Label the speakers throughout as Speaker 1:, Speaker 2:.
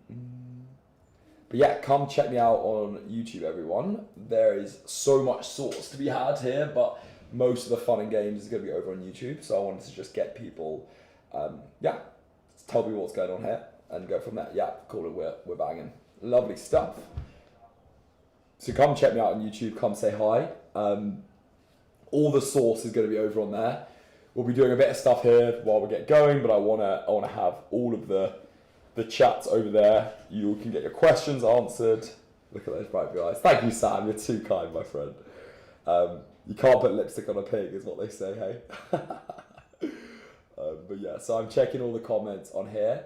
Speaker 1: But yeah, come check me out on YouTube, everyone. There is so much source to be had here, but most of the fun and games is going to be over on YouTube. So I wanted to just get people, yeah, tell me what's going on here and go from there. Yeah, cool. We're banging. Lovely stuff. So come check me out on YouTube. Come say hi. All the source is going to be over on there. We'll be doing a bit of stuff here while we get going, but I wanna have all of the chats over there. You can get your questions answered. Look at those bright blue eyes. Thank you, Sam. You're too kind, my friend. You can't put lipstick on a pig, is what they say, hey? But yeah, so I'm checking all the comments on here,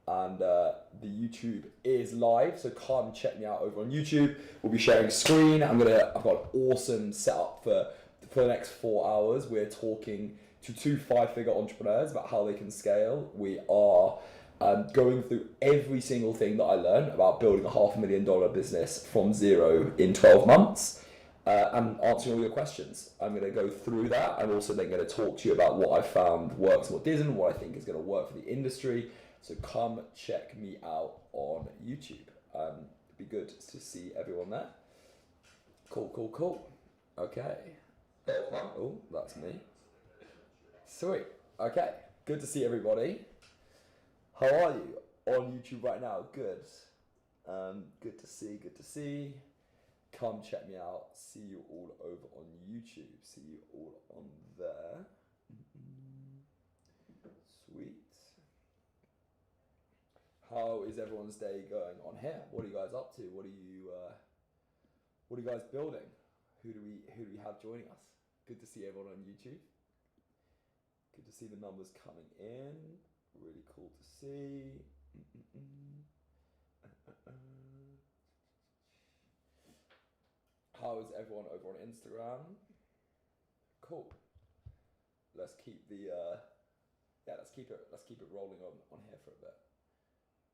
Speaker 1: and the YouTube is live. So come check me out over on YouTube. We'll be sharing screen. I've got an awesome setup for the next 4 hours. We're talking to two 5-figure entrepreneurs about how they can scale. We are going through every single thing that I learned about building a $500,000 business from zero in 12 months and answering all your questions. I'm going to go through that. I'm also then going to talk to you about what I found works and what doesn't, what I think is going to work for the industry. So come check me out on YouTube. It'd be good to see everyone there. Cool. Okay. Oh, that's me. Sweet. Okay. Good to see everybody. How are you on YouTube right now? Good. Good to see. Come check me out. See you all over on YouTube. See you all on there. Sweet. How is everyone's day going on here? What are you guys up to? What are you guys building? Who do we have joining us? Good to see everyone on YouTube. Good to see the numbers coming in. Really cool to see. How is everyone over on Instagram? Cool. Let's keep let's keep it rolling on here for a bit.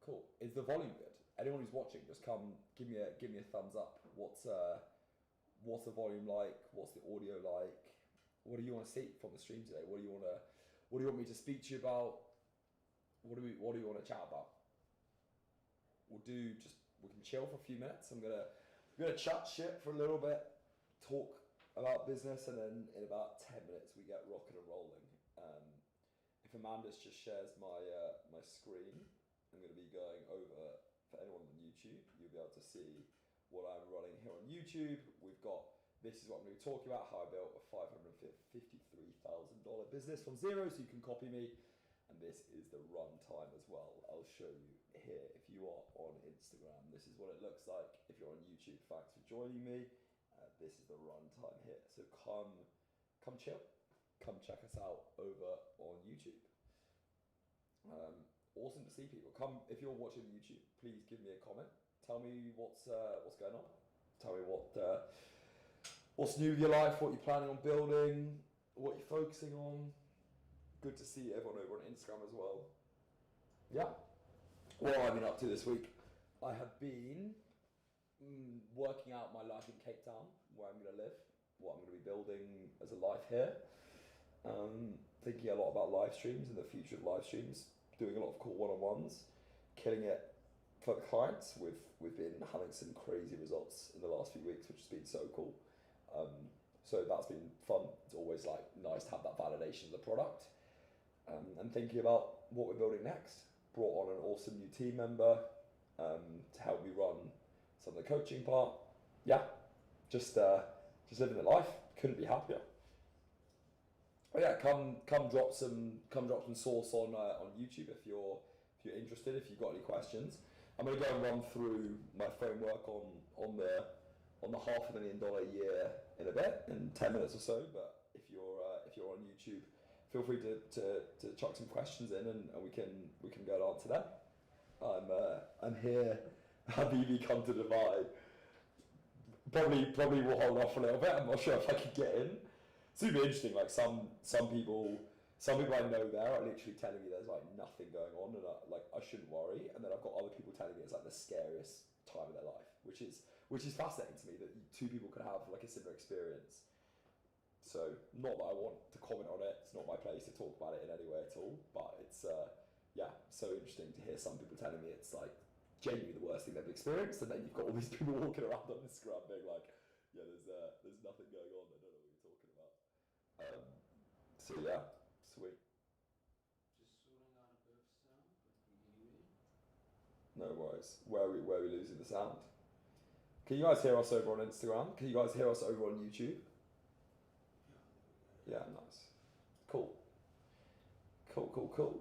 Speaker 1: Cool. Is the volume good? Anyone who's watching, just come give me a thumbs up. What's the volume like? What's the audio like? What do you want to see from the stream today? What do you want me to speak to you about? What do you want to chat about? We can chill for a few minutes. We're gonna chat shit for a little bit, talk about business, and then in about 10 minutes we get rocking and rolling. If Amanda's just shares my screen, I'm gonna be going over for anyone on YouTube. You'll be able to see what I'm running here on YouTube. This is what I'm going to be talking about, how I built a $553,000 business from zero, so you can copy me. And this is the runtime as well. I'll show you here. If you are on Instagram, this is what it looks like. If you're on YouTube, thanks for joining me. This is the runtime here. So come chill. Come check us out over on YouTube. Awesome to see people. Come, if you're watching YouTube, please give me a comment. Tell me what's going on. Tell me what's new with your life, what you're planning on building, what you're focusing on. Good to see everyone over on Instagram as well. Yeah. What have I been up to this week? I have been working out my life in Cape Town, where I'm going to live, what I'm going to be building as a life here. Thinking a lot about live streams and the future of live streams. Doing a lot of cool one-on-ones. Killing it for the clients. We've been having some crazy results in the last few weeks, which has been so cool. So that's been fun. It's always like nice to have that validation of the product. And thinking about what we're building next. Brought on an awesome new team member to help me run some of the coaching part. Yeah, just living the life. Couldn't be happier. But yeah, come drop some source on YouTube if you're interested. If you've got any questions, I'm gonna go and run through my framework on the $500,000 a year in a bit, in 10 minutes or so. But if you're on YouTube, feel free to chuck some questions in, and we can go and answer them. I'm here. Habibi, come to Dubai. Probably will hold off a little bit. I'm not sure if I can get in. Super interesting. Like some people I know there are literally telling me there's like nothing going on, and I shouldn't worry. And then I've got other people telling me it's like the scariest time of their life, which is fascinating to me that two people could have like a similar experience. So not that I want to comment on it. It's not my place to talk about it in any way at all. But it's so interesting to hear some people telling me it's like genuinely the worst thing they've experienced, and then you've got all these people walking around on Instagram being like, yeah, there's nothing going on, I don't know what you're talking about. So yeah, sweet.
Speaker 2: Just sorting out a bit of sound, but anyway.
Speaker 1: No worries. Where are we losing the sound? Can you guys hear us over on Instagram? Can you guys hear us over on YouTube? Yeah, nice. Cool. Cool.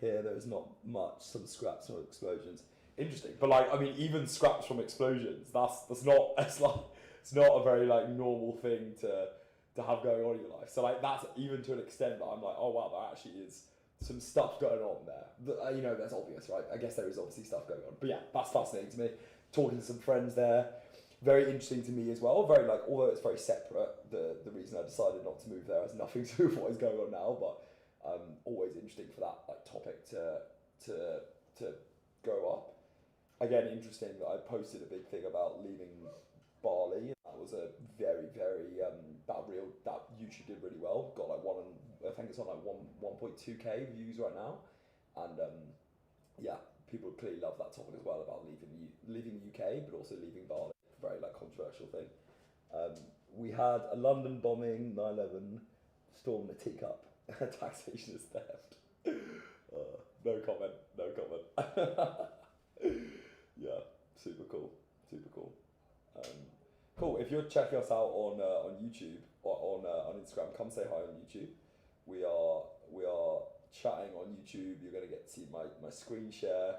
Speaker 1: Here, there's not much, some scraps from explosions. Interesting, but like, I mean, even scraps from explosions, that's not, it's not a very like normal thing to have going on in your life. So like, that's even to an extent that I'm like, oh wow, there actually is some stuff going on there. You know, that's obvious, right? I guess there is obviously stuff going on, but yeah, that's fascinating to me. Talking to some friends there, very interesting to me as well. Very like, although it's very separate, the reason I decided not to move there has nothing to do with what is going on now, but always interesting for that like topic to go up. Again, interesting that I posted a big thing about leaving Bali. That was a very that YouTube did really well. Got like I think it's on like 1.2k views right now, and yeah, people clearly love that topic as well about leaving the UK, but also leaving Bali. Very like controversial thing. We had a London bombing, 9/11, storm in a teacup, taxation is theft. No comment. Yeah, super cool. Cool. If you're checking us out on YouTube or on Instagram, come say hi on YouTube. We are chatting on YouTube. You're gonna get to see my screen share.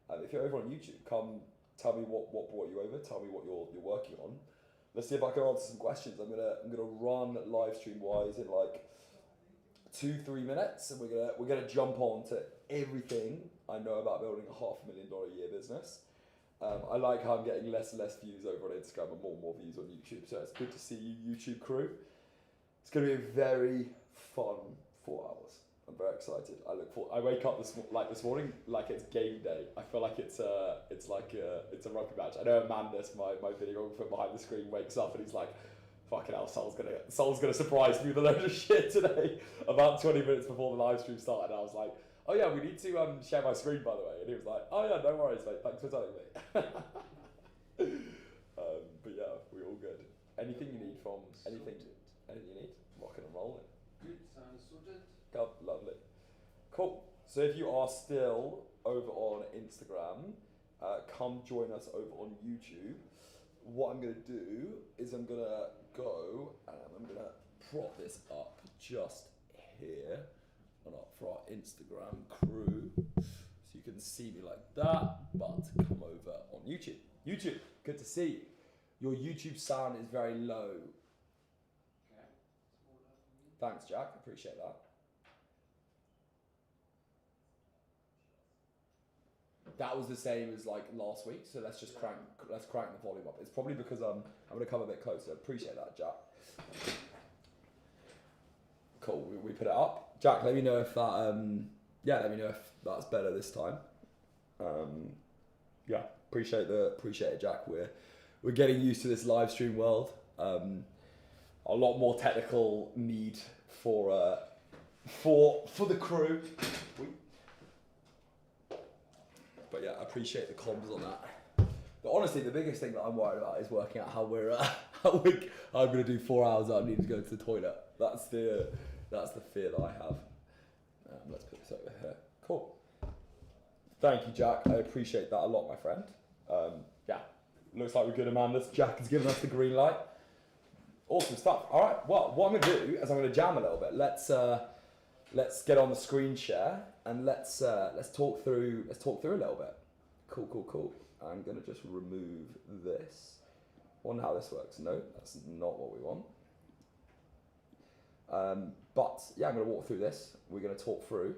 Speaker 1: If you're over on YouTube, come tell me what brought you over. Tell me what you're working on. Let's see if I can answer some questions. I'm gonna run live stream wise in like 2-3 minutes, and we're gonna jump on to everything I know about building a $500,000 a year business. I like how I'm getting less and less views over on Instagram and more views on YouTube. So it's good to see you, YouTube crew. It's gonna be a very fun 4 hours. I'm very excited. I wake up this morning like it's game day. I feel like it's a rugby match. I know Amandus, my videographer behind the screen, wakes up and he's like, fucking hell, Sol's gonna surprise me with a load of shit today. About 20 minutes before the live stream started, I was like, oh yeah, we need to share my screen by the way. And he was like, oh yeah, no worries mate, thanks for telling me. But yeah, we're all good. Anything you need from anything you need, rocking and rolling.
Speaker 2: Good, sound sorted.
Speaker 1: God, lovely. Cool. So if you are still over on Instagram, come join us over on YouTube. What I'm going to do is I'm going to go and I'm going to prop this up just here for our Instagram crew. So you can see me like that, but come over on YouTube. YouTube, good to see you. Your YouTube sound is very low.
Speaker 2: Okay.
Speaker 1: Thanks, Jack. Appreciate that. That was the same as like last week, so let's crank the volume up. It's probably because I'm gonna come a bit closer. Appreciate that, Jack. Cool. We put it up. Jack, let me know if that let me know if that's better this time. Yeah, appreciate it, Jack. We're getting used to this live stream world. A lot more technical need for the crew. But yeah, I appreciate the comms on that. But honestly, the biggest thing that I'm worried about is working out how I'm going to do 4 hours that I need to go to the toilet. That's the fear that I have. Let's put this over here. Cool. Thank you, Jack. I appreciate that a lot, my friend. Yeah, looks like we're good, Amanda. Jack has given us the green light. Awesome stuff. All right. Well, what I'm going to do is I'm going to jam a little bit. Let's get on the screen share and let's talk through a little bit. Cool. I'm gonna just remove this. Wonder how this works. No, that's not what we want. But yeah, I'm gonna walk through this. We're gonna talk through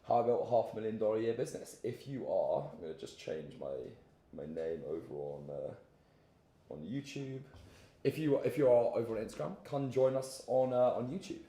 Speaker 1: how I built a $500,000 a year business. If you are, I'm gonna just change my name over on YouTube. If you are over on Instagram, come join us on YouTube.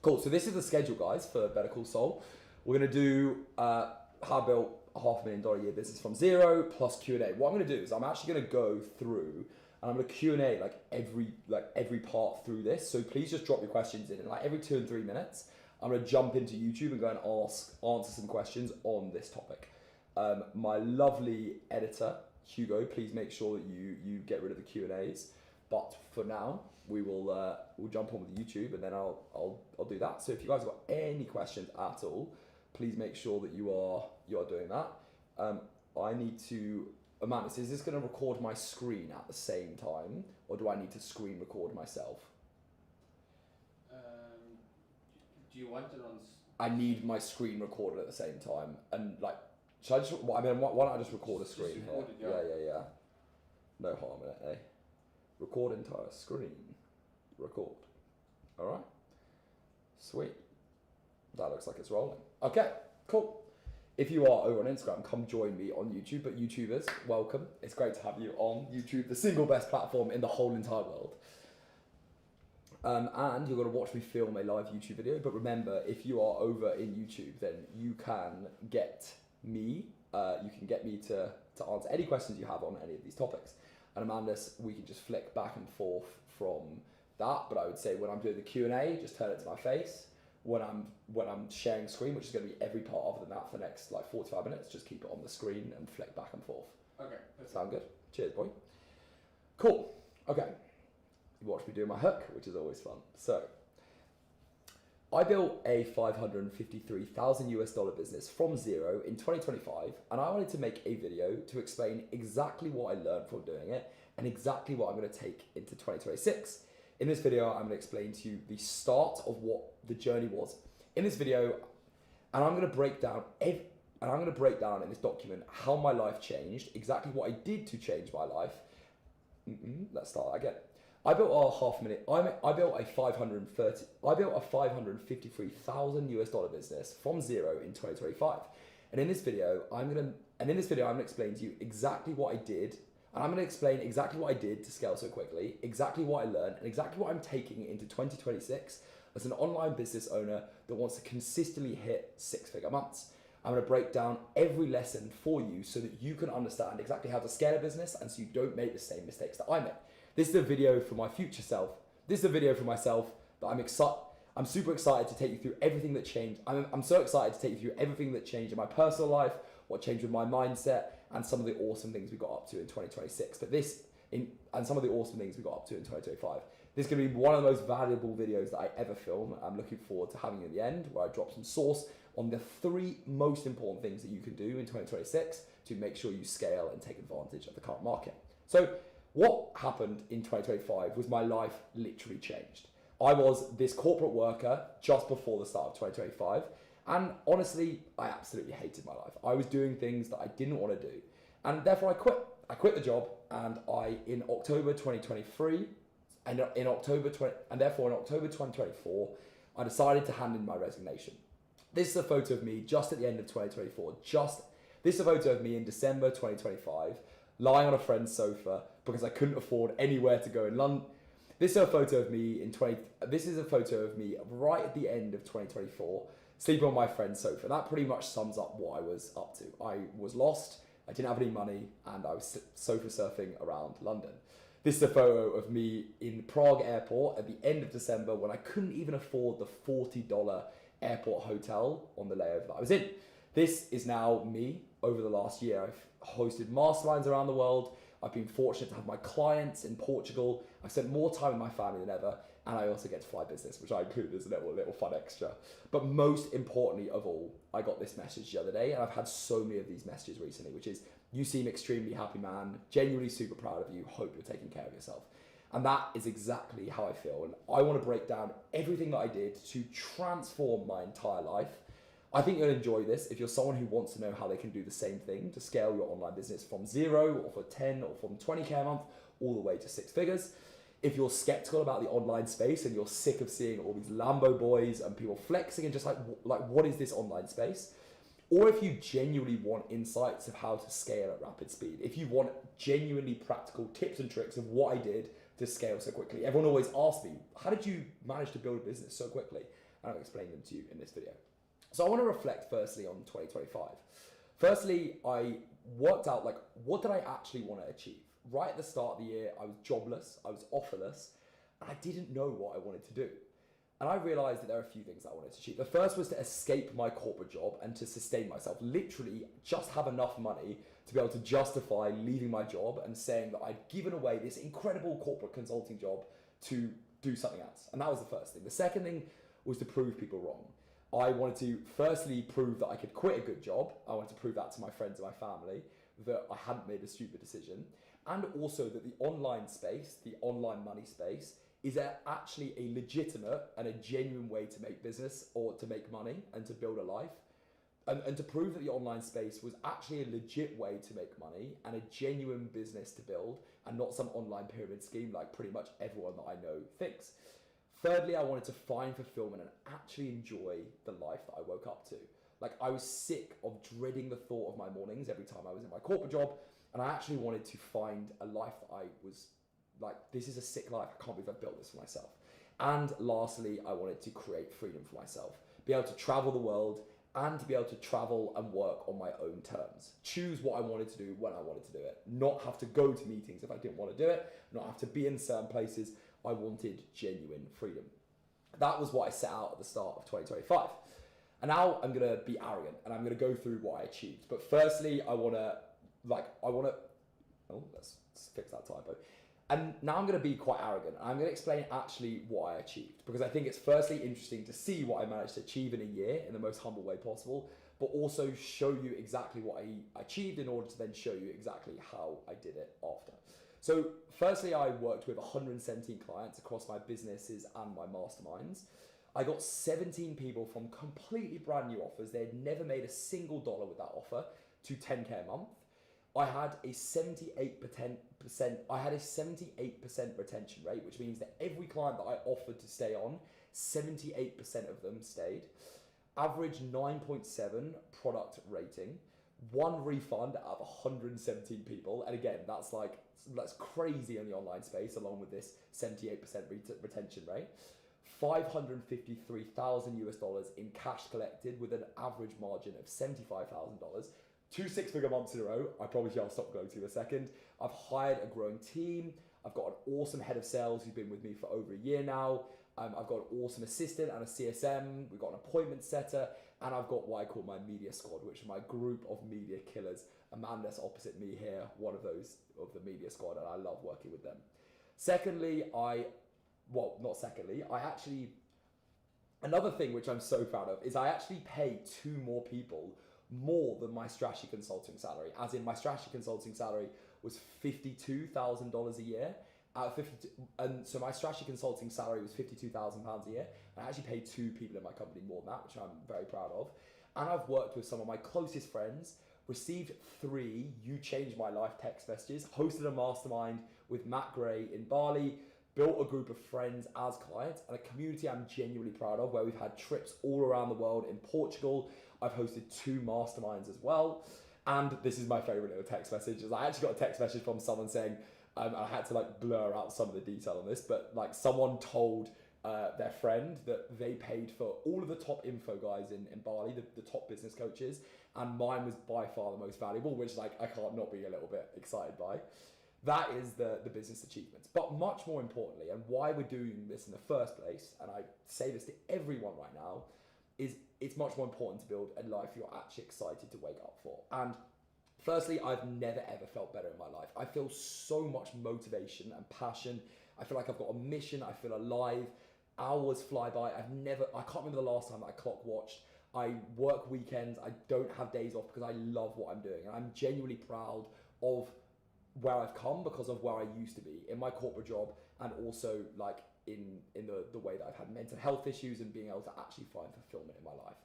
Speaker 1: Cool, so this is the schedule, guys, for Better Call Saul. We're going to do how I built a $500,000 a year business from zero plus Q&A. What I'm going to do is I'm actually going to go through and I'm going to Q&A every part through this. So please just drop your questions in. And like every 2 and 3 minutes, I'm going to jump into YouTube and go and answer some questions on this topic. My lovely editor, Hugo, please make sure that you get rid of the Q&As. But for now, we'll jump on with YouTube, and then I'll do that. So if you guys have got any questions at all, please make sure that you are doing that. I need to, Amanda, is this going to record my screen at the same time, or do I need to screen record myself?
Speaker 2: Do you want it on?
Speaker 1: I need my screen recorded at the same time, and like, should I just? Why don't I just record a screen here? Yeah. No harm in it, eh? Record entire screen. Record. All right. Sweet. That looks like it's rolling. Okay. Cool. If you are over on Instagram, come join me on YouTube. But YouTubers, welcome. It's great to have you on YouTube, the single best platform in the whole entire world. And you're going to watch me film a live YouTube video. But remember, if you are over in YouTube, then you can get me. You can get me to answer any questions you have on any of these topics. And Amanda, we can just flick back and forth from that. But I would say when I'm doing the Q&A, just turn it to my face. When I'm sharing screen, which is going to be every part other than that for the next like 45 minutes, just keep it on the screen and flick back and forth.
Speaker 2: Okay.
Speaker 1: Sound good? Cheers, boy. Cool. Okay. You watch me do my hook, which is always fun. So, I built a $553,000 business from zero in 2025, and I wanted to make a video to explain exactly what I learned from doing it and exactly what I'm going to take into 2026. In this video, I'm going to explain to you the start of what the journey was. In this video, and I'm going to break down in this document how my life changed, exactly what I did to change my life. Let's start that again. I built a $553,000 business from zero in 2025. And in this video, I'm going to explain to you exactly what I did. And I'm going to explain exactly what I did to scale so quickly, exactly what I learned, and exactly what I'm taking into 2026 as an online business owner that wants to consistently hit six-figure months. I'm going to break down every lesson for you so that you can understand exactly how to scale a business and so you don't make the same mistakes that I made. This is a video for my future self. This is a video for myself that I'm super excited to take you through everything that changed. I'm so excited to take you through everything that changed in my personal life, what changed with my mindset, and some of the awesome things we got up to in 2026. And some of the awesome things we got up to in 2025. This is going to be one of the most valuable videos that I ever film. I'm looking forward to having it at the end, where I drop some sauce on the 3 most important things that you can do in 2026 to make sure you scale and take advantage of the current market. So what happened in 2025 was my life literally changed. I was this corporate worker just before the start of 2025. And honestly, I absolutely hated my life. I was doing things that I didn't want to do. And therefore I quit. I quit the job, and in October 2023, therefore in October 2024, I decided to hand in my resignation. This is a photo of me just at the end of 2024. This is a photo of me in December 2025, lying on a friend's sofa because I couldn't afford anywhere to go in London. This is a photo of me right at the end of 2024, sleeping on my friend's sofa. That pretty much sums up what I was up to. I was lost, I didn't have any money, and I was sofa surfing around London. This is a photo of me in Prague airport at the end of December when I couldn't even afford the $40 airport hotel on the layover that I was in. This is now me over the last year. I've hosted masterminds around the world. I've been fortunate to have my clients in Portugal. I've spent more time with my family than ever. And I also get to fly business, which I included as a little fun extra. But most importantly of all, I got this message the other day, and I've had so many of these messages recently, which is, you seem extremely happy, man. Genuinely super proud of you. Hope you're taking care of yourself. And that is exactly how I feel. And I want to break down everything that I did to transform my entire life. I think you'll enjoy this if you're someone who wants to know how they can do the same thing to scale your online business from 0 or for 10 or from 20K a month all the way to 6 figures. If you're skeptical about the online space and you're sick of seeing all these Lambo boys and people flexing and just like what is this online space? Or if you genuinely want insights of how to scale at rapid speed, if you want genuinely practical tips and tricks of what I did to scale so quickly. Everyone always asks me, how did you manage to build a business so quickly? And I'll explain them to you in this video. So I want to reflect firstly on 2025. Firstly, I worked out what did I actually want to achieve? Right at the start of the year, I was jobless, I was offerless, and I didn't know what I wanted to do. And I realized that there are a few things I wanted to achieve. The first was to escape my corporate job and to sustain myself, literally just have enough money to be able to justify leaving my job and saying that I'd given away this incredible corporate consulting job to do something else. And that was the first thing. The second thing was to prove people wrong. I wanted to firstly prove that I could quit a good job. I wanted to prove that to my friends and my family, that I hadn't made a stupid decision. And also that the online space, the online money space, is actually a legitimate and a genuine way to make business or to make money and to build a life. And to prove that the online space was actually a legit way to make money and a genuine business to build and not some online pyramid scheme like pretty much everyone that I know thinks. Thirdly, I wanted to find fulfillment and actually enjoy the life that I woke up to. Like, I was sick of dreading the thought of my mornings every time I was in my corporate job, and I actually wanted to find a life that I was like, this is a sick life, I can't believe I built this for myself. And lastly, I wanted to create freedom for myself, be able to travel the world and to be able to travel and work on my own terms. Choose what I wanted to do when I wanted to do it, not have to go to meetings if I didn't want to do it, not have to be in certain places. I wanted genuine freedom. That was what I set out at the start of 2025. And now I'm gonna be arrogant and I'm gonna go through what I achieved. But firstly, let's fix that typo. And now I'm going to be quite arrogant. I'm going to explain actually what I achieved, because I think it's firstly interesting to see what I managed to achieve in a year in the most humble way possible, but also show you exactly what I achieved in order to then show you exactly how I did it after. So firstly, I worked with 117 clients across my businesses and my masterminds. I got 17 people from completely brand new offers. They had never made a single dollar with that offer to 10K a month. I had a 78% retention rate, which means that every client that I offered to stay on, 78% of them stayed. Average 9.7 product rating, 1 refund out of 117 people. And again, that's crazy in the online space, along with this 78% retention rate. $553,000 in cash collected with an average margin of $75,000. 2 6-figure months in a row. I promise you I'll stop going to in a second. I've hired a growing team. I've got an awesome head of sales who's been with me for over a year now. I've got an awesome assistant and a CSM. We've got an appointment setter. And I've got what I call my media squad, which is my group of media killers. Amanda's opposite me here, one of those of the media squad, and I love working with them. Another thing which I'm so proud of is I actually pay 2 more people more than my strategy consulting salary, as in my strategy consulting salary was $52,000 a year. And so my strategy consulting salary was £52,000 a year. And I actually paid 2 people in my company more than that, which I'm very proud of. And I've worked with some of my closest friends, received 3 "You Changed My Life" text messages, hosted a mastermind with Matt Gray in Bali, built a group of friends as clients, and a community I'm genuinely proud of, where we've had trips all around the world. In Portugal, I've hosted 2 masterminds as well. And this is my favorite little text message, is I actually got a text message from someone saying, I had to blur out some of the detail on this, but someone told their friend that they paid for all of the top info guys in Bali, the top business coaches, and mine was by far the most valuable, which I can't not be a little bit excited by. That is the business achievements. But much more importantly, and why we're doing this in the first place, and I say this to everyone right now, is it's much more important to build a life you're actually excited to wake up for. And firstly, I've never ever felt better in my life. I feel so much motivation and passion. I feel like I've got a mission. I feel alive. Hours fly by. I can't remember the last time that I clock watched. I work weekends. I don't have days off because I love what I'm doing. And I'm genuinely proud of where I've come because of where I used to be in my corporate job, and also in the way that I've had mental health issues and being able to actually find fulfillment in my life.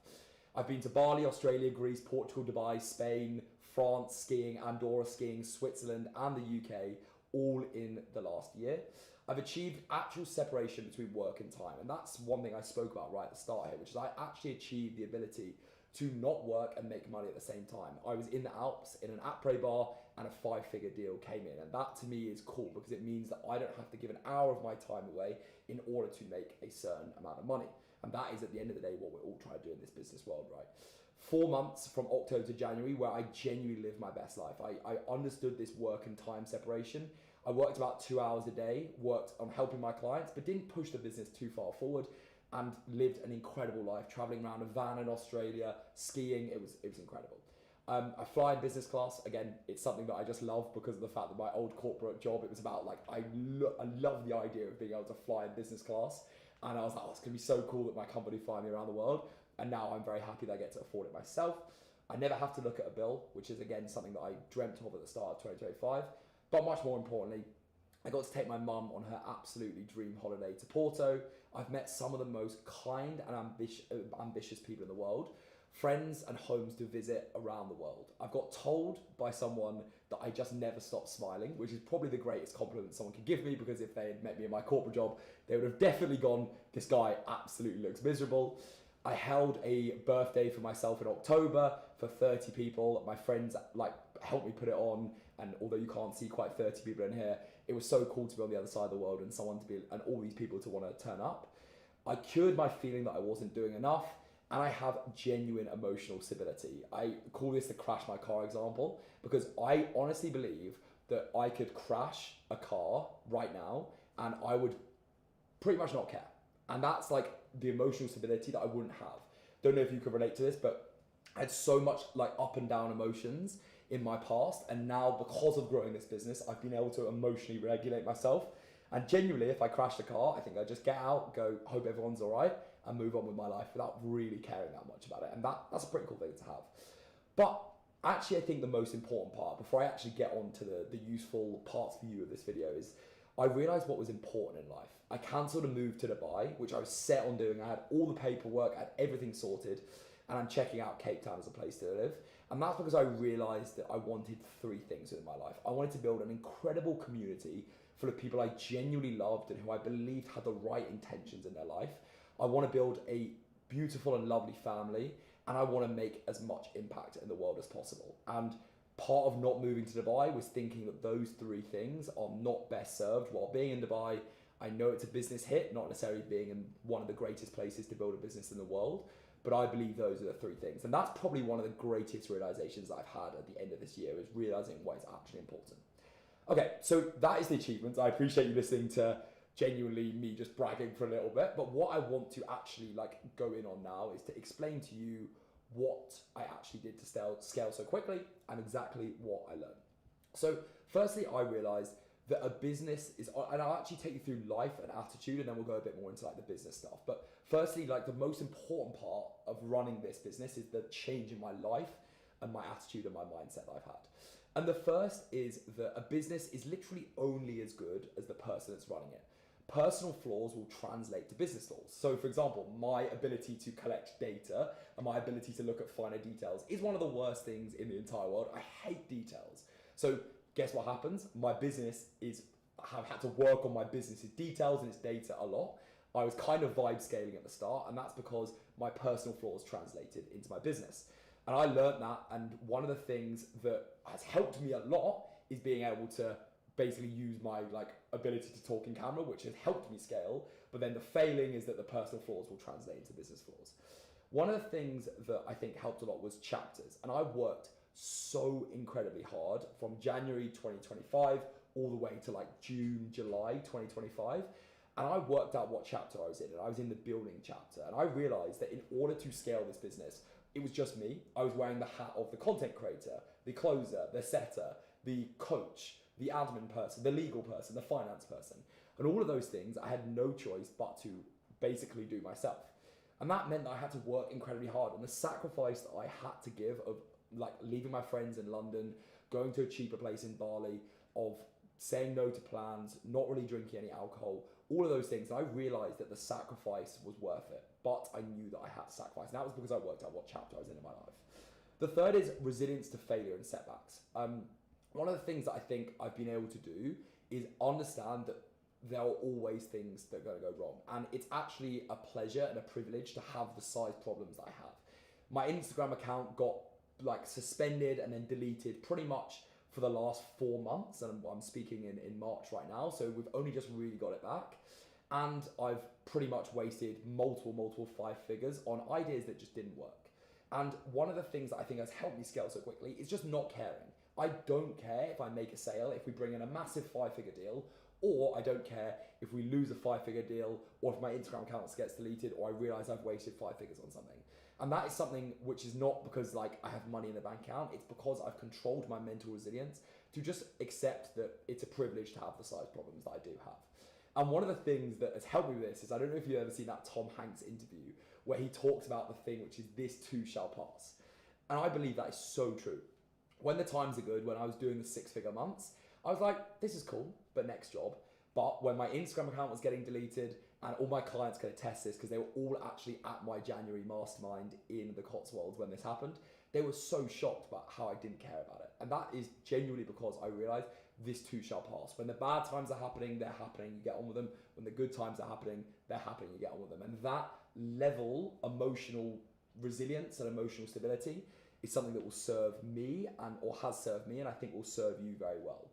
Speaker 1: I've been to Bali, Australia, Greece, Portugal, Dubai, Spain, France skiing, Andorra skiing, Switzerland, and the UK, all in the last year. I've achieved actual separation between work and time. And that's one thing I spoke about right at the start here, which is I actually achieved the ability to not work and make money at the same time. I was in the Alps in an après bar and a 5-figure deal came in. And that to me is cool because it means that I don't have to give an hour of my time away in order to make a certain amount of money. And that is at the end of the day what we're all trying to do in this business world, right? 4 months from October to January where I genuinely lived my best life. I understood this work and time separation. I worked about 2 hours a day, worked on helping my clients, but didn't push the business too far forward. and lived an incredible life, traveling around a van in Australia, skiing. It was incredible. I fly in business class. Again, it's something that I just love because of the fact that my old corporate job, it was about like, I love the idea of being able to fly in business class. And I was like, oh, it's going to be so cool that my company fly me around the world. And now I'm very happy that I get to afford it myself. I never have to look at a bill, which is again something that I dreamt of at the start of 2025. But much more importantly, I got to take my mum on her absolutely dream holiday to Porto. I've met some of the most kind and ambitious people in the world, friends and homes to visit around the world. I've got told by someone that I just never stop smiling, which is probably the greatest compliment someone could give me, because if they had met me in my corporate job, they would have definitely gone, this guy absolutely looks miserable. I held a birthday for myself in October for 30 people. My friends helped me put it on, and although you can't see quite 30 people in here, it was so cool to be on the other side of the world and all these people to want to turn up. I cured my feeling that I wasn't doing enough, and I have genuine emotional stability. I call this the crash my car example, because I honestly believe that I could crash a car right now and I would pretty much not care. And that's like the emotional stability that I wouldn't have. Don't know if you could relate to this, but I had so much like up and down emotions in my past. And now, because of growing this business, I've been able to emotionally regulate myself. And genuinely, if I crashed a car, I think I just get out, go, hope everyone's all right, and move on with my life without really caring that much about it. And that's a pretty cool thing to have. But actually, I think the most important part, before I actually get on to the useful parts for you of this video, is I realised what was important in life. I cancelled a move to Dubai, which I was set on doing. I had all the paperwork, I had everything sorted, and I'm checking out Cape Town as a place to live. And that's because I realised that I wanted three things in my life. I wanted to build an incredible community full of people I genuinely loved and who I believed had the right intentions in their life. I want to build a beautiful and lovely family, and I want to make as much impact in the world as possible. And part of not moving to Dubai was thinking that those three things are not best served while being in Dubai. I know it's a business hit, not necessarily being in one of the greatest places to build a business in the world, but I believe those are the three things. And that's probably one of the greatest realizations I've had at the end of this year, is realizing what is actually important. Okay, so that is the achievements. I appreciate you listening to genuinely me just bragging for a little bit, but what I want to actually go in on now is to explain to you what I actually did to scale so quickly and exactly what I learned. So firstly, I realized that a business is, and I'll actually take you through life and attitude, and then we'll go a bit more into the business stuff. But firstly, the most important part of running this business is the change in my life and my attitude and my mindset that I've had. And the first is that a business is literally only as good as the person that's running it. Personal flaws will translate to business flaws. So for example, my ability to collect data and my ability to look at finer details is one of the worst things in the entire world. I hate details. So guess what happens? I have had to work on my business's details and its data a lot. I was kind of vibe scaling at the start, and that's because my personal flaws translated into my business. And I learned that, and one of the things that has helped me a lot is being able to basically use my ability to talk in camera, which has helped me scale. But then the failing is that the personal flaws will translate into business flaws. One of the things that I think helped a lot was chapters. And I worked so incredibly hard from January 2025 all the way to June, July 2025. And I worked out what chapter I was in, and I was in the building chapter. And I realized that in order to scale this business, it was just me. I was wearing the hat of the content creator, the closer, the setter, the coach, the admin person, the legal person, the finance person. And all of those things I had no choice but to basically do myself. And that meant that I had to work incredibly hard. And the sacrifice that I had to give of leaving my friends in London, going to a cheaper place in Bali, of saying no to plans, not really drinking any alcohol, all of those things. And I realized that the sacrifice was worth it, but I knew that I had to sacrifice. And that was because I worked out what chapter I was in my life. The third is resilience to failure and setbacks. One of the things that I think I've been able to do is understand that there are always things that are going to go wrong. And it's actually a pleasure and a privilege to have the size problems that I have. My Instagram account got suspended and then deleted pretty much for the last 4 months. And I'm speaking in March right now. So we've only just really got it back. And I've pretty much wasted multiple 5 figures on ideas that just didn't work. And one of the things that I think has helped me scale so quickly is just not caring. I don't care if I make a sale, if we bring in a massive 5-figure deal, Or I don't care if we lose a 5-figure deal, or if my Instagram account gets deleted, or I realize I've wasted 5 figures on something. And that is something which is not because like I have money in the bank account, it's because I've controlled my mental resilience to just accept that it's a privilege to have the size problems that I do have. And one of the things that has helped me with this is, I don't know if you've ever seen that Tom Hanks interview where he talks about the thing which is this too shall pass. And I believe that is so true. When the times are good, when I was doing the 6-figure months, I was like, this is cool, but next job. But when my Instagram account was getting deleted, and all my clients could attest this because they were all actually at my January mastermind in the Cotswolds when this happened, they were so shocked about how I didn't care about it. And that is genuinely because I realized this too shall pass. When the bad times are happening, they're happening, you get on with them. When the good times are happening, they're happening, you get on with them. And that level, emotional resilience and emotional stability is something that will serve me or has served me, and I think will serve you very well.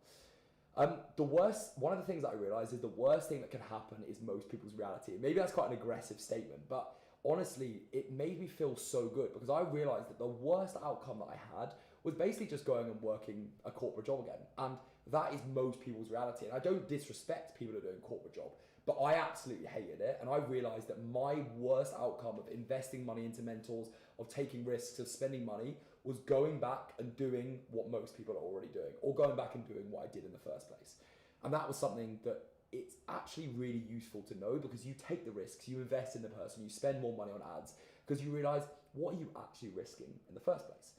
Speaker 1: One of the things that I realized is the worst thing that can happen is most people's reality. Maybe that's quite an aggressive statement, but honestly, it made me feel so good because I realized that the worst outcome that I had was basically just going and working a corporate job again. And that is most people's reality. And I don't disrespect people who are doing corporate job, but I absolutely hated it. And I realized that my worst outcome of investing money into mentors, of taking risks, of spending money, was going back and doing what most people are already doing, or going back and doing what I did in the first place. And that was something that it's actually really useful to know, because you take the risks, you invest in the person, you spend more money on ads, because you realize, what are you actually risking in the first place?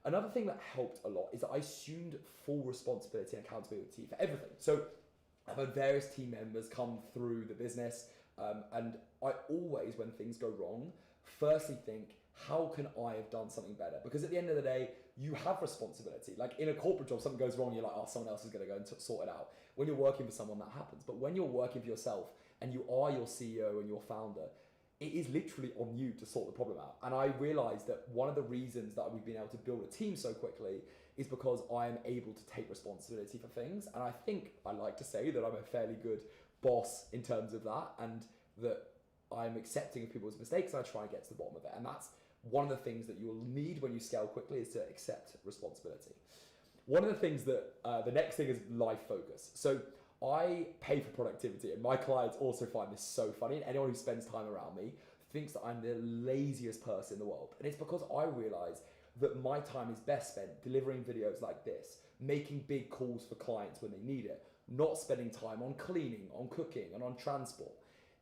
Speaker 1: Another thing that helped a lot is that I assumed full responsibility and accountability for everything. So I've had various team members come through the business, and I always, when things go wrong, firstly think, how can I have done something better? Because at the end of the day, you have responsibility. Like in a corporate job, something goes wrong, you're like, oh, someone else is going to go and sort it out. When you're working for someone, that happens. But when you're working for yourself and you are your CEO and your founder, it is literally on you to sort the problem out. And I realized that one of the reasons that we've been able to build a team so quickly is because I am able to take responsibility for things. And I think I like to say that I'm a fairly good boss in terms of that, and that I'm accepting of people's mistakes and I try and get to the bottom of it. And that's one of the things that you will need when you scale quickly, is to accept responsibility. One of the things that, the next thing is life focus. So I pay for productivity, and my clients also find this so funny, and anyone who spends time around me thinks that I'm the laziest person in the world. And it's because I realize that my time is best spent delivering videos like this, making big calls for clients when they need it, not spending time on cleaning, on cooking, and on transport.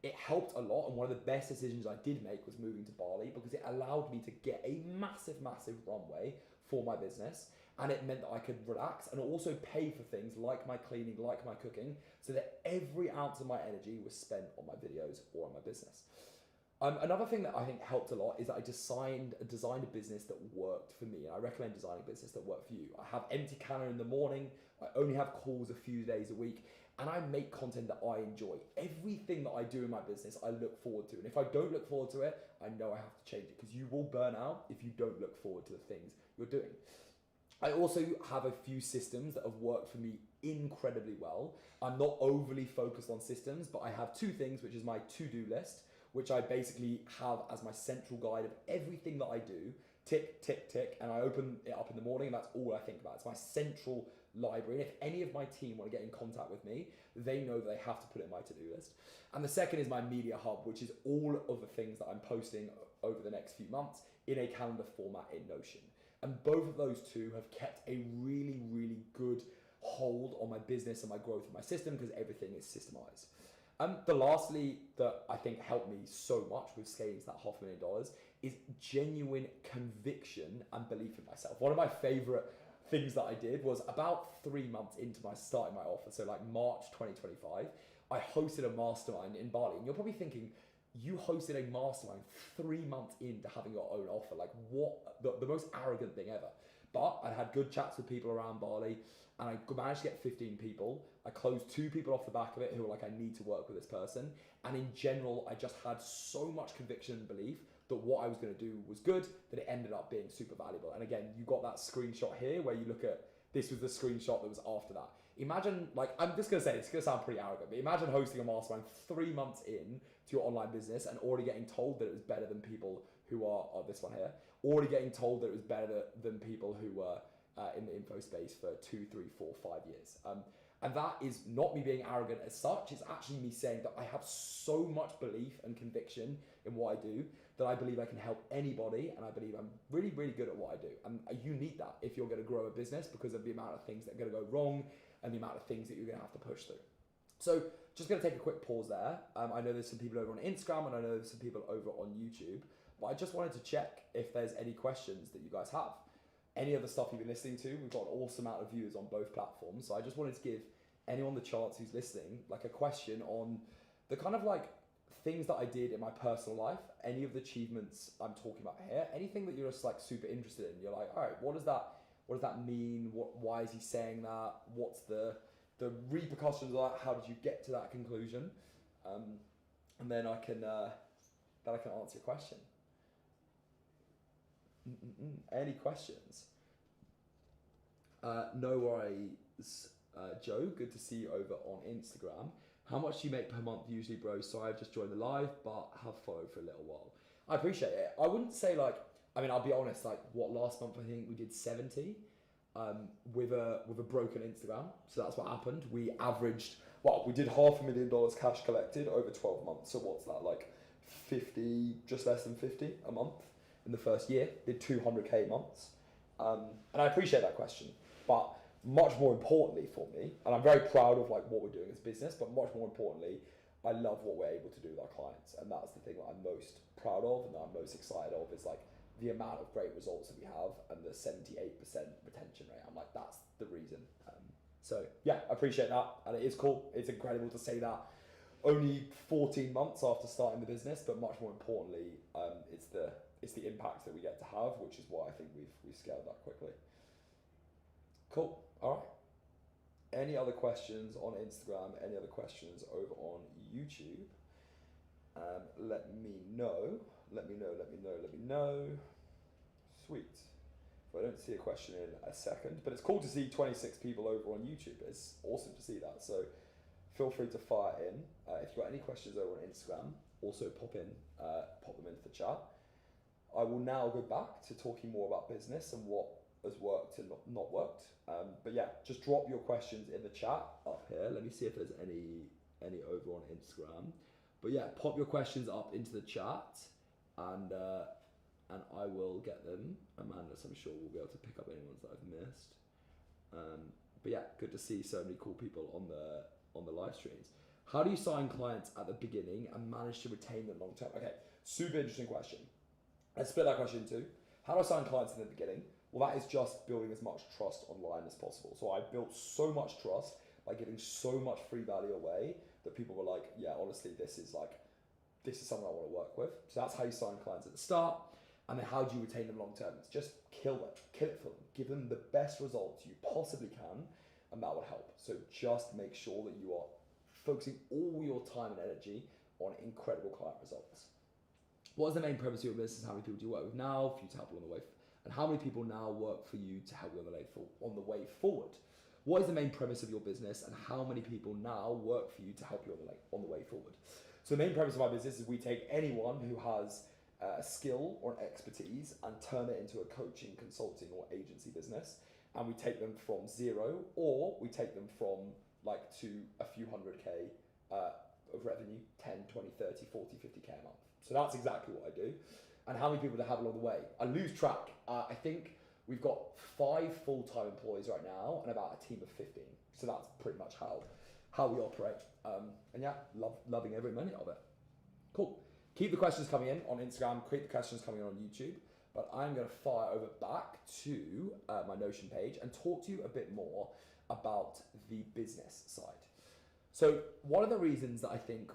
Speaker 1: It helped a lot, and one of the best decisions I did make was moving to Bali, because it allowed me to get a massive, massive runway for my business, and it meant that I could relax and also pay for things like my cleaning, like my cooking, so that every ounce of my energy was spent on my videos or on my business. Another thing that I think helped a lot is that I designed a business that worked for me, and I recommend designing a business that worked for you. I have empty calendar in the morning, I only have calls a few days a week, and I make content that I enjoy. Everything that I do in my business, I look forward to. And if I don't look forward to it, I know I have to change it, because you will burn out if you don't look forward to the things you're doing. I also have a few systems that have worked for me incredibly well. I'm not overly focused on systems, but I have two things, which is my to-do list, which I basically have as my central guide of everything that I do. Tick, tick, tick, and I open it up in the morning, and that's all I think about. It's my central library, and if any of my team want to get in contact with me, they know that they have to put it in my to-do list. And the second is my media hub, which is all of the things that I'm posting over the next few months in a calendar format in Notion. And both of those two have kept a really, really good hold on my business and my growth and my system, because everything is systemized. The lastly that I think helped me so much with scaling to that $500,000 is genuine conviction and belief in myself. One of my favorite things that I did was about 3 months into my starting my offer, so like March 2025, I hosted a mastermind in Bali. And you're probably thinking, you hosted a mastermind 3 months into having your own offer. Like, what, the most arrogant thing ever. But I had good chats with people around Bali, and I managed to get 15 people. I closed 2 people off the back of it who were like, I need to work with this person. And in general, I just had so much conviction and belief that what I was going to do was good, that it ended up being super valuable. And again, you got that screenshot here where you look at, this was the screenshot that was after that. Imagine, like, I'm just going to say, it's going to sound pretty arrogant, but imagine hosting a mastermind 3 months in to your online business and already getting told that it was better than people who are this one here, already getting told that it was better than people who were in the info space for 2, 3, 4, 5 years. And that is not me being arrogant as such. It's actually me saying that I have so much belief and conviction in what I do that I believe I can help anybody, and I believe I'm really, really good at what I do. And you need that if you're going to grow a business, because of the amount of things that are going to go wrong and the amount of things that you're going to have to push through. So just going to take a quick pause there. I know there's some people over on Instagram and I know there's some people over on YouTube, but I just wanted to check if there's any questions that you guys have. Any other stuff you've been listening to. We've got an awesome amount of viewers on both platforms. So I just wanted to give anyone the chance who's listening, like a question on the kind of like things that I did in my personal life, any of the achievements I'm talking about here, anything that you're just like super interested in. You're like, all right, what does that mean? Why is he saying that? What's the repercussions of that? How did you get to that conclusion? And then I can answer your question. Any questions? No worries, Joe. Good to see you over on Instagram. How much do you make per month usually, bro? Sorry, I've just joined the live, but have followed for a little while. I appreciate it. I wouldn't say I'll be honest. Last month I think we did 70 with a broken Instagram. So that's what happened. We did $500,000 cash collected over 12 months. So what's that, like 50, just less than 50 a month? In the first year, did 200k months, and I appreciate that question. But much more importantly for me, and I'm very proud of like what we're doing as a business, but much more importantly, I love what we're able to do with our clients, and that's the thing that I'm most proud of and that I'm most excited of is like the amount of great results that we have and the 78% retention rate. I'm like, that's the reason. So yeah, I appreciate that, and it is cool. It's incredible to say that only 14 months after starting the business, but much more importantly, it's the impact that we get to have, which is why I think we've scaled that quickly. Cool. All right. Any other questions on Instagram? Any other questions over on YouTube? Let me know. Sweet. If I don't see a question in a second, but it's cool to see 26 people over on YouTube. It's awesome to see that. So feel free to fire in. If you've got any questions over on Instagram, also pop them into the chat. I will now go back to talking more about business and what has worked and not worked. But yeah, just drop your questions in the chat up here. Let me see if there's any over on Instagram. But yeah, pop your questions up into the chat, and I will get them. Amanda, I'm sure we'll be able to pick up any ones that I've missed. But yeah, good to see so many cool people on the live streams. How do you sign clients at the beginning and manage to retain them long term? Okay, super interesting question. Let's split that question in two. How do I sign clients in the beginning? Well, that is just building as much trust online as possible. So I built so much trust by giving so much free value away that people were like, yeah, honestly, this is someone I want to work with. So that's how you sign clients at the start. And then how do you retain them long term? It's just kill it for them. Give them the best results you possibly can, and that will help. So just make sure that you are focusing all your time and energy on incredible client results. What is the main premise of your business? How many people do you work with now for you to help you on the way? And how many people now work for you to help you on the way forward? What is the main premise of your business, and how many people now work for you to help you on the way forward? So the main premise of my business is we take anyone who has a skill or an expertise and turn it into a coaching, consulting, or agency business. And we take them from zero, or we take them from to a few 100K of revenue, 10, 20, 30, 40, 50K a month. So that's exactly what I do. And how many people do I have along the way? I lose track. I think we've got 5 full-time employees right now and about a team of 15. So that's pretty much how we operate. And yeah, loving every minute of it. Cool. Keep the questions coming in on Instagram, keep the questions coming in on YouTube, but I'm going to fire over back to my Notion page and talk to you a bit more about the business side. So one of the reasons that I think,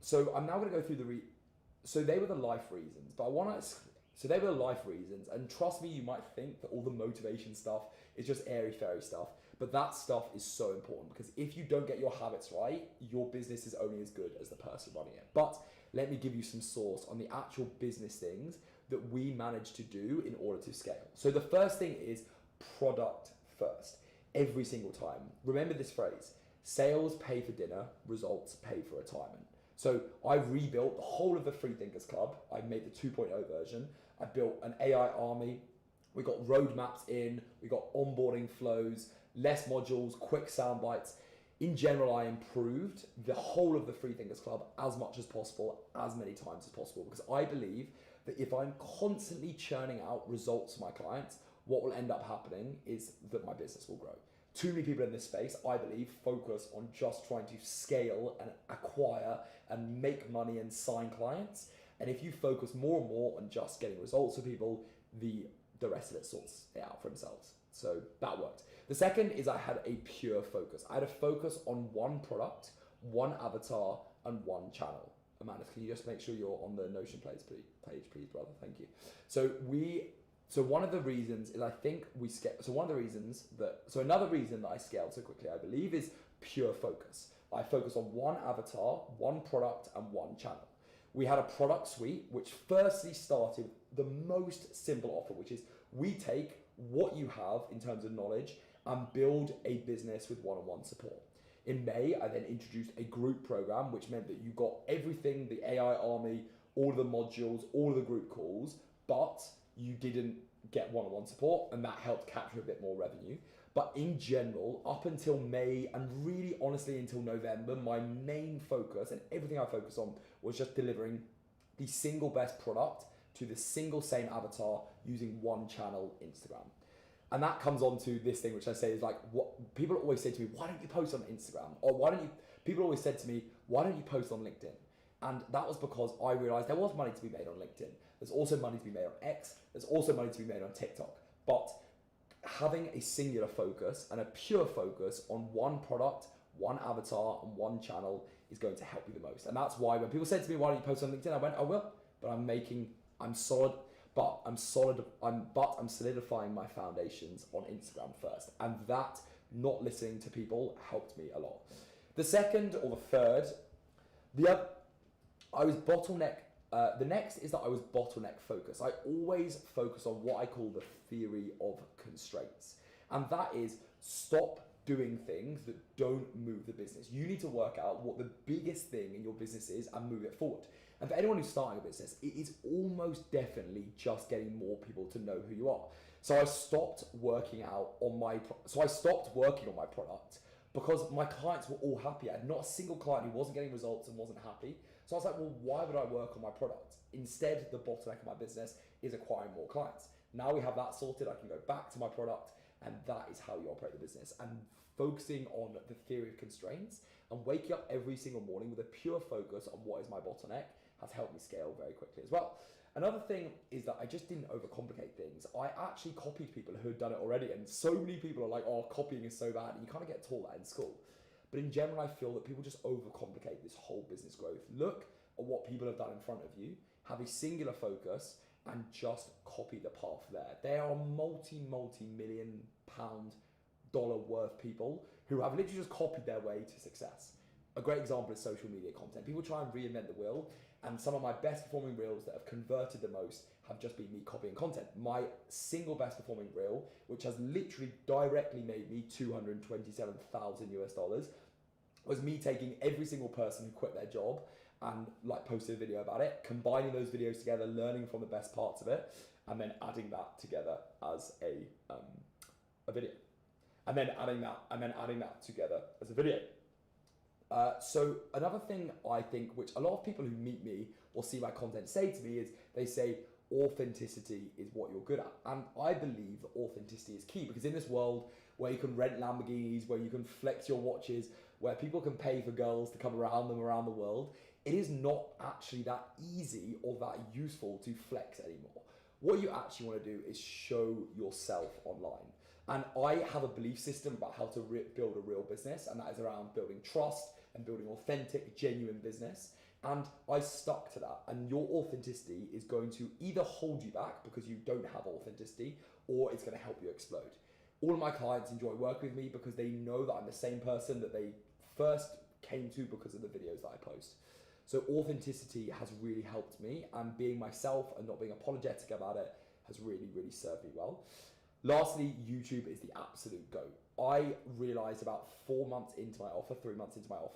Speaker 1: so I'm now going to go through so they were the life reasons, but so they were the life reasons, and trust me, you might think that all the motivation stuff is just airy-fairy stuff, but that stuff is so important, because if you don't get your habits right, your business is only as good as the person running it. But let me give you some source on the actual business things that we managed to do in order to scale. So the first thing is product first, every single time. Remember this phrase: sales pay for dinner, results pay for retirement. So I rebuilt the whole of the Free Thinkers Club. I made the 2.0 version. I built an AI army. We got roadmaps in, we got onboarding flows, less modules, quick sound bites. In general, I improved the whole of the Free Thinkers Club as much as possible, as many times as possible, because I believe that if I'm constantly churning out results for my clients, what will end up happening is that my business will grow. Too many people in this space, I believe, focus on just trying to scale and acquire and make money and sign clients. And if you focus more and more on just getting results for people, the rest of it sorts it out for themselves. So that worked. The second is I had a pure focus. I had a focus on one product, one avatar, and one channel. Amanda, can you just make sure you're on the Notion page, please, brother? Thank you. So one of the reasons is I think we scale. So another reason that I scaled so quickly, I believe, is pure focus. I focus on one avatar, one product, and one channel. We had a product suite, which firstly started with the most simple offer, which is we take what you have in terms of knowledge and build a business with one-on-one support. In May, I then introduced a group program, which meant that you got everything, the AI army, all of the modules, all of the group calls, but you didn't get one-on-one support, and that helped capture a bit more revenue. But in general, up until May, and really honestly until November, my main focus and everything I focused on was just delivering the single best product to the single same avatar using one channel, Instagram. And that comes on to this thing, which I say is like, what people always say to me, why don't you post on Instagram? Or people always said to me, why don't you post on LinkedIn? And that was because I realized there was money to be made on LinkedIn. There's also money to be made on X. There's also money to be made on TikTok. But having a singular focus and a pure focus on one product, one avatar, and one channel is going to help you the most. And that's why when people said to me, why don't you post on LinkedIn? I went, I will, but I'm solidifying my foundations on Instagram first. And that, not listening to people, helped me a lot. The second or the third, I was bottleneck. The next is that I was bottleneck focused. I always focus on what I call the theory of constraints. And that is stop doing things that don't move the business. You need to work out what the biggest thing in your business is and move it forward. And for anyone who's starting a business, it is almost definitely just getting more people to know who you are. So I stopped working on my product because my clients were all happy. I had not a single client who wasn't getting results and wasn't happy. So I was like, well, why would I work on my product? Instead, the bottleneck of my business is acquiring more clients. Now we have that sorted, I can go back to my product, and that is how you operate the business. And focusing on the theory of constraints and waking up every single morning with a pure focus on what is my bottleneck has helped me scale very quickly as well. Another thing is that I just didn't overcomplicate things. I actually copied people who had done it already, and so many people are like, oh, copying is so bad, and you kind of get taught that in school. But in general, I feel that people just overcomplicate this whole business growth. Look at what people have done in front of you, have a singular focus, and just copy the path there. There are multi-million pound dollar worth people who have literally just copied their way to success. A great example is social media content. People try and reinvent the wheel, and some of my best performing reels that have converted the most have just been me copying content. My single best performing reel, which has literally directly made me $227,000 was me taking every single person who quit their job and like posted a video about it, combining those videos together, learning from the best parts of it, and then adding that together as a video. And then adding that together as a video. So another thing I think, which a lot of people who meet me or see my content say to me is, they say authenticity is what you're good at. And I believe that authenticity is key, because in this world where you can rent Lamborghinis, where you can flex your watches, where people can pay for girls to come around them around the world, it is not actually that easy or that useful to flex anymore. What you actually want to do is show yourself online. And I have a belief system about how to build a real business, and that is around building trust and building authentic, genuine business. And I stuck to that. And your authenticity is going to either hold you back because you don't have authenticity, or it's going to help you explode. All of my clients enjoy working with me because they know that I'm the same person that they first came to because of the videos that I post. So authenticity has really helped me, and being myself and not being apologetic about it has really, really served me well. Lastly, YouTube is the absolute GOAT. I realized about 3 months into my offer,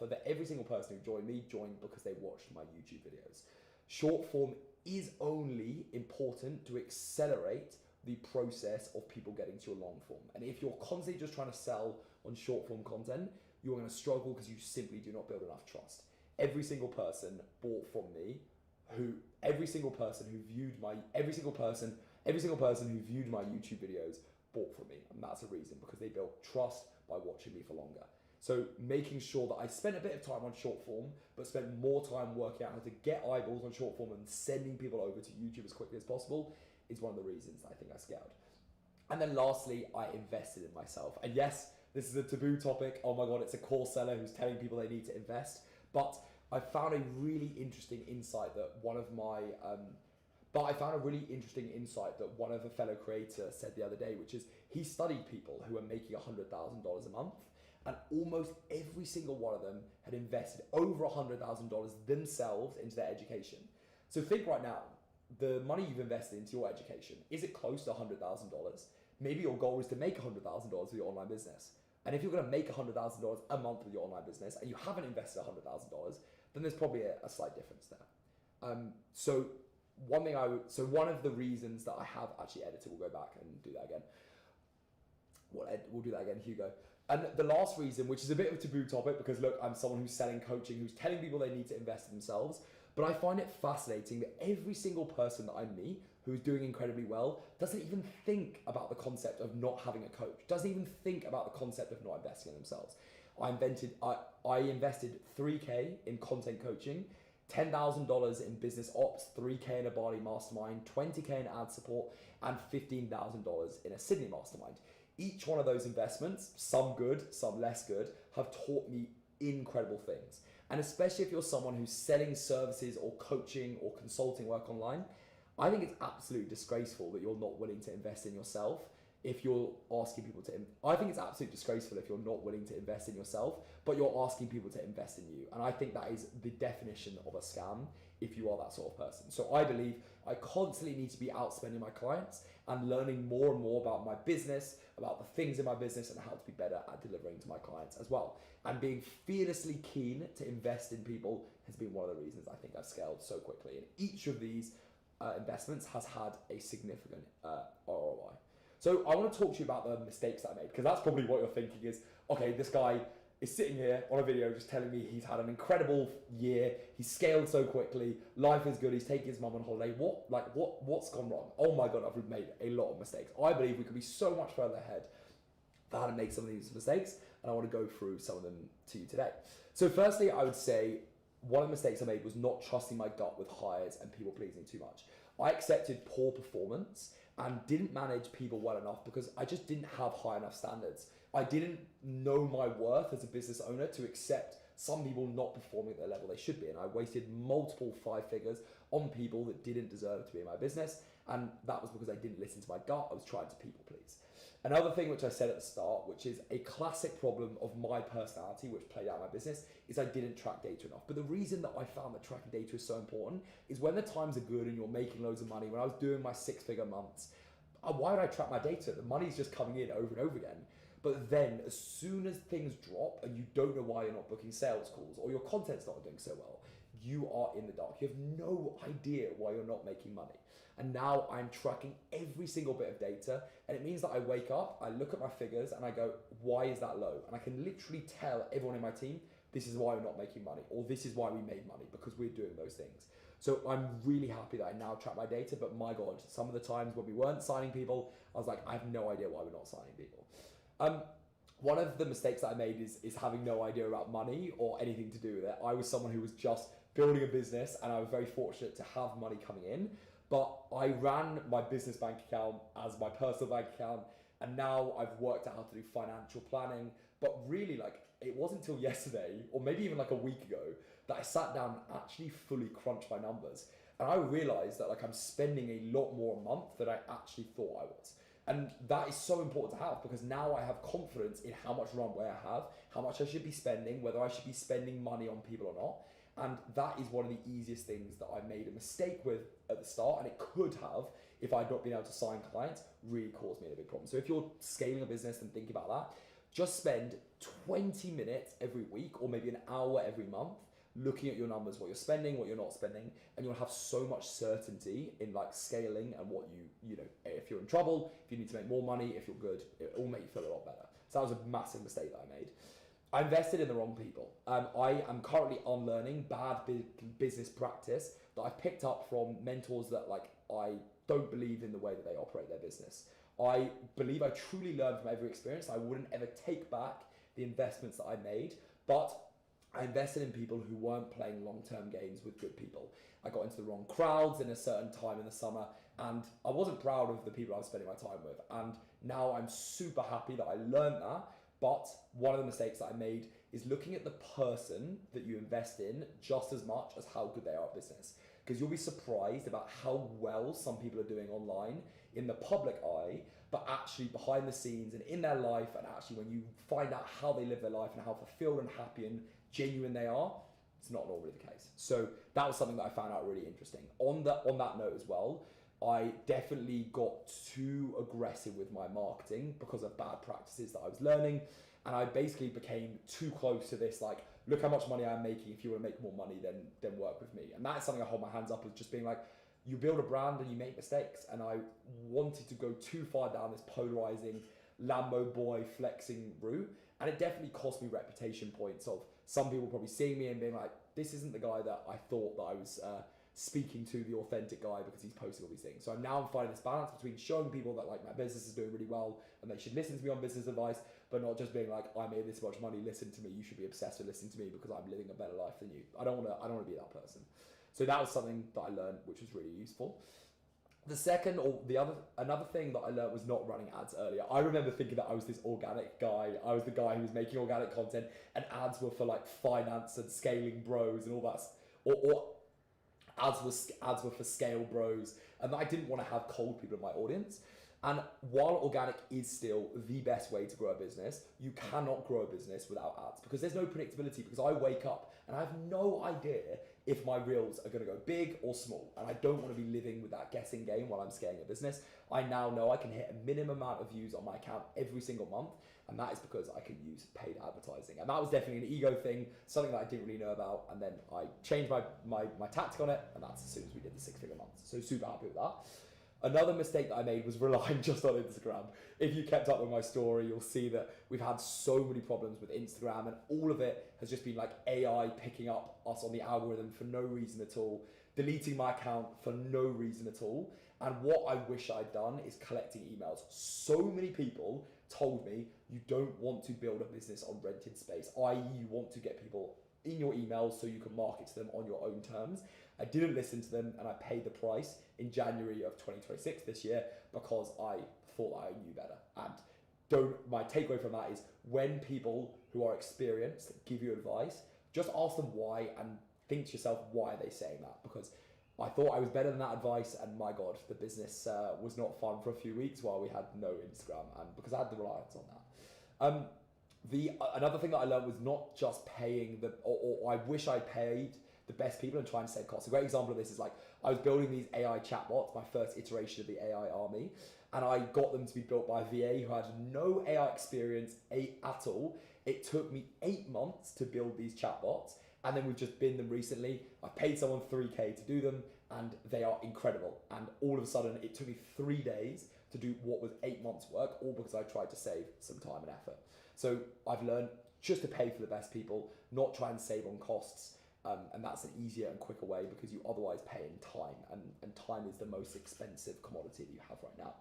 Speaker 1: that every single person who joined me joined because they watched my YouTube videos. Short form is only important to accelerate the process of people getting to your long form. And if you're constantly just trying to sell on short form content, you're going to struggle because you simply do not build enough trust. Every single person bought from me, every single person who viewed my YouTube videos bought from me, and that's a reason, because they built trust by watching me for longer. So making sure that I spent a bit of time on short form, but spent more time working out how to get eyeballs on short form and sending people over to YouTube as quickly as possible is one of the reasons that I think I scaled. And then lastly, I invested in myself. And yes, this is a taboo topic. Oh my God, it's a course seller who's telling people they need to invest. But I found a really interesting insight that one of a fellow creator said the other day, which is he studied people who were making $100,000 a month, and almost every single one of them had invested over $100,000 themselves into their education. So think right now, the money you've invested into your education, is it close to $100,000? Maybe your goal is to make $100,000 with your online business. And if you're going to make $100,000 a month with your online business and you haven't invested $100,000, then there's probably a slight difference there. So one of the reasons that I have actually edited, we'll go back and do that again. We'll do that again, Hugo. And the last reason, which is a bit of a taboo topic, because look, I'm someone who's selling coaching, who's telling people they need to invest in themselves, but I find it fascinating that every single person that I meet who's doing incredibly well doesn't even think about the concept of not having a coach, doesn't even think about the concept of not investing in themselves. I invested $3K in content coaching, $10,000 in business ops, $3K in a Bali mastermind, $20K in ad support, and $15,000 in a Sydney mastermind. Each one of those investments, some good, some less good, have taught me incredible things. And especially if you're someone who's selling services or coaching or consulting work online, I think it's absolutely disgraceful that you're not willing to invest in yourself. If you're asking people to, I think it's absolutely disgraceful if you're not willing to invest in yourself, but you're asking people to invest in you. And I think that is the definition of a scam if you are that sort of person. So I believe I constantly need to be outspending my clients and learning more and more about my business, about the things in my business, and how to be better at delivering to my clients as well. And being fearlessly keen to invest in people has been one of the reasons I think I've scaled so quickly. And each of these investments has had a significant ROI. So I want to talk to you about the mistakes that I made, because that's probably what you're thinking is, okay, this guy is sitting here on a video just telling me he's had an incredible year, he's scaled so quickly, life is good, he's taking his mum on holiday. What's gone wrong? Oh my God, I've made a lot of mistakes. I believe we could be so much further ahead for how to make some of these mistakes, and I want to go through some of them to you today. So firstly, I would say one of the mistakes I made was not trusting my gut with hires and people pleasing too much. I accepted poor performance and didn't manage people well enough because I just didn't have high enough standards. I didn't know my worth as a business owner to accept some people not performing at the level they should be. And I wasted multiple 5 figures on people that didn't deserve to be in my business. And that was because I didn't listen to my gut. I was trying to people please. Another thing which I said at the start, which is a classic problem of my personality, which played out in my business, is I didn't track data enough. But the reason that I found that tracking data is so important is when the times are good and you're making loads of money, when I was doing my 6-figure months, why would I track my data? The money's just coming in over and over again. But then as soon as things drop and you don't know why you're not booking sales calls or your content's not doing so well, you are in the dark. You have no idea why you're not making money. And now I'm tracking every single bit of data, and it means that I wake up, I look at my figures and I go, why is that low? And I can literally tell everyone in my team, this is why we're not making money, or this is why we made money, because we're doing those things. So I'm really happy that I now track my data, but my God, some of the times when we weren't signing people, I was like, I have no idea why we're not signing people. One of the mistakes that I made is having no idea about money or anything to do with it. I was someone who was just building a business, and I was very fortunate to have money coming in, but I ran my business bank account as my personal bank account, and now I've worked out how to do financial planning. But really, it wasn't until yesterday, or maybe even a week ago, that I sat down and actually fully crunched my numbers. And I realized that I'm spending a lot more a month than I actually thought I was. And that is so important to have, because now I have confidence in how much runway I have, how much I should be spending, whether I should be spending money on people or not. And that is one of the easiest things that I made a mistake with at the start, and it could have, if I'd not been able to sign clients, really caused me a big problem. So if you're scaling a business and thinking about that, just spend 20 minutes every week, or maybe an hour every month, looking at your numbers, what you're spending, what you're not spending, and you'll have so much certainty in scaling and what you know, if you're in trouble, if you need to make more money, if you're good, it will make you feel a lot better. So that was a massive mistake that I made. I invested in the wrong people. I am currently unlearning bad business practice that I've picked up from mentors that like I don't believe in the way that they operate their business. I believe I truly learned from every experience. I wouldn't ever take back the investments that I made, but I invested in people who weren't playing long-term games with good people. I got into the wrong crowds in a certain time in the summer, and I wasn't proud of the people I was spending my time with. And now I'm super happy that I learned that. But one of the mistakes that I made is looking at the person that you invest in just as much as how good they are at business. Because you'll be surprised about how well some people are doing online in the public eye, but actually behind the scenes and in their life, and actually when you find out how they live their life and how fulfilled and happy and genuine they are, it's not normally the case. So that was something that I found out really interesting. On that note as well, I definitely got too aggressive with my marketing because of bad practices that I was learning. And I basically became too close to this, like, look how much money I'm making. If you want to make more money, then work with me. And that's something I hold my hands up as just being like, you build a brand and you make mistakes. And I wanted to go too far down this polarizing Lambo boy flexing route. And it definitely cost me reputation points of some people probably seeing me and being like, this isn't the guy that I thought that I was speaking to, the authentic guy, because he's posting all these things. So I'm now finding this balance between showing people that like my business is doing really well and they should listen to me on business advice, but not just being like, I made this much money, listen to me, you should be obsessed with listening to me because I'm living a better life than you. I don't want to be that person. So that was something that I learned, which was really useful. The second, or another thing that I learned was not running ads earlier. I remember thinking that I was this organic guy. I was the guy who was making organic content, and ads were for like finance and scaling bros and all that, or ads were for scale bros, and I didn't want to have cold people in my audience. And while organic is still the best way to grow a business, you cannot grow a business without ads because there's no predictability, because I wake up and I have no idea if my reels are going to go big or small. And I don't want to be living with that guessing game while I'm scaling a business. I now know I can hit a minimum amount of views on my account every single month. And that is because I can use paid advertising. And that was definitely an ego thing, something that I didn't really know about. And then I changed my tactic on it. And that's as soon as we did the 6-figure months. So super happy with that. Another mistake that I made was relying just on Instagram. If you kept up with my story, you'll see that we've had so many problems with Instagram, and all of it has just been like AI picking up us on the algorithm for no reason at all, deleting my account for no reason at all. And what I wish I'd done is collecting emails. So many people told me you don't want to build a business on rented space, i.e. you want to get people in your emails so you can market to them on your own terms. I didn't listen to them, and I paid the price in January of 2026 this year because I thought I knew better. And my takeaway from that is, when people who are experienced give you advice, just ask them why and think to yourself, why are they saying that? Because I thought I was better than that advice, and my God, the business was not fun for a few weeks while we had no Instagram, and because I had the reliance on that. Another thing that I learned was not just paying or I wish I paid the best people and trying to save costs. A great example of this is like, I was building these AI chatbots, my first iteration of the AI army, and I got them to be built by a VA who had no AI experience at all. It took me 8 months to build these chatbots, and then we've just binned them recently. I paid someone $3K to do them, and they are incredible. And all of a sudden, it took me 3 days to do what was 8 months work, all because I tried to save some time and effort. So I've learned just to pay for the best people, not try and save on costs. And that's an easier and quicker way, because you otherwise pay in time, and time is the most expensive commodity that you have right now.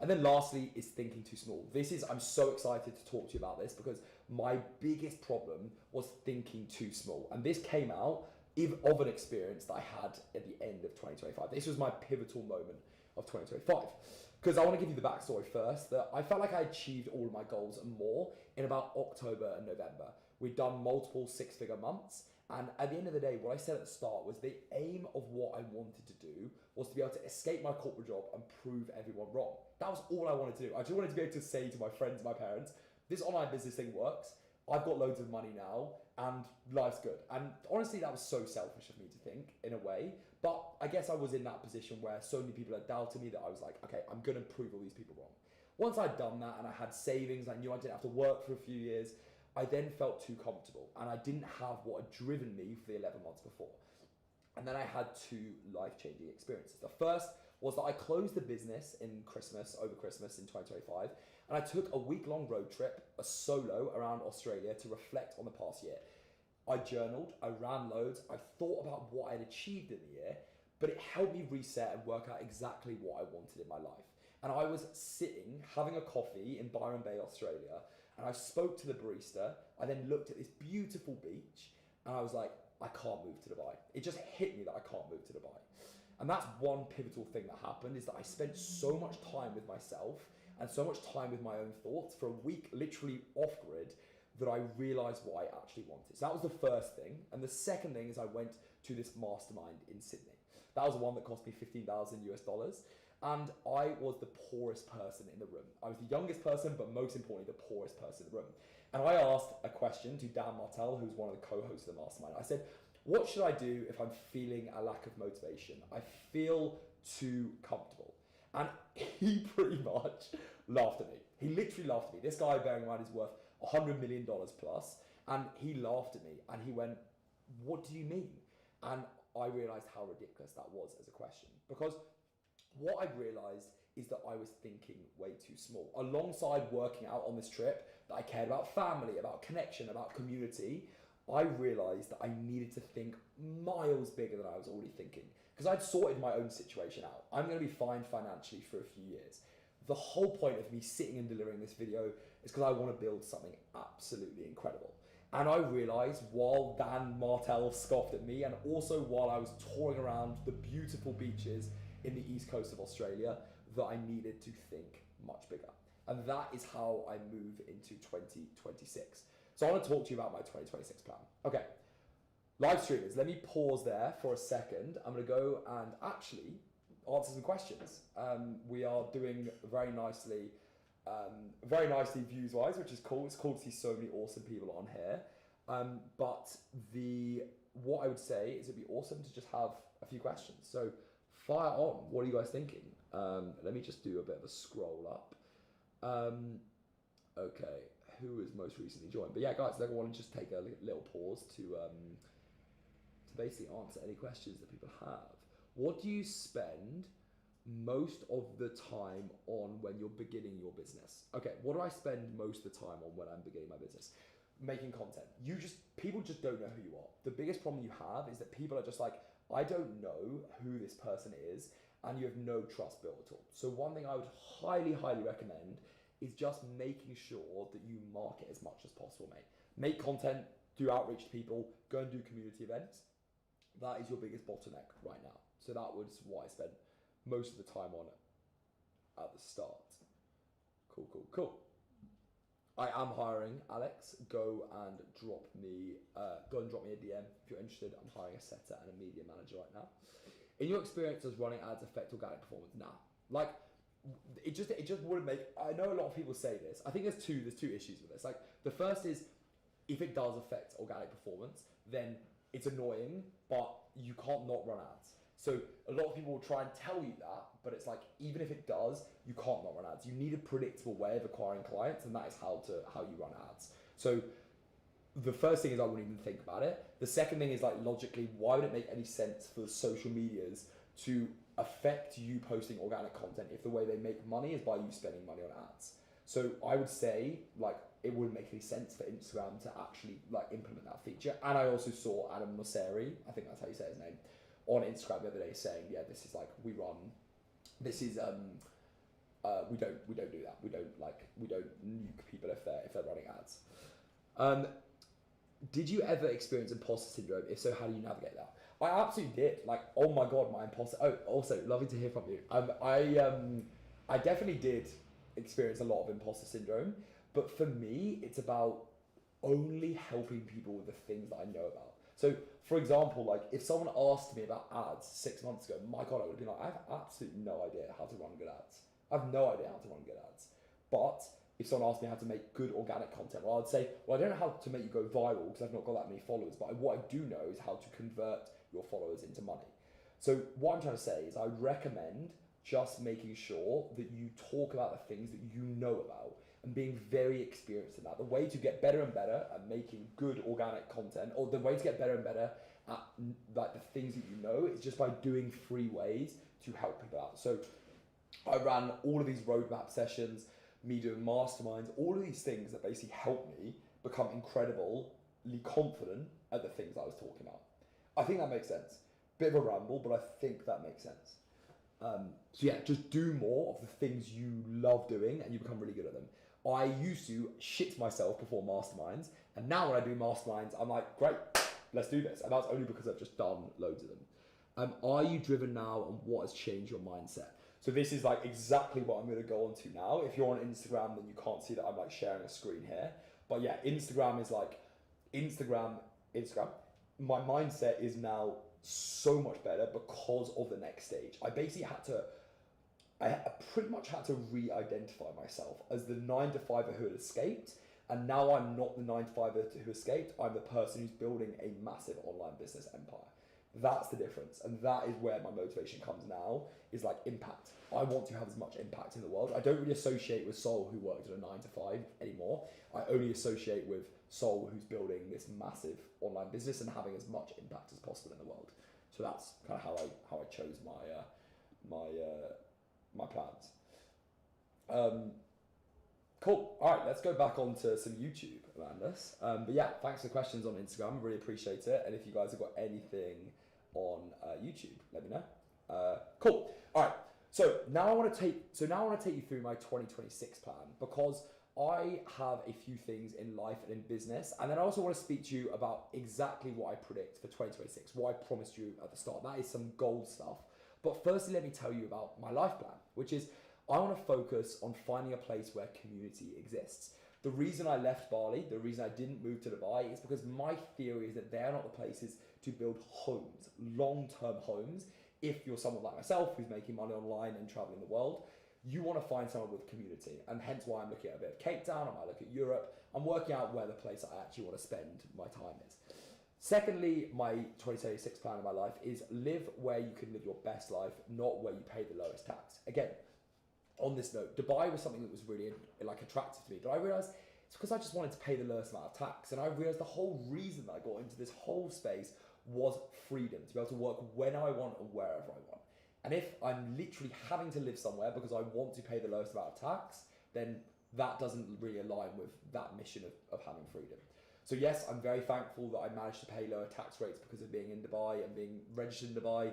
Speaker 1: And then lastly is thinking too small. I'm so excited to talk to you about this, because my biggest problem was thinking too small. And this came out of an experience that I had at the end of 2025. This was my pivotal moment of 2025. Because I want to give you the backstory first, that I felt like I achieved all of my goals and more in about October and November. We'd done multiple 6-figure months. And at the end of the day, what I said at the start was the aim of what I wanted to do was to be able to escape my corporate job and prove everyone wrong. That was all I wanted to do. I just wanted to be able to say to my friends and my parents, this online business thing works. I've got loads of money now and life's good. And honestly, that was so selfish of me to think, in a way. But I guess I was in that position where so many people had doubted me that I was like, okay, I'm going to prove all these people wrong. Once I'd done that and I had savings, I knew I didn't have to work for a few years, I then felt too comfortable, and I didn't have what had driven me for the 11 months before. And then I had 2 life-changing experiences. The first was that I closed the business over Christmas in 2025, And I took a week-long road trip, a solo around Australia to reflect on the past year. I journaled, I ran loads, I thought about what I'd achieved in the year, but it helped me reset and work out exactly what I wanted in my life. And I was sitting, having a coffee in Byron Bay, Australia, and I spoke to the barista. I then looked at this beautiful beach, and I was like, I can't move to Dubai. It just hit me that I can't move to Dubai. And that's one pivotal thing that happened, is that I spent so much time with myself and so much time with my own thoughts for a week, literally off grid, that I realized what I actually wanted. So that was the first thing. And the second thing is I went to this mastermind in Sydney. That was the one that cost me 15,000 US dollars. And I was the poorest person in the room. I was the youngest person, but most importantly, the poorest person in the room. And I asked a question to Dan Martell, who's one of the co-hosts of the mastermind. I said, what should I do if I'm feeling a lack of motivation? I feel too comfortable. And he pretty much laughed at me. He literally laughed at me. This guy, bearing in mind, is worth $100 million plus. And he laughed at me and he went, what do you mean? And I realized how ridiculous that was as a question, because what I realized is that I was thinking way too small. Alongside working out on this trip, that I cared about family, about connection, about community, I realized that I needed to think miles bigger than I was already thinking, because I'd sorted my own situation out. I'm going to be fine financially for a few years. The whole point of me sitting and delivering this video is because I want to build something absolutely incredible. And I realized while Dan Martell scoffed at me, and also while I was touring around the beautiful beaches in the east coast of Australia, that I needed to think much bigger. And that is how I move into 2026. So I want to talk to you about my 2026 plan. Okay, live streamers, let me pause there for a second. I'm going to go and actually answer some questions. We are doing very nicely views-wise, which is cool. It's cool to see so many awesome people on here. But what I would say is it'd be awesome to just have a few questions. So fire on. What are you guys thinking? Let me just do a bit of a scroll up. Okay, who has most recently joined? But yeah, guys, I want to just take a little pause to basically answer any questions that people have. What do you spend most of the time on when you're beginning your business? Okay, what do I spend most of the time on when I'm beginning my business? Making content. People just don't know who you are. The biggest problem you have is that people are just like, I don't know who this person is, and you have no trust built at all. So one thing I would highly, highly recommend is just making sure that you market as much as possible, mate. Make content, do outreach to people, go and do community events. That is your biggest bottleneck right now. So that was what I spent most of the time on at the start. Cool. I am hiring, Alex. Go and drop me a DM if you're interested. I'm hiring a setter and a media manager right now. In your experience, does running ads affect organic performance? Nah. Like, it just wouldn't make. I know a lot of people say this. I think there's two issues with this. Like, the first is, if it does affect organic performance, then it's annoying, but you can't not run ads. So a lot of people will try and tell you that, but it's like, even if it does, you can't not run ads. You need a predictable way of acquiring clients, and that is how you run ads. So the first thing is I wouldn't even think about it. The second thing is, like, logically, why would it make any sense for social medias to affect you posting organic content if the way they make money is by you spending money on ads? So I would say, like, it wouldn't make any sense for Instagram to actually, like, implement that feature. And I also saw Adam Mosseri, I think that's how you say his name, on Instagram the other day saying, yeah, this is like, we don't do that. We don't nuke people if they're running ads. Did you ever experience imposter syndrome? If so, how do you navigate that? I absolutely did. Like, oh my God, my imposter. Oh, also, lovely to hear from you. I definitely did experience a lot of imposter syndrome, but for me, it's about only helping people with the things that I know about. So, for example, like, if someone asked me about ads 6 months ago, my God, I would have been like, I have absolutely no idea how to run good ads. I have no idea how to run good ads. But if someone asked me how to make good organic content, well, I'd say, well, I don't know how to make you go viral because I've not got that many followers, but what I do know is how to convert your followers into money. So what I'm trying to say is I recommend just making sure that you talk about the things that you know about and being very experienced in that. The way to get better and better at making good organic content, or the way to get better and better at, like, the things that you know, is just by doing free ways to help people out. So I ran all of these roadmap sessions me doing masterminds, all of these things that basically help me become incredibly confident at the things I was talking about. I think that makes sense. Bit of a ramble, but I think that makes sense. So yeah, just do more of the things you love doing and you become really good at them. I used to shit myself before masterminds, and now when I do masterminds, I'm like, great, let's do this. And that's only because I've just done loads of them. Are you driven now, and what has changed your mindset? So this is like exactly what I'm going to go on to now. If you're on Instagram, then you can't see that I'm like sharing a screen here. But yeah, Instagram is like, Instagram. My mindset is now so much better because of the next stage. I pretty much had to re-identify myself as the 9-to-5er who had escaped, and now I'm not the 9-to-5er who escaped. I'm the person who's building a massive online business empire. That's the difference, and that is where my motivation comes now, is like impact. I want to have as much impact in the world. I don't really associate with Sol, who works at a 9-to-5 anymore. I only associate with Sol, who's building this massive online business and having as much impact as possible in the world. So that's kind of how I chose my plans. Cool. All right, let's go back onto some YouTube, Amandus. But yeah, thanks for the questions on Instagram. Really appreciate it. And if you guys have got anything on YouTube, let me know. Cool. All right. So now I want to take you through my 2026 plan, because I have a few things in life and in business, and then I also want to speak to you about exactly what I predict for 2026, what I promised you at the start. That is some gold stuff. But firstly, let me tell you about my life plan, which is I want to focus on finding a place where community exists. The reason I left Bali, the reason I didn't move to Dubai, is because my theory is that they're not the places to build homes, long-term homes. If you're someone like myself who's making money online and traveling the world, you want to find someone with community, and hence why I'm looking at a bit of Cape Town. I might look at Europe. I'm working out where the place I actually want to spend my time is. Secondly, my 2026 plan in my life is live where you can live your best life, not where you pay the lowest tax. Again, on this note, Dubai was something that was really like attractive to me, but I realized it's because I just wanted to pay the lowest amount of tax, and I realized the whole reason that I got into this whole space was freedom, to be able to work when I want and wherever I want. And if I'm literally having to live somewhere because I want to pay the lowest amount of tax, then that doesn't really align with that mission of having freedom. So yes, I'm very thankful that I managed to pay lower tax rates because of being in Dubai and being registered in Dubai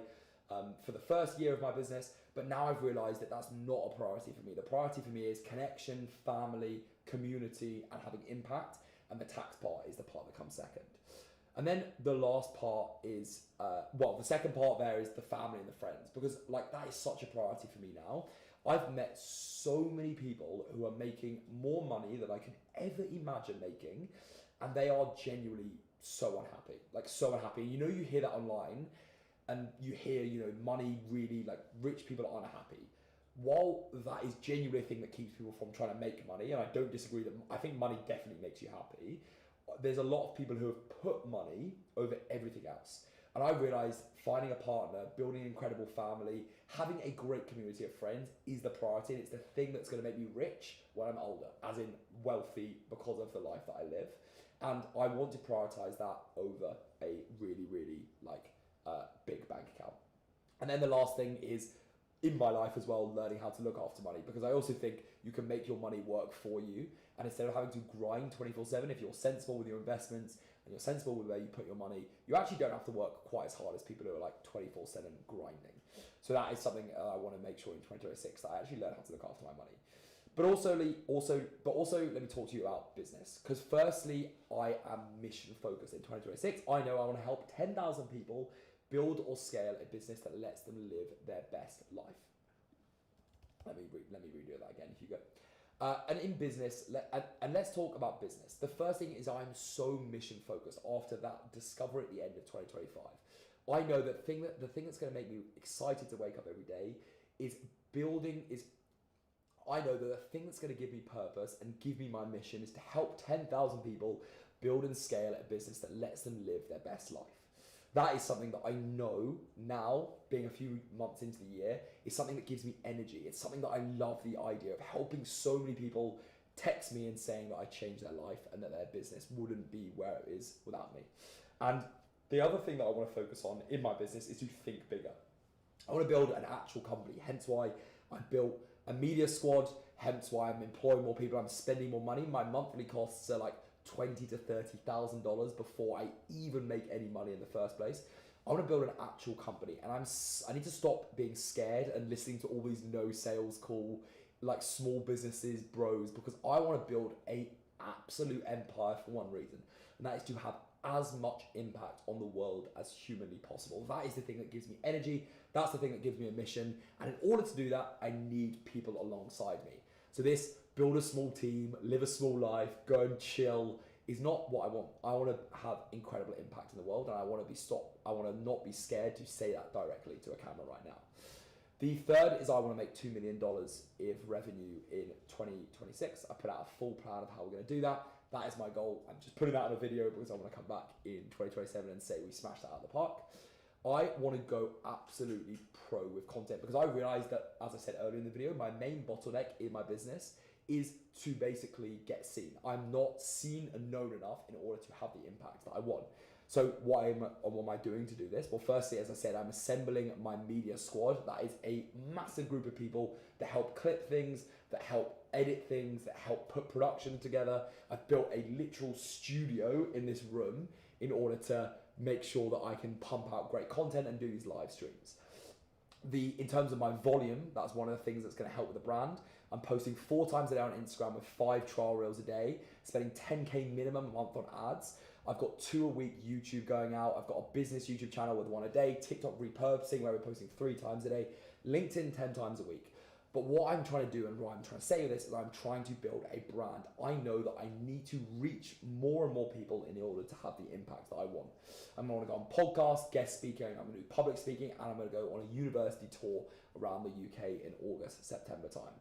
Speaker 1: for the first year of my business. But now I've realized that that's not a priority for me. The priority for me is connection, family, community, and having impact. And the tax part is the part that comes second. And then the last part is, the second part there is the family and the friends, because like that is such a priority for me now. I've met so many people who are making more money than I could ever imagine making, and they are genuinely so unhappy, like so unhappy. You know, you hear that online, and you hear, you know, money really, like rich people are unhappy. While that is genuinely a thing that keeps people from trying to make money, and I don't disagree that I think money definitely makes you happy, there's a lot of people who have put money over everything else. And I realized finding a partner, building an incredible family, having a great community of friends is the priority, and it's the thing that's going to make me rich when I'm older, as in wealthy because of the life that I live. And I want to prioritize that over a really, really big bank account. And then the last thing is, in my life as well, learning how to look after money, because I also think you can make your money work for you, and instead of having to grind 24/7, if you're sensible with your investments and you're sensible with where you put your money, you actually don't have to work quite as hard as people who are like 24/7 grinding. So that is something I want to make sure in 2026 that I actually learn how to look after my money. But also let me talk to you about business, because firstly, I am mission focused in 2026. I know I want to help 10,000 people build or scale a business that lets them live their best life. Let me redo that again, Hugo. And in business, let's talk about business. The first thing is I'm so mission focused after that discovery at the end of 2025. I know that the thing that's going to make me excited to wake up every day I know that the thing that's going to give me purpose and give me my mission is to help 10,000 people build and scale a business that lets them live their best life. That is something that I know now, being a few months into the year, is something that gives me energy. It's something that I love, the idea of helping so many people text me and saying that I changed their life and that their business wouldn't be where it is without me. And the other thing that I want to focus on in my business is to think bigger. I want to build an actual company, hence why I built a media squad, hence why I'm employing more people, I'm spending more money. My monthly costs are like $20,000 to $30,000 before I even make any money in the first place. I want to build an actual company, and I need to stop being scared and listening to all these no sales call, like small businesses bros, because I want to build a absolute empire for one reason, and that is to have as much impact on the world as humanly possible. That is the thing that gives me energy. That's the thing that gives me a mission. And in order to do that, I need people alongside me. So this build a small team, live a small life, go and chill is not what I want. I want to have incredible impact in the world, and I want to not be scared to say that directly to a camera right now. The third is I want to make $2 million of revenue in 2026. I put out a full plan of how we're going to do that. That is my goal. I'm just putting that in a video because I want to come back in 2027 and say we smashed that out of the park. I want to go absolutely pro with content because I realized that, as I said earlier in the video, my main bottleneck in my business is to basically get seen. I'm not seen and known enough in order to have the impact that I want. So what am I doing to do this? Well, firstly, as I said, I'm assembling my media squad. That is a massive group of people that help clip things, that help edit things, that help put production together. I've built a literal studio in this room in order to make sure that I can pump out great content and do these live streams. In terms of my volume, that's one of the things that's going to help with the brand. I'm posting 4 times a day on Instagram with 5 trial reels a day, spending 10K minimum a month on ads. I've got 2 a week YouTube going out. I've got a business YouTube channel with 1 a day, TikTok repurposing where we're posting 3 times a day, LinkedIn 10 times a week. But what I'm trying to do and what I'm trying to say with this is I'm trying to build a brand. I know that I need to reach more and more people in order to have the impact that I want. I'm going to go on podcasts, guest speaking, I'm going to do public speaking, and I'm going to go on a university tour around the UK in August, September time.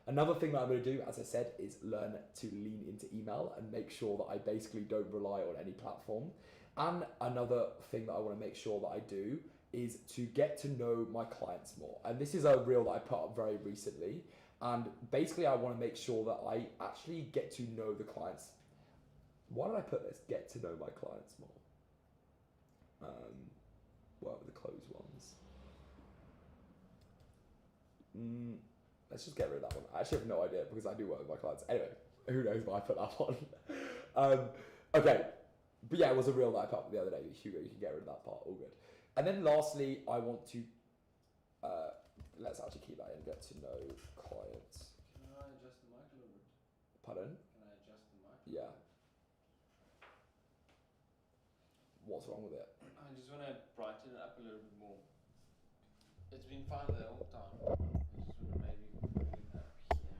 Speaker 1: Another thing that I'm going to do, as I said, is learn to lean into email and make sure that I basically don't rely on any platform. And another thing that I want to make sure that I do is to get to know my clients more. And this is a reel that I put up very recently. And basically I want to make sure that I actually get to know the clients. Why did I put this? Get to know my clients more. What were the closed ones? Let's just get rid of that one. I actually have no idea because I do work with my clients. Anyway, who knows why I put that one. Okay. But yeah, it was a reel that I put up the other day. Hugo, you can get rid of that part. All good. And then lastly, I want to, let's actually keep that in, get to know clients.
Speaker 2: Can I adjust the mic a little bit?
Speaker 1: Pardon?
Speaker 2: Can I adjust the mic?
Speaker 1: Yeah. What's wrong with it?
Speaker 2: I just want to brighten it up a little bit more. It's been fine the whole time. I just want to maybe bring it up here.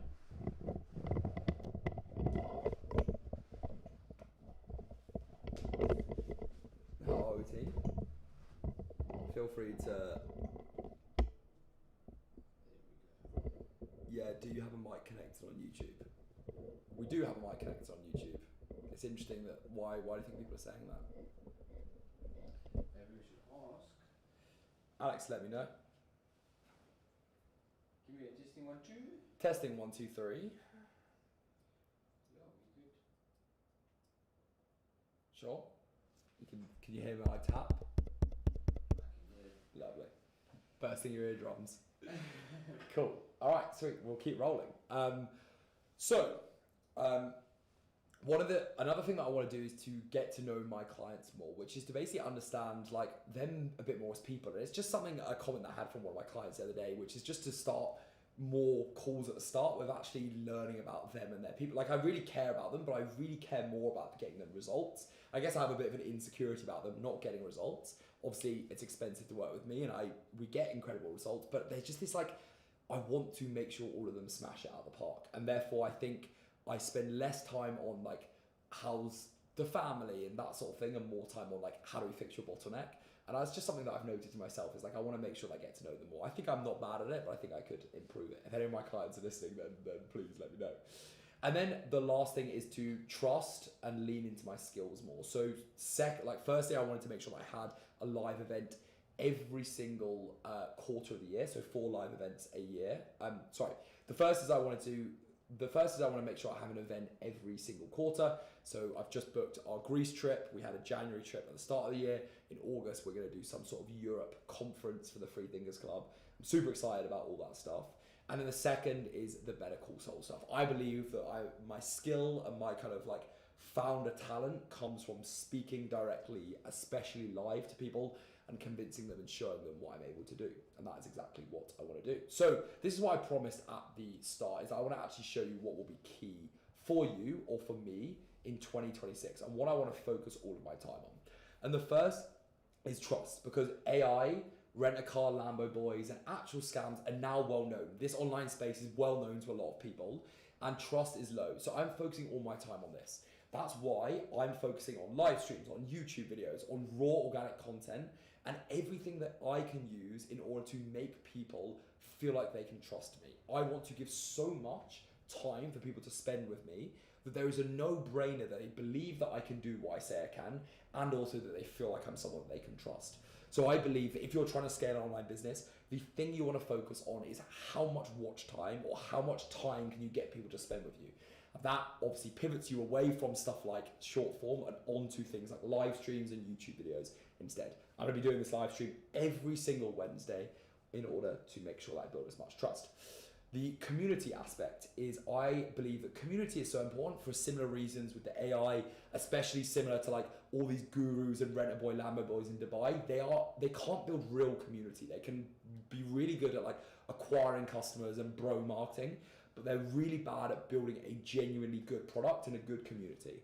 Speaker 1: How are we, team? Feel free to...
Speaker 2: There we go.
Speaker 1: Yeah, do you have a mic connected on YouTube? We do have a mic connected on YouTube. It's interesting that, why do you think people are saying that?
Speaker 2: Maybe we should ask.
Speaker 1: Alex, let me know.
Speaker 2: Give me a testing 1, 2.
Speaker 1: Testing 1, 2, 3.
Speaker 2: Yeah, we good.
Speaker 1: Sure. Can you hear my tap?
Speaker 2: I can hear it.
Speaker 1: Lovely. Bursting your eardrums. Cool. All right, sweet. We'll keep rolling. Another thing that I want to do is to get to know my clients more, which is to basically understand like them a bit more as people. And it's just a comment that I had from one of my clients the other day, which is just to start more calls at the start with actually learning about them and their people. Like I really care about them, but I really care more about getting them results. I guess I have a bit of an insecurity about them not getting results. Obviously it's expensive to work with me and we get incredible results, but there's just this like, I want to make sure all of them smash it out of the park. And therefore I think I spend less time on like, how's the family and that sort of thing and more time on like, how do we fix your bottleneck? And that's just something that I've noticed in myself is like, I want to make sure that I get to know them more. I think I'm not bad at it, but I think I could improve it. If any of my clients are listening, then please let me know. And then the last thing is to trust and lean into my skills more. So firstly, I wanted to make sure that I had a live event every single quarter of the year. So 4 live events a year. The first is I want to make sure I have an event every single quarter. So I've just booked our Greece trip. We had a January trip at the start of the year. In August, we're going to do some sort of Europe conference for the Free Thinkers Club. I'm super excited about all that stuff. And then the second is the better call soul stuff. I believe that my skill and my kind of like founder talent comes from speaking directly, especially live to people, and convincing them and showing them what I'm able to do. And that is exactly what I want to do. So this is what I promised at the start, is I want to actually show you what will be key for you or for me in 2026 and what I want to focus all of my time on. And the first is trust, because AI, rent-a-car Lambo boys, and actual scams are now well known. This online space is well known to a lot of people, and trust is low. So I'm focusing all my time on this. That's why I'm focusing on live streams, on YouTube videos, on raw organic content, and everything that I can use in order to make people feel like they can trust me. I want to give so much time for people to spend with me that there is a no-brainer that they believe that I can do what I say I can, and also that they feel like I'm someone they can trust. So I believe that if you're trying to scale an online business, the thing you want to focus on is how much watch time or how much time can you get people to spend with you. That obviously pivots you away from stuff like short form and onto things like live streams and YouTube videos instead. I'm going to be doing this live stream every single Wednesday in order to make sure that I build as much trust. The community aspect is, I believe that community is so important for similar reasons with the AI, especially similar to like all these gurus and rent-a-boy Lambo boys in Dubai. They can't build real community. They can be really good at like acquiring customers and bro marketing, but they're really bad at building a genuinely good product and a good community.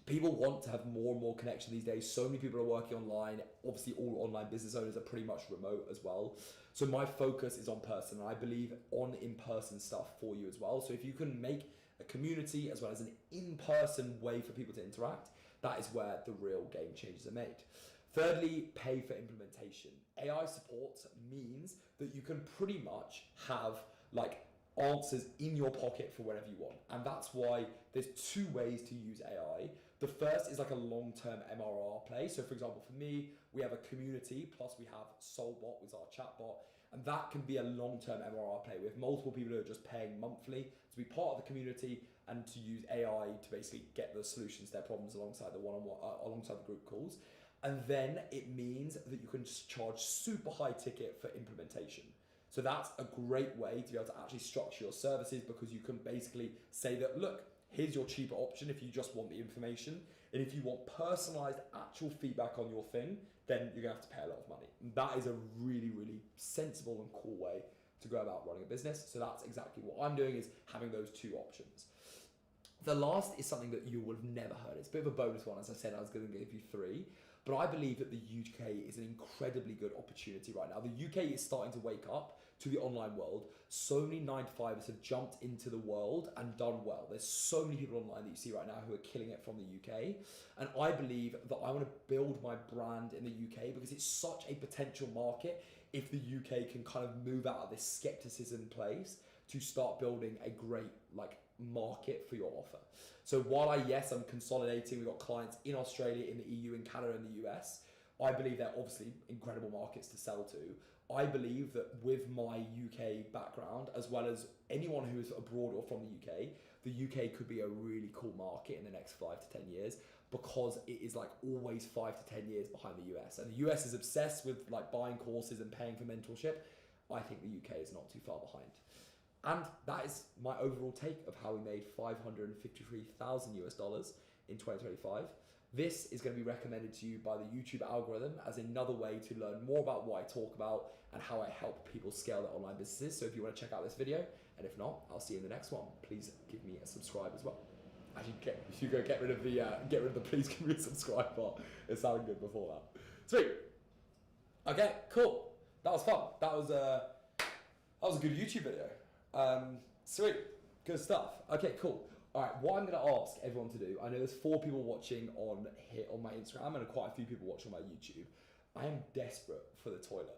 Speaker 1: People want to have more and more connection these days. So many people are working online. Obviously, all online business owners are pretty much remote as well. So my focus is on person, and I believe on in-person stuff for you as well. So if you can make a community as well as an in-person way for people to interact, that is where the real game changes are made. Thirdly, pay for implementation. AI support means that you can pretty much have like answers in your pocket for whenever you want. And that's why there's two ways to use AI. The first is like a long-term MRR play. So for example, for me, we have a community, plus we have Soulbot, which is our chatbot, and that can be a long-term MRR play with multiple people who are just paying monthly to be part of the community and to use AI to basically get the solutions to their problems alongside the alongside the group calls. And then it means that you can charge super high ticket for implementation. So that's a great way to be able to actually structure your services, because you can basically say that, look, here's your cheaper option if you just want the information. And if you want personalized actual feedback on your thing, then you're gonna have to pay a lot of money. And that is a really, really sensible and cool way to go about running a business. So that's exactly what I'm doing, is having those two options. The last is something that you would have never heard. It's a bit of a bonus one. As I said, I was going to give you three. But I believe that the UK is an incredibly good opportunity right now. The UK is starting to wake up to the online world. So many 9-to-5ers have jumped into the world and done well. There's so many people online that you see right now who are killing it from the UK. And I believe that I want to build my brand in the UK because it's such a potential market if the UK can kind of move out of this skepticism place to start building a great market for your offer. So while I'm consolidating, we've got clients in Australia, in the EU, in Canada, and the US. I believe they're obviously incredible markets to sell to. I believe that with my UK background, as well as anyone who is abroad or from the UK could be a really cool market in the next 5 to 10 years, because it is always 5 to 10 years behind the US. And the US is obsessed with buying courses and paying for mentorship. I think the UK is not too far behind. And that is my overall take of how we made $553,000 in 2025. This is going to be recommended to you by the YouTube algorithm as another way to learn more about what I talk about and how I help people scale their online businesses. So if you want to check out this video, and if not, I'll see you in the next one. Please give me a subscribe as well. Actually, if you go get rid of the please give me a subscribe part. It sounded good before that. Sweet. Okay, cool. That was fun. That was a good YouTube video. Sweet, good stuff. Okay, cool. All right, what I'm going to ask everyone to do, I know there's 4 people watching on here on my Instagram and quite a few people watching on my YouTube. I am desperate for the toilet,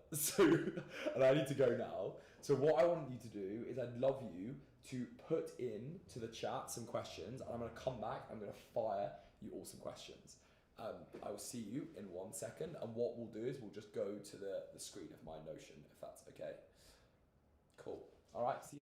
Speaker 1: and I need to go now. So what I want you to do is I'd love you to put in to the chat some questions, and I'm going to come back, I'm going to fire you all some questions. I will see you in 1 second, and what we'll do is we'll just go to the screen of my Notion, if that's okay. Cool. All right, see you.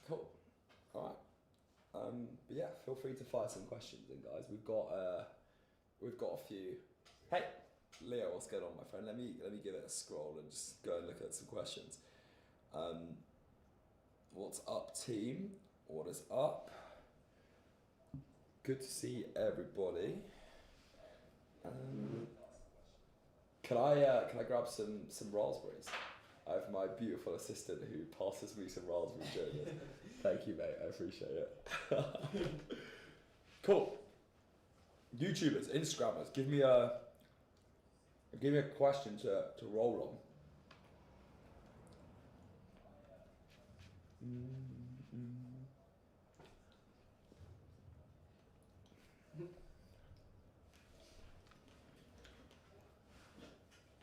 Speaker 1: Cool. All right. But yeah, feel free to fire some questions in, guys. We've got a few. Hey, Leo, what's going on, my friend? Let me give it a scroll and just go and look at some questions. What's up, team? What is up? Good to see everybody. Can I grab some raspberries? I have my beautiful assistant who passes me some raspberries during this. Thank you, mate. I appreciate it. Cool. YouTubers, Instagrammers, give me a question to roll on.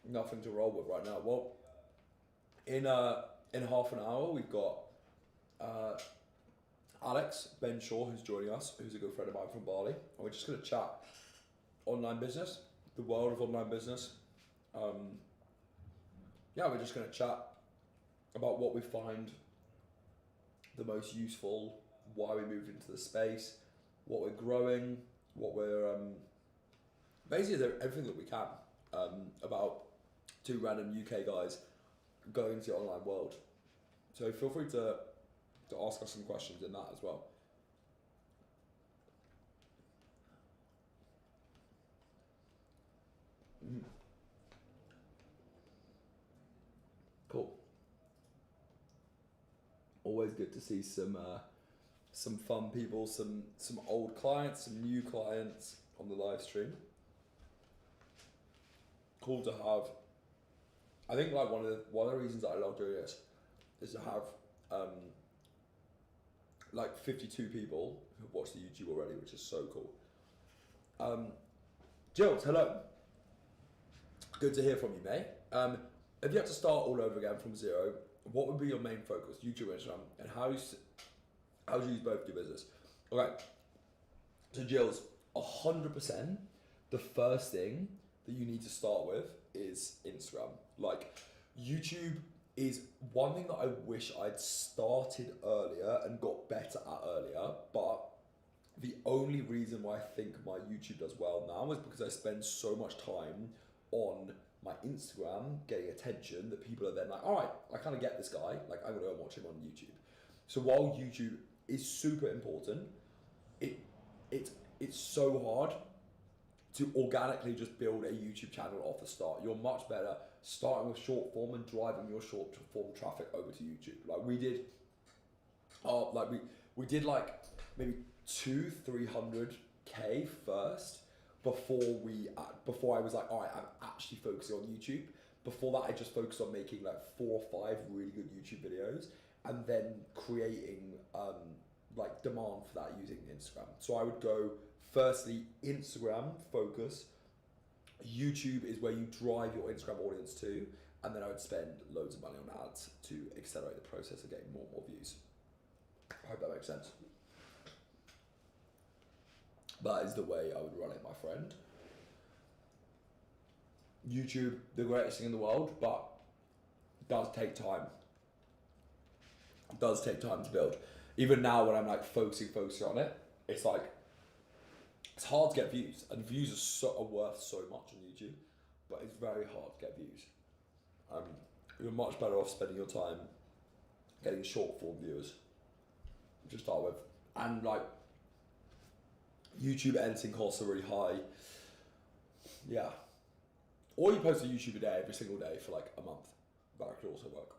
Speaker 1: Nothing to roll with right now. Well, in half an hour we've got Alex Ben Shaw, who's joining us, who's a good friend of mine from Bali, and we're just going to chat online business, the world of online business. We're just going to chat about what we find the most useful, why we moved into the space, what we're growing, what we're basically everything that we can about two random UK guys going into the online world. So feel free to ask us some questions in that as well. Cool. Always good to see some fun people, some old clients, some new clients on the live stream. Cool to have. I think like one of the reasons that I love doing this is to have like 52 people who've watched the YouTube already, which is so cool. Jills, hello. Good to hear from you, mate. If you had to start all over again from zero, what would be your main focus, YouTube, Instagram, and how do you use both your business? Okay, so Jills, 100%, the first thing that you need to start with is Instagram. Like, YouTube is one thing that I wish I'd started earlier and got better at earlier, but the only reason why I think my YouTube does well now is because I spend so much time on my Instagram getting attention that people are then like, all right, I kind of get this guy, like I'm gonna go and watch him on YouTube. So while YouTube is super important, it's so hard to organically just build a YouTube channel off the start. You're much better starting with short form and driving your short form traffic over to YouTube. Like we did, we did like maybe 200-300K first before I was like, all right, I'm actually focusing on YouTube. Before that, I just focused on making like 4 or 5 really good YouTube videos and then creating like demand for that using Instagram. So I would go firstly Instagram focus. YouTube is where you drive your Instagram audience to, and then I would spend loads of money on ads to accelerate the process of getting more and more views. I hope that makes sense. That is the way I would run it, my friend. YouTube, the greatest thing in the world, but it does take time. It does take time to build. Even now when I'm like focusing on it, it's like, it's hard to get views, and views are worth so much on YouTube, but it's very hard to get views. You're much better off spending your time getting short form viewers to start with. And like, YouTube editing costs are really high. Yeah. Or you post a YouTube a day every single day for like a month. That could also work.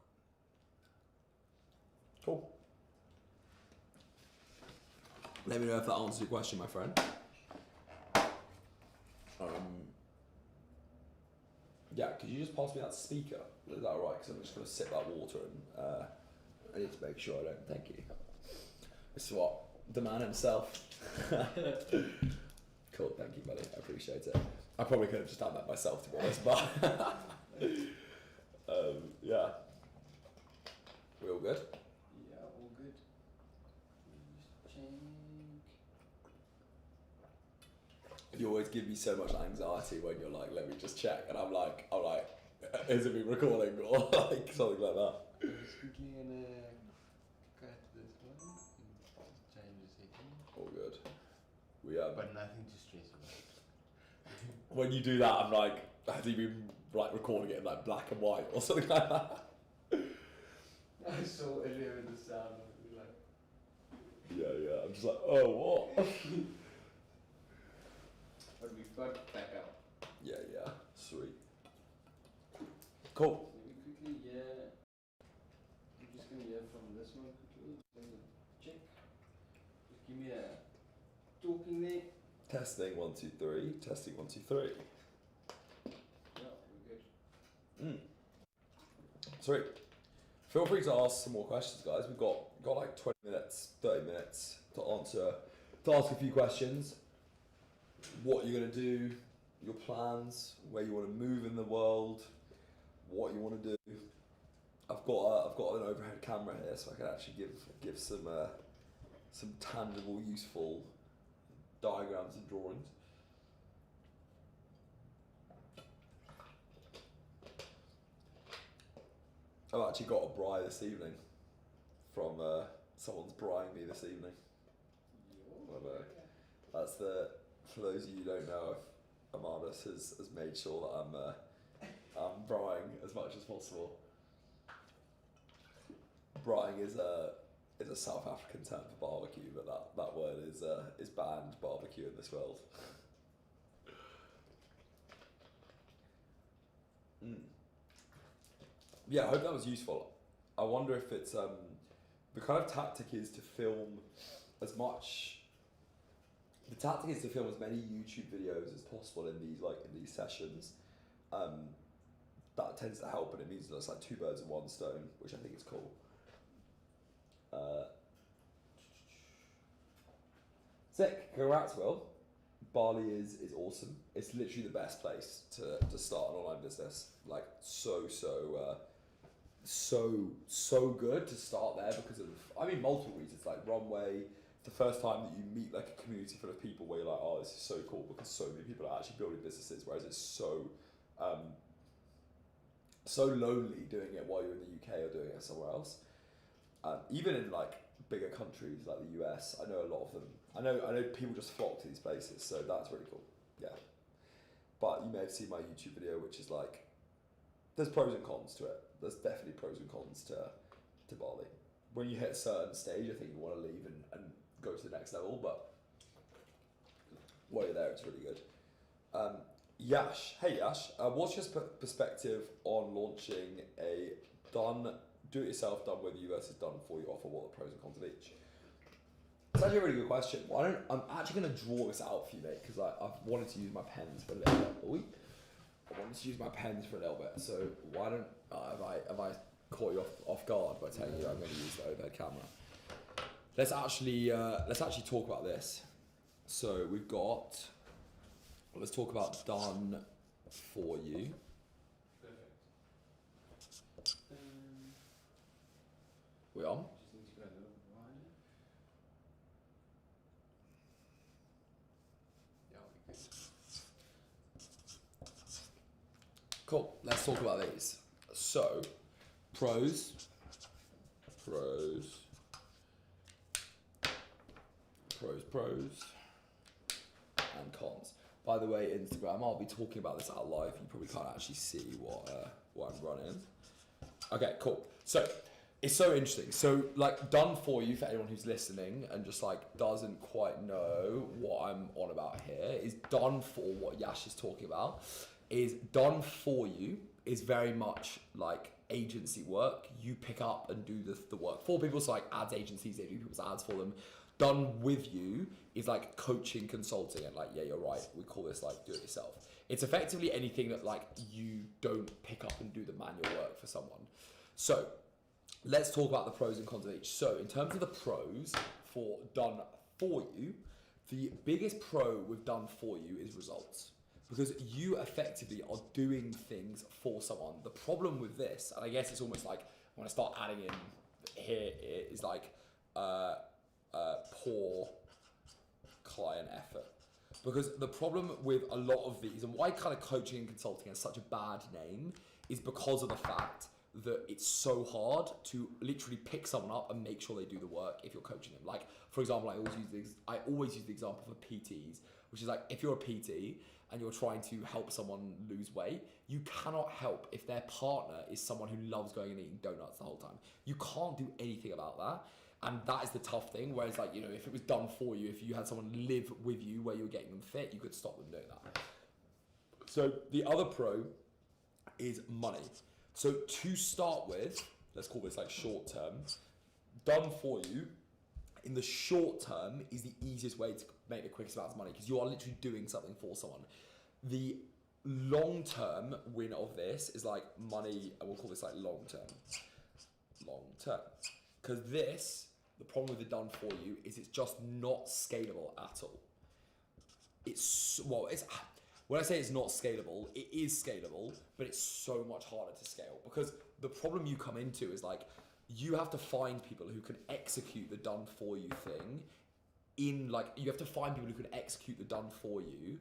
Speaker 1: Cool. Let me know if that answers your question, my friend. Yeah, could you just pass me that speaker? Is that alright? Because I'm just going to sip that water and I need to make sure I don't. Thank you. This is what? The man himself. Cool, thank you, buddy. I appreciate it. I probably could have just done that myself, to be honest, but yeah. We all good?
Speaker 2: Yeah, all good. Just check.
Speaker 1: You always give me so much anxiety when you're like, let me just check, and I'm like, is it me recording or like something like that?
Speaker 2: Just quickly gonna cut this But nothing to stress about.
Speaker 1: When you do that, I'm like, have you been like recording it in like black and white or something like that?
Speaker 2: I saw earlier in the sound of it, like.
Speaker 1: Yeah. I'm just like, oh, what?
Speaker 2: But we've got backup.
Speaker 1: Yeah. Sweet. Cool.
Speaker 2: Let me quickly hear. I'm just gonna hear from this one quickly. Check. Just give me a talking there.
Speaker 1: Testing 1 2 3. Testing 1 2 3.
Speaker 2: Yeah, we're good.
Speaker 1: Sweet. Feel free to ask some more questions, guys. We've got like 20 minutes, 30 minutes to ask a few questions. What you're gonna do, your plans, where you want to move in the world, what you want to do. I've got an overhead camera here, so I can actually give some tangible, useful diagrams and drawings. I've actually got a braai this evening from someone's braaiing me this evening. That's for those of you who don't know, Amanus has made sure that I'm braaiing as much as possible. Braaiing is a South African term for barbecue, but that word is banned barbecue in this world. Yeah, I hope that was useful. I wonder if it's the kind of tactic is to film as much. The tactic is to film as many YouTube videos as possible in these sessions. That tends to help, and it means it's like 2 birds with 1 stone, which I think is cool. Sick, congrats, Will. Bali is awesome. It's literally the best place to start an online business. Like so good to start there because of multiple reasons. Like runway, the first time that you meet like a community full of people where you're like, oh, this is so cool because so many people are actually building businesses, whereas it's so lonely doing it while you're in the UK or doing it somewhere else. Even in like bigger countries like the US, I know a lot of them. I know people just flock to these places, so that's really cool. Yeah. But you may have seen my YouTube video, which is like, there's pros and cons to it. There's definitely pros and cons to Bali. When you hit a certain stage, I think you want to leave and go to the next level, but while you're there, it's really good. Yash, hey Yash, what's your perspective on launching a do-it-yourself, done with you versus done for you offer? What are the pros and cons of each? It's actually a really good question. I'm actually going to draw this out for you, mate, because I've wanted to use my pens for a little bit. I wanted to use my pens for a little bit, so why don't have I caught you off guard by telling you I'm going to use the overhead camera? Let's actually talk about this. So we've got. Let's talk about done for you.
Speaker 2: Perfect.
Speaker 1: We on?
Speaker 2: Just need to go a little wider. Yeah, we good.
Speaker 1: Cool. Let's talk about these. So, pros, and cons. By the way, Instagram, I'll be talking about this out live. You probably can't actually see what I'm running. Okay, cool. So, it's so interesting. So, like, done for you, for anyone who's listening and just, like, doesn't quite know what I'm on about here, is done for what Yash is talking about. Is done for you is very much like agency work. You pick up and do the work for people. So, like, ads agencies, they do people's ads for them. Done with you is like coaching, consulting, and like, yeah, you're right. We call this like do it yourself. It's effectively anything that like you don't pick up and do the manual work for someone. So let's talk about the pros and cons of each. So in terms of the pros for done for you, the biggest pro with done for you is results. Because you effectively are doing things for someone. The problem with this, and I guess it's almost like when I start adding in here, is like poor client effort. Because the problem with a lot of these, and why kind of coaching and consulting has such a bad name, is because of the fact that it's so hard to literally pick someone up and make sure they do the work if you're coaching them. Like, for example, I always use the example for PTs, which is like, if you're a PT and you're trying to help someone lose weight, you cannot help if their partner is someone who loves going and eating donuts the whole time. You can't do anything about that. And that is the tough thing. Whereas, like, you know, if it was done for you, if you had someone live with you where you were getting them fit, you could stop them doing that. So the other pro is money. So to start with, let's call this like short term, done for you in the short term is the easiest way to make the quickest amount of money, because you are literally doing something for someone. The long term win of this is like money, and we'll call this like long term. Because the problem with the done for you is it's just not scalable at all. When I say it's not scalable, it is scalable, but it's so much harder to scale, because the problem you come into is like, you have to find people who can execute the done for you thing you have to find people who can execute the done for you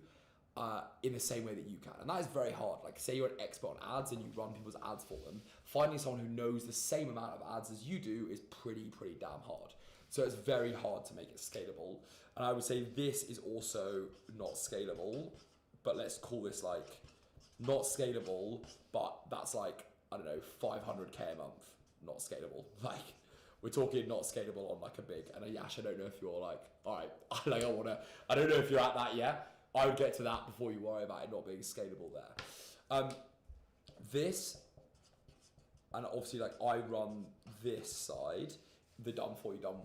Speaker 1: in the same way that you can. And that is very hard. Like, say you're an expert on ads and you run people's ads for them, finding someone who knows the same amount of ads as you do is pretty damn hard. So it's very hard to make it scalable. And I would say this is also not scalable, but let's call this like not scalable, but that's like, I don't know, 500k a month, not scalable. Like, we're talking not scalable on like a big, and Yash, I don't know if you're like, all right, I don't know if you're at that yet. I would get to that before you worry about it not being scalable there. This, and obviously like I run this side, the done for you, done.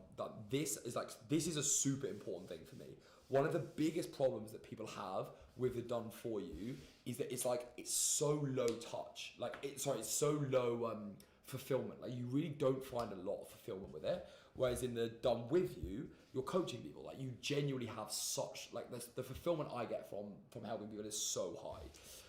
Speaker 1: This is a super important thing for me. One of the biggest problems that people have with the done for you is that it's so low touch. It's so low fulfillment. Like, you really don't find a lot of fulfillment with it. Whereas in the done with you, you're coaching people. Like, you genuinely have such, like, the fulfillment I get from helping people is so high.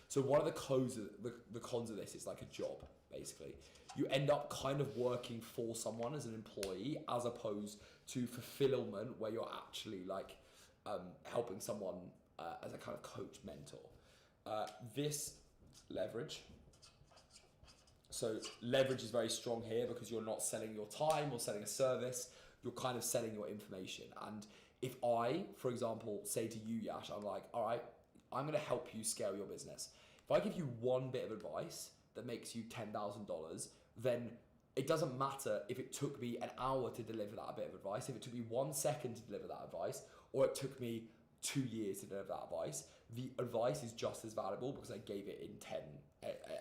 Speaker 1: So one of the cons of this is like a job, basically. You end up kind of working for someone as an employee, as opposed to fulfillment, where you're actually like helping someone as a kind of coach, mentor. This leverage. So leverage is very strong here because you're not selling your time or selling a service, you're kind of selling your information. And if I, for example, say to you, Yash, I'm like, all right, I'm going to help you scale your business. If I give you one bit of advice that makes you $10,000, then it doesn't matter if it took me an hour to deliver that bit of advice, if it took me 1 second to deliver that advice, or it took me 2 years to deliver that advice, the advice is just as valuable because I gave it in 10,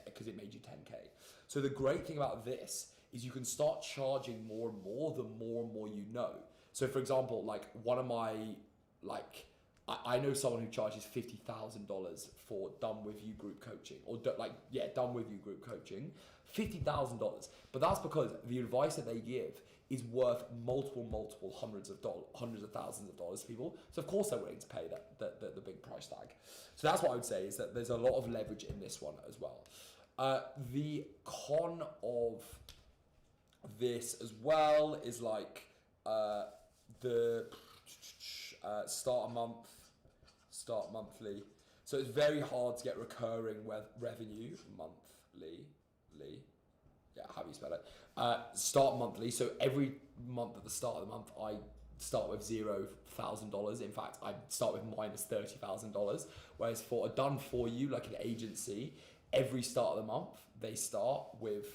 Speaker 1: because it made you 10K. So the great thing about this is you can start charging more and more the more and more you know. So for example, like one of my, like, I know someone who charges $50,000 for done with you group coaching, or done with you group coaching, $50,000. But that's because the advice that they give is worth multiple hundreds of thousands of dollars to people. So of course they're willing to pay the big price tag. So that's what I would say, is that there's a lot of leverage in this one as well. The con of this as well is like the start monthly. So it's very hard to get recurring revenue monthly. Yeah, how do you spell it? Start monthly. So every month at the start of the month, I start with $0,000. In fact, I start with minus $30,000. Whereas for a done for you, like an agency, every start of the month, they start with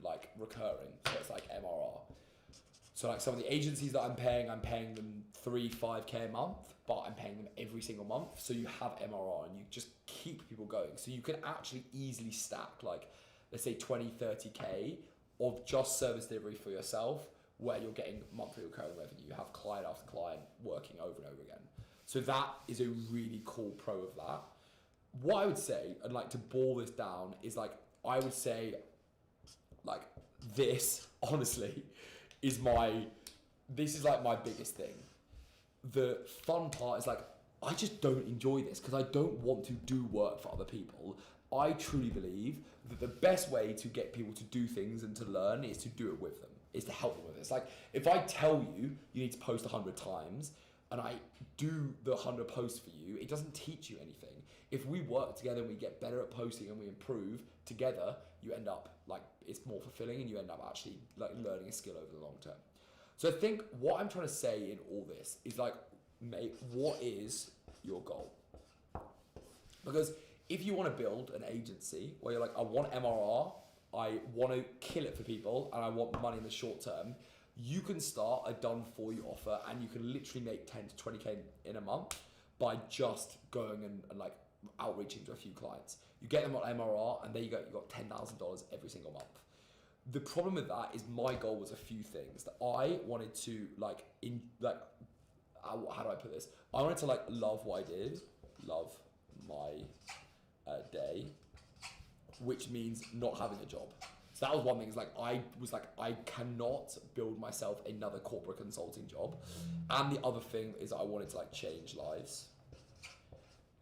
Speaker 1: like recurring. So it's like MRR. So like some of the agencies that I'm paying them 3-5K a month, but I'm paying them every single month. So you have MRR and you just keep people going. So you can actually easily stack like, let's say 20-30K of just service delivery for yourself, where you're getting monthly recurring revenue. You have client after client working over and over again. So that is a really cool pro of that. What I would say, and like to boil this down, is like, I would say like this, honestly, this is like my biggest thing. The fun part is like, I just don't enjoy this because I don't want to do work for other people. I truly believe that the best way to get people to do things and to learn is to do it with them, is to help them with it. It's like, if I tell you, you need to post 100 times, and I do the 100 posts for you, it doesn't teach you anything. If we work together and we get better at posting and we improve together, you end up like, it's more fulfilling and you end up actually like learning a skill over the long term. So I think what I'm trying to say in all this is like, mate, what is your goal? Because if you want to build an agency where you're like, I want MRR, I want to kill it for people, and I want money in the short term, you can start a done for you offer and you can literally make 10 to 20K in a month by just going and like outreaching to a few clients. You get them on MRR and there you go, you got $10,000 every single month. The problem with that is my goal was a few things that I wanted to how do I put this? I wanted to like love what I did, love my day, which means not having a job. So that was one thing, is like I was like, I cannot build myself another corporate consulting job. And the other thing is I wanted to like change lives.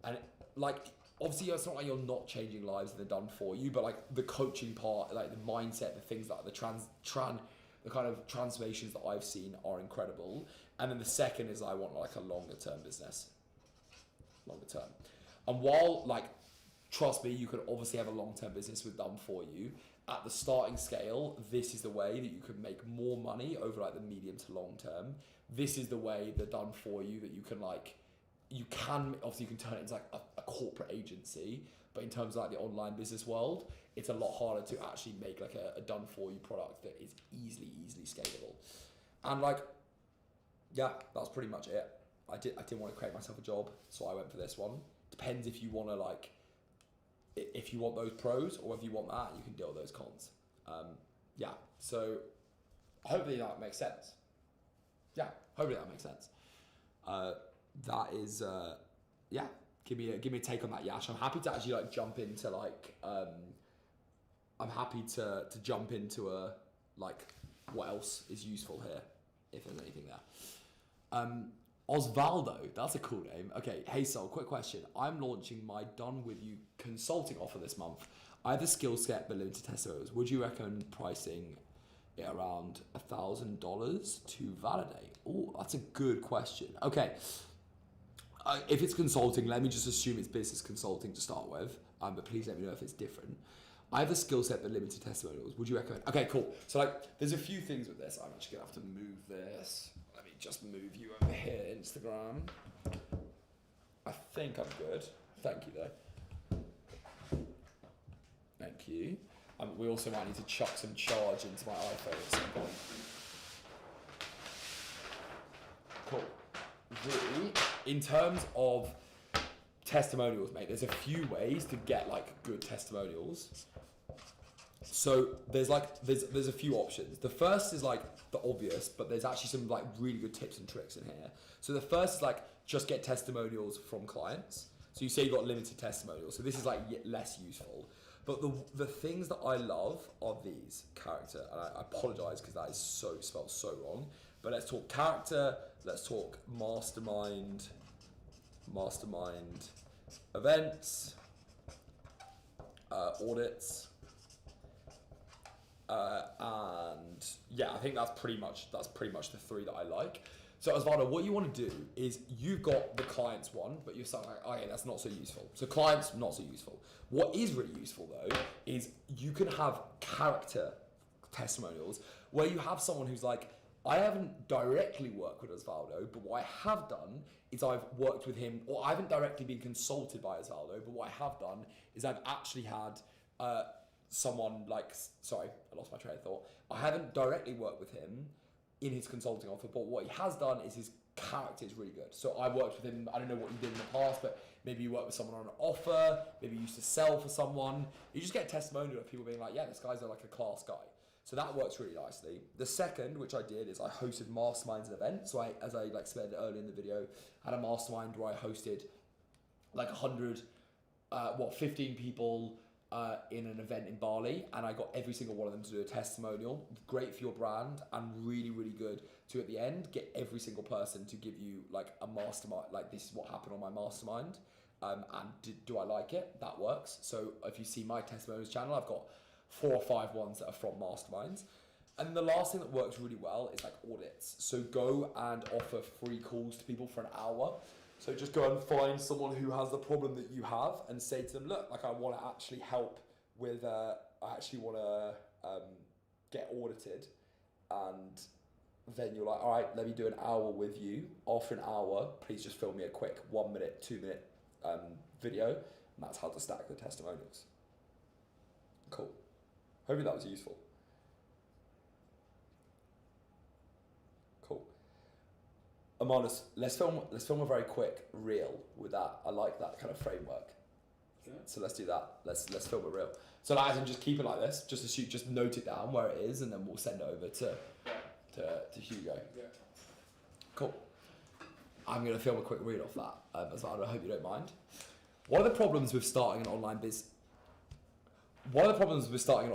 Speaker 1: And like, obviously it's not like you're not changing lives and they're done for you, but like the coaching part, like the mindset, the things like the kind of transformations that I've seen are incredible. And then the second is I want like a longer term business, longer term. And while like, trust me, you can obviously have a long-term business with done for you. At the starting scale, this is the way that you can make more money over like the medium to long term. This is the way that done for you that you can like, obviously you can turn it into like a corporate agency, but in terms of like the online business world, it's a lot harder to actually make like a done for you product that is easily scalable. And like, yeah, that's pretty much it. I didn't want to create myself a job, so I went for this one. Depends if you want to like, if you want those pros or if you want that, you can deal with those cons. Yeah, so hopefully that makes sense. Yeah, hopefully that makes sense. That is, yeah, give me a take on that, Yash. I'm happy to actually like jump into like, I'm happy to jump into a, like, what else is useful here, if there's anything there. Osvaldo, that's a cool name. Okay, hey Sol, quick question. I'm launching my Done With You consulting offer this month. I have the skill set but limited testimonials. Would you recommend pricing it around $1,000 to validate? Oh, that's a good question. Okay, if it's consulting, let me just assume it's business consulting to start with, but please let me know if it's different. I have the skill set but limited testimonials. Would you recommend? Okay, cool. So like, there's a few things with this. I'm actually gonna have to move this. Let me just move you over here, Instagram. I think I'm good. Thank you though. Thank you. We also might need to chuck some charge into my iPhone at some point. Cool. In terms of testimonials, mate, there's a few ways to get like good testimonials. So there's a few options. The first is like the obvious, but there's actually some like really good tips and tricks in here. So the first is like just get testimonials from clients. So you say you got limited testimonials. So this is like less useful. But the things that I love are these: character, and I apologize because that is spelled so wrong. But let's talk character. Let's talk mastermind events, audits. And yeah, I think that's pretty much the three that I like. So Osvaldo, what you want to do is you've got the clients one, but you're saying like, okay, that's not so useful. So clients, not so useful. What is really useful though, is you can have character testimonials where you have someone who's like, I haven't directly worked with Osvaldo, but what I have done is I've worked with him, or I haven't directly been consulted by Osvaldo, but what I have done is I've actually had someone like, sorry, I lost my train of thought. I haven't directly worked with him in his consulting offer, but what he has done is his character is really good. So I worked with him, I don't know what you did in the past, but maybe you worked with someone on an offer, maybe you used to sell for someone. You just get a testimonial of people being like, yeah, this guy's like a class guy. So that works really nicely. The second, which I did, is I hosted masterminds and events. So as I like said earlier in the video, I had a mastermind where I hosted like 15 people in an event in Bali, and I got every single one of them to do a testimonial. Great for your brand and really, really good to, at the end, get every single person to give you like a mastermind, like this is what happened on my mastermind, and do I like it? That works. So if you see my testimonials channel, I've got 4 or 5 ones that are from masterminds. And the last thing that works really well is like audits. So go and offer free calls to people for an hour. So just go and find someone who has the problem that you have and say to them, look, like I want to actually help with, I actually want to get audited. And then you're like, all right, let me do an hour with you. After an hour, please just film me a quick 1 minute, 2 minute video. And that's how to stack the testimonials. Cool. Hopefully that was useful. Cool. Amanus, let's film a very quick reel with that. I like that kind of framework.
Speaker 2: Okay.
Speaker 1: So let's do that. Let's film a reel. So like, I can just keep it like this, just note it down where it is, and then we'll send it over to Hugo.
Speaker 2: Yeah.
Speaker 1: Cool. I'm gonna film a quick reel off that as well. I hope you don't mind. One of the problems with starting an online business. One of the problems with starting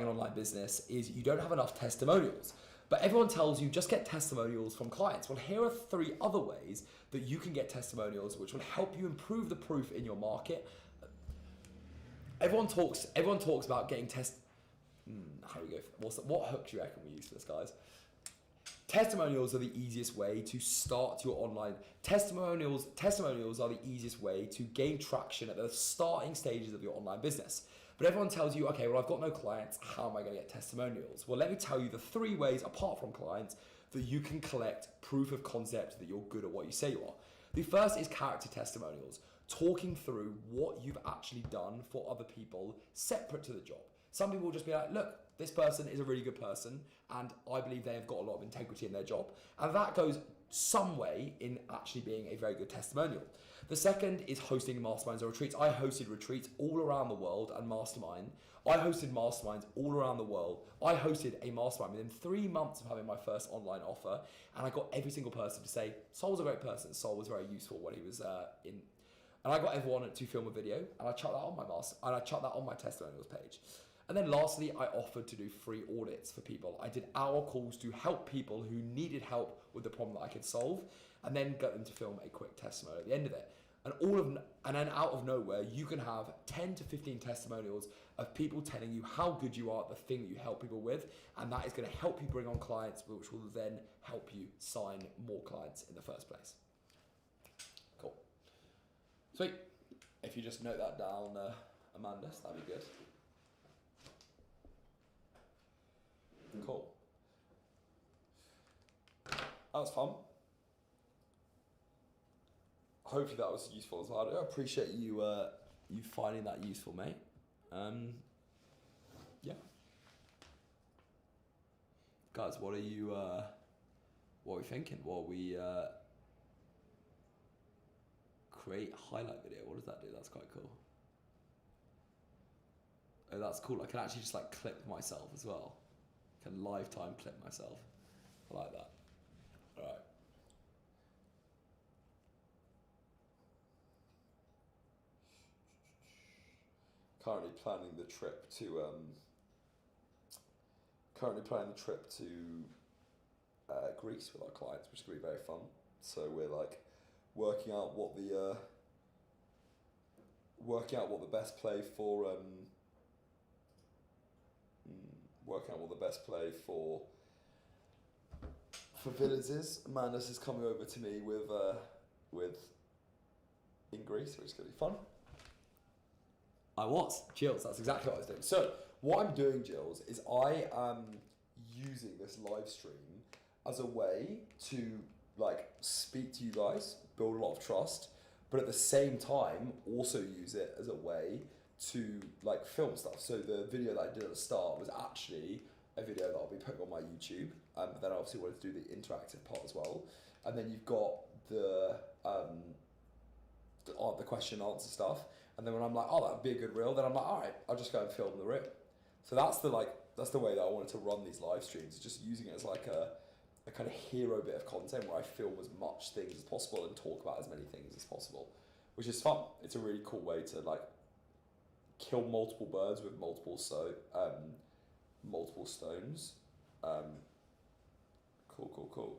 Speaker 1: an online business is you don't have enough testimonials. But everyone tells you just get testimonials from clients. Well, here are 3 other ways that you can get testimonials which will help you improve the proof in your market. Everyone talks about getting how do we go? What hook do you reckon we use for this, guys? Testimonials are the easiest way to start your online testimonials are the easiest way to gain traction at the starting stages of your online business. But everyone tells you, okay, well, I've got no clients. How am I going to get testimonials? Well, let me tell you the 3 ways apart from clients that you can collect proof of concept that you're good at what you say you are. The first is character testimonials, talking through what you've actually done for other people separate to the job. Some people will just be like, look, this person is a really good person and I believe they have got a lot of integrity in their job. And that goes some way in actually being a very good testimonial. The second is hosting masterminds or retreats. I hosted retreats all around the world and I hosted masterminds all around the world. I hosted a mastermind within 3 months of having my first online offer, and I got every single person to say, Sol was a great person. Sol was very useful when he was in. And I got everyone to film a video, and I chucked that on my testimonials page. And then lastly, I offered to do free audits for people. I did hour calls to help people who needed help with the problem that I could solve, and then get them to film a quick testimonial at the end of it. And then out of nowhere, you can have 10 to 15 testimonials of people telling you how good you are at the thing that you help people with, and that is going to help you bring on clients, which will then help you sign more clients in the first place. Cool. Sweet. If you just note that down, Amanda, that'd be good. Cool. That was fun. Hopefully that was useful as well. I appreciate you you finding that useful, mate. Yeah. Guys, what are we thinking? What we create highlight video? What does that do? That's quite cool. Oh, that's cool. I can actually just like clip myself as well. I can lifetime clip myself. I like that. All right. Currently planning the trip to Greece with our clients, which is going to be very fun. So we're like working out what the best play for villas is. Amandus is coming over to me with in Greece, which is going to be fun. I was. Jills, that's exactly what I was doing. So, what I'm doing, Jills, is I am using this live stream as a way to like speak to you guys, build a lot of trust, but at the same time also use it as a way to like film stuff. So the video that I did at the start was actually a video that I'll be putting on my YouTube, but then I obviously wanted to do the interactive part as well. And then you've got the question and answer stuff. And then when I'm like, oh, that'd be a good reel, then I'm like, all right, I'll just go and film the reel. So that's the way that I wanted to run these live streams, just using it as like a kind of hero bit of content where I film as much things as possible and talk about as many things as possible, which is fun. It's a really cool way to like kill multiple birds with multiple stones. Cool.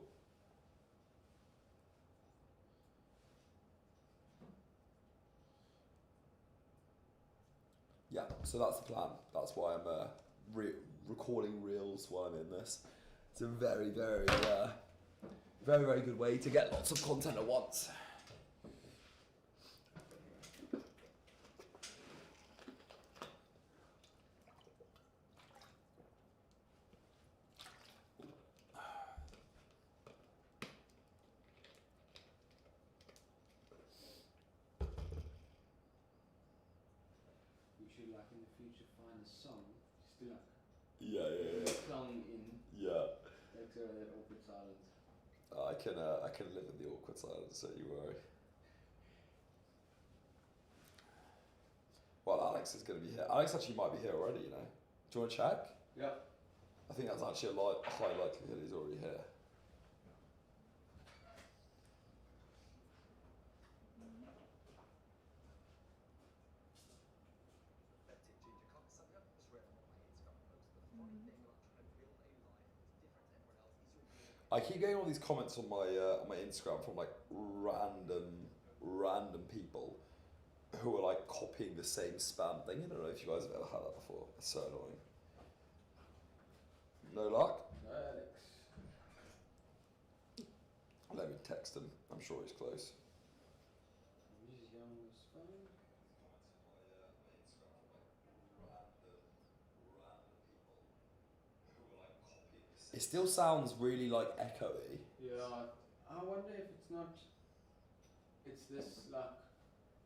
Speaker 1: Yeah, so that's the plan. That's why I'm recording reels while I'm in this. It's a very, very, very, very good way to get lots of content at once.
Speaker 2: We should, like, in the future find a song, just do like
Speaker 1: Yeah.
Speaker 2: song in,
Speaker 1: Yeah.
Speaker 2: like, so that awkward silence.
Speaker 1: I can live in the awkward silence, don't you worry. Well, Alex is going to be here. Alex actually might be here already, you know. Do you want to check?
Speaker 2: Yeah.
Speaker 1: I think that's actually a high likelihood he's already here. I keep getting all these comments on my Instagram from like random people who are like copying the same spam thing. I don't know if you guys have ever had that before. It's so annoying. No luck?
Speaker 2: No, Alex.
Speaker 1: Let me text him. I'm sure he's close.
Speaker 2: He's young on his phone.
Speaker 1: It still sounds really like echoey.
Speaker 2: Yeah, I wonder if it's not. It's this like,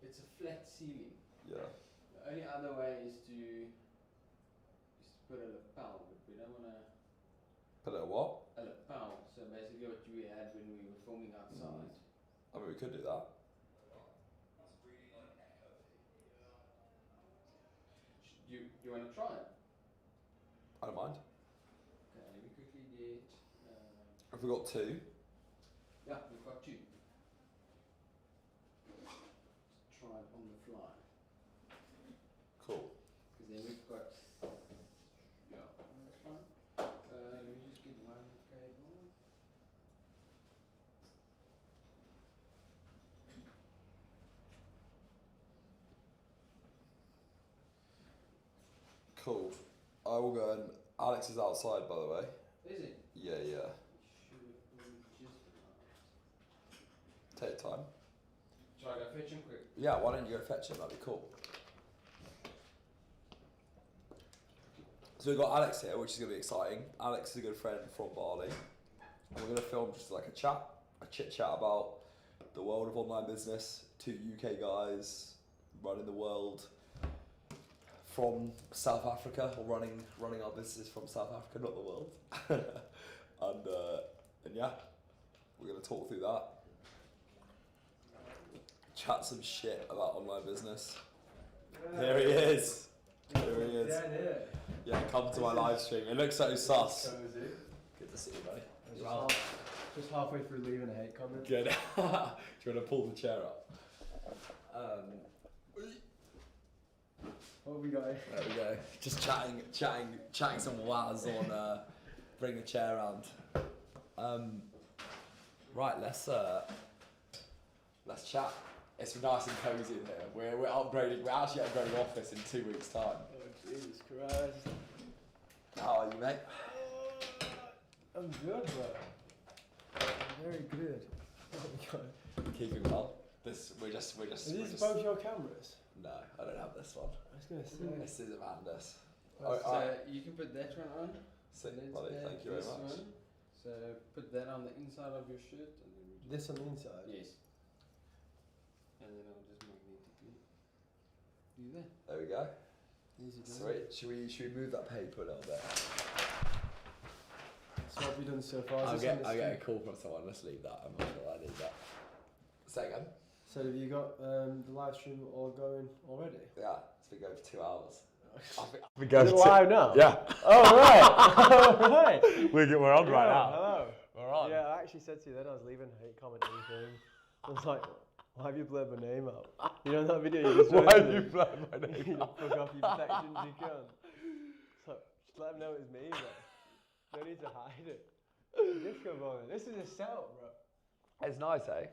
Speaker 2: it's a flat ceiling.
Speaker 1: Yeah.
Speaker 2: The only other way is to put a lapel, but we don't want to.
Speaker 1: Put it at what?
Speaker 2: A lapel. So basically, what we had when we were filming outside.
Speaker 1: I mean, we could do that.
Speaker 2: You want to try it?
Speaker 1: I don't mind.
Speaker 2: Okay, let me quickly get.
Speaker 1: Have we got two?
Speaker 2: Yeah, we've got two. Let's try it on the fly.
Speaker 1: Cool.
Speaker 2: Because then we've got. Yeah, that's fine. Let me just get one cable.
Speaker 1: Cool. I will go and Alex is outside, by the way.
Speaker 2: Is it?
Speaker 1: Yeah.
Speaker 2: Should have been just
Speaker 1: Take time.
Speaker 2: Shall I go fetch him quick?
Speaker 1: Yeah, why don't you go fetch him? That'd be cool. So we've got Alex here, which is going to be exciting. Alex is a good friend from Bali. And we're going to film just like a chit chat about the world of online business. Two UK guys running the world from South Africa, or running our business from South Africa, not the world. and yeah, we're going to talk through that. Chat some shit about online business. There he is. There he is.
Speaker 2: Here.
Speaker 1: Yeah, come to my live stream. It looks so sus.
Speaker 2: Cozy.
Speaker 1: Good to see you, buddy.
Speaker 3: Just halfway through leaving a hate comment.
Speaker 1: Good. Do you want to pull the chair up?
Speaker 3: What have we got here?
Speaker 1: There we go. Just chatting some waz on bring the chair around. Right, let's chat. It's nice and cozy in here. We're upgrading. We're actually upgrading office in 2 weeks' time.
Speaker 3: Oh Jesus Christ!
Speaker 1: How are you, mate?
Speaker 3: I'm good, bro. I'm very good. Oh my God.
Speaker 1: Keeping well. We're just.
Speaker 3: Are these both your cameras?
Speaker 1: No, I don't have this one.
Speaker 3: I was gonna say.
Speaker 1: This is Amanda's.
Speaker 2: So you can put that one on.
Speaker 1: Sick,
Speaker 2: Let's
Speaker 1: buddy.
Speaker 2: add
Speaker 1: Thank you very
Speaker 2: this
Speaker 1: much.
Speaker 2: one. So put that on the inside of your shirt, and then we just
Speaker 3: This on the inside.
Speaker 2: yes. And then I'll just magnetically do that.
Speaker 1: There we go.
Speaker 3: Easy done.
Speaker 1: Sweet. Should we move that paper a little bit?
Speaker 3: So what have you done so far?
Speaker 1: I'll
Speaker 3: Is this on
Speaker 1: get
Speaker 3: the
Speaker 1: a
Speaker 3: stream?
Speaker 1: call from someone. Let's leave that. I'm not sure I need that. Say again.
Speaker 3: So have you got the live stream all going already?
Speaker 1: Yeah, it's been going for 2 hours.
Speaker 3: Is it live now?
Speaker 1: Yeah.
Speaker 3: Oh right. Oh right.
Speaker 1: We're on right
Speaker 3: Yeah,
Speaker 1: now.
Speaker 3: Hello.
Speaker 1: We're on.
Speaker 3: Yeah, I actually said to you then I was leaving a hate comment and everything. I was like, why have you blurred my name out? You know that video you just
Speaker 1: Why
Speaker 3: posted?
Speaker 1: have you blurred my name
Speaker 3: You
Speaker 1: out?
Speaker 3: fuck off, you sections, you cunt. So, just let them know it's me, bro. No need to hide it. Disco ball, this is a setup, bro.
Speaker 1: It's nice, eh?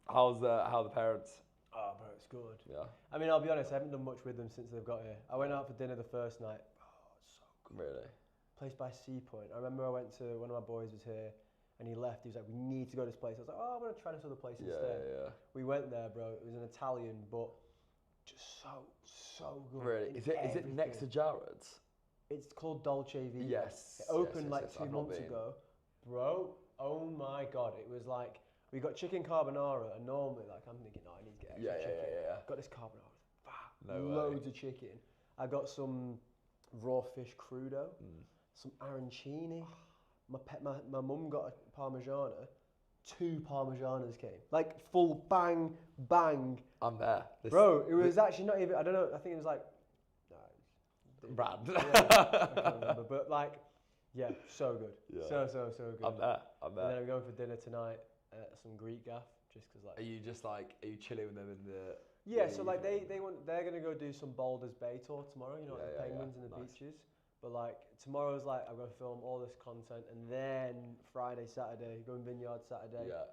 Speaker 1: How are the parents?
Speaker 3: Oh, bro, it's good.
Speaker 1: Yeah.
Speaker 3: I mean, I'll be honest, I haven't done much with them since they've got here. I went out for dinner the first night. Oh, it's so good.
Speaker 1: Really?
Speaker 3: place by Sea Point. I remember I went to, one of my boys was here, and he left. He was like, we need to go to this place. I was like, oh, I'm going to try this other place instead.
Speaker 1: Yeah.
Speaker 3: We went there, bro. It was an Italian, but just so good.
Speaker 1: Really?
Speaker 3: in
Speaker 1: Is it next to
Speaker 3: everything.
Speaker 1: Jared's?
Speaker 3: It's called Dolce Vita.
Speaker 1: Yes.
Speaker 3: It opened like
Speaker 1: yes.
Speaker 3: 2
Speaker 1: I've not
Speaker 3: months
Speaker 1: been.
Speaker 3: ago. Bro, oh my God. It was like, we got chicken carbonara, and normally, like, I'm thinking, oh, I need to get extra chicken.
Speaker 1: Yeah.
Speaker 3: Got this carbonara.
Speaker 1: No way.
Speaker 3: Loads of chicken. I got some raw fish crudo, some arancini. My mum got a parmigiana. 2 parmigianas came. Like full bang.
Speaker 1: I'm there.
Speaker 3: Bro, it was actually not even, I don't know, I think it was like,
Speaker 1: brand.
Speaker 3: yeah, I can't remember. But like, yeah, so good.
Speaker 1: Yeah.
Speaker 3: So good.
Speaker 1: I'm there.
Speaker 3: And then I'm going for dinner tonight at some Greek gaff, just because like.
Speaker 1: Are you just like, are you chilling with them in the?
Speaker 3: Yeah,
Speaker 1: in the
Speaker 3: so like
Speaker 1: evening?
Speaker 3: they're gonna go do some Boulders Bay tour tomorrow, you know, like the penguins and the
Speaker 1: Nice.
Speaker 3: beaches. But like tomorrow's like I'm gonna film all this content, and then Friday, Saturday, going vineyard Saturday.
Speaker 1: Yeah.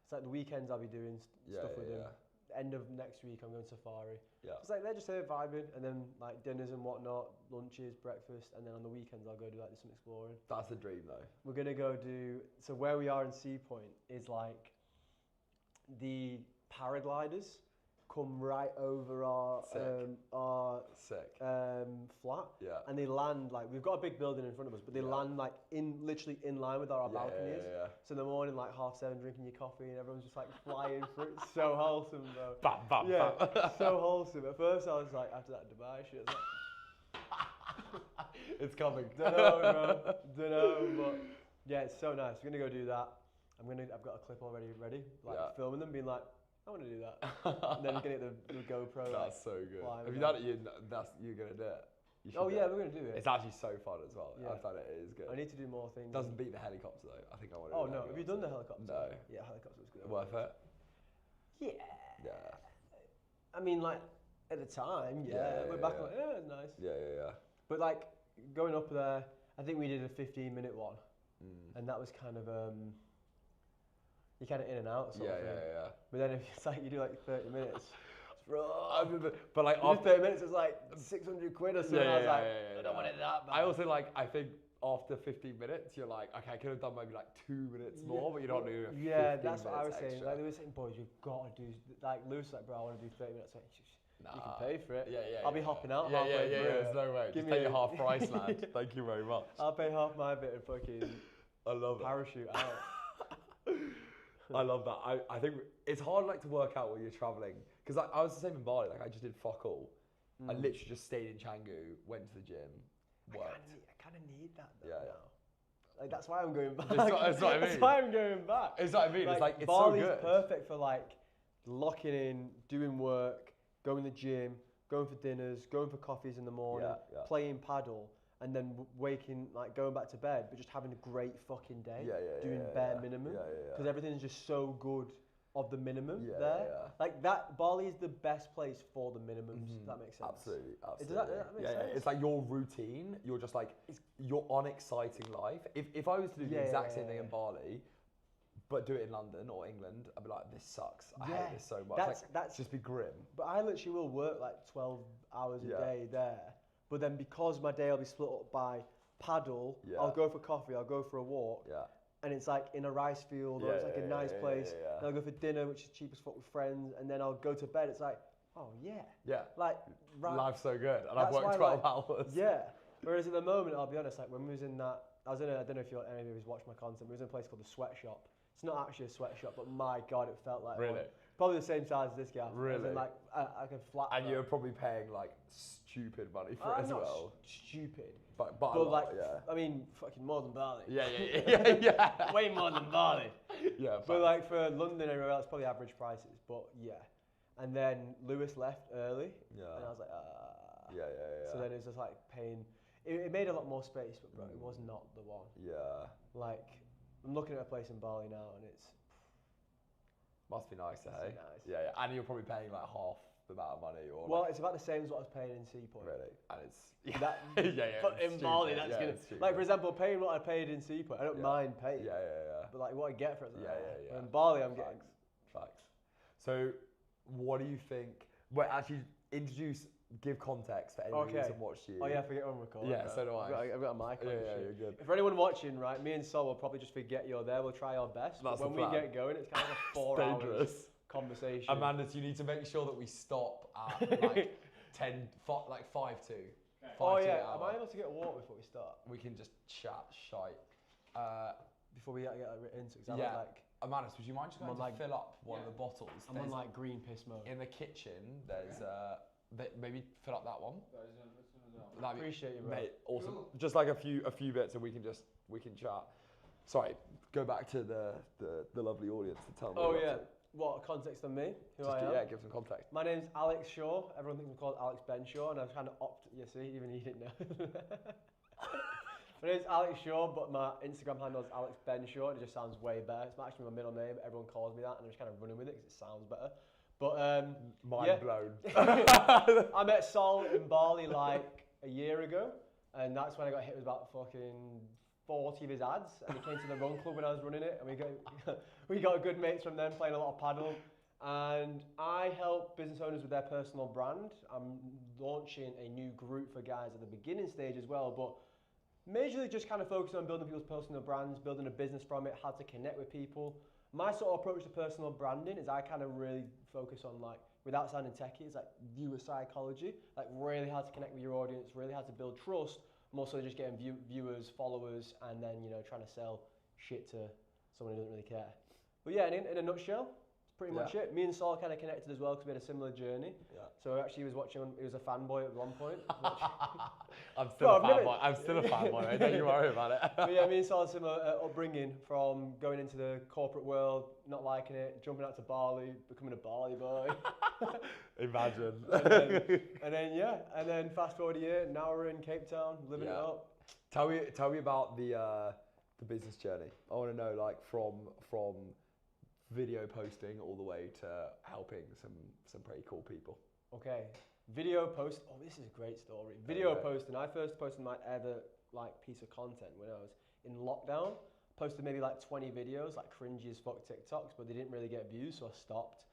Speaker 3: It's like the weekends I'll be doing stuff with them.
Speaker 1: Yeah.
Speaker 3: End of next week I'm going safari.
Speaker 1: Yeah.
Speaker 3: It's like they're just here vibing, and then like dinners and whatnot, lunches, breakfast, and then on the weekends I'll go do like some exploring.
Speaker 1: That's the dream though.
Speaker 3: We're gonna go do, so where we are in Sea Point is like the paragliders come right over our
Speaker 1: Sick.
Speaker 3: flat,
Speaker 1: Yeah.
Speaker 3: and they land like, we've got a big building in front of us, but they land like literally in line with where our balcony is. So in the morning, like 7:30, drinking your coffee, and everyone's just like flying through. It's so wholesome, bro.
Speaker 1: Bam, bam,
Speaker 3: Yeah,
Speaker 1: bam.
Speaker 3: so wholesome. At first, I was like, after that Dubai shit, I was like,
Speaker 1: It's coming.
Speaker 3: don't know, but yeah, it's so nice. We're gonna go do that. I've got a clip already ready, like filming them, being like, I want to do that, and then get the GoPro.
Speaker 1: That's
Speaker 3: like,
Speaker 1: so good.
Speaker 3: flying
Speaker 1: Have you
Speaker 3: down.
Speaker 1: done it? You're gonna do it. You should
Speaker 3: Oh
Speaker 1: do
Speaker 3: yeah,
Speaker 1: it.
Speaker 3: we're gonna do it.
Speaker 1: It's actually so fun as well.
Speaker 3: Yeah.
Speaker 1: I've done it. It is good.
Speaker 3: I need to do more things.
Speaker 1: Doesn't beat the helicopter though. I think I want to.
Speaker 3: Oh
Speaker 1: do
Speaker 3: no, have you done the helicopter?
Speaker 1: No.
Speaker 3: Yeah, helicopter was good.
Speaker 1: Worth it?
Speaker 3: Yeah.
Speaker 1: Yeah.
Speaker 3: I mean, like at the time, we're back like, yeah, it's nice.
Speaker 1: Yeah.
Speaker 3: But like going up there, I think we did a 15-minute one, and that was kind of you kind of in and out sort of thing.
Speaker 1: Yeah.
Speaker 3: But then if it's like you do like 30 minutes, it's rough.
Speaker 1: I remember, but like
Speaker 3: After 30 minutes, it's like 600 quid or something. I was like, I don't want it that bad.
Speaker 1: I also like. I think after 15 minutes, you're like, okay, I could have done maybe like 2 minutes more, but you're not doing it.
Speaker 3: Yeah, that's what I was saying.
Speaker 1: extra.
Speaker 3: Like they were saying, boys, you've got to do. Like Lewis, was like, bro, I want to do 30 minutes. Like, you can pay for it.
Speaker 1: Yeah.
Speaker 3: I'll be hopping out halfway through.
Speaker 1: There's no way.
Speaker 3: Give
Speaker 1: Just
Speaker 3: me
Speaker 1: take
Speaker 3: a-
Speaker 1: your half price, lad. Thank you very much.
Speaker 3: I'll pay half my bit and fucking
Speaker 1: I love it.
Speaker 3: parachute out.
Speaker 1: I love that. I think it's hard like to work out when you're traveling because I was the same in Bali. Like I just did fuck all. I literally just stayed in Canggu, went to the gym, worked.
Speaker 3: I kind of need that though
Speaker 1: Yeah.
Speaker 3: now. Like that's why I'm going back.
Speaker 1: That's what I mean.
Speaker 3: That's why I'm going back.
Speaker 1: It's what I mean. It's like it's
Speaker 3: Bali's
Speaker 1: so good.
Speaker 3: perfect for like locking in, doing work, going to the gym, going for dinners, going for coffees in the morning,
Speaker 1: Yeah.
Speaker 3: playing paddle, and then waking, like going back to bed, but just having a great fucking day, doing bare minimum, because everything's just so good of the minimum there.
Speaker 1: Yeah.
Speaker 3: Like that, Bali is the best place for the minimums. If that makes sense.
Speaker 1: Absolutely.
Speaker 3: Does that make sense?
Speaker 1: It's like your routine. You're just like your unexciting life. If I was to do the exact same thing in Bali, but do it in London or England, I'd be like, this sucks. I hate this so much.
Speaker 3: That's
Speaker 1: just be grim.
Speaker 3: But I literally will work like 12 hours a day there. But then because my day will be split up by paddle, I'll go for coffee, I'll go for a walk.
Speaker 1: Yeah.
Speaker 3: And it's like in a rice field or it's like a nice place. And I'll go for dinner, which is cheap as fuck with friends. And then I'll go to bed. It's like, oh yeah.
Speaker 1: Yeah.
Speaker 3: Like,
Speaker 1: Life's so good. And I've
Speaker 3: That's
Speaker 1: worked
Speaker 3: why,
Speaker 1: 12 hours.
Speaker 3: Yeah. Whereas at the moment, I'll be honest, like when we was in that, I don't know if any of you watched my content, we was in a place called the Sweatshop. It's not actually a sweatshop, but my God, it felt like
Speaker 1: Really?
Speaker 3: one. Probably the same size as this guy.
Speaker 1: Really?
Speaker 3: As in, like, I could flat.
Speaker 1: And you're probably paying like stupid money for it as
Speaker 3: not
Speaker 1: well.
Speaker 3: Stupid.
Speaker 1: But a
Speaker 3: But
Speaker 1: lot,
Speaker 3: like,
Speaker 1: yeah.
Speaker 3: I mean, fucking more than Bali.
Speaker 1: Yeah.
Speaker 3: Way more than Bali.
Speaker 1: Yeah.
Speaker 3: But like for London and everywhere else, probably average prices. But yeah. And then Lewis left early.
Speaker 1: Yeah.
Speaker 3: And I was like,
Speaker 1: Yeah.
Speaker 3: So then it was just like paying. It made a lot more space, but bro, it was not the one.
Speaker 1: Yeah.
Speaker 3: Like, I'm looking at a place in Bali now, and it's.
Speaker 1: Must be nice, hey?
Speaker 3: nice.
Speaker 1: Yeah. And you're probably paying like half the amount of money, or
Speaker 3: Well,
Speaker 1: like,
Speaker 3: it's about the same as what I was paying in Sea Point.
Speaker 1: really, and it's
Speaker 3: That,
Speaker 1: yeah.
Speaker 3: But
Speaker 1: it's
Speaker 3: in Bali,
Speaker 1: stupid.
Speaker 3: that's gonna.
Speaker 1: it's stupid.
Speaker 3: Like for example, paying what I paid in Sea Point, I don't mind paying.
Speaker 1: Yeah.
Speaker 3: But like what I get for it,
Speaker 1: Yeah.
Speaker 3: But in Bali, I'm getting.
Speaker 1: Facts. So, what do you think? Well, actually, introduce give context for anyone who
Speaker 3: Okay.
Speaker 1: hasn't watched you.
Speaker 3: Oh yeah, I forget when we're recording.
Speaker 1: Yeah,
Speaker 3: bro.
Speaker 1: so do I.
Speaker 3: I've got a mic on.
Speaker 1: Yeah,
Speaker 3: and
Speaker 1: yeah,
Speaker 3: shit.
Speaker 1: you're good.
Speaker 3: For anyone watching, right, me and Sol will probably just forget you're there. We'll try our best.
Speaker 1: That's
Speaker 3: but when
Speaker 1: the plan.
Speaker 3: we get going, it's kind of a 4
Speaker 1: dangerous.
Speaker 3: hours conversation.
Speaker 1: Amanda, you need to make sure that we stop at like 5 to.
Speaker 3: Oh yeah, am I able to get a walk before we start?
Speaker 1: We can just chat shite.
Speaker 3: Before we get like, into it, 'cause
Speaker 1: Yeah.
Speaker 3: I'm like,
Speaker 1: Amanda, would you mind just
Speaker 3: I'm
Speaker 1: going to
Speaker 3: on, like-
Speaker 1: fill up one of the bottles?
Speaker 3: I'm on like green piss mode.
Speaker 1: In the kitchen, there's maybe fill up that one.
Speaker 3: I appreciate you, bro.
Speaker 1: Mate, awesome.
Speaker 2: Cool.
Speaker 1: Just like a few bits, and we can chat. Sorry, go back to the lovely audience to tell me.
Speaker 3: Oh yeah, what context on me? Who I am?
Speaker 1: Yeah, give some context.
Speaker 3: My name's Alex Shaw. Everyone thinks I'm called Alex Ben Shaw, and I was kind of you see, even he didn't know. My name's Alex Shaw, but my Instagram handle is Alex Ben Shaw, and it just sounds way better. It's not actually my middle name, but everyone calls me that, and I'm just kind of running with it because it sounds better. But
Speaker 1: Mind blown.
Speaker 3: I met Sol in Bali like a year ago, and that's when I got hit with about fucking 40 of his ads, and he came to the run club when I was running it, and we got good mates from them playing a lot of paddle. And I help business owners with their personal brand. I'm launching a new group for guys at the beginning stage as well, but majorly just kind of focusing on building people's personal brands, building a business from it, how to connect with people. My sort of approach to personal branding is I kind of really focus on, like, without sounding techie, it's like viewer psychology, like really how to connect with your audience, really how to build trust, more so just getting viewers, followers, and then, you know, trying to sell shit to someone who doesn't really care. But yeah, in a nutshell, pretty much it. Me and Saul kind of connected as well because we had a similar journey.
Speaker 1: Yeah.
Speaker 3: So actually he was watching, he was a fanboy at one point.
Speaker 1: I'm still a fanboy. I'm still a fanboy, mate. Don't you worry about it.
Speaker 3: But yeah, me and Saul had similar upbringing from going into the corporate world, not liking it, jumping out to Bali, becoming a Bali boy.
Speaker 1: Imagine.
Speaker 3: and then fast forward a year, now we're in Cape Town, living it up.
Speaker 1: Tell me about the business journey. I want to know, like, from video posting all the way to helping some pretty cool people.
Speaker 3: Okay, video post. Oh, this is a great story. Video posting. I first posted my ever like piece of content when I was in lockdown. Posted maybe like 20 videos, like cringy as fuck TikToks, but they didn't really get views, so I stopped.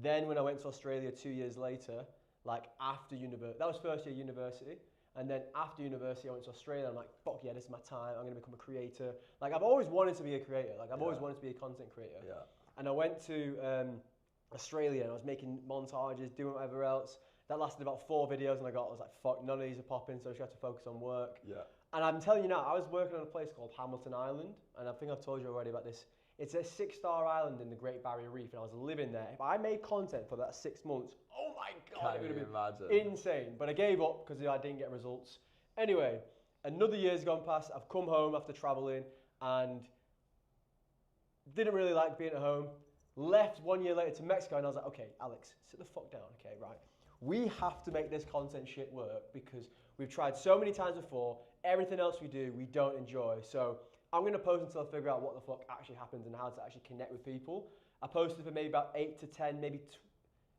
Speaker 3: Then when I went to Australia 2 years later, like after university, that was first year university. And then after university, I went to Australia. I'm like, fuck yeah, this is my time. I'm gonna become a creator. Like I've always wanted to be a creator. Like I've always wanted to be a content creator.
Speaker 1: Yeah.
Speaker 3: And I went to Australia and I was making montages, doing whatever else. That lasted about 4 videos and I was like, fuck, none of these are popping, so I just have to focus on work.
Speaker 1: Yeah.
Speaker 3: And I'm telling you now, I was working on a place called Hamilton Island, and I think I've told you already about this. It's a 6-star island in the Great Barrier Reef, and I was living there. If I made content for that 6 months, oh my God, it would have been insane. But I gave up because I didn't get results. Anyway, another year's gone past. I've come home after traveling and didn't really like being at home. Left 1 year later to Mexico, and I was like, okay, Alex, sit the fuck down, okay, right? We have to make this content shit work because we've tried so many times before. Everything else we do, we don't enjoy. So I'm going to post until I figure out what the fuck actually happens and how to actually connect with people. I posted for maybe about 8 to 10, maybe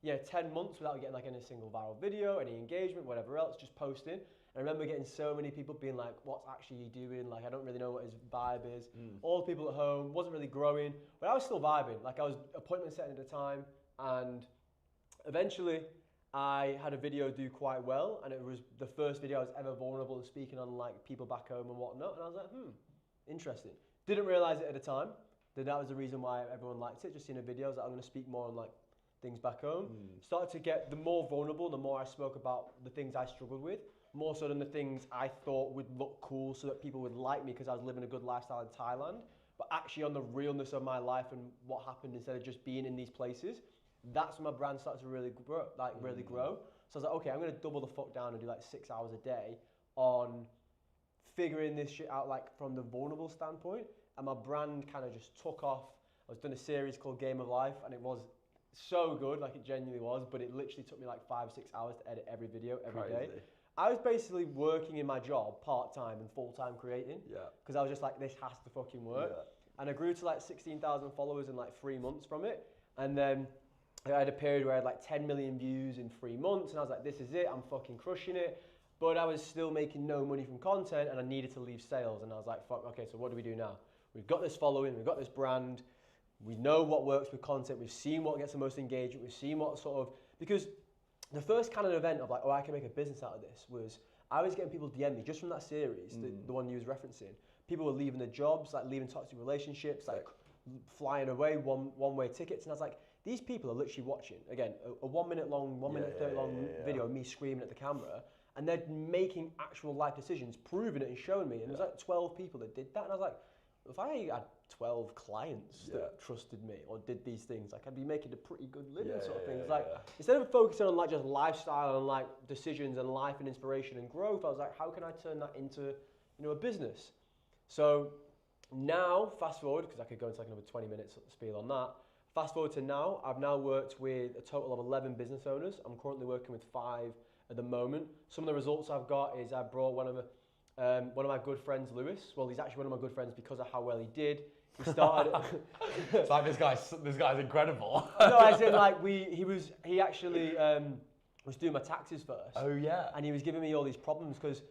Speaker 3: 10 months without getting like any single viral video, any engagement, whatever else, just posting. I remember getting so many people being like, what's actually he doing? Like, I don't really know what his vibe is. All the people at home, wasn't really growing, but I was still vibing. Like I was appointment setting at a time, and eventually I had a video do quite well, and it was the first video I was ever vulnerable and speaking on like people back home and whatnot, and I was like, interesting. Didn't realize it at the time, that was the reason why everyone liked it, just seeing a video. I was like, I'm gonna speak more on like things back home. Started to get the more vulnerable, the more I spoke about the things I struggled with, more so than the things I thought would look cool so that people would like me because I was living a good lifestyle in Thailand, but actually on the realness of my life and what happened instead of just being in these places. That's when my brand started to really grow, So I was like, okay, I'm gonna double the fuck down and do like 6 hours a day on figuring this shit out like from the vulnerable standpoint. And my brand kind of just took off. I was doing a series called Game of Life, and it was so good, like it genuinely was, but it literally took me like 5-6 hours to edit every video every day. I was basically working in my job part-time and full-time creating. Yeah. Because I was just like, this has to fucking work. Yeah. And I grew to like 16,000 followers in like 3 months from it. And then I had a period where I had like 10 million views in 3 months, and I was like, this is it, I'm fucking crushing it. But I was still making no money from content, and I needed to leave sales. And I was like, fuck, okay, so what do we do now? We've got this following, we've got this brand, we know what works with content, we've seen what gets the most engagement, we've seen what sort of, because the first kind of event of like, oh, I can make a business out of this was I was getting people DM me just from that series, the one you was referencing. People were leaving their jobs, like leaving toxic relationships, like flying away, one-way tickets. And I was like, these people are literally watching, again, a 1 minute long, 1 minute 30 long video of me screaming at the camera. And they're making actual life decisions, proving it and showing me. And there was like 12 people that did that. And I was like, if I had 12 clients that trusted me or did these things, like I'd be making a pretty good living sort of thing. It's like, instead of focusing on like just lifestyle and like decisions and life and inspiration and growth, I was like, how can I turn that into, you know, a business? So now, fast forward, because I could go into like another 20 minutes spiel on that. Fast forward to now, I've now worked with a total of 11 business owners. I'm currently working with 5 at the moment. Some of the results I've got is I brought one of my good friends, Lewis. Well, he's actually one of my good friends because of how well he did. He started.
Speaker 1: It's like this guy's incredible.
Speaker 3: No, as in like he actually was doing my taxes first.
Speaker 1: Oh yeah.
Speaker 3: And he was giving me all these problems because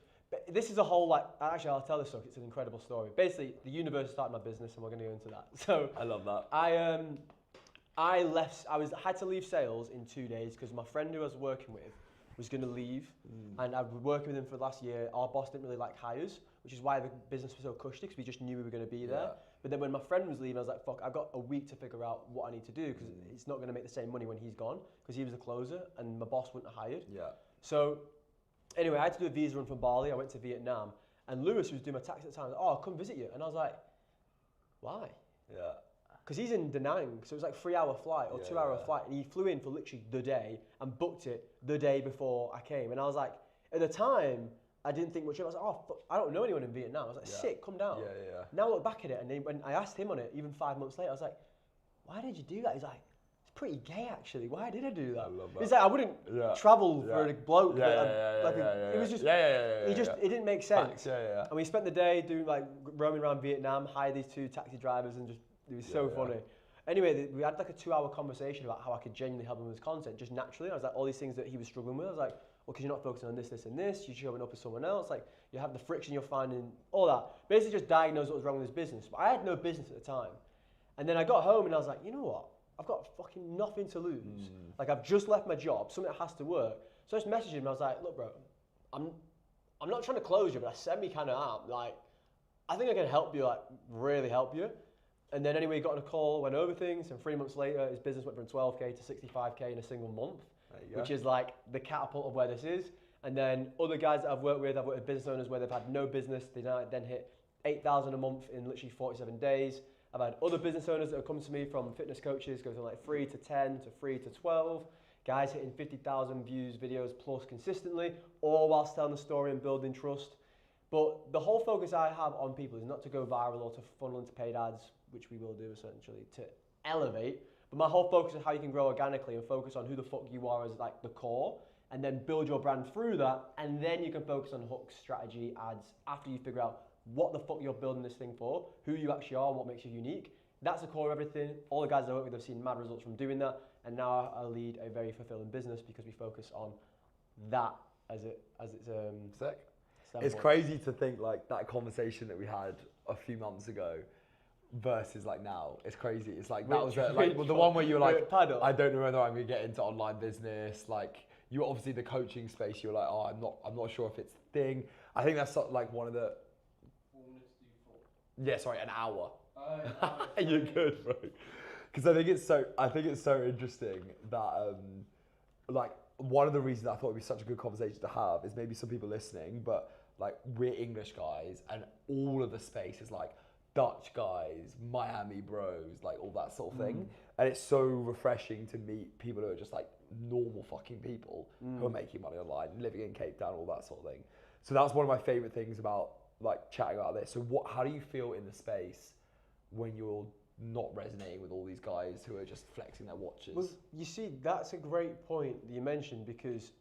Speaker 3: this is a whole like. Actually, I'll tell this story. It's an incredible story. Basically, the universe started my business, and we're going to go into that. So
Speaker 1: I love that.
Speaker 3: I left. I had to leave sales in 2 days because my friend who I was working with was going to leave, and I've been working with him for the last year. Our boss didn't really like hires, which is why the business was so cushy, because we just knew we were going to be there. But then when my friend was leaving, I was like, fuck, I've got a week to figure out what I need to do, because it's not going to make the same money when he's gone, because he was the closer, and my boss wouldn't have hired. Yeah. So anyway, I had to do a visa run from Bali. I went to Vietnam, and Lewis was doing my tax at the time. I was like, oh, I'll come visit you. And I was like, why? Yeah. Because he's in Da Nang, so it was like 3-hour flight or 2-hour flight, and he flew in for literally the day and booked it the day before I came. And I was like, at the time, I didn't think much of it. I was like, oh, fuck, I don't know anyone in Vietnam. I was like, sick, come down. Now I look back at it, and then when I asked him on it, even 5 months later, I was like, why did you do that? He's like, it's pretty gay actually. Why did I do that? I love that. He's like, I wouldn't travel for a bloke. It was just, it didn't make sense. And we spent the day doing like roaming around Vietnam, hired these 2 taxi drivers, and just, it was so funny. Anyway, we had like a 2-hour conversation about how I could genuinely help him with his content, just naturally. I was like, all these things that he was struggling with, I was like, well, because you're not focusing on this, this, and this, you're showing up as someone else, like, you have the friction you're finding, all that. Basically just diagnosed what was wrong with his business. But I had no business at the time. And then I got home and I was like, you know what? I've got fucking nothing to lose. Like, I've just left my job, something that has to work. So I just messaged him and I was like, look, bro, I'm not trying to close you, but I semi kind of am. Like, I think I can help you, like, really help you. And then anyway, got on a call, went over things, and 3 months later, his business went from 12K to 65K in a single month, which is like the catapult of where this is. And then other guys that I've worked with business owners where they've had no business, they then hit 8,000 a month in literally 47 days. I've had other business owners that have come to me from fitness coaches, go from like 3 to 10 to 3 to 12, guys hitting 50,000 views videos plus consistently, all whilst telling the story and building trust. But the whole focus I have on people is not to go viral or to funnel into paid ads, which we will do essentially, to elevate. But my whole focus is how you can grow organically and focus on who the fuck you are as like the core, and then build your brand through that, and then you can focus on hooks, strategy, ads, after you figure out what the fuck you're building this thing for, who you actually are, and what makes you unique. That's the core of everything. All the guys I work with have seen mad results from doing that, and now I lead a very fulfilling business because we focus on that as it's
Speaker 1: sick. It's crazy to think like that conversation that we had a few months ago versus like now. It's crazy. It's like that was the one where you were like, I don't know whether I'm gonna get into online business. Like, you obviously the coaching space. You're like, oh, I'm not sure if it's the thing. I think that's like one of the.
Speaker 2: 4 minutes do you thought?
Speaker 1: Yeah, sorry, an hour. You're good, bro. Because I think it's so interesting that like one of the reasons I thought it'd be such a good conversation to have is maybe some people listening, but like we're English guys and all of the space is like Dutch guys, Miami bros, like all that sort of thing. And it's so refreshing to meet people who are just like normal fucking people who are making money online, living in Cape Town, all that sort of thing. So that's one of my favorite things about like chatting about this. So how do you feel in the space when you're not resonating with all these guys who are just flexing their watches?
Speaker 3: Well, you see, that's a great point that you mentioned, because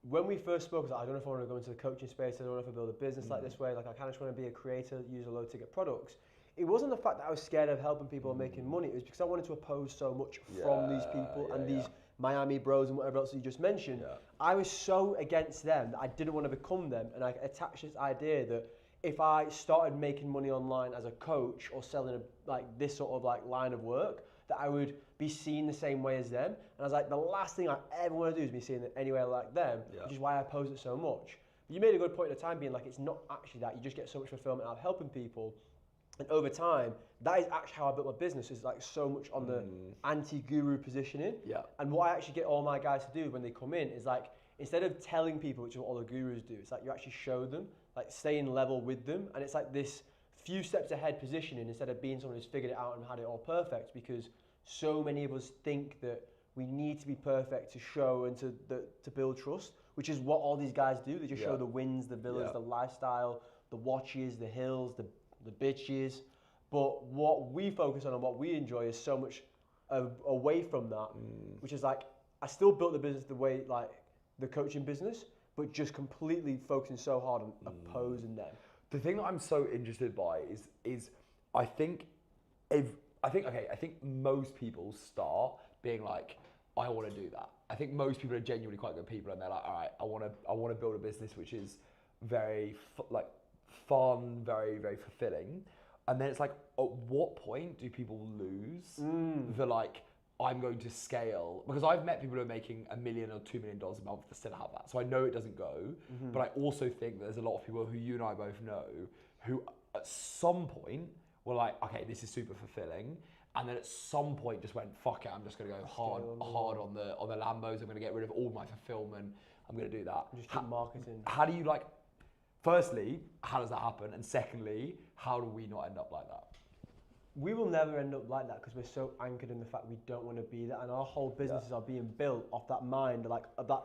Speaker 3: when we first spoke, I was like, I don't know if I want to go into the coaching space, I don't know if I build a business like this way, like I kind of just want to be a creator, use a low ticket products. It wasn't the fact that I was scared of helping people and making money, it was because I wanted to oppose so much from these people and these Miami bros and whatever else you just mentioned. I was so against them that I didn't want to become them, and I attached this idea that if I started making money online as a coach or selling like this sort of like line of work, that I would be seen the same way as them. And I was like, the last thing I ever want to do is be seen anywhere like them, which is why I oppose it so much. But you made a good point at the time being like, it's not actually that. You just get so much fulfillment out of helping people. And over time, that is actually how I built my business, is like so much on the anti-guru positioning.
Speaker 1: Yeah.
Speaker 3: And what I actually get all my guys to do when they come in is like, instead of telling people, which is what all the gurus do, it's like you actually show them, like stay in level with them. And it's like this few steps ahead positioning instead of being someone who's figured it out and had it all perfect, because so many of us think that we need to be perfect to show and to build trust, which is what all these guys do. They just show the wins, the villas, the lifestyle, the watches, the hills, the bitches. But what we focus on and what we enjoy is so much away from that, which is like, I still built the business the way, like the coaching business, but just completely focusing so hard on opposing them.
Speaker 1: The thing that I'm so interested by is I think most people start being like, I want to do that. I think most people are genuinely quite good people, and they're like, all right, I want to build a business which is very fun, very, very fulfilling. And then it's like, at what point do people lose the like, I'm going to scale? Because I've met people who are making $1 million or $2 million a month that still have that. So I know it doesn't go, but I also think that there's a lot of people who you and I both know who at some point were like, okay, this is super fulfilling. And then at some point just went, fuck it, I'm just going to go hard on the Lambos. I'm going to get rid of all my fulfillment. I'm going to do that.
Speaker 3: Just keep marketing.
Speaker 1: How do you like, firstly, how does that happen? And secondly, how do we not end up like that?
Speaker 3: We will never end up like that because we're so anchored in the fact we don't want to be that, and our whole businesses are being built off that mind, like of that.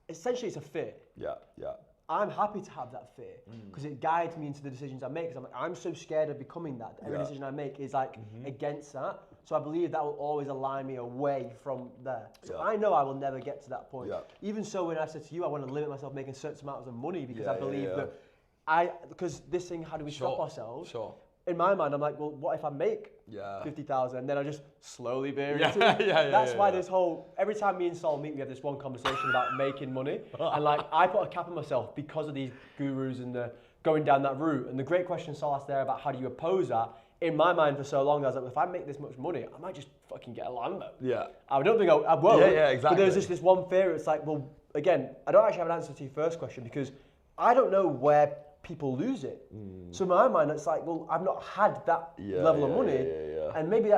Speaker 3: Essentially, it's a fear.
Speaker 1: Yeah.
Speaker 3: I'm happy to have that fear because it guides me into the decisions I make. Because I'm so scared of becoming that. Every decision I make is like against that. So I believe that will always align me away from there. So I know I will never get to that point. Yeah. Even so, when I said to you, I want to limit myself making certain amounts of money because I believe that because this thing, how do we stop ourselves?
Speaker 1: Sure.
Speaker 3: In my mind, I'm like, well, what if I make 50,000 and then I just slowly veer into it? That's why this whole, every time me and Sol meet, we have this one conversation about making money. And like, I put a cap on myself because of these gurus and the going down that route. And the great question Sol asked there about how do you oppose that? In my mind for so long, I was like, well, if I make this much money, I might just fucking get a Lambo. Yeah. I don't think I won't.
Speaker 1: Yeah, exactly.
Speaker 3: But there's just this one fear. It's like, well, again, I don't actually have an answer to your first question because I don't know where people lose it. So in my mind, it's like, well, I've not had that level of money. And maybe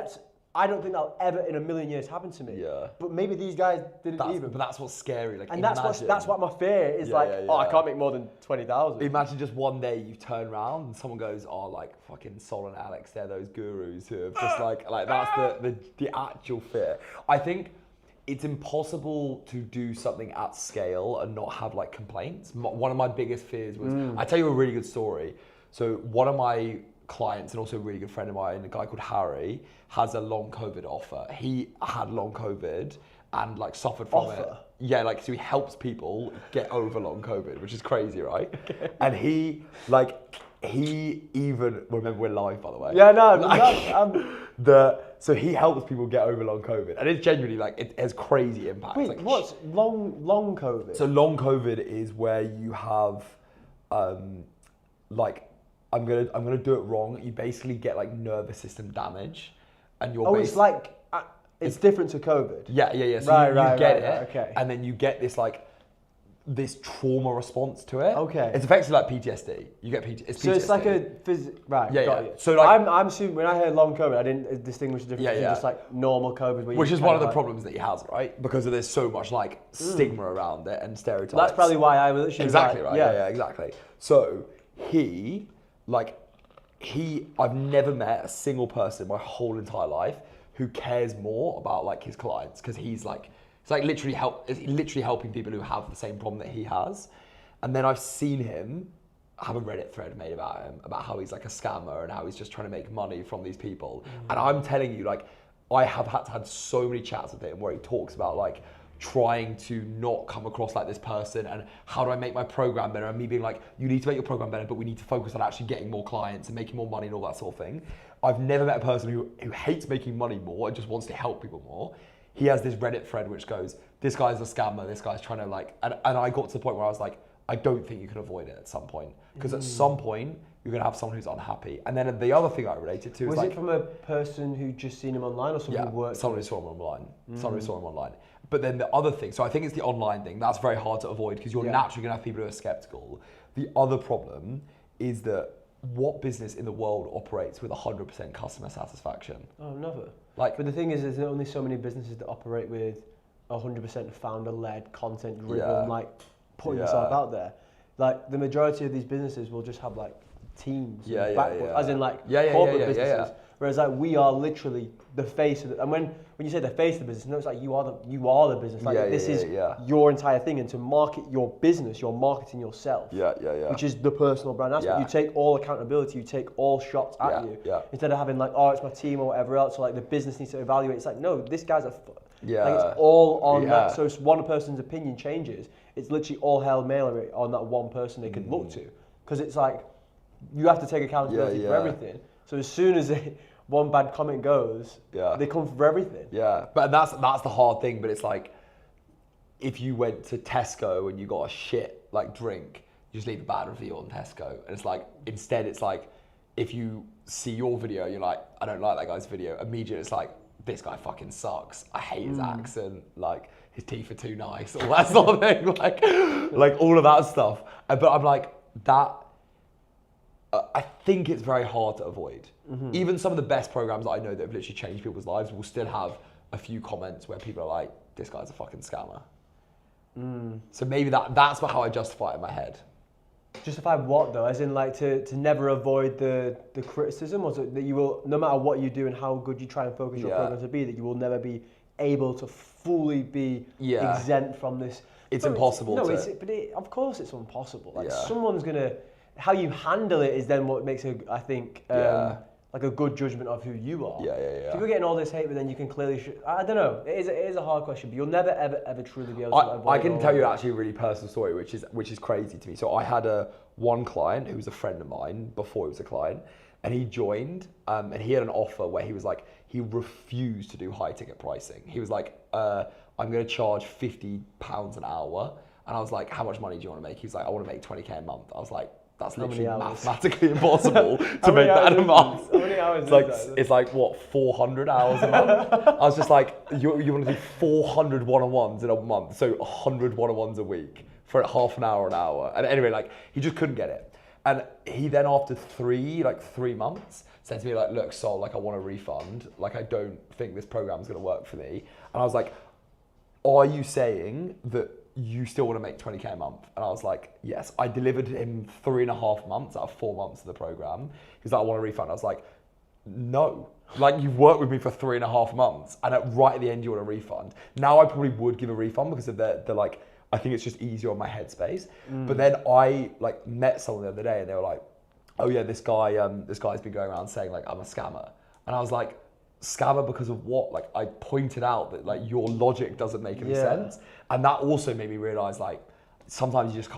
Speaker 3: I don't think that'll ever in a million years happen to me. But maybe these guys didn't even.
Speaker 1: But that's what's scary. Like,
Speaker 3: and that's what my fear is I can't make more than 20,000.
Speaker 1: Imagine just one day you turn around and someone goes, oh, like fucking Sol and Alex, they're those gurus who have just like that's the actual fear. I think it's impossible to do something at scale and not have like complaints. One of my biggest fears was, I tell you a really good story. So one of my clients and also a really good friend of mine, a guy called Harry, has a long COVID offer. He had long COVID and like suffered from it. Yeah, like so he helps people get over long COVID, which is crazy, right? Okay. And he even, remember we're live by the way.
Speaker 3: Yeah, no,
Speaker 1: so he helps people get over long COVID, and it's genuinely like it has crazy impacts.
Speaker 3: Wait,
Speaker 1: like,
Speaker 3: what's long COVID?
Speaker 1: So long COVID is where you have, like, I'm gonna do it wrong. You basically get like nervous system damage, and you're.
Speaker 3: It's like it's different to COVID.
Speaker 1: Yeah. So you get it, okay. And then you get this like. This trauma response to it.
Speaker 3: Okay.
Speaker 1: It's effectively like PTSD. You get PTSD.
Speaker 3: So it's like a right.
Speaker 1: Yeah,
Speaker 3: got it.
Speaker 1: So like,
Speaker 3: I'm assuming when I heard long COVID, I didn't distinguish the difference between just like normal COVID.
Speaker 1: Which is one of the problems that he has, right? Because there's so much like stigma around it and stereotypes.
Speaker 3: That's probably why I was
Speaker 1: exactly right. Yeah, exactly. So I've never met a single person my whole entire life who cares more about like his clients because he's like. It's like literally helping people who have the same problem that he has. And then I've seen him have a Reddit thread made about him, about how he's like a scammer and how he's just trying to make money from these people. And I'm telling you, like, I have had so many chats with him where he talks about like trying to not come across like this person and how do I make my program better, and me being like, you need to make your program better, but we need to focus on actually getting more clients and making more money and all that sort of thing. I've never met a person who hates making money more and just wants to help people more. He has this Reddit thread which goes, this guy's a scammer, this guy's trying to like, and I got to the point where I was like, I don't think you can avoid it at some point. Because at some point, you're going to have someone who's unhappy. And then the other thing I related to
Speaker 3: Was
Speaker 1: is like...
Speaker 3: it from a person who just seen him online or someone who worked?
Speaker 1: Someone who saw him online. Someone who saw him online. But then the other thing, so I think it's the online thing, that's very hard to avoid because you're naturally going to have people who are skeptical. The other problem is that what business in the world operates with 100% customer satisfaction?
Speaker 3: Oh, never.
Speaker 1: Like,
Speaker 3: but the thing is, there's only so many businesses that operate with 100% founder-led, content-driven, like putting yourself out there. Like the majority of these businesses will just have like teams, as in like corporate businesses. Whereas like we are literally the face of it. And when you say the face of the business, no, it's like you are the business. Like this is your entire thing. And to market your business, you're marketing yourself. Which is the personal brand aspect. You take all accountability, you take all shots at you. Instead of having like, oh, it's my team or whatever else, or like the business needs to evaluate. It's like, no, this guy's like it's all on that. So if one person's opinion changes, it's literally all Hail Mary on that one person they could look to. Because it's like, you have to take accountability for everything. So as soon as one bad comment goes, they come for everything.
Speaker 1: Yeah, but that's the hard thing. But it's like, if you went to Tesco and you got a shit like drink, you just leave a bad review on Tesco. And it's like, instead it's like, if you see your video, you're like, I don't like that guy's video. Immediately it's like, this guy fucking sucks. I hate his accent. Like, his teeth are too nice. All that sort of thing. Like all of that stuff. But I'm like, that... I think it's very hard to avoid. Even some of the best programs that I know that have literally changed people's lives will still have a few comments where people are like, this guy's a fucking scammer. So maybe that's how I justify it in my head.
Speaker 3: Justify what though? As in like to never avoid the criticism, or that you will, no matter what you do and how good you try and focus your program to be, that you will never be able to fully be exempt from this.
Speaker 1: It's impossible.
Speaker 3: Of course it's impossible. Like someone's gonna... How you handle it is then what makes it, I think, like a good judgment of who you are. If you're getting all this hate, but then you can clearly... I don't know. It is a hard question, but you'll never, ever truly be able to avoid it.
Speaker 1: I can tell you actually a really personal story, which is crazy to me. So I had one client who was a friend of mine before he was a client, and he joined, and he had an offer where he was like, he refused to do high ticket pricing. He was like, I'm going to charge £50 an hour. And I was like, how much money do you want to make? He was like, I want to make 20K a month. I was like, that's literally mathematically impossible to make that in a month.
Speaker 3: How many hours
Speaker 1: it's like what, 400 hours a month? I was just like, you want to do 400 one-on-ones in a month, so 100 one-on-ones a week for half an hour, an hour. And anyway, like he just couldn't get it. And he then after 3 months said to me like, look, Sol, like I want a refund. Like I don't think this program's gonna work for me. And I was like, are you saying that you still want to make 20K a month? And I was like, yes. I delivered him 3.5 months out of 4 months of the program. He was like, I want a refund. I was like, no. Like, you've worked with me for 3.5 months, and right at the end, you want a refund. Now I probably would give a refund because of the like, I think it's just easier on my headspace. But then I like met someone the other day, and they were like, oh yeah, this guy's been going around saying like, I'm a scammer. And I was like, scammer because of what? Like I pointed out that like your logic doesn't make any sense, and that also made me realize like sometimes you just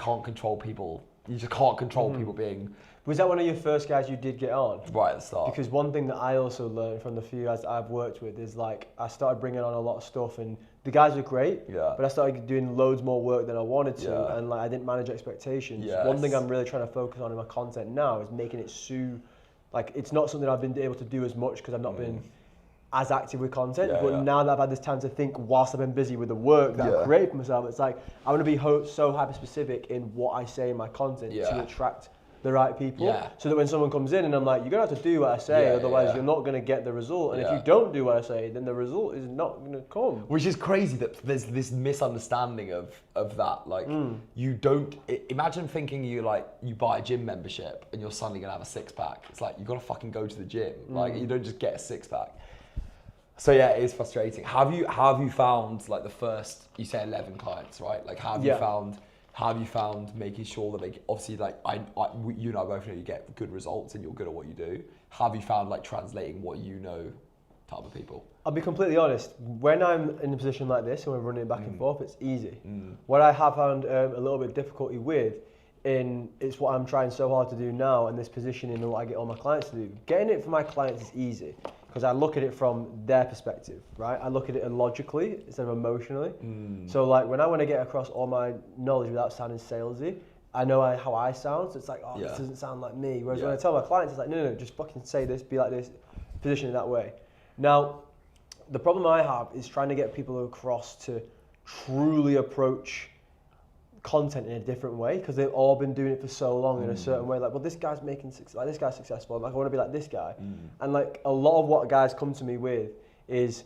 Speaker 1: can't control people. You just can't control people being.
Speaker 3: Was that one of your first guys you did get on?
Speaker 1: Right at the start.
Speaker 3: Because one thing that I also learned from the few guys that I've worked with is like I started bringing on a lot of stuff, and the guys were great. But I started doing loads more work than I wanted to, and like I didn't manage expectations. One thing I'm really trying to focus on in my content now is making it like it's not something I've been able to do as much because I've not been as active with content, but now that I've had this time to think whilst I've been busy with the work that I've created for myself, it's like I want to be so hyper specific in what I say in my content to attract the right people, so that when someone comes in and I'm like, you're gonna have to do what I say, otherwise you're not gonna get the result, and if you don't do what I say, then the result is not gonna come.
Speaker 1: Which is crazy that there's this misunderstanding of that. Like you don't imagine thinking you buy a gym membership and you're suddenly gonna have a 6-pack. It's like you gotta fucking go to the gym. Like you don't just get a 6-pack. So yeah, it is frustrating. Have you found like the first, you say 11 clients, right? Like how have you found making sure that they obviously like you and I both know you get good results and you're good at what you do. Have you found like translating what you know to other people?
Speaker 3: I'll be completely honest. When I'm in a position like this and we're running back and forth, it's easy. What I have found a little bit of difficulty with, it's what I'm trying so hard to do now, and this positioning and what I get all my clients to do. Getting it for my clients is easy. because I look at it from their perspective, right? I look at it logically instead of emotionally. So like when I want to get across all my knowledge without sounding salesy, I know how I sound, so it's like, this doesn't sound like me. Whereas when I tell my clients, it's like, no, just fucking say this, be like this, position it that way. Now, the problem I have is trying to get people across to truly approach content in a different way, because they've all been doing it for so long in a certain way. Like, well, this guy's this guy's successful. Like, I want to be like this guy. And like a lot of what guys come to me with is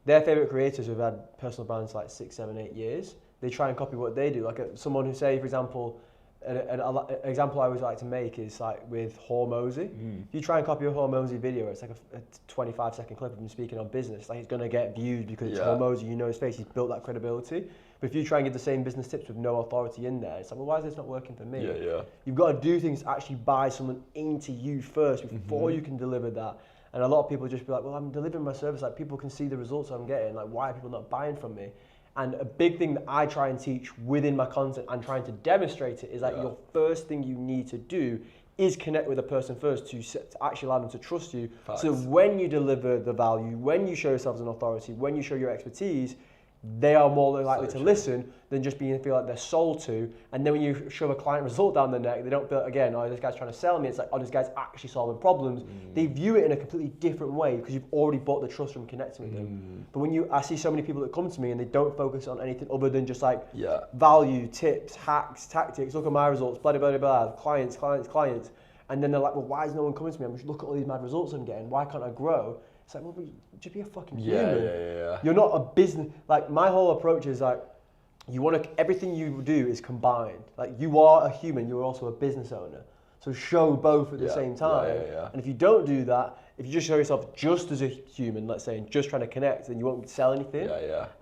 Speaker 3: their favorite creators who've had personal brands like 6, 7, 8 years. They try and copy what they do. Like someone who say, for example, an example I always like to make is like with Hormozy. If you try and copy a Hormozy video, it's like a 25-second clip of him speaking on business. Like, it's going to get viewed because it's Hormozy, you know his face, he's built that credibility. But if you try and give the same business tips with no authority in there, it's like, well, why is this not working for me? You've got to do things to actually buy someone into you first before you can deliver that. And a lot of people just be like, well, I'm delivering my service, like people can see the results I'm getting, like why are people not buying from me? And a big thing that I try and teach within my content and trying to demonstrate it is that your first thing you need to do is connect with a person first to actually allow them to trust you. So when you deliver the value, when you show yourself as an authority, when you show your expertise, they are more likely to listen than just feel like they're sold to. And then when you shove a client result down their neck, they don't feel, again, oh, this guy's trying to sell me. It's like, oh, this guy's actually solving problems. They view it in a completely different way because you've already bought the trust from connecting with them. But when I see so many people that come to me and they don't focus on anything other than just like value, tips, hacks, tactics, look at my results, blah, blah, blah, blah, clients. And then they're like, well, why is no one coming to me? I'm just look at all these mad results I'm getting. Why can't I grow? It's like, well, just be a fucking human. You're not a business. Like, my whole approach is like, everything you do is combined. Like, you are a human, you're also a business owner. So show both at the same time. And if you don't do that, if you just show yourself just as a human, let's say, and just trying to connect, then you won't sell anything.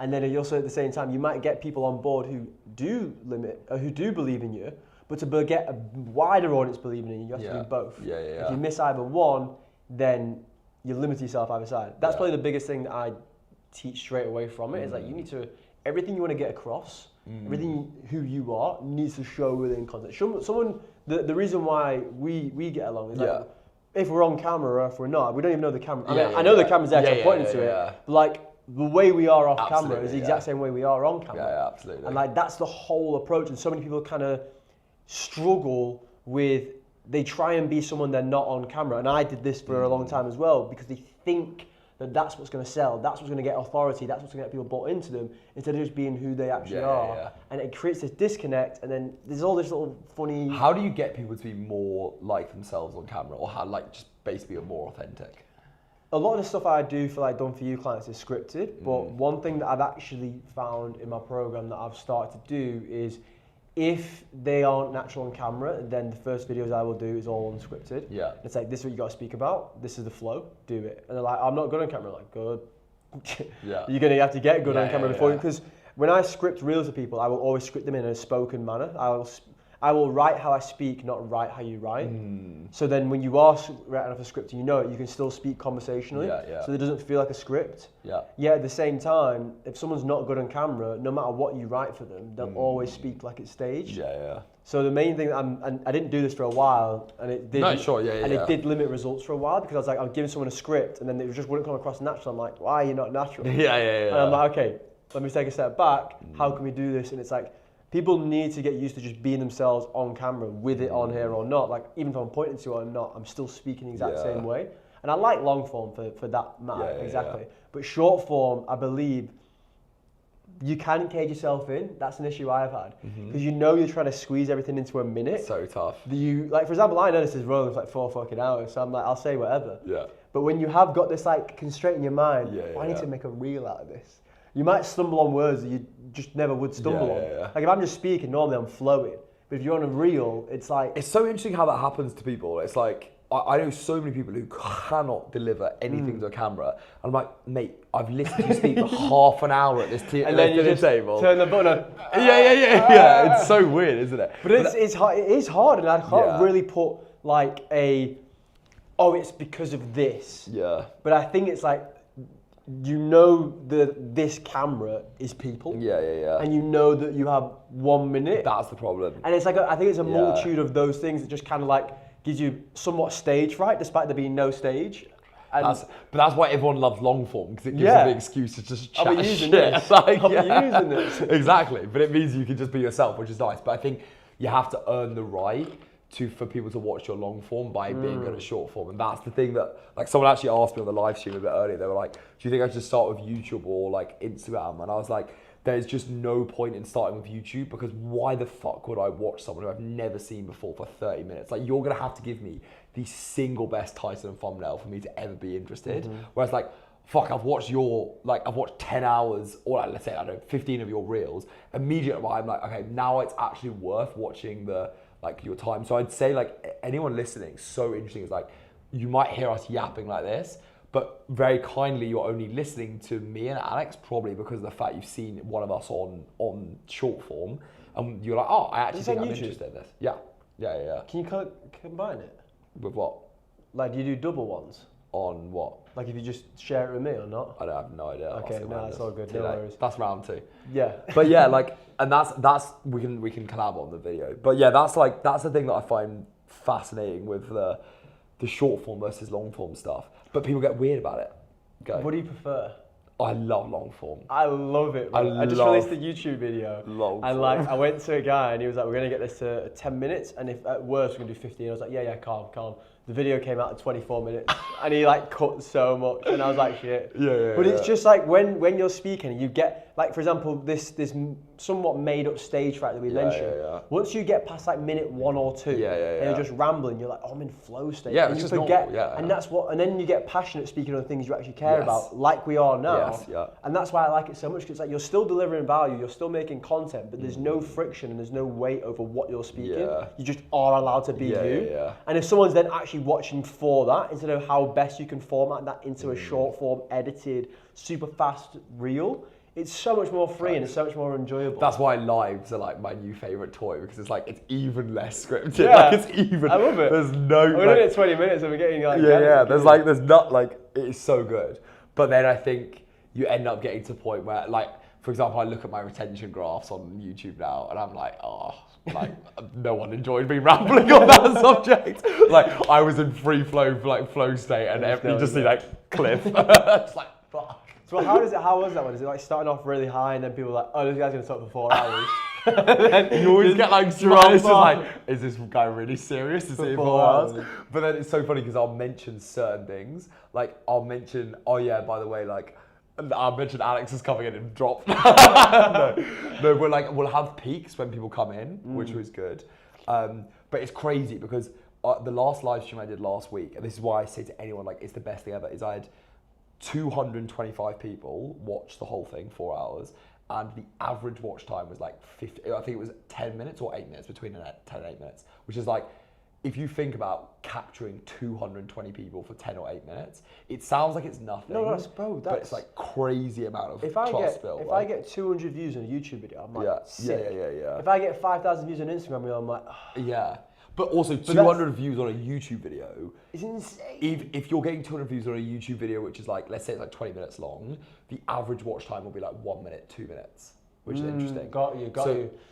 Speaker 3: And then also at the same time, you might get people on board who do believe in you, but to get a wider audience believing in you, you have to do both. If you miss either one, then you limit yourself either side. That's probably the biggest thing that I teach straight away from it. Is like, you need to, everything you want to get across, everything who you are needs to show within content. The reason why we get along is like, if we're on camera or if we're not, we don't even know the camera. I know the camera's there, so I'm pointing to it. But like, the way we are off camera is the exact same way we are on camera.
Speaker 1: Absolutely. And
Speaker 3: like, that's the whole approach. And so many people kind of struggle with, they try and be someone they're not on camera. And I did this for a long time as well, because they think that that's what's going to sell, that's what's going to get authority, that's what's going to get people bought into them, instead of just being who they actually are. And it creates this disconnect, and then there's all this little funny...
Speaker 1: How do you get people to be more like themselves on camera, or how, like, just basically be more authentic?
Speaker 3: A lot of the stuff I do for like Done For You clients is scripted, but one thing that I've actually found in my program that I've started to do is, if they aren't natural on camera, then the first videos I will do is all unscripted. It's like, this is what you got to speak about. This is the flow. Do it. And they're like, I'm not good on camera. I'm like, good. You're going to have to get good on camera before, because when I script reels to people, I will always script them in a spoken manner. I will write how I speak, not write how you write. So then when you are writing off a script and you know it, you can still speak conversationally. So it doesn't feel like a script. Yet at the same time, if someone's not good on camera, no matter what you write for them, they'll always speak like it's staged. So the main thing, and I didn't do this for a while, and it did. It did limit results for a while, because I was like, I'm giving someone a script, and then it just wouldn't come across natural. I'm like, why are you not natural? And I'm like, okay, let me take a step back. How can we do this? And it's like, people need to get used to just being themselves on camera, with it on here or not. Like, even if I'm pointing to it or not, I'm still speaking the exact same way. And I like long form for that matter, But short form, I believe, you can cage yourself in. That's an issue I've had. Because you're trying to squeeze everything into a minute.
Speaker 1: So tough.
Speaker 3: Like, for example, I know this is rolling for like 4 fucking hours, so I'm like, I'll say whatever. But when you have got this like constraint in your mind, I need to make a reel out of this. You might stumble on words that you just never would stumble on. Like, if I'm just speaking, normally I'm flowing. But if you're on a reel, it's like...
Speaker 1: It's so interesting how that happens to people. It's like, I know so many people who cannot deliver anything to a camera. I'm like, mate, I've listened to you speak for half an hour at this
Speaker 3: and then you just
Speaker 1: table.
Speaker 3: Turn the button on.
Speaker 1: It's so weird, isn't it?
Speaker 3: But it is hard, and I can't really put like it's because of this. But I think it's like, this camera is people. And you know that you have 1 minute.
Speaker 1: That's the problem.
Speaker 3: And it's like, I think it's a multitude of those things that just kind of like gives you somewhat stage fright, despite there being no stage. And
Speaker 4: but that's why everyone loves long form, because it gives
Speaker 3: Yeah.
Speaker 4: them the excuse to just chat
Speaker 3: I'll be using
Speaker 4: shit.
Speaker 3: this.
Speaker 4: Like,
Speaker 3: I'll be using this.
Speaker 4: Exactly, but it means you can just be yourself, which is nice. But I think you have to earn the right for people to watch your long form by being good at short form, and that's the thing that, like, someone actually asked me on the live stream a bit earlier. They were like, "Do you think I should start with YouTube or like Instagram?" And I was like, there's just no point in starting with YouTube, because why the fuck would I watch someone who I've never seen before for 30 minutes? Like, you're gonna have to give me the single best title and thumbnail for me to ever be interested. Whereas, like, fuck, I've watched 10 hours, or like, let's say, I don't know, 15 of your reels. Immediately I'm like, okay, now it's actually worth watching your time. So I'd say, like, anyone listening, so interesting, is like, you might hear us yapping like this, but very kindly, you're only listening to me and Alex probably because of the fact you've seen one of us on short form, and you're like, oh, I actually think I'm interested in this. Yeah.
Speaker 3: Can you combine it?
Speaker 4: With what?
Speaker 3: Like, do you do double ones?
Speaker 4: On what?
Speaker 3: Like, if you just share it with me or not?
Speaker 4: I don't have no idea.
Speaker 3: Okay, no, that's all good. No worries.
Speaker 4: That's round 2.
Speaker 3: Yeah.
Speaker 4: But yeah, like, and that's we can collab on the video. But yeah, that's the thing that I find fascinating with the short form versus long form stuff. But people get weird about it.
Speaker 3: What do you prefer?
Speaker 4: I love long form.
Speaker 3: I love it. I just released a YouTube video. I went to a guy and he was like, we're going to get this to 10 minutes, and if at worst we're going to do 15. I was like, yeah, calm. The video came out at 24 minutes and he like cut so much, and I was like, shit. But it's just like when you're speaking, you get, like, for example, this somewhat made up stage fright that we mentioned. Once you get past like minute 1 or 2 and you're just rambling, you're like, oh, I'm in flow state.
Speaker 4: Yeah,
Speaker 3: and
Speaker 4: it's
Speaker 3: you
Speaker 4: just
Speaker 3: forget.
Speaker 4: normal.
Speaker 3: And that's what, and then you get passionate speaking on things you actually care about, like we are now. And that's why I like it so much, because like, you're still delivering value, you're still making content, but there's no friction and there's no weight over what you're speaking. You just are allowed to be you. And if someone's then actually watching for that, instead of how best you can format that into a short form, edited, super fast reel, it's so much more free and it's so much more enjoyable.
Speaker 4: That's why lives are like my new favourite toy, because it's like, it's even less scripted. Like, it's even.
Speaker 3: I love it.
Speaker 4: There's no.
Speaker 3: We're doing it 20 minutes and we're getting like.
Speaker 4: There's not, like, it is so good. But then I think you end up getting to a point where, like, for example, I look at my retention graphs on YouTube now and I'm like, oh, like, no one enjoyed me rambling on that subject. Like, I was in free flow state, and you just see like cliff. It's like, fuck.
Speaker 3: So how was that one? Is it like starting off really high and then people are like, oh, this guy's gonna talk for 4 hours? Then
Speaker 4: you always get like surprised, like, is this guy really serious? Is it 4 hours?
Speaker 3: hours?
Speaker 4: But then it's so funny because I'll mention certain things. Like, I'll mention, oh yeah, by the way, like, I'll mention Alex is coming in and drop. no, we'll have peaks when people come in, which was good. But it's crazy because the last live stream I did last week, and this is why I say to anyone, like, it's the best thing ever, is I had 225 people watch the whole thing, 4 hours, and the average watch time was like 50, I think it was 10 minutes or 8 minutes, between 10 and 8 minutes, which is like, if you think about capturing 220 people for 10 or 8 minutes, it sounds like it's nothing.
Speaker 3: No, bro,
Speaker 4: but it's like crazy amount of
Speaker 3: if
Speaker 4: trust built.
Speaker 3: I get 200 views on a YouTube video, I'm like, sick.
Speaker 4: Yeah.
Speaker 3: If I get 5,000 views on Instagram reel, I'm like, oh.
Speaker 4: Yeah. But also 200 views on a YouTube video.
Speaker 3: It's insane.
Speaker 4: If you're getting 200 views on a YouTube video, which is like, let's say it's like 20 minutes long, the average watch time will be like 1 minute, 2 minutes, which is interesting.
Speaker 3: Got you.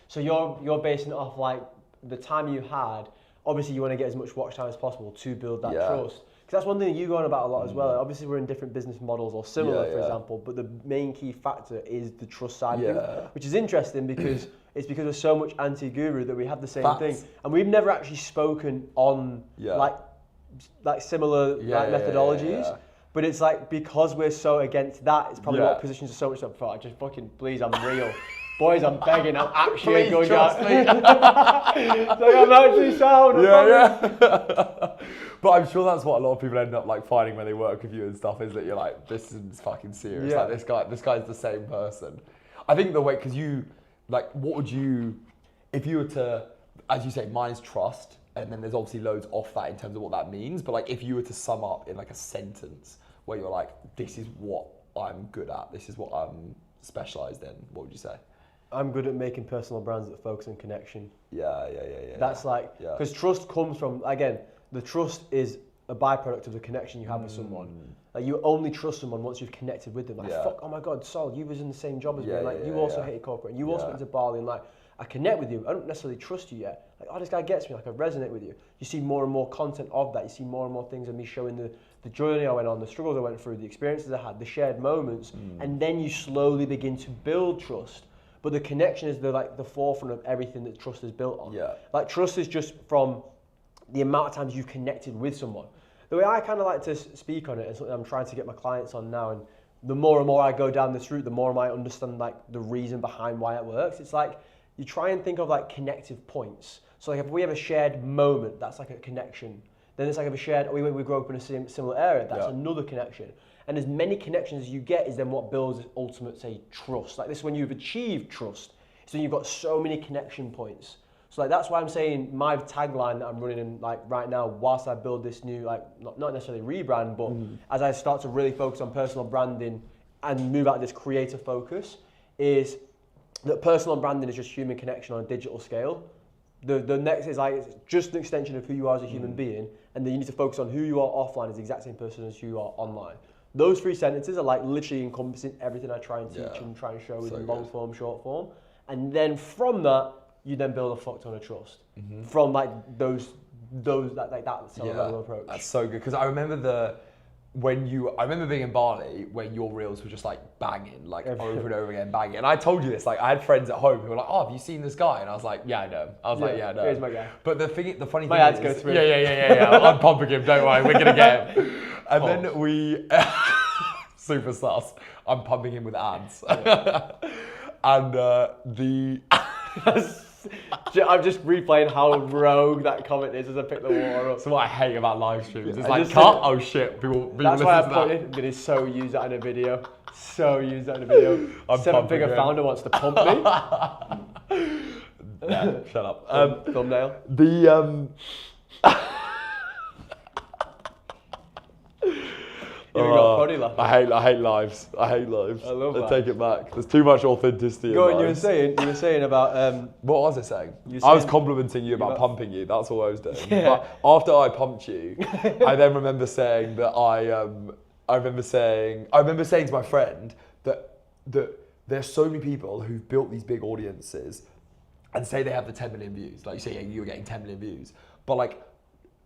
Speaker 3: So you're basing it off like the time you had. Obviously, you want to get as much watch time as possible to build that trust. Because that's one thing that you go on about a lot as well. Obviously, we're in different business models or similar, for example, but the main key factor is the trust side of things, which is interesting because it's because we're so much anti-guru that we have the same thing. And we've never actually spoken on like similar methodologies. But it's like, because we're so against that, it's probably what positions us so much up for. Just fucking, please, I'm real. Boys, I'm begging, I'm actually going out. Like, I'm actually sound.
Speaker 4: But I'm sure that's what a lot of people end up like finding when they work with you and stuff, is that you're like, this is fucking serious. Like, this guy's the same person. I think the way, because you, like, what would you, if you were to, as you say, mine's trust, and then there's obviously loads off that in terms of what that means, but like, if you were to sum up in like a sentence where you're like, this is what I'm good at, this is what I'm specialised in, what would you say?
Speaker 3: I'm good at making personal brands that focus on connection.
Speaker 4: Yeah.
Speaker 3: That's like, because trust comes from, again, the trust is a byproduct of the connection you have with someone. Like, you only trust someone once you've connected with them. Like, fuck, oh my God, Sol, you was in the same job as me. Like, you also hated corporate, and you also went to Bali, and like, I connect with you. I don't necessarily trust you yet. Like, oh, this guy gets me. Like, I resonate with you. You see more and more content of that. You see more and more things of me showing the the journey I went on, the struggles I went through, the experiences I had, the shared moments, and then you slowly begin to build trust. But the connection is the forefront of everything that trust is built on.
Speaker 4: Yeah.
Speaker 3: Like trust is just from the amount of times you've connected with someone. The way I kind of like to speak on it, and something I'm trying to get my clients on now, and the more and more I go down this route, the more I might understand like the reason behind why it works. It's like you try and think of like connective points. So like if we have a shared moment, that's like a connection. Then it's like if we grew up in a similar area, that's another connection. And as many connections as you get is then what builds ultimate, say, trust. Like this is when you've achieved trust. So you've got so many connection points. So like that's why I'm saying my tagline that I'm running in like right now, whilst I build this new, like not necessarily rebrand, but as I start to really focus on personal branding and move out of this creative focus, is that personal branding is just human connection on a digital scale. The next is like it's just an extension of who you are as a human being, and then you need to focus on who you are offline as the exact same person as who you are online. Those 3 sentences are like literally encompassing everything I try and teach and try and show in long form, short form. And then from that, you then build a fuck ton of trust from like those that level approach.
Speaker 4: That's so good, because I remember I remember being in Bali when your reels were just like banging, like over and over again banging. And I told you this, like I had friends at home who were like, "Oh, have you seen this guy?" And I was like, "Yeah, I know." I was like, "Yeah, I know."
Speaker 3: Here's my guy.
Speaker 4: But the funny
Speaker 3: My
Speaker 4: thing
Speaker 3: ads
Speaker 4: is,
Speaker 3: go through.
Speaker 4: Yeah. I'm pumping him. Don't worry, we're gonna get him. And then we super sus. I'm pumping him with ads. And
Speaker 3: I'm just replaying how rogue that comment is as I pick the water up.
Speaker 4: So what I hate about live streams, it's
Speaker 3: I
Speaker 4: like
Speaker 3: just
Speaker 4: cut.
Speaker 3: said-
Speaker 4: Oh shit! People
Speaker 3: That's
Speaker 4: listen
Speaker 3: why I
Speaker 4: to
Speaker 3: put
Speaker 4: that.
Speaker 3: it. I'm gonna so use that in a video. So use that in a video.
Speaker 4: I'm
Speaker 3: 7-figure
Speaker 4: pumping
Speaker 3: founder wants to pump me.
Speaker 4: Yeah, shut up.
Speaker 3: Thumbnail. You got body laughing.
Speaker 4: I hate lives. I
Speaker 3: love
Speaker 4: I
Speaker 3: lives.
Speaker 4: take it back. There's too much authenticity.
Speaker 3: Go
Speaker 4: in
Speaker 3: on, you
Speaker 4: lives.
Speaker 3: were saying about
Speaker 4: What was I saying?
Speaker 3: You
Speaker 4: I was
Speaker 3: saying-
Speaker 4: complimenting you about
Speaker 3: about-
Speaker 4: pumping you. That's all I was doing.
Speaker 3: Yeah.
Speaker 4: But after I pumped you, I then remember saying that I remember saying to my friend that there's so many people who've built these big audiences and say they have the 10 million views. Like you say, you were getting 10 million views, but like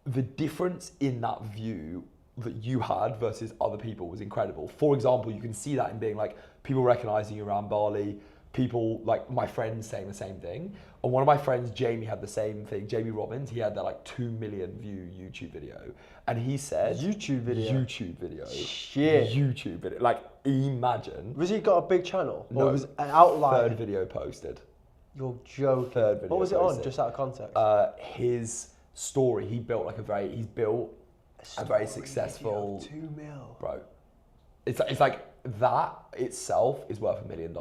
Speaker 4: the difference in that view that you had versus other people was incredible. For example, you can see that in being like people recognizing you around Bali, people like my friends saying the same thing. And one of my friends, Jamie, had the same thing. Jamie Robbins, he had that like 2 million view YouTube video. And he said...
Speaker 3: YouTube video?
Speaker 4: YouTube video.
Speaker 3: Shit.
Speaker 4: YouTube video. Like, imagine.
Speaker 3: Was he got a big channel?
Speaker 4: No,
Speaker 3: Or was it an outlier?
Speaker 4: Third video posted.
Speaker 3: You're joking.
Speaker 4: Third video
Speaker 3: What was it on?
Speaker 4: posted.
Speaker 3: Just out of context.
Speaker 4: His story, he's built a very successful...
Speaker 3: 2 mil.
Speaker 4: Bro, it's like that itself is worth $1 million.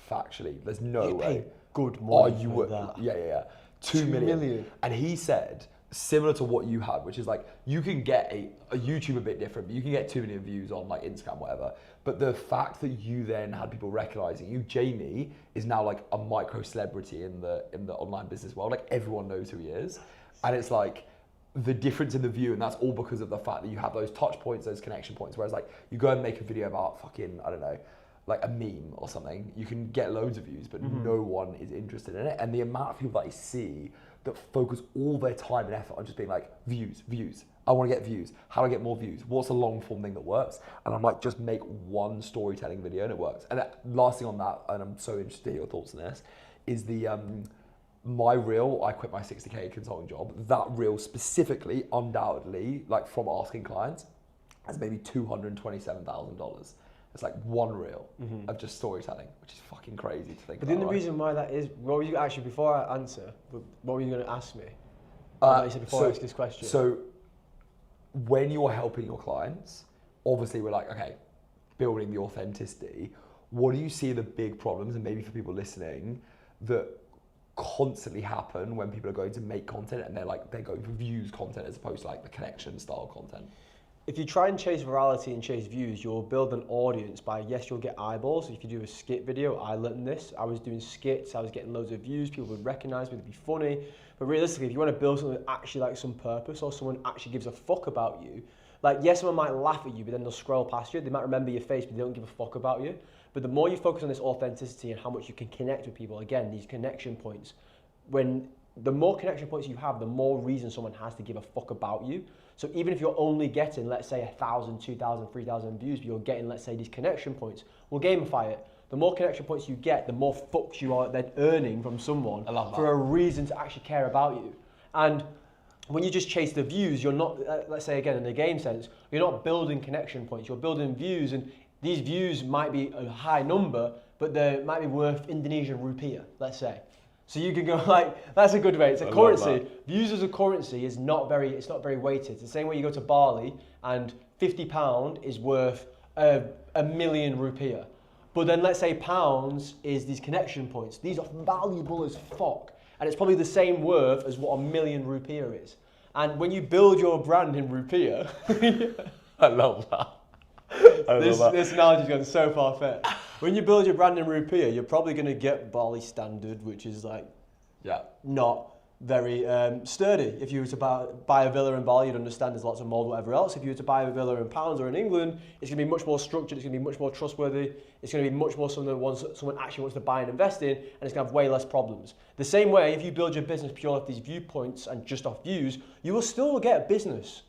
Speaker 4: Factually, there's no
Speaker 3: You
Speaker 4: way.
Speaker 3: pay good money
Speaker 4: you
Speaker 3: for
Speaker 4: would?
Speaker 3: that.
Speaker 4: Yeah.
Speaker 3: 2 million.
Speaker 4: 2 million. And he said, similar to what you had, which is like, you can get a YouTube a bit different, but you can get 2 million views on like Instagram, whatever. But the fact that you then had people recognizing you, Jamie is now like a micro celebrity in the online business world. Like everyone knows who he is. And it's like, the difference in the view, and that's all because of the fact that you have those touch points, those connection points. Whereas like you go and make a video about fucking, I don't know, like a meme or something, you can get loads of views, but no one is interested in it. And the amount of people that I see that focus all their time and effort on just being like, views. I want to get views. How do I get more views? What's a long form thing that works? And I'm like, just make one storytelling video and it works. And last thing on that, and I'm so interested to hear your thoughts on this, is the my reel, I quit my 60K consulting job. That reel specifically, undoubtedly, like from asking clients, has maybe $227,000. It's like one reel of just storytelling, which is fucking crazy to think
Speaker 3: But
Speaker 4: about.
Speaker 3: the only
Speaker 4: right?
Speaker 3: reason why that is, what were you actually, before I answer, what were you going to ask me? You said before I ask this question.
Speaker 4: So when you're helping your clients, obviously we're like, okay, building the authenticity. What do you see the big problems, and maybe for people listening, that constantly happen when people are going to make content and they're going for views content as opposed to like the connection style content?
Speaker 3: If you try and chase virality and chase views, you'll build an audience by, yes, you'll get eyeballs. If you do a skit video, I learned this. I was doing skits, I was getting loads of views, people would recognize me, it'd be funny. But realistically, if you want to build something that actually like some purpose, or someone actually gives a fuck about you, like yes, someone might laugh at you, but then they'll scroll past you. They might remember your face, but they don't give a fuck about you. But the more you focus on this authenticity and how much you can connect with people, again, these connection points, when the more connection points you have, the more reason someone has to give a fuck about you. So even if you're only getting, let's say, 1,000, 2,000, 3,000 views, but you're getting, let's say, these connection points, we'll gamify it. The more connection points you get, the more fucks you are then earning from someone for a reason to actually care about you. And when you just chase the views, you're not, let's say again in the game sense, you're not building connection points, you're building views, and these views might be a high number, but they might be worth Indonesian rupiah, let's say. So you can go like, that's a good way. It's a currency. Views as a currency is not very, it's not very weighted. It's the same way you go to Bali and £50 is worth a million rupiah. But then let's say pounds is these connection points. These are valuable as fuck. And it's probably the same worth as what a million rupiah is. And when you build your brand in rupiah,
Speaker 4: I love that.
Speaker 3: This analogy's gone so far-fetched. When you build your brand in rupiah, you're probably going to get Bali standard, which is like not very sturdy. If you were to buy a villa in Bali, you'd understand there's lots of mold, whatever else. If you were to buy a villa in pounds or in England, it's going to be much more structured, it's going to be much more trustworthy, it's going to be much more something that someone actually wants to buy and invest in, and it's going to have way less problems. The same way, if you build your business purely off these viewpoints and just off views, you will still get business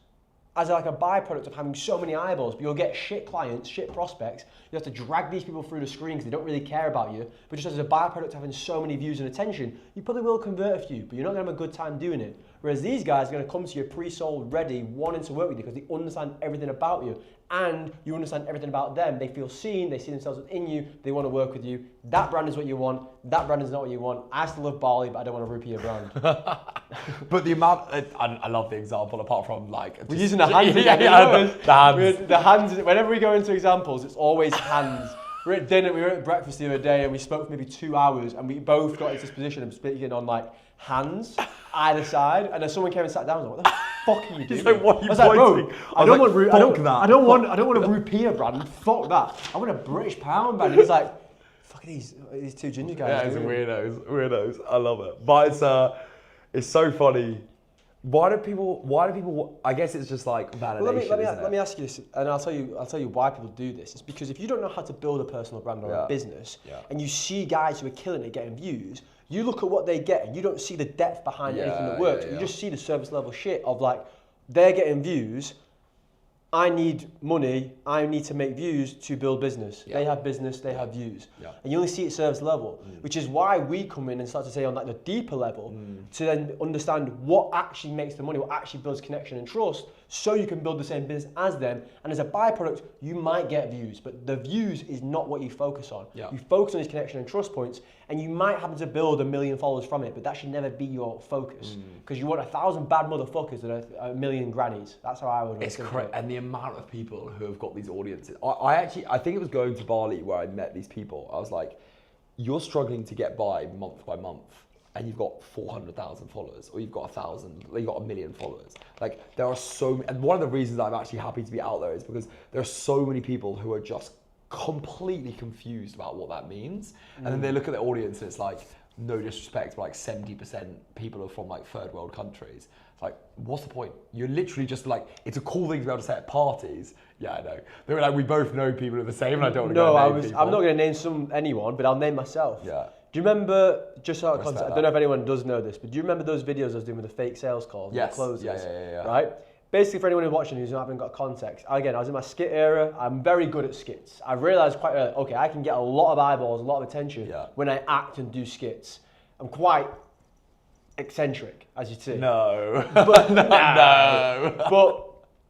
Speaker 3: as like a byproduct of having so many eyeballs, but you'll get shit clients, shit prospects. You have to drag these people through the screen because they don't really care about you, but just as a byproduct of having so many views and attention, you probably will convert a few, but you're not gonna have a good time doing it. Whereas these guys are gonna come to you pre-sold, ready, wanting to work with you because they understand everything about you and you understand everything about them. They feel seen, they see themselves within you, they wanna work with you. That brand is what you want, that brand is not what you want. I still love Bali, but I don't want to rupee a brand.
Speaker 4: But the amount, I love the example apart from like...
Speaker 3: We're using the hands again.
Speaker 4: The hands.
Speaker 3: The hands, whenever we go into examples, it's always hands. We were at breakfast the other day and we spoke for maybe 2 hours and we both got into this position of speaking on like hands either side, and then someone came and sat down and was like, what the fuck are you doing?
Speaker 4: He's like, what are you
Speaker 3: I was like,
Speaker 4: pointing?
Speaker 3: bro, I don't want a
Speaker 4: Fuck
Speaker 3: rupiah brand, fuck that. I want a British pound brand. And he's like, fuck these two ginger guys.
Speaker 4: Yeah, it's weirdos. I love it. But it's so funny. Why do people? I guess it's just like validation.
Speaker 3: Well, let me ask you this, and I'll tell you why people do this. It's because if you don't know how to build a personal brand or a business, and you see guys who are killing it, getting views, you look at what they get, and you don't see the depth behind anything that works. You just see the service level shit of like they're getting views. I need money, I need to make views to build business. They have business, they have views. And you only see it service level, which is why we come in and start to say on like the deeper level to then understand what actually makes the money, what actually builds connection and trust, so you can build the same business as them. And as a byproduct, you might get views, but the views is not what you focus on. You focus on these connection and trust points, and you might happen to build 1 million followers from it, but that should never be your focus. Because you want 1,000 bad motherfuckers and a million grannies. That's how I would.
Speaker 4: It's correct. And the amount of people who have got these audiences. I think it was going to Bali where I met these people. I was like, you're struggling to get by month, and you've got 400,000 followers, or you've got 1,000, you've got 1 million followers. Like there are so, and one of the reasons I'm actually happy to be out there is because there are so many people who are just completely confused about what that means. And then they look at their audience and it's like, no disrespect, but like 70% people are from like third world countries. It's like, what's the point? You're literally just like, it's a cool thing to be able to say at parties. Yeah, I know. They were like, we both know people who are the same, and I don't want to name people.
Speaker 3: I'm not going to name anyone, but I'll name myself.
Speaker 4: Yeah.
Speaker 3: Do you remember, just out of context, I don't know if anyone does know this, but do you remember those videos I was doing with the fake sales calls?
Speaker 4: Yes.
Speaker 3: And the closes?
Speaker 4: Yeah.
Speaker 3: Right? Basically, for anyone who's watching who's not having got context, again, I was in my skit era. I'm very good at skits. I realised quite early, okay, I can get a lot of eyeballs, a lot of attention when I act and do skits. I'm quite eccentric, as you see.
Speaker 4: No.
Speaker 3: But,
Speaker 4: no.
Speaker 3: But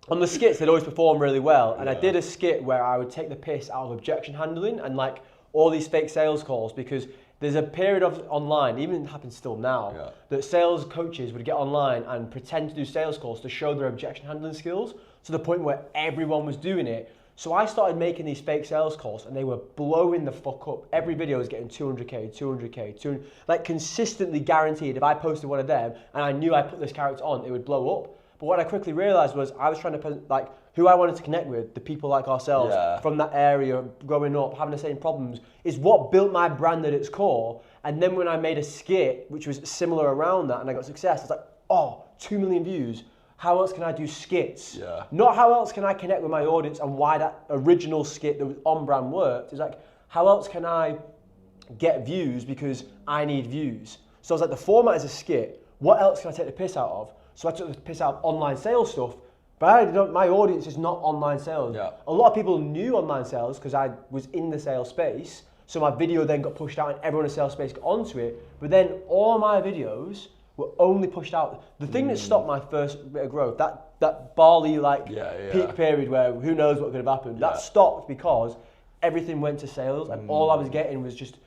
Speaker 3: on the skits, they'd always perform really well. And I did a skit where I would take the piss out of objection handling and like all these fake sales calls, because there's a period of online, even it happens still now, that sales coaches would get online and pretend to do sales calls to show their objection handling skills to the point where everyone was doing it. So I started making these fake sales calls and they were blowing the fuck up. Every video was getting 200K, 200K, like consistently guaranteed. If I posted one of them and I knew I put this character on, it would blow up. But what I quickly realized was I was trying to, like, who I wanted to connect with, the people like ourselves from that area, growing up, having the same problems, is what built my brand at its core. And then when I made a skit, which was similar around that, and I got success, it's like, oh, 2 million views. How else can I do skits? Not how else can I connect with my audience and why that original skit that was on brand worked. It's like, how else can I get views because I need views? So I was like, the format is a skit. what else can I take the piss out of? So I took the piss out of online sales stuff, but my audience is not online sales.
Speaker 4: Yeah.
Speaker 3: A lot of people knew online sales because I was in the sales space. So my video then got pushed out and everyone in the sales space got onto it. But then all my videos were only pushed out. The thing that stopped my first bit of growth, that Bali peak period where who knows what could have happened, that stopped because everything went to sales and all I was getting was just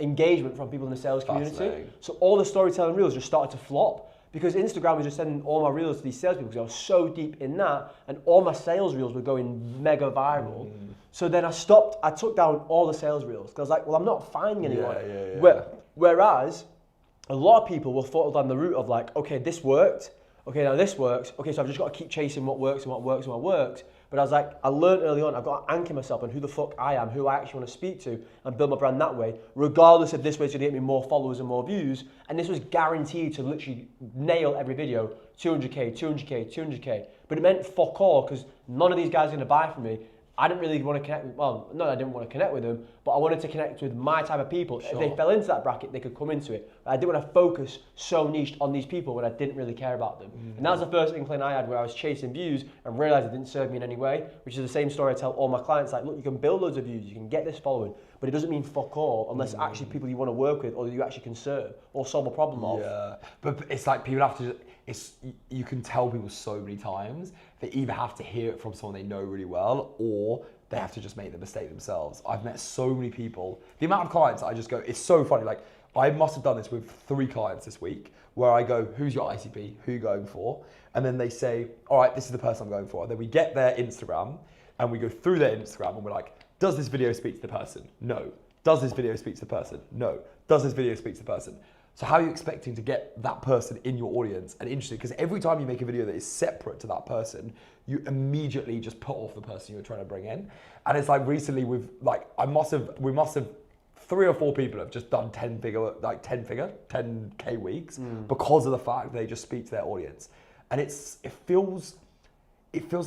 Speaker 3: engagement from people in the sales community. So all the storytelling reels just started to flop because Instagram was just sending all my reels to these salespeople because I was so deep in that and all my sales reels were going mega viral. So then I took down all the sales reels because I was like, well, I'm not finding anyone. Whereas a lot of people will follow down the route of like, okay, this worked. Okay, now this works. Okay, so I've just got to keep chasing what works and what works and what works. But I was like, I learned early on, I've got to anchor myself on who the fuck I am, who I actually want to speak to, and build my brand that way, regardless if this way's going to get me more followers and more views. And this was guaranteed to literally nail every video, 200K, 200K, 200K. But it meant fuck all, because none of these guys are going to buy from me. I didn't really want to connect with, well, not that I didn't want to connect with them, but I wanted to connect with my type of people. If they fell into that bracket, they could come into it. I didn't want to focus so niched on these people when I didn't really care about them. And that was the first inkling I had where I was chasing views and realized it didn't serve me in any way, which is the same story I tell all my clients, like, look, you can build loads of views, you can get this following, but it doesn't mean fuck all unless actually people you want to work with or you actually can serve or solve a problem of.
Speaker 4: Yeah, but it's like people have to, you can tell people so many times, they either have to hear it from someone they know really well or they have to just make the mistake themselves. I've met so many people. The amount of clients I just go, it's so funny. Like I must have done this with 3 clients this week where I go, who's your ICP? Who are you going for? And then they say, all right, this is the person I'm going for. And then we get their Instagram and we go through their Instagram and we're like, does this video speak to the person? No. Does this video speak to the person? No. Does this video speak to the person? So how are you expecting to get that person in your audience and interested? Because every time you make a video that is separate to that person, you immediately just put off the person you're trying to bring in. And it's like recently we must have 3 or 4 people have just done 10K weeks because of the fact they just speak to their audience. And it feels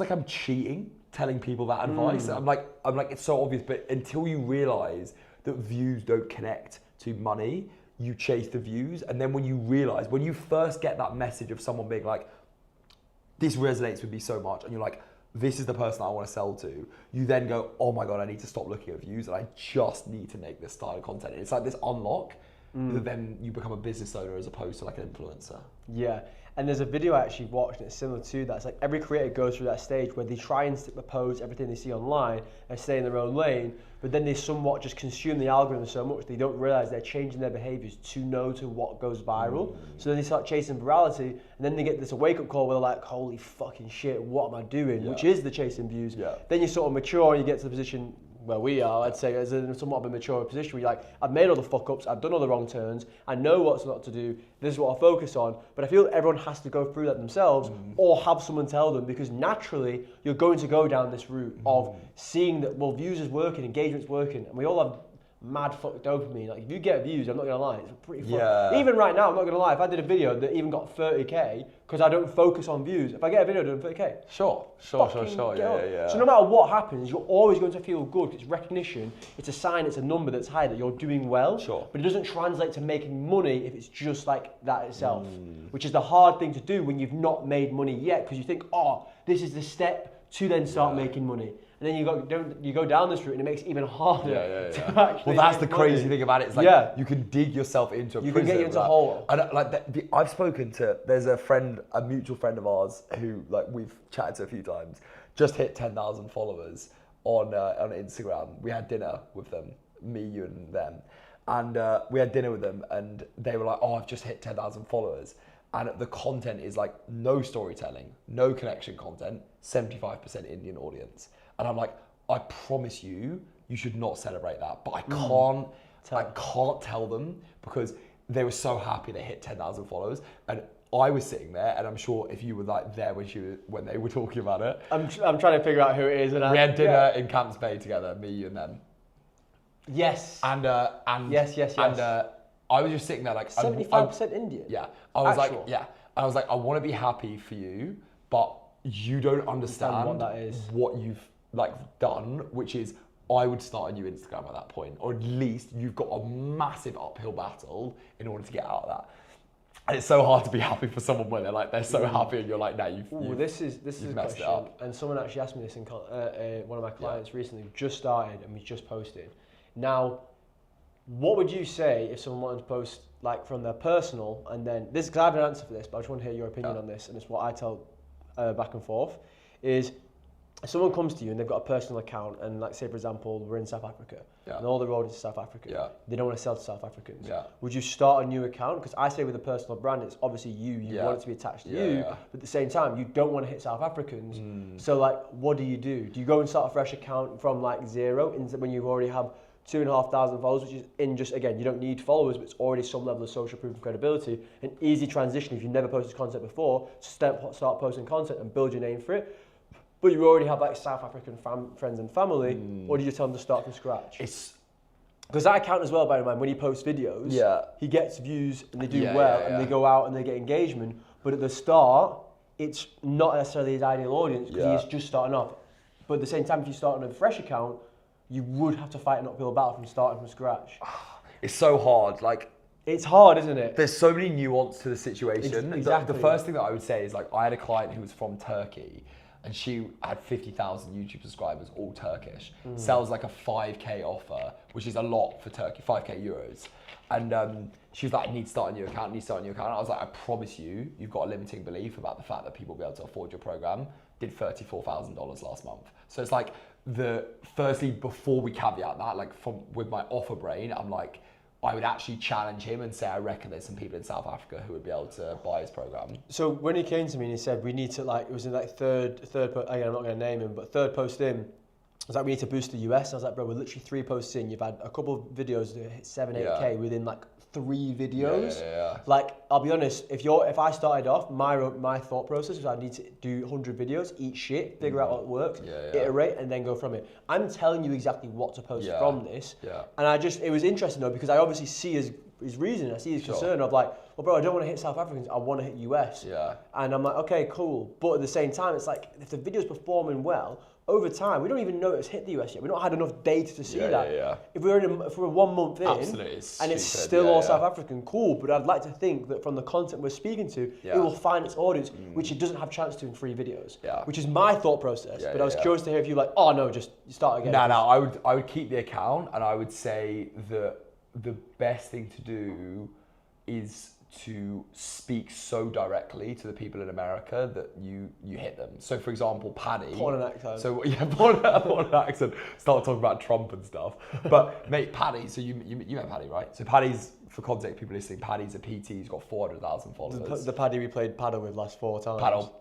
Speaker 4: like I'm cheating telling people that advice. I'm like, it's so obvious, but until you realize that views don't connect to money, you chase the views. And then when you realize, when you first get that message of someone being like, this resonates with me so much, and you're like, this is the person I want to sell to, you then go, oh my God, I need to stop looking at views and I just need to make this style of content. It's like this unlock that then you become a business owner as opposed to like an influencer.
Speaker 3: Yeah, and there's a video I actually watched and it's similar to that. It's like every creator goes through that stage where they try and oppose everything they see online and stay in their own lane, but then they somewhat just consume the algorithm so much they don't realize they're changing their behaviors to know to what goes viral. So then they start chasing virality and then they get this wake-up call where they're like, holy fucking shit, what am I doing? Which is the chasing views. Then you sort of mature and you get to the position where we are, I'd say, as a somewhat of a mature position where you're like, I've made all the fuck ups, I've done all the wrong turns, I know what's not to do, this is what I'll focus on. But I feel everyone has to go through that themselves or have someone tell them, because naturally you're going to go down this route of seeing that, well, views is working, engagement's working, and we all have mad fuck dopamine. Like if you get views, I'm not gonna lie, it's pretty fun. Even right now, I'm not gonna lie, if I did a video that even got 30K, because I don't focus on views, if I get a video doing 30K,
Speaker 4: Sure. Yeah.
Speaker 3: So no matter what happens, you're always going to feel good. It's recognition, it's a sign, it's a number that's high that you're doing well.
Speaker 4: Sure.
Speaker 3: But it doesn't translate to making money if it's just like that itself, which is the hard thing to do when you've not made money yet, because you think, oh, this is the step to then start making money. And then you go down this route and it makes it even harder to actually.
Speaker 4: Well, that's the
Speaker 3: make
Speaker 4: crazy
Speaker 3: money.
Speaker 4: thing about it. It's like you can dig yourself into a prison.
Speaker 3: You can get you into a hole.
Speaker 4: And I've spoken to, there's a mutual friend of ours who like we've chatted to a few times, just hit 10,000 followers on Instagram. We had dinner with them, me, you and them. And we had dinner with them and they were like, oh, I've just hit 10,000 followers. And the content is like no storytelling, no connection content, 75% Indian audience. And I'm like, I promise you, you should not celebrate that. But I can't tell them because they were so happy they hit 10,000 followers. And I was sitting there, and I'm sure if you were like there when they were talking about it.
Speaker 3: I'm trying to figure out who it is. And
Speaker 4: we had dinner in Camps Bay together, me, you and them.
Speaker 3: Yes.
Speaker 4: And
Speaker 3: yes.
Speaker 4: And I was just sitting there like
Speaker 3: 75% Indian.
Speaker 4: Yeah. I was like, I want to be happy for you, but you don't understand
Speaker 3: what that is.
Speaker 4: What you've like done, which is I would start a new Instagram at that point, or at least you've got a massive uphill battle in order to get out of that. And it's so hard to be happy for someone when they're so happy and you're like, no,
Speaker 3: This is a
Speaker 4: messed it
Speaker 3: question,
Speaker 4: up.
Speaker 3: and someone actually asked me this in one of my clients recently. Just started and we just posted. Now, what would you say if someone wanted to post like from their personal, and then this, because I have an answer for this, but I just want to hear your opinion on this, and it's what I tell back and forth, is if someone comes to you and they've got a personal account, and like say for example we're in South Africa, and all the road is South Africa, they don't want to sell to South Africans, would you start a new account? Because I say with a personal brand, it's obviously you want it to be attached to you, but at the same time you don't want to hit South Africans. So like, what do? Do you go and start a fresh account from like zero when you already have 2,500 followers, which is in just, again, you don't need followers, but it's already some level of social proof and credibility, an easy transition if you've never posted content before, to start posting content and build your name for it. But you already have like South African friends and family, or do you tell them to start from scratch? Because that account as well, bear in mind, when he posts videos, he gets views and they do and they go out and they get engagement. But at the start, it's not necessarily his ideal audience because he's just starting off. But at the same time, if you start on a fresh account, you would have to fight an uphill battle from starting from scratch.
Speaker 4: It's so hard. Like,
Speaker 3: it's hard, isn't it?
Speaker 4: There's so many nuance to the situation.
Speaker 3: Exactly.
Speaker 4: The first thing that I would say is, like, I had a client who was from Turkey, and she had 50,000 YouTube subscribers, all Turkish. Sells like a 5k offer, which is a lot for Turkey, 5k euros. And she was like, I need to start a new account, And I was like, I promise you, you've got a limiting belief about the fact that people will be able to afford your program. Did $34,000 last month. So it's like, firstly, before we caveat that, like with my offer brain, I'm like, I would actually challenge him and say, I reckon there's some people in South Africa who would be able to buy his program.
Speaker 3: So when he came to me and he said, we need to, like, it was in like third again, I'm not going to name him, but third post in, I was like, we need to boost the US. I was like, bro, we're literally 3 posts in. You've had a couple of videos that hit 7, 8K within like 3 videos. Like, I'll be honest, if I started off, my thought process was I need to do 100 videos, eat shit, figure out what works, iterate, and then go from it. I'm telling you exactly what to post from this. And it was interesting though, because I obviously see his reason, I see his concern of like, well, bro, I don't want to hit South Africans, I want to hit US. And I'm like, okay, cool. But at the same time, it's like, if the video's performing well, over time, we don't even know it's hit the US yet. We've not had enough data to see that. If we're 1 month in, and it's still all South African, cool. But I'd like to think that from the content we're speaking to, it will find its audience, which it doesn't have a chance to in 3 videos. Which is my thought process. But I was curious to hear if you like, oh no, just start again.
Speaker 4: No, I would keep the account, and I would say that the best thing to do is to speak so directly to the people in America that you hit them. So for example, Paddy.
Speaker 3: Put on an accent.
Speaker 4: So yeah, put on an accent. Start talking about Trump and stuff. But mate, Paddy. So you met Paddy, right? So Paddy's, for context, people listening, Paddy's a PT. He's got 400,000 followers.
Speaker 3: The Paddy we played paddle with last 4 times.
Speaker 4: Paddle.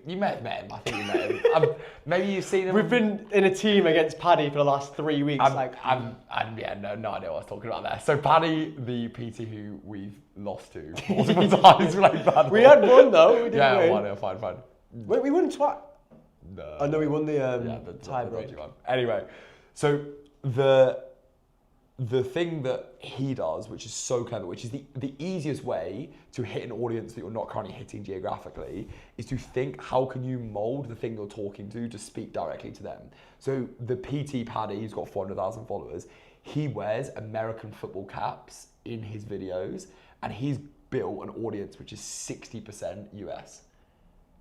Speaker 4: You met him. I think you met him. Maybe you've seen him.
Speaker 3: We've been in a team against Paddy for the last 3 weeks.
Speaker 4: No idea what I was talking about there. So Paddy, the PT who we've lost to multiple times, like that.
Speaker 3: We had one though. We didn't win.
Speaker 4: Yeah, fine.
Speaker 3: Wait, we won twice.
Speaker 4: No.
Speaker 3: I know we won the
Speaker 4: tiebreak one. Anyway, so the thing that he does, which is so clever, which is the easiest way to hit an audience that you're not currently hitting geographically, is to think, how can you mold the thing you're talking to speak directly to them? So the PT Paddy, he's got 400,000 followers, he wears American football caps in his videos, and he's built an audience which is 60% US.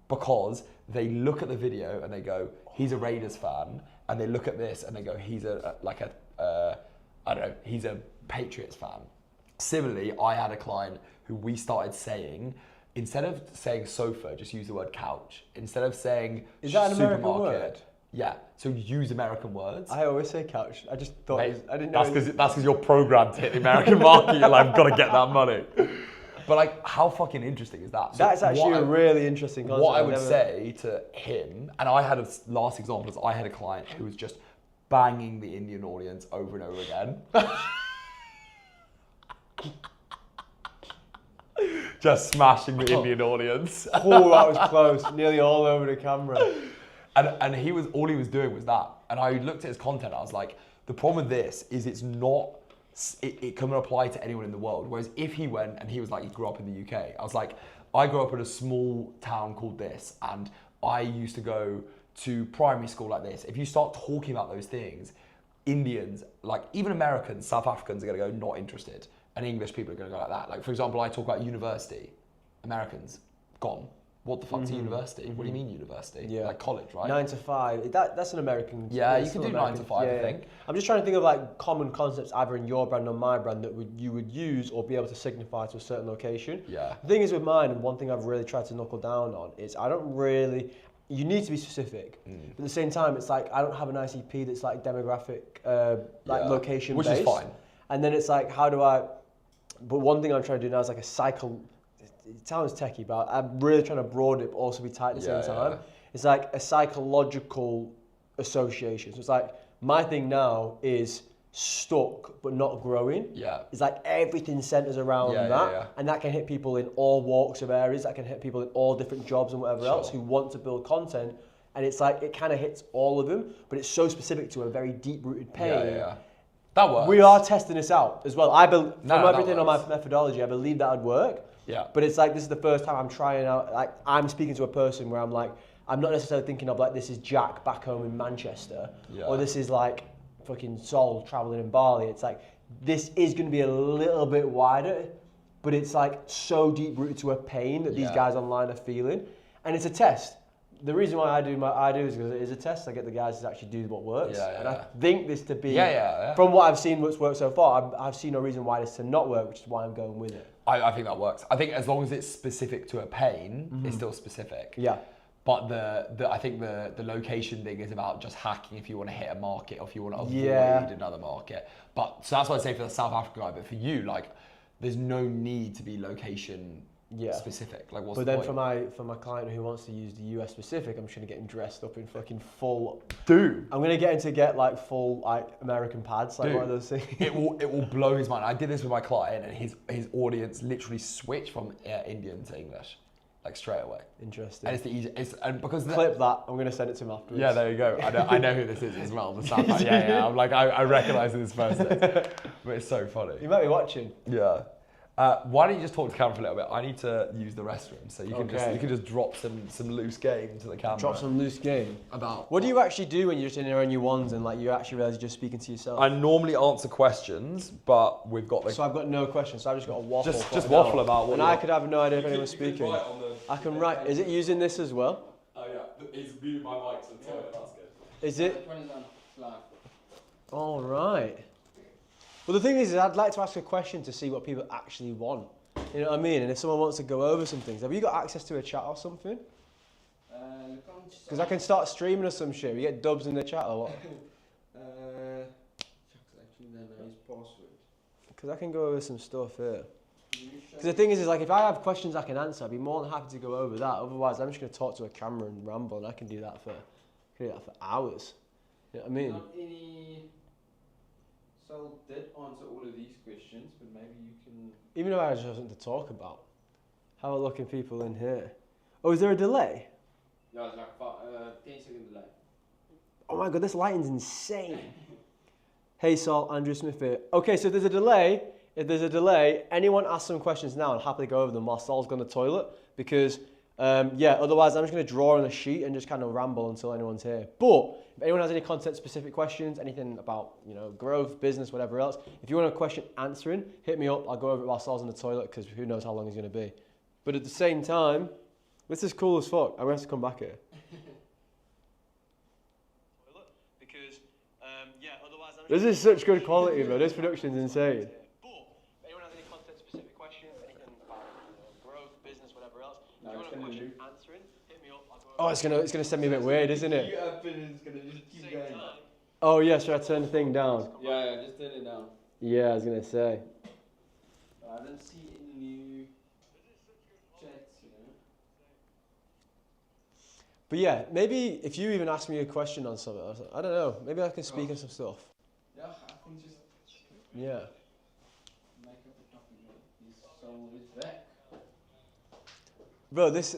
Speaker 4: Because they look at the video and they go, he's a Raiders fan, and they look at this and they go, he's he's a Patriots fan. Similarly, I had a client who we started saying, instead of saying sofa, just use the word couch. Instead of saying
Speaker 3: Is that an American
Speaker 4: supermarket,
Speaker 3: word?
Speaker 4: Yeah, so use American words.
Speaker 3: I always say couch. I just thought
Speaker 4: Mate,
Speaker 3: I didn't know.
Speaker 4: That's because you're programmed to hit the American market. You're like, I've got to get that money. But like, how fucking interesting is that? So
Speaker 3: that's actually a really interesting concept.
Speaker 4: What I would say to him, and I had last example is I had a client who was just banging the Indian audience over and over again. Just smashing the Indian audience.
Speaker 3: Oh, that was close. Nearly all over the camera.
Speaker 4: And all he was doing was that. And I looked at his content, I was like, the problem with this is it's not, it can apply to anyone in the world. Whereas if he went and he was like, he grew up in the UK, I was like, I grew up in a small town called this, and I used to go to primary school like this. If you start talking about those things, Indians, like even Americans, South Africans are going to go not interested, and English people are going to go like that. Like for example, I talk about university, Americans gone. What the fuck's a university? What do you mean university?
Speaker 3: Yeah.
Speaker 4: Like college, right?
Speaker 3: 9 to 5. That's an American.
Speaker 4: Yeah, you
Speaker 3: it's
Speaker 4: can
Speaker 3: still
Speaker 4: do 9 to
Speaker 3: American.
Speaker 4: 5,
Speaker 3: Yeah,
Speaker 4: I
Speaker 3: yeah.
Speaker 4: think.
Speaker 3: I'm just trying to think of like common concepts either in your brand or my brand that you would use or be able to signify to a certain location.
Speaker 4: Yeah.
Speaker 3: The thing is with mine, and one thing I've really tried to knuckle down on is I don't really. You need to be specific, but at the same time, it's like I don't have an ICP that's like demographic, like
Speaker 4: Yeah.
Speaker 3: location
Speaker 4: Which
Speaker 3: based.
Speaker 4: is fine.
Speaker 3: And then it's like, how do I? But one thing I'm trying to do now is like a cycle. It sounds techie, but I'm really trying to broaden it, but also be tight at the same time.
Speaker 4: Yeah.
Speaker 3: It's like a psychological association. So it's like my thing now is stuck but not growing.
Speaker 4: Yeah.
Speaker 3: It's like everything centers around
Speaker 4: Yeah,
Speaker 3: that,
Speaker 4: yeah.
Speaker 3: and that can hit people in all walks of areas. That can hit people in all different jobs and whatever else who want to build content. And it's like it kind of hits all of them, but it's so specific to a very deep-rooted pain.
Speaker 4: Yeah. That works.
Speaker 3: We are testing this out as well. From
Speaker 4: that
Speaker 3: everything on my
Speaker 4: works.
Speaker 3: methodology, I believe that would work.
Speaker 4: Yeah.
Speaker 3: But it's like this is the first time I'm trying out. Like I'm speaking to a person where I'm like, I'm not necessarily thinking of like this is Jack back home in Manchester, or this is like fucking Sol traveling in Bali. It's like this is going to be a little bit wider, but it's like so deep rooted to a pain that these guys online are feeling, and it's a test. The reason why I do is because it is a test. I get the guys to actually do what works, and I think this to be from what I've seen what's worked so far. I've seen no reason why this to not work, which is why I'm going with it.
Speaker 4: I think that works. I think as long as it's specific to a pain, it's still specific.
Speaker 3: Yeah.
Speaker 4: But I think the location thing is about just hacking if you want to hit a market or if you want to avoid another market. But so that's what I say for the South African guy. But for you, like, there's no need to be location specific. Like, what's
Speaker 3: But
Speaker 4: the
Speaker 3: then
Speaker 4: point?
Speaker 3: for my client who wants to use the US specific, I'm just gonna get him dressed up in fucking full.
Speaker 4: Dude,
Speaker 3: I'm gonna get him to get like full like American pads, like one of those things.
Speaker 4: it will blow his mind. I did this with my client, and his audience literally switched from Indian to English, like straight away.
Speaker 3: Interesting.
Speaker 4: And it's the easy. And because
Speaker 3: Clip that. I'm gonna send it to him afterwards.
Speaker 4: Yeah, there you go. I know who this is as well. The South. Yeah. I'm like I recognise this person, but it's so funny.
Speaker 3: You might be watching.
Speaker 4: Yeah. Why don't you just talk to camera for a little bit? I need to use the restroom, so you can just drop some loose game to the camera.
Speaker 3: Drop some loose game.
Speaker 4: About
Speaker 3: what do you actually do when you're just in there on your ones and like you actually realise you're just speaking to yourself?
Speaker 4: I normally answer questions, but we've got
Speaker 3: So I've got no questions, so I've just got a waffle.
Speaker 4: Just waffle about what.
Speaker 3: And I could have no idea if anyone's speaking. I can write.
Speaker 4: Page.
Speaker 3: Is it using this as well?
Speaker 4: Oh yeah, it's muted my mic, so that's good.
Speaker 3: Is it?
Speaker 2: Live.
Speaker 3: All right. Well, the thing is I'd like to ask a question to see what people actually want. You know what I mean? And if someone wants to go over some things, have you got access to a chat or something? Because I can start streaming or some shit. We get dubs in the chat or what?
Speaker 2: Actually, no, his password.
Speaker 3: Because I can go over some stuff here. Because the thing is like if I have questions I can answer, I'd be more than happy to go over that. Otherwise, I'm just going to talk to a camera and ramble, and I can do that for hours. You know what I mean?
Speaker 2: Not any. Sol did answer all of these questions, but maybe you can.
Speaker 3: Even though I just have something to talk about. How are looking people in here? Oh, is there a delay?
Speaker 2: Yeah, it's like 10-second delay.
Speaker 3: Oh my god, this lighting's insane. Hey Sol, Andrew Smith here. Okay, so if there's a delay, anyone ask some questions now and happily go over them while Sol's gone to the toilet. Because, otherwise I'm just going to draw on a sheet and just kind of ramble until anyone's here. But if anyone has any content-specific questions, anything about, growth, business, whatever else, if you want a question answering, hit me up. I'll go over it while Sol's in the toilet because who knows how long he's going to be. But at the same time, this is cool as fuck. I'm going to have to come back here. This is such good quality, bro. This production's insane. But if anyone has any content-specific questions, anything about growth, business, whatever else, if you want a question answering, hit me up. Oh, it's gonna send me a bit weird, isn't it?
Speaker 2: You up and it's gonna just keep going.
Speaker 3: Oh yeah, should I turn the thing down?
Speaker 2: Yeah, just turn it down.
Speaker 3: Yeah, I was gonna say.
Speaker 2: I don't see any new chats,
Speaker 3: But yeah, maybe if you even ask me a question on something, I don't know. Maybe I can speak on some stuff.
Speaker 2: Yeah, I can just.
Speaker 3: Yeah.
Speaker 2: Make up a topic. His soul is back.
Speaker 3: Bro, this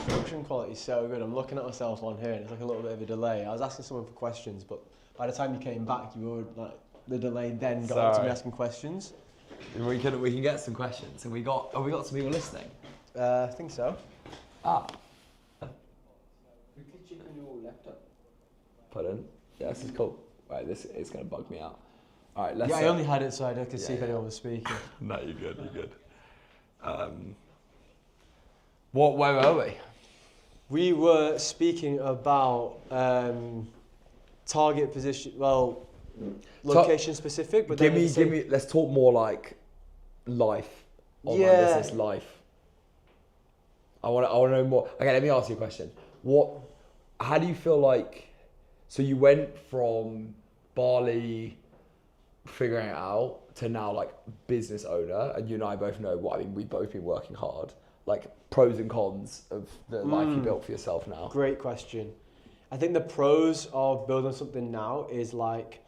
Speaker 3: production quality is so good. I'm looking at myself on here and it's like a little bit of a delay. I was asking someone for questions, but by the time you came back, you were like the delay then got on to me asking questions.
Speaker 4: We can get some questions. And we got some people listening.
Speaker 3: I think so.
Speaker 2: Quickly check on your laptop.
Speaker 4: Pardon? Yeah, this is cool.
Speaker 1: Right, this is going to bug me out. All right, let's.
Speaker 3: Yeah, I only had it so I could see if
Speaker 1: yeah.
Speaker 3: anyone was speaking.
Speaker 1: No, you're good. You're good.
Speaker 4: Where were we?
Speaker 3: We were speaking about target position, location specific, but
Speaker 4: Give me. Let's talk more like life. Online business life. I want to know more. Okay, let me ask you a question. How do you feel like? So you went from Bali, figuring it out, to now like business owner, and you and I both know what I mean. We've both been working hard. Like pros and cons of the life you built for yourself now.
Speaker 3: Great question. I think the pros of building something now is like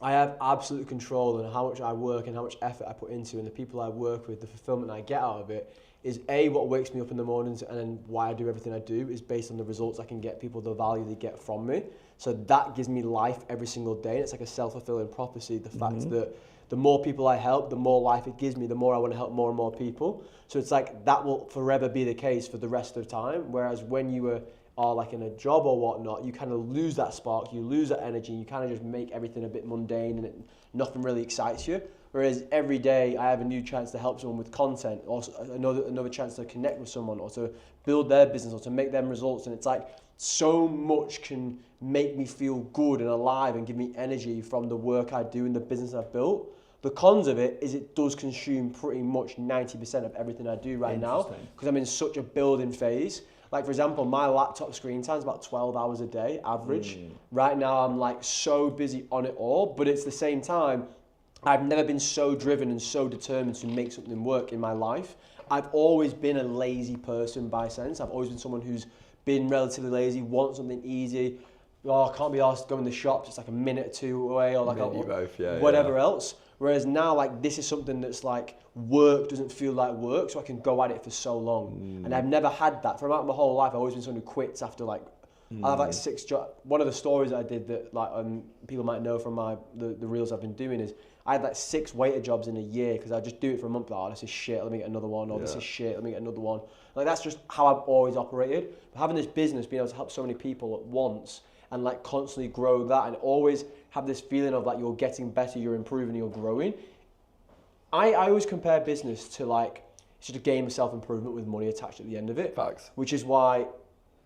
Speaker 3: I have absolute control on how much I work and how much effort I put into, and the people I work with, the fulfillment I get out of it is what wakes me up in the mornings, and then why I do everything I do is based on the results I can get people, the value they get from me. So that gives me life every single day. And it's like a self-fulfilling prophecy. The fact that the more people I help, the more life it gives me, the more I want to help more and more people. So it's like that will forever be the case for the rest of the time. Whereas when you are like in a job or whatnot, you kind of lose that spark, you lose that energy, you kind of just make everything a bit mundane and nothing really excites you. Whereas every day I have a new chance to help someone with content, or another chance to connect with someone, or to build their business, or to make them results. And it's like so much can make me feel good and alive and give me energy from the work I do and the business I've built. The cons of it is it does consume pretty much 90% of everything I do right now, because I'm in such a building phase. Like for example, my laptop screen time is about 12 hours a day average. Right now I'm like so busy on it all, but it's the same time, I've never been so driven and so determined to make something work in my life. I've always been a lazy person by sense. I've always been someone who's been relatively lazy, wants something easy. Oh, I can't be asked to go in the shops, it's like a minute or two away, or like whatever else. Whereas now, like, this is something that's like, work doesn't feel like work, so I can go at it for so long. And I've never had that. Throughout my whole life, I've always been someone who quits after like, I have like 6 jobs. One of the stories I did that like people might know from the reels I've been doing is, I had like 6 waiter jobs in a year because I just do it for a month. Like, oh, this is shit, let me get another one. Or this is shit, let me get another one. Like, that's just how I've always operated. But having this business, being able to help so many people at once and like constantly grow that and always have this feeling of like you're getting better, you're improving, you're growing. I always compare business to like, it's just a game of self-improvement with money attached at the end of it.
Speaker 4: Facts.
Speaker 3: Which is why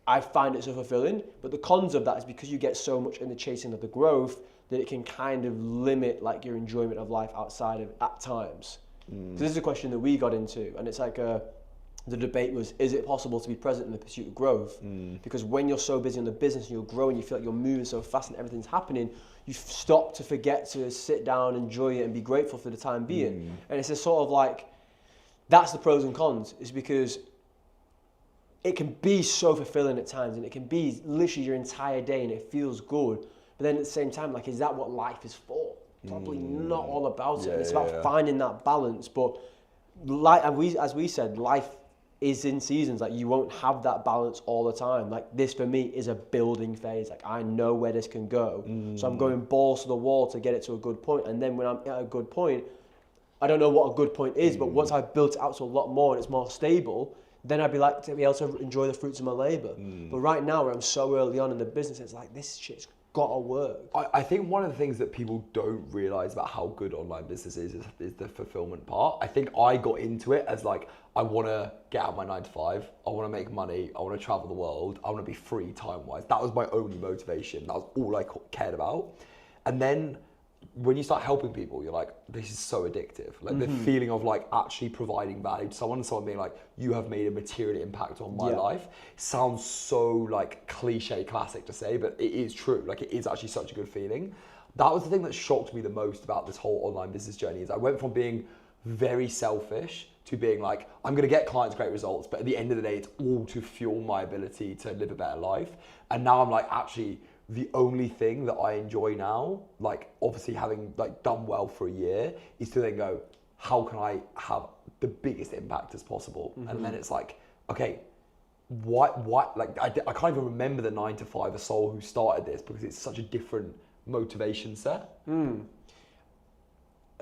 Speaker 3: I find it so fulfilling. But the cons of that is because you get so much in the chasing of the growth that it can kind of limit like your enjoyment of life outside of at times. So this is a question that we got into, and it's like the debate was, is it possible to be present in the pursuit of growth? Because when you're so busy in the business and you're growing, you feel like you're moving so fast and everything's happening, you stop to forget to sit down, enjoy it, and be grateful for the time being. And it's a sort of like, that's the pros and cons, is because it can be so fulfilling at times, and it can be literally your entire day and it feels good. But then at the same time, like, is that what life is for? Probably not all about it. And it's about finding that balance. But like, as we said, life is in seasons. Like, you won't have that balance all the time. Like, this for me is a building phase. Like, I know where this can go. So I'm going balls to the wall to get it to a good point. And then when I'm at a good point, I don't know what a good point is, but once I've built it out to a lot more and it's more stable, then I'd be like to be able to enjoy the fruits of my labor. But right now, where I'm so early on in the business, it's like, this shit's gotta work.
Speaker 4: I think one of the things that people don't realize about how good online business is the fulfillment part. I think I got into it as like, I want to get out of my 9 to 5. I want to make money. I want to travel the world. I want to be free time-wise. That was my only motivation. That was all I cared about. And then when you start helping people, you're like, this is so addictive. Like the feeling of like actually providing value to someone and someone being like, you have made a material impact on my life. Sounds so like cliche classic to say, but it is true. Like, it is actually such a good feeling. That was the thing that shocked me the most about this whole online business journey, is I went from being very selfish to being like, I'm going to get clients great results, but at the end of the day, it's all to fuel my ability to live a better life. And now I'm like, actually, the only thing that I enjoy now, like obviously having like done well for a year, is to then go, how can I have the biggest impact as possible? And then it's like, okay, what, like I can't even remember the 9 to 5 a soul who started this, because it's such a different motivation set.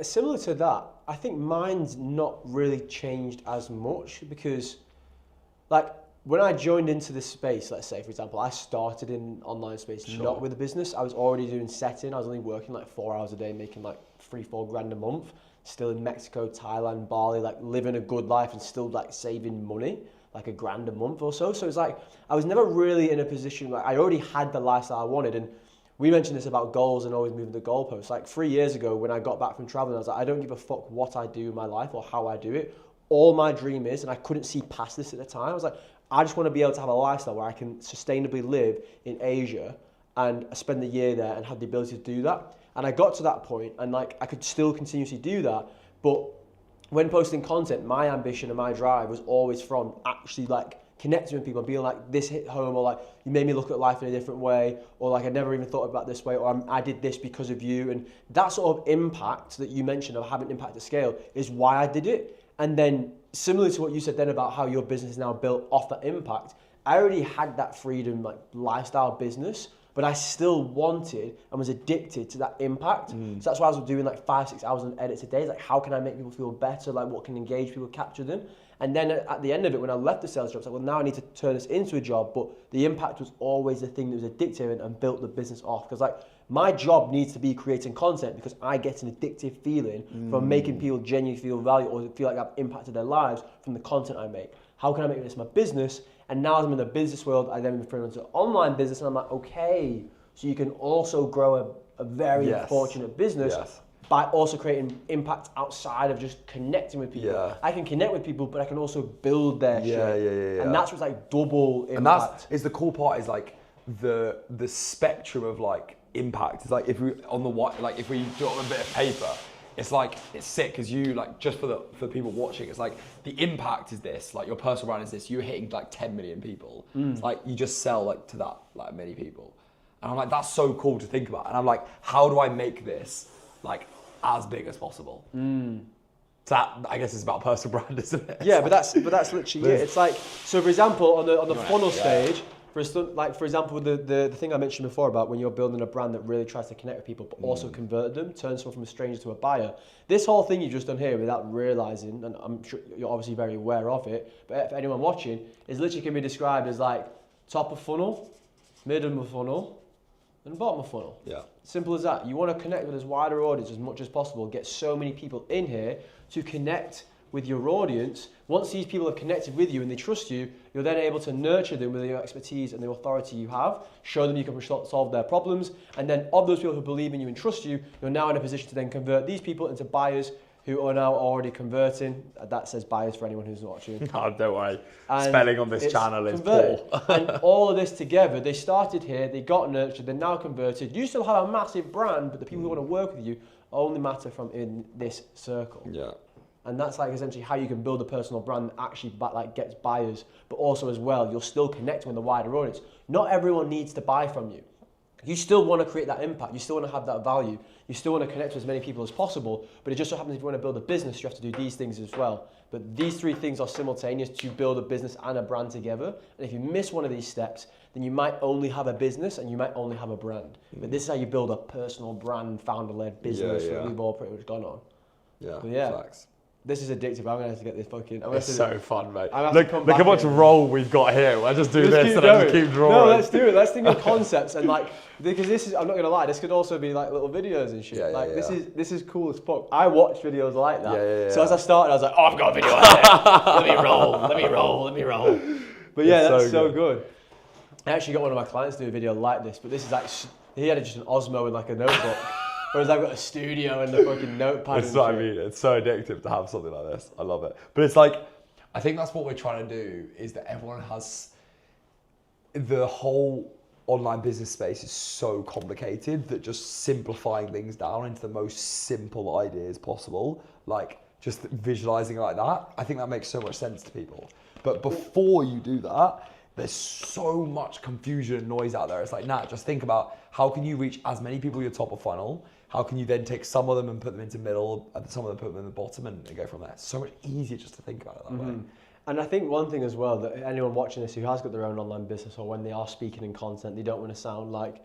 Speaker 3: Similar to that, I think mine's not really changed as much, because like when I joined into this space, let's say, for example, I started in online space, not with a business. I was already doing setting. I was only working like 4 hours a day, making like 3-4 grand a month, still in Mexico, Thailand, Bali, like living a good life and still like saving money, like $1,000 a month or so. So it's like, I was never really in a position where I already had the lifestyle I wanted. And we mentioned this about goals and always moving the goalposts. Like 3 years ago when I got back from traveling, I was like, I don't give a fuck what I do in my life or how I do it. All my dream is, and I couldn't see past this at the time, I was like, I just want to be able to have a lifestyle where I can sustainably live in Asia and spend the year there and have the ability to do that. And I got to that point and like I could still continuously do that. But when posting content, my ambition and my drive was always from actually like connecting with people and being like, this hit home, or like, you made me look at life in a different way, or like, I never even thought about this way, or I did this because of you. And that sort of impact that you mentioned of having impact at scale is why I did it. And then similar to what you said then about how your business is now built off that impact, I already had that freedom, like lifestyle business, but I still wanted and was addicted to that impact. So that's why I was doing like 5-6 hours on edits a day. It's like, how can I make people feel better? Like, what can engage people, capture them? And then at the end of it, when I left the sales job, I was like, well, now I need to turn this into a job. But the impact was always the thing that was addictive and built the business off. Because like, my job needs to be creating content because I get an addictive feeling from making people genuinely feel valued or feel like I've impacted their lives from the content I make. How can I make this my business? And now as I'm in the business world, I then refer into online business and I'm like, okay, so you can also grow a very fortunate business by also creating impact outside of just connecting with people.
Speaker 4: Yeah.
Speaker 3: I can connect with people, but I can also build their shit. And that's what's like double impact.
Speaker 4: And that's is the cool part is like the spectrum of like impact. It's like if we on the like if we do it on a bit of paper, it's like it's sick because you like just for people watching, it's like the impact is this, like your personal brand is this, you're hitting like 10 million people. It's like you just sell like to that like many people. And I'm like, that's so cool to think about. And I'm like, how do I make this like as big as possible? So that I guess is about personal brand, isn't it?
Speaker 3: Yeah, but that's literally it. It's like, so for example, on the funnel stage, for example, the thing I mentioned before about when you're building a brand that really tries to connect with people, but also convert them, turn someone from a stranger to a buyer. This whole thing you've just done here without realizing, and I'm sure you're obviously very aware of it, but for anyone watching, is literally can be described as like top of funnel, middle of funnel, and bottom of funnel.
Speaker 4: Yeah.
Speaker 3: Simple as that. You want to connect with as wider audience as much as possible, get so many people in here to connect with your audience. Once these people have connected with you and they trust you, you're then able to nurture them with your expertise and the authority you have, show them you can solve their problems, and then of those people who believe in you and trust you, you're now in a position to then convert these people into buyers who are now already converting. That says buyers for anyone who's watching.
Speaker 4: Oh, don't worry.
Speaker 3: And
Speaker 4: spelling on this channel is
Speaker 3: converted.
Speaker 4: poor.
Speaker 3: And all of this together, they started here, they got nurtured, they're now converted. You still have a massive brand, but the people who want to work with you only matter from in this circle.
Speaker 4: Yeah.
Speaker 3: And that's like essentially how you can build a personal brand that actually like gets buyers, but also as well, you'll still connect with the wider audience. Not everyone needs to buy from you. You still want to create that impact. You still want to have that value. You still want to connect with as many people as possible. But it just so happens if you want to build a business, you have to do these things as well. But these three things are simultaneous to build a business and a brand together. And if you miss one of these steps, then you might only have a business and you might only have a brand. But this is how you build a personal brand, founder-led business that we've all pretty much gone on.
Speaker 4: Yeah, facts.
Speaker 3: This is addictive. I'm going to have to get this fucking...
Speaker 4: It's so fun, mate.
Speaker 3: Look
Speaker 4: how much roll we've got here. I just do this and I just keep drawing.
Speaker 3: No, let's do it. Let's think of concepts and like, because this is, I'm not going to lie, this could also be like little videos and shit. This is cool as fuck. I watch videos like that. So as I started, I was like, oh, I've got a video like that. Let me roll. But yeah, that's so good. I actually got one of my clients to do a video like this, but this is like, he had just an Osmo and like a notebook. Whereas I've got a studio and the fucking notepad.
Speaker 4: That's what I mean. It's so addictive to have something like this. I love it. But it's like, I think that's what we're trying to do is that everyone has, the whole online business space is so complicated that just simplifying things down into the most simple ideas possible, like just visualizing it like that, I think that makes so much sense to people. But before you do that, there's so much confusion and noise out there. It's like, nah, just think about how can you reach as many people at your top of funnel? How can you then take some of them and put them into middle, and some of them put them in the bottom and go from there? It's so much easier just to think about it that way.
Speaker 3: And I think one thing as well, that anyone watching this who has got their own online business or when they are speaking in content, they don't want to sound like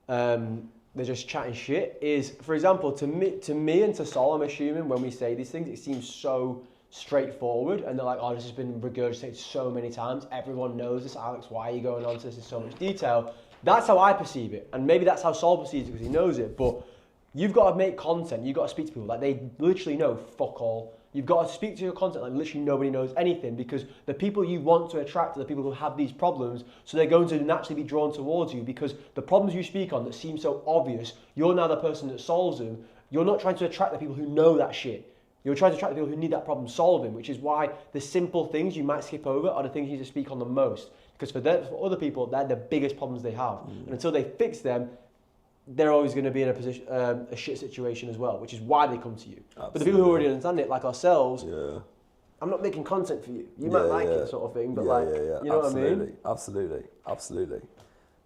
Speaker 3: they're just chatting shit, is, for example, to me and to Sol, I'm assuming when we say these things, it seems so straightforward, and they're like, oh, this has been regurgitated so many times. Everyone knows this, Alex. Why are you going on to this in so much detail? That's how I perceive it, and maybe that's how Sol perceives it because he knows it. But you've got to make content. You've got to speak to people like they literally know fuck all. You've got to speak to your content like literally nobody knows anything, because the people you want to attract are the people who have these problems, so they're going to naturally be drawn towards you because the problems you speak on that seem so obvious, you're now the person that solves them. You're not trying to attract the people who know that shit. You're trying to attract the people who need that problem solving, which is why the simple things you might skip over are the things you need to speak on the most. Because for other people, they're the biggest problems they have. And until they fix them, they're always going to be in a position, a shit situation as well, which is why they come to you.
Speaker 4: Absolutely.
Speaker 3: But the people who already understand it, like ourselves,
Speaker 4: Yeah.
Speaker 3: I'm not making content for you. You might like it, sort of thing, but you know what I mean?
Speaker 4: Absolutely.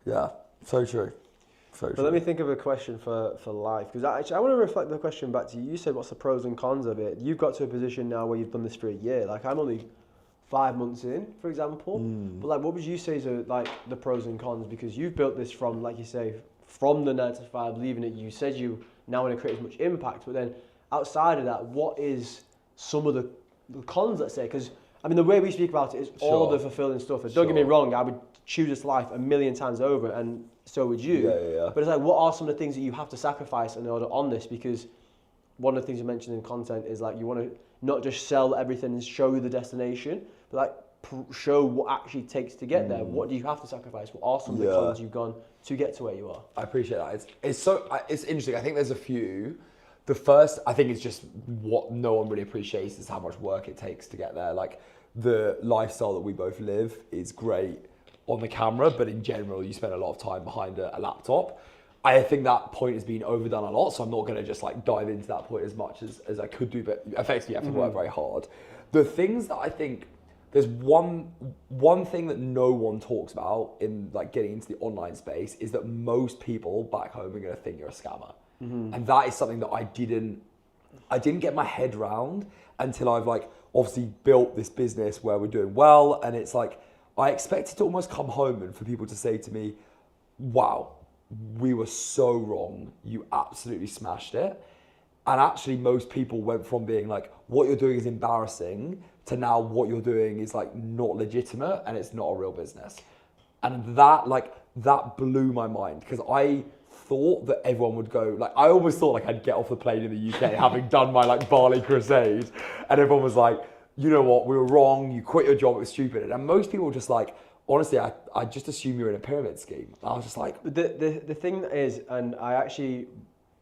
Speaker 4: Yeah, so true.
Speaker 3: But let me think of a question for life, because actually I want to reflect the question back to you. You said what's the pros and cons of it. You've got to a position now where you've done this for a year. Like I'm only 5 months in, for example. But like, what would you say is like the pros and cons? Because you've built this from, like you say, from the 9 to 5, leaving it. You said you now want to create as much impact, but then outside of that, what is some of the cons? Let's say, because I mean the way we speak about it is all the fulfilling stuff. And don't get me wrong, I would choose this life a million times over, and so would you. But it's like, what are some of the things that you have to sacrifice in order on this? Because one of the things you mentioned in content is like you want to not just sell everything and show you the destination, but like show what actually takes to get there. What do you have to sacrifice? What are some of the cons you've gone to get to where you are?
Speaker 4: I appreciate that. It's interesting. I think there's a few. The first, I think, is just what no one really appreciates is how much work it takes to get there. Like the lifestyle that we both live is great on the camera, but in general, you spend a lot of time behind a laptop. I think that point has been overdone a lot, so I'm not going to just like dive into that point as much as I could do, but effectively you have to work very hard. The things that I think, there's one thing that no one talks about in like getting into the online space is that most people back home are going to think you're a scammer. And that is something that I didn't get my head round until I've like obviously built this business where we're doing well, and it's like, I expected to almost come home and for people to say to me, wow, we were so wrong. You absolutely smashed it. And actually most people went from being like, what you're doing is embarrassing, to now what you're doing is like not legitimate and it's not a real business. And that blew my mind, because I thought that everyone would go, like, I almost thought like I'd get off the plane in the UK having done my like Bali crusade, and everyone was like, you know what, we were wrong, you quit your job, it was stupid. And most people were just like, honestly, I just assume you're in a pyramid scheme. I was just like...
Speaker 3: The thing is, and I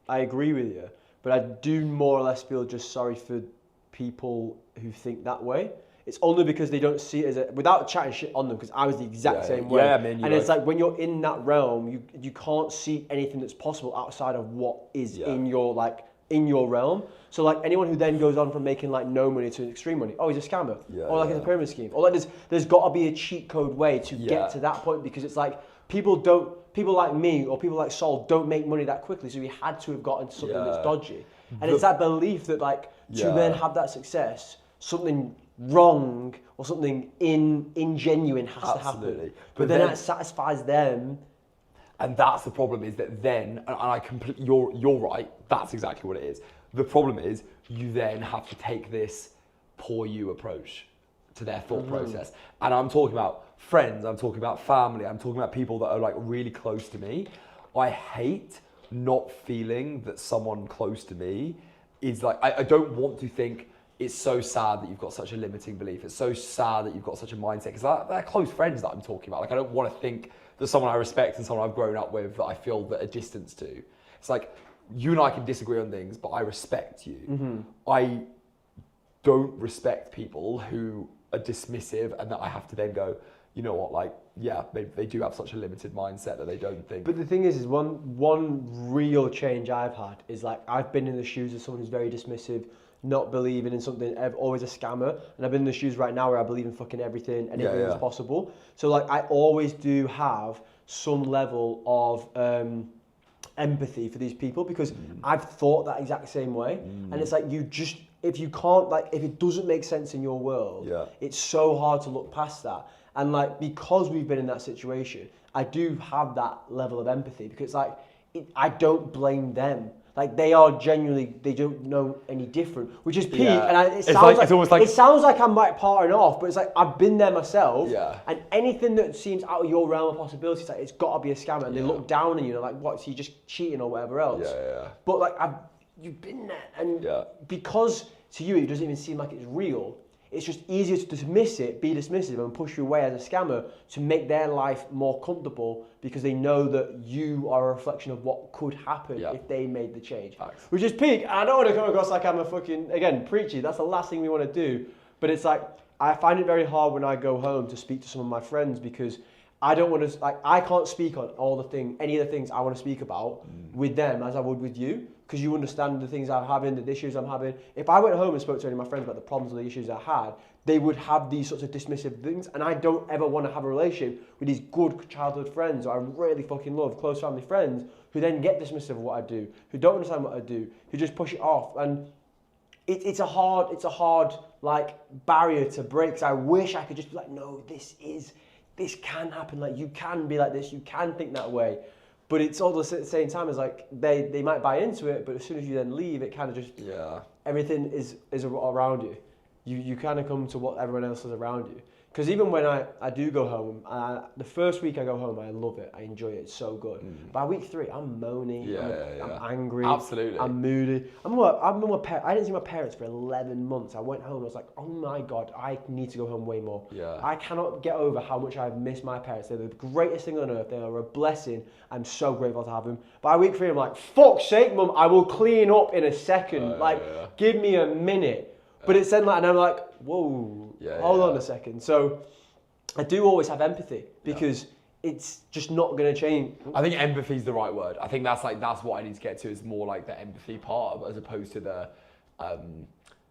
Speaker 3: agree with you, but I do more or less feel just sorry for people who think that way. It's only because they don't see it as a... Without chatting shit on them, because I was the exact same way.
Speaker 4: Yeah, I mean,
Speaker 3: and it's like when you're in that realm, you can't see anything that's possible outside of what is in your realm. So like anyone who then goes on from making like no money to extreme money, oh, he's a scammer, or like it's a pyramid scheme, or like there's got to be a cheat code way to get to that point, because it's like people like me or people like Sol don't make money that quickly, so we had to have gotten something that's dodgy, and it's that belief that like to then have that success, something wrong or something ingenuine has to happen, but then that satisfies them.
Speaker 4: And that's the problem, is that then, and you're right, that's exactly what it is. The problem is you then have to take this poor you approach to their thought process. And I'm talking about friends, I'm talking about family, I'm talking about people that are like really close to me. I hate not feeling that someone close to me is like, I don't want to think it's so sad that you've got such a limiting belief. It's so sad that you've got such a mindset, because they're close friends that I'm talking about. Like I don't want to think that someone I respect and someone I've grown up with that I feel that a distance to. It's like, you and I can disagree on things, but I respect you. I don't respect people who are dismissive and that I have to then go, you know what, like, yeah, they do have such a limited mindset that they don't think.
Speaker 3: But the thing is one real change I've had is like, I've been in the shoes of someone who's very dismissive, not believing in something, always a scammer, and I've been in the shoes right now where I believe in fucking everything and everything's possible. So like, I always do have some level of empathy for these people, because I've thought that exact same way, and it's like, if you can't, like, if it doesn't make sense in your world, it's so hard to look past that. And like, because we've been in that situation, I do have that level of empathy, because like, I don't blame them. Like they are genuinely, they don't know any different, which is peak.
Speaker 4: Yeah.
Speaker 3: And
Speaker 4: It's almost like
Speaker 3: it sounds like I'm like parting off, but it's like I've been there myself.
Speaker 4: Yeah.
Speaker 3: And anything that seems out of your realm of possibility, it's like it's got to be a scammer. And they look down on you, they're like, what? So you're just cheating or whatever else.
Speaker 4: Yeah.
Speaker 3: But like you've been there, and because to you it doesn't even seem like it's real. It's just easier to dismiss it, be dismissive, and push you away as a scammer to make their life more comfortable because they know that you are a reflection of what could happen if they made the change.
Speaker 4: Facts.
Speaker 3: Which is peak. I don't want to come across like I'm a fucking, again, preachy. That's the last thing we want to do. But it's like, I find it very hard when I go home to speak to some of my friends because I don't want to, like, I can't speak on any of the things I want to speak about with them as I would with you. Because you understand the things I'm having, the issues I'm having. If I went home and spoke to any of my friends about the problems or the issues I had, they would have these sorts of dismissive things. And I don't ever want to have a relationship with these good childhood friends who I really fucking love, close family friends, who then get dismissive of what I do, who don't understand what I do, who just push it off. And it's a hard like barrier to break. Because I wish I could just be like, no, this can happen. Like you can be like this, you can think that way. But it's all at the same time as like they might buy into it, but as soon as you then leave, it kind of just everything is around you. You kind of come to what everyone else is around you. Because even when I do go home, the first week I go home, I love it. I enjoy it. It's so good. By week 3, I'm moany. I'm angry.
Speaker 4: Absolutely.
Speaker 3: I'm moody. I didn't see my parents for 11 months. I went home. I was like, oh my God, I need to go home way more.
Speaker 4: Yeah.
Speaker 3: I cannot get over how much I've missed my parents. They're the greatest thing on earth. They are a blessing. I'm so grateful to have them. By week 3, I'm like, fuck's sake, Mum, I will clean up in a second. Give me a minute. But it's then like, and I'm like, whoa, hold on a second. So I do always have empathy because it's just not going to change.
Speaker 4: I think empathy is the right word. I think that's what I need to get to is more like the empathy part as opposed to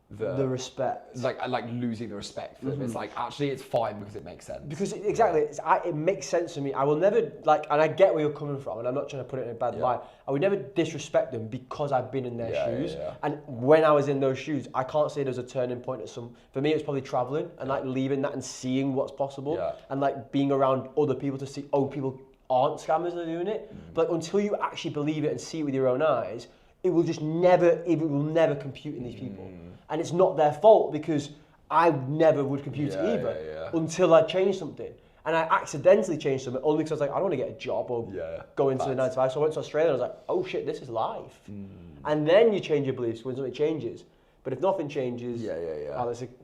Speaker 4: the
Speaker 3: respect.
Speaker 4: Like losing the respect for them. It's like, actually, it's fine because it makes sense.
Speaker 3: Because it makes sense to me. I will never, and I get where you're coming from, and I'm not trying to put it in a bad light. I would never disrespect them because I've been in their shoes. And when I was in those shoes, I can't say there's a turning point for me, it was probably traveling and like leaving that and seeing what's possible and like being around other people to see, people aren't scammers that are doing it. But until you actually believe it and see it with your own eyes, it will never compute in these people. And it's not their fault because I never would compute it either until I changed something. And I accidentally changed something only because I was like, I don't want to get a job or go into the 9 to 5. So I went to Australia and I was like, oh shit, this is life. And then you change your beliefs when something changes. But if nothing changes,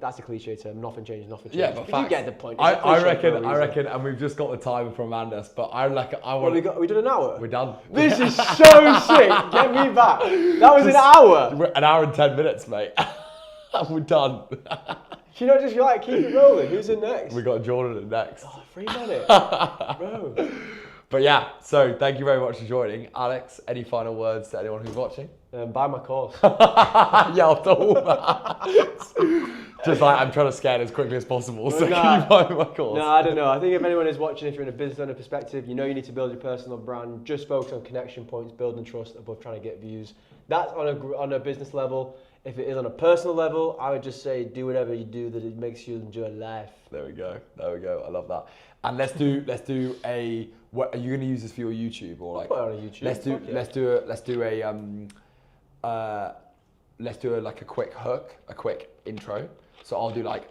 Speaker 3: that's a cliche term. Nothing changes, nothing changes.
Speaker 4: Yeah, but
Speaker 3: you get the point.
Speaker 4: I reckon, and we've just got the time from Anders, but I want.
Speaker 3: We did an hour.
Speaker 4: We're done.
Speaker 3: This is so sick. Get me back. That was an hour.
Speaker 4: We're an hour and 10 minutes, mate. We're done.
Speaker 3: You know, just like keep it rolling. Who's in next?
Speaker 4: We got Jordan in next.
Speaker 3: Oh, 3 minutes, bro.
Speaker 4: But yeah, so thank you very much for joining. Alex, any final words to anyone who's watching?
Speaker 3: Buy my course.
Speaker 4: Yeah, I'll do all that. Just like I'm trying to scan as quickly as possible, so can you buy my course?
Speaker 3: No, I don't know. I think if anyone is watching, if you're in a business owner perspective, you know you need to build your personal brand. Just focus on connection points, building trust above trying to get views. That's on a business level. If it is on a personal level, I would just say do whatever you do that it makes you enjoy life.
Speaker 4: There we go. I love that. And let's do a. What are you going to use this for your YouTube or like?
Speaker 3: I'll put it on YouTube.
Speaker 4: Let's do like a quick hook, a quick intro. So I'll do like,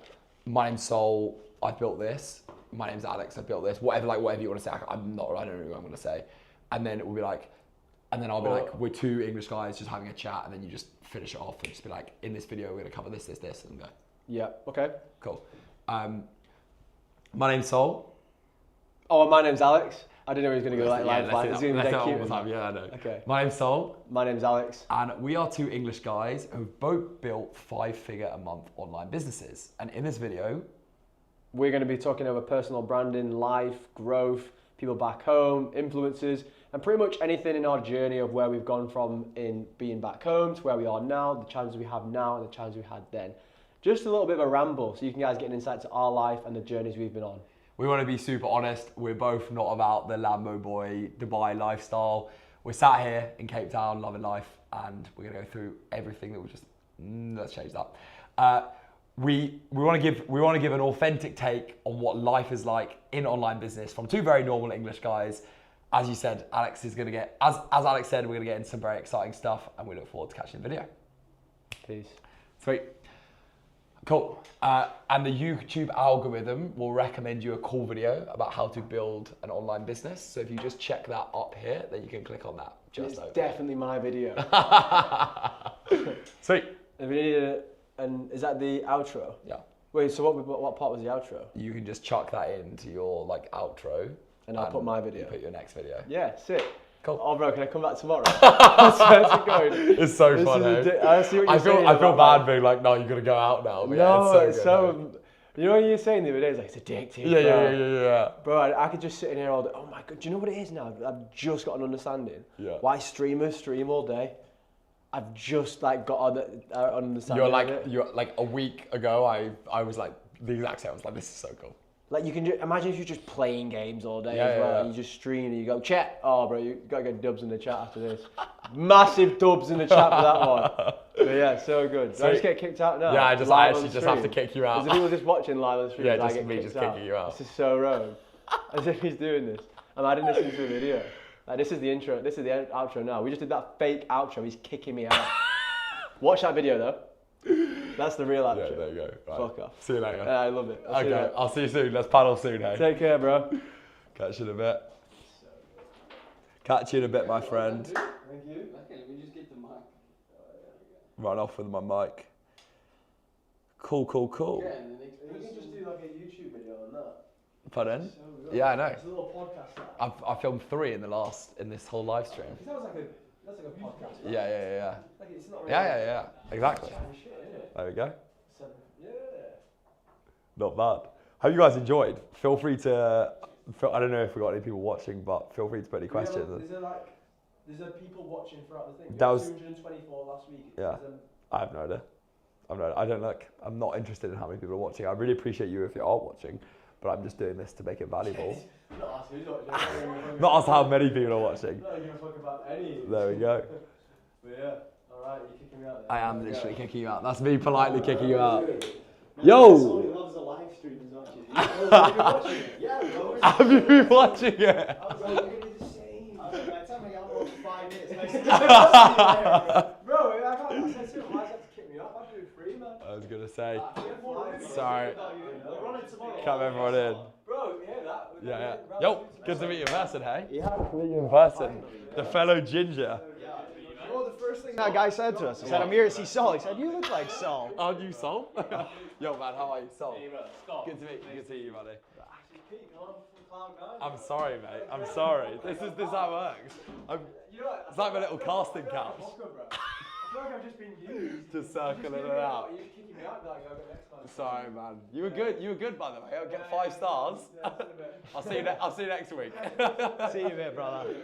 Speaker 4: my name's Sol, I built this. My name's Alex, I built this. Whatever you want to say. I don't know what I'm going to say. And then it will be like, and then I'll be like, we're 2 English guys just having a chat, and then you just finish it off and just be like, in this video we're going to cover this, and go.
Speaker 3: Yeah. Okay.
Speaker 4: Cool. My name's Sol.
Speaker 3: Oh, and my name's Alex. I didn't know he was going to go like live.
Speaker 4: Let's do that all the time. Yeah, I know.
Speaker 3: Okay.
Speaker 4: My name's Sol.
Speaker 3: My name's Alex.
Speaker 4: And we are 2 English guys who've both built 5-figure a month online businesses. And in this video,
Speaker 3: we're going to be talking about personal branding, life, growth, people back home, influencers, and pretty much anything in our journey of where we've gone from in being back home to where we are now, the challenges we have now and the challenges we had then. Just a little bit of a ramble so you guys get an insight to our life and the journeys we've been on.
Speaker 4: We want to be super honest. We're both not about the Lambo boy Dubai lifestyle. We're sat here in Cape Town, loving life, and we're going to go through everything that we just. Let's change that. We want to give an authentic take on what life is like in online business from 2 very normal English guys, as you said, Alex is going to get, as Alex said, we're going to get into some very exciting stuff, and we look forward to catching the video.
Speaker 3: Peace.
Speaker 4: Sweet. Cool. And the YouTube algorithm will recommend you a cool video about how to build an online business. So if you just check that up here, then you can click on that.
Speaker 3: It's definitely my video.
Speaker 4: Sweet.
Speaker 3: And is that the outro?
Speaker 4: Yeah.
Speaker 3: Wait, so what part was the outro?
Speaker 4: You can just chuck that into your like outro.
Speaker 3: And I'll put my video.
Speaker 4: You put your next video.
Speaker 3: Yeah, sick.
Speaker 4: Cool.
Speaker 3: Oh, bro, can I come back tomorrow? How's it going?
Speaker 4: It's so fun,
Speaker 3: I see what you're saying.
Speaker 4: I feel bad being like, no, you're gonna go out now. But
Speaker 3: No,
Speaker 4: yeah, it's so good.
Speaker 3: You know what you were saying the other day? It's like, it's addictive.
Speaker 4: Yeah.
Speaker 3: Bro, I could just sit in here all day. Oh my God, do you know what it is now? I've just got an understanding.
Speaker 4: Yeah.
Speaker 3: Why streamers stream all day. I've just like got an understanding.
Speaker 4: You're like a week ago, I was like the exact same. I was like, this is so cool.
Speaker 3: Like you can imagine if you're just playing games all day
Speaker 4: Yeah,
Speaker 3: as well.
Speaker 4: yeah.
Speaker 3: And you just stream and you go, chat. Oh, bro, you gotta get dubs in the chat after this. Massive dubs in the chat for that one. But yeah, so good. Do I just get kicked out now?
Speaker 4: Yeah, I
Speaker 3: Live
Speaker 4: actually
Speaker 3: on
Speaker 4: just have to
Speaker 3: stream?
Speaker 4: kick you out.
Speaker 3: Is the people just watching live on the stream?
Speaker 4: Yeah,
Speaker 3: as I
Speaker 4: just
Speaker 3: get
Speaker 4: me
Speaker 3: kicked
Speaker 4: just kicking you out.
Speaker 3: This is so rogue. As if he's doing this. I'm adding this into a video. Like this is the intro. This is the outro now. We just did that fake outro. He's kicking me out. Watch that video though. That's the real outro.
Speaker 4: Yeah, there you go. Right.
Speaker 3: Fuck off.
Speaker 4: See you later.
Speaker 3: I love it.
Speaker 4: I'll see you soon. Let's paddle soon, hey?
Speaker 3: Take care, bro.
Speaker 4: Catch you in a bit. Catch you in a bit, my friend.
Speaker 3: Thank you.
Speaker 2: Okay, let me just get the mic.
Speaker 4: Run off with my mic. Cool.
Speaker 2: Yeah, and the next
Speaker 3: We can just do like a YouTube video on that.
Speaker 4: Pardon?
Speaker 3: So good.
Speaker 4: Yeah, I know.
Speaker 3: It's a little podcast.
Speaker 4: I filmed 3 in this whole live stream.
Speaker 3: That's like a podcast. Right?
Speaker 4: Yeah.
Speaker 3: Like it's not really
Speaker 4: Yeah. Exactly.
Speaker 3: shit, is it?
Speaker 4: There we go.
Speaker 3: So, yeah.
Speaker 4: Not bad. Hope you guys enjoyed. Feel free to. I don't know if we got any people watching, but feel free to put any questions.
Speaker 3: Is there people watching throughout the thing?
Speaker 4: That was
Speaker 3: 224 last week.
Speaker 4: Yeah. I have no idea. I don't look. I'm not interested in how many people are watching. I really appreciate you if you are watching, but I'm just doing this to make it valuable.
Speaker 3: Not us who's watching.
Speaker 4: Not us how many people are watching.
Speaker 3: Not give a fuck about any.
Speaker 4: There we go.
Speaker 3: But yeah, alright, you're kicking me out there.
Speaker 4: I am literally kicking you out. That's me politely kicking you out.
Speaker 3: Man,
Speaker 4: Yo!
Speaker 3: Somebody loves a live stream as much as you. Yeah, bro.
Speaker 4: Have you been watching it?
Speaker 3: I was like, you're gonna do the same. I was like, tell me I'm on 5 minutes. Bro, I said to him, why is that to kick me off? I'll do it free, man.
Speaker 4: I was gonna say.
Speaker 3: Sorry.
Speaker 4: Sorry.
Speaker 3: We're on it tomorrow.
Speaker 4: Come everyone in.
Speaker 3: Bro, you hear that?
Speaker 4: Yeah. Yo, good to meet you in person, hey?
Speaker 3: Yeah.
Speaker 4: Good to meet you in person. The fellow ginger.
Speaker 3: You know the first thing that guy said to us? He said, I'm here to see Saul. He said, you look like Saul.
Speaker 4: Aren't you Sol? Yo, man, how are you, Sol? Good to meet you, buddy. I'm sorry, mate. I'm sorry. This is how it works. It's like my little casting couch.
Speaker 3: I feel like I've just been used.
Speaker 4: Just circling it out.
Speaker 3: You're kicking me out, like, I'll go next time.
Speaker 4: Sorry, man. You were good, by the way. I'll get 5 stars. I'll see you next week.
Speaker 3: See you, mate, brother.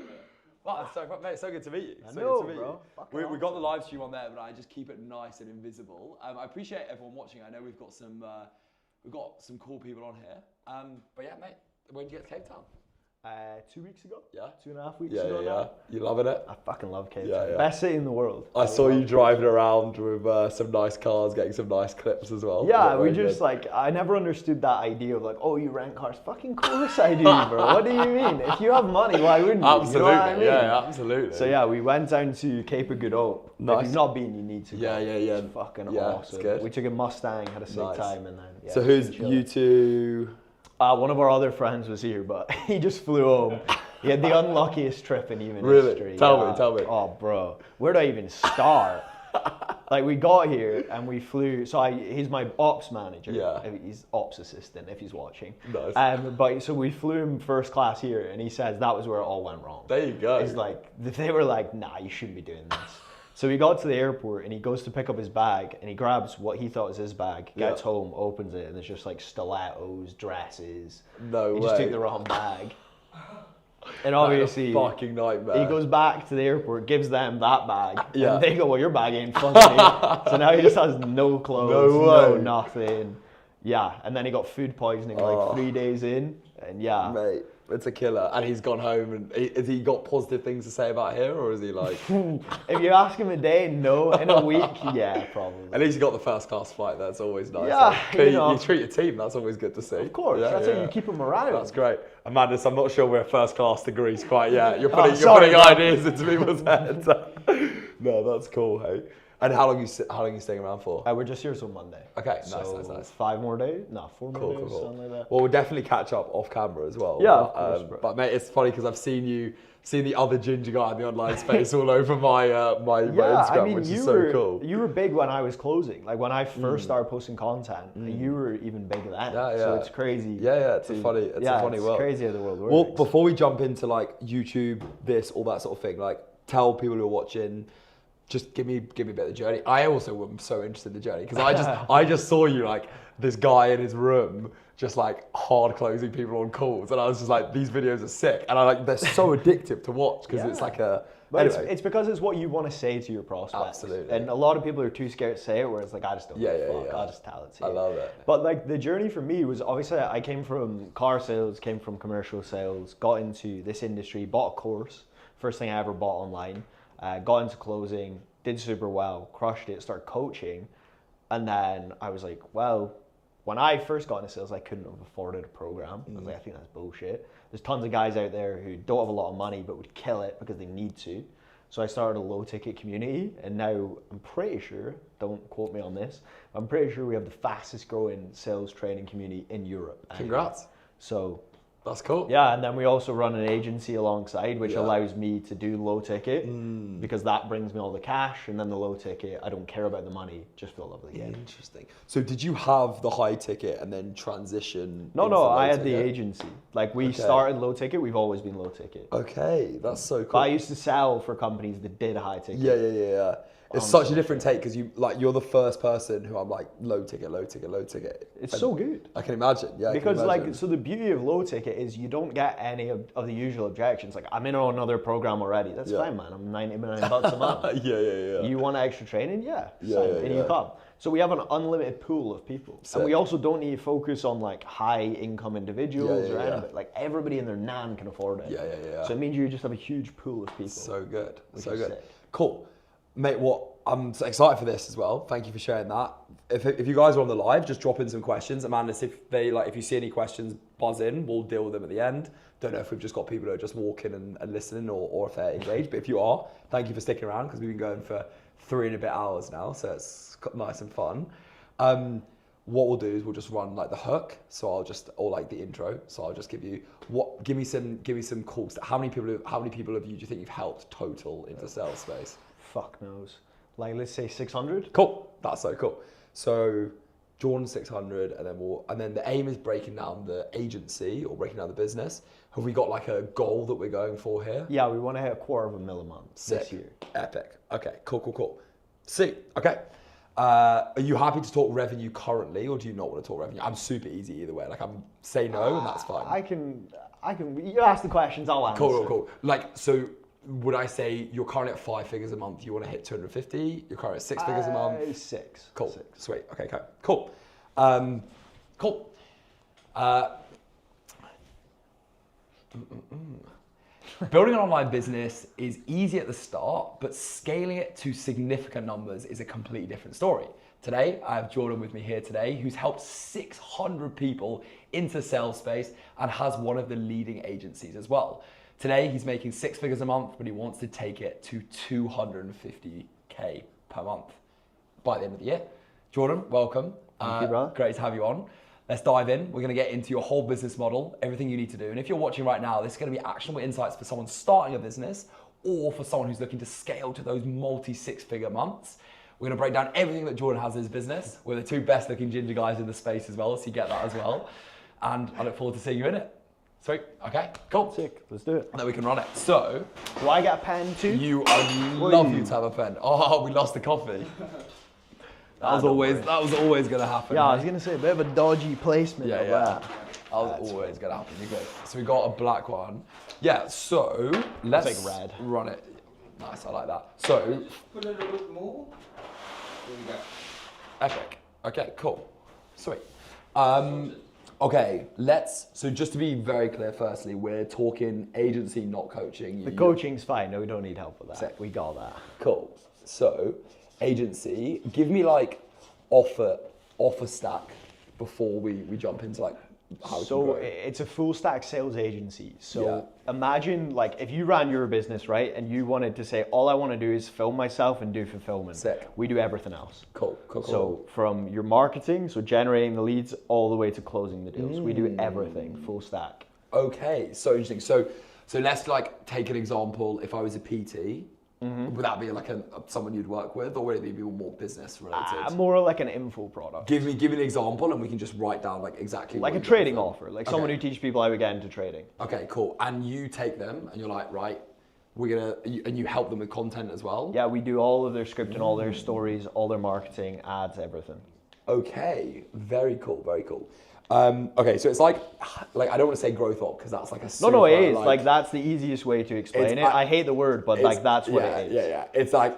Speaker 4: Wow, mate, it's so good to meet you.
Speaker 3: I
Speaker 4: So
Speaker 3: know,
Speaker 4: good to meet
Speaker 3: bro.
Speaker 4: you. We got the live stream on there, but I just keep it nice and invisible. I appreciate everyone watching. I know we've got some cool people on here. But yeah, mate, when did you get to Cape Town?
Speaker 3: 2 weeks ago?
Speaker 4: Yeah.
Speaker 3: 2.5 weeks ago now.
Speaker 4: You loving it?
Speaker 3: I fucking love Cape
Speaker 4: Yeah,
Speaker 3: Town.
Speaker 4: yeah.
Speaker 3: Best city in the world.
Speaker 4: I saw you driving around with some nice cars, getting some nice clips as well.
Speaker 3: Yeah,
Speaker 4: Very
Speaker 3: we just
Speaker 4: good.
Speaker 3: like, I never understood that idea of like, oh, you rent cars. Fucking course I do, bro. What do you mean? If you have money, why wouldn't you?
Speaker 4: Absolutely,
Speaker 3: You know what I mean?
Speaker 4: yeah, absolutely.
Speaker 3: So yeah, we went down to Cape of Good Hope.
Speaker 4: Nice.
Speaker 3: If you've not been, you need to go.
Speaker 4: Yeah.
Speaker 3: It's fucking
Speaker 4: Yeah,
Speaker 3: awesome.
Speaker 4: it's good.
Speaker 3: We took a Mustang, had a sick
Speaker 4: Nice.
Speaker 3: time, and then yeah.
Speaker 4: So who's
Speaker 3: chilling.
Speaker 4: you two?
Speaker 3: One of our other friends was here, but he just flew home. He had the unluckiest trip in even
Speaker 4: Really?
Speaker 3: history.
Speaker 4: Tell me.
Speaker 3: Oh, bro, where do I even start? Like we got here and we flew. So he's my ops manager.
Speaker 4: Yeah.
Speaker 3: He's ops assistant if he's watching.
Speaker 4: Nice.
Speaker 3: But so we flew him first class here, and he says that was where it all went wrong.
Speaker 4: There you go.
Speaker 3: It's like they were like, nah, you shouldn't be doing this. So we got to the airport and he goes to pick up his bag and he grabs what he thought was his bag, gets home, opens it, and there's just like stilettos, dresses.
Speaker 4: No
Speaker 3: He
Speaker 4: way.
Speaker 3: just took the wrong bag. And obviously,
Speaker 4: fucking nightmare.
Speaker 3: he goes back to the airport, gives them that bag,
Speaker 4: Yeah.
Speaker 3: and they go, well, your bag ain't funny. So now he just has no clothes,
Speaker 4: No way.
Speaker 3: nothing. Yeah, and then he got food poisoning like 3 days in, and yeah.
Speaker 4: Mate, It's a killer. And he's gone home and has he got positive things to say about here, or is he like...
Speaker 3: If you ask him a day, no. In a week, yeah, probably.
Speaker 4: At least you got the first class flight. That's always nice.
Speaker 3: Yeah,
Speaker 4: You treat your team. That's always good to see.
Speaker 3: Of course,
Speaker 4: Yeah,
Speaker 3: that's how you keep them around.
Speaker 4: That's great. Amanda, I'm not sure we're first class to Greece quite yet. You're
Speaker 3: Oh,
Speaker 4: putting,
Speaker 3: sorry,
Speaker 4: you're
Speaker 3: man.
Speaker 4: putting ideas into people's heads. No, that's cool, hey. And how long are you staying around for?
Speaker 3: We're just here till Monday.
Speaker 4: Okay,
Speaker 3: so
Speaker 4: nice.
Speaker 3: 5 more days? No, 4 more days,
Speaker 4: Cool.
Speaker 3: something like that.
Speaker 4: Well, we'll definitely catch up off camera as well.
Speaker 3: Yeah,
Speaker 4: but,
Speaker 3: of course, bro.
Speaker 4: but mate, it's funny because I've seen the other ginger guy in the online space all over my my Instagram, which is so cool.
Speaker 3: You were big when I was closing. Like when I first started posting content, you were even big then.
Speaker 4: Yeah.
Speaker 3: So it's crazy.
Speaker 4: Yeah, it's a funny world.
Speaker 3: It's crazy how the world works.
Speaker 4: Well, before we jump into like YouTube, this, all that sort of thing, like tell people who are watching, just give me a bit of the journey. I also am so interested in the journey because I just saw you like this guy in his room just like hard closing people on calls, and I was just like, these videos are sick, and they're so addictive to watch because it's like a.
Speaker 3: But
Speaker 4: anyway.
Speaker 3: it's because it's what you want to say to your prospects.
Speaker 4: Absolutely.
Speaker 3: And a lot of people are too scared to say it, where it's like, I just don't give a fuck.
Speaker 4: Yeah.
Speaker 3: I'll just tell it to
Speaker 4: I
Speaker 3: you.
Speaker 4: love it.
Speaker 3: But like the journey for me was obviously I came from car sales, came from commercial sales, got into this industry, bought a course, first thing I ever bought online, got into closing, did super well, crushed it, started coaching, and then I was like, well, when I first got into sales, I couldn't have afforded a program. I was like, I think that's bullshit. There's tons of guys out there who don't have a lot of money but would kill it because they need to. So I started a low ticket community, and now I'm pretty sure, don't quote me on this, I'm pretty sure we have the fastest growing sales training community in Europe.
Speaker 4: Congrats.
Speaker 3: So
Speaker 4: That's cool.
Speaker 3: yeah, and then we also run an agency alongside, which allows me to do low ticket because that brings me all the cash, and then the low ticket, I don't care about the money, just for the love of the game.
Speaker 4: Interesting. So did you have the high ticket and then transition?
Speaker 3: No,
Speaker 4: into low
Speaker 3: I had the
Speaker 4: ticket?
Speaker 3: agency. Like we started low ticket, we've always been low ticket.
Speaker 4: Okay, that's so cool.
Speaker 3: But I used to sell for companies that did high ticket.
Speaker 4: Yeah. It's such a different take because you're the first person who I'm like low ticket.
Speaker 3: It's
Speaker 4: And
Speaker 3: so good.
Speaker 4: I can imagine. Yeah.
Speaker 3: Because
Speaker 4: I can imagine.
Speaker 3: so the beauty of low ticket is you don't get any of the usual objections. Like, I'm in on another program already. That's fine, man. I'm $99 a month.
Speaker 4: Yeah.
Speaker 3: You want extra training? Yeah.
Speaker 4: Yeah,
Speaker 3: and you come. So we have an unlimited pool of people.
Speaker 4: Sick.
Speaker 3: And we also don't need to focus on like high income individuals or anything. Like everybody and their nan can afford it.
Speaker 4: Yeah.
Speaker 3: So it means you just have a huge pool of people.
Speaker 4: So good.
Speaker 3: which
Speaker 4: So
Speaker 3: is
Speaker 4: good.
Speaker 3: sick.
Speaker 4: Cool. Mate, I'm so excited for this as well. Thank you for sharing that. If you guys are on the live, just drop in some questions. Amanda, if you see any questions, buzz in. We'll deal with them at the end. Don't know if we've just got people who are just walking and listening or if they're engaged. But if you are, thank you for sticking around because we've been going for 3 and a bit hours now. So it's nice and fun. What we'll do is we'll just run like the hook. So or like the intro. So I'll just give me some calls. How many people do you think you've helped total into sales space?
Speaker 3: Fuck knows. Like, let's say 600.
Speaker 4: Cool. That's so cool. So Jordan 600, and then the aim is breaking down the agency or breaking down the business. Have we got like a goal that we're going for here?
Speaker 3: Yeah, we want to hit $250,000 a month
Speaker 4: Sick.
Speaker 3: this year.
Speaker 4: Epic. Okay. Cool. See. Okay. Are you happy to talk revenue currently, or do you not want to talk revenue? I'm super easy either way. Like I'm say no, and that's fine.
Speaker 3: I can. You ask the questions, I'll answer.
Speaker 4: Cool. Like so. Would I say you're currently at 5 figures a month? You want to hit 250? You're currently at 6 figures a month?
Speaker 3: 6.
Speaker 4: Cool.
Speaker 3: 6.
Speaker 4: Sweet. Okay. Cool. Cool. Building an online business is easy at the start, but scaling it to significant numbers is a completely different story. Today, I have Jordan with me here today, who's helped 600 people into sales space and has one of the leading agencies as well. Today, he's making 6 figures a month, but he wants to take it to 250K per month by the end of the year. Jordan, welcome.
Speaker 3: Thank you, brother.
Speaker 4: Great to have you on. Let's dive in. We're going to get into your whole business model, everything you need to do. And if you're watching right now, this is going to be actionable insights for someone starting a business or for someone who's looking to scale to those multi-6-figure months. We're going to break down everything that Jordan has in his business. We're the 2 best looking ginger guys in the space as well, so you get that as well. And I look forward to seeing you in it. Sweet. Okay, cool.
Speaker 3: Sick. Let's do it.
Speaker 4: And then we can run it. So,
Speaker 3: Do I get a pen too?
Speaker 4: I'd love you to have a pen. Oh, we lost the coffee. That was always going to happen.
Speaker 3: Yeah, I was
Speaker 4: mate.
Speaker 3: going to say a bit of a dodgy placement.
Speaker 4: Yeah.
Speaker 3: of
Speaker 4: That
Speaker 3: that.
Speaker 4: was always going to happen. You're good. So we got a black one. Yeah, so let's
Speaker 3: take red.
Speaker 4: run it. Nice, I like that. So,
Speaker 2: Put it a bit more. There we go.
Speaker 4: epic. Okay, cool. Sweet. Okay, so just to be very clear, firstly, we're talking agency, not coaching.
Speaker 3: The coaching's fine. No, we don't need help with that.
Speaker 4: Sick.
Speaker 3: We got that.
Speaker 4: Cool. So, agency, give me like offer stack before we jump into like how
Speaker 3: So
Speaker 4: to grow.
Speaker 3: it's a full stack sales agency. So
Speaker 4: Yeah.
Speaker 3: imagine like if you ran your business, right, and you wanted to say, all I want to do is film myself and do fulfillment.
Speaker 4: Sick.
Speaker 3: We do everything else.
Speaker 4: Cool.
Speaker 3: So from your marketing, so generating the leads, all the way to closing the deals. We do everything, full stack.
Speaker 4: Okay, so interesting. So let's like take an example. If I was a PT, would that be like someone you'd work with, or would it be more business related?
Speaker 3: More like an info product.
Speaker 4: Give me an example, and we can just write down like exactly
Speaker 3: Like
Speaker 4: what
Speaker 3: a
Speaker 4: you
Speaker 3: trading
Speaker 4: go for.
Speaker 3: offer, like someone who teaches people how to get into trading.
Speaker 4: Okay, cool. And you take them, and you're like, right, and you help them with content as well.
Speaker 3: Yeah, we do all of their scripting, all their stories, all their marketing, ads, everything.
Speaker 4: Okay, very cool, very cool. Okay, so it's like I don't want to say growth op because that's like a super,
Speaker 3: No, it is. Like that's the easiest way to explain it. I hate the word, but like that's what it is.
Speaker 4: Yeah. It's like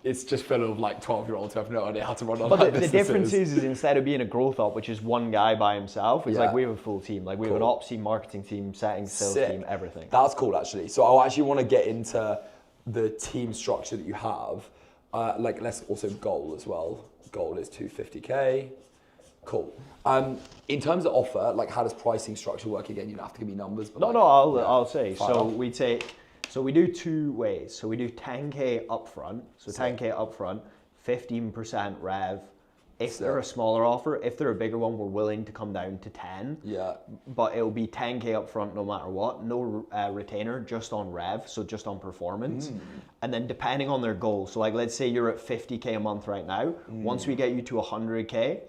Speaker 4: it's just full of like 12-year-olds who have no idea how to run online
Speaker 3: But the
Speaker 4: businesses.
Speaker 3: difference is instead of being a growth op, which is one guy by himself, it's like we have a full team. Like we have an ops team, marketing team, settings, sales
Speaker 4: Sick.
Speaker 3: team, everything.
Speaker 4: That's cool, actually. So I actually want to get into the team structure that you have. Like let's also goal as well. Goal is 250K. Cool. In terms of offer, like how does pricing structure work? Again, you don't have to give me numbers. But
Speaker 3: I'll say.
Speaker 4: Fire
Speaker 3: So
Speaker 4: off.
Speaker 3: we do two ways. So we do 10K upfront. So 10K upfront, 15% rev. If they're a smaller offer, if they're a bigger one, we're willing to come down to 10.
Speaker 4: Yeah.
Speaker 3: But it'll be 10K upfront no matter what. No retainer, just on rev, so just on performance. And then depending on their goal. So like let's say you're at 50K a month right now. Once we get you to 100K,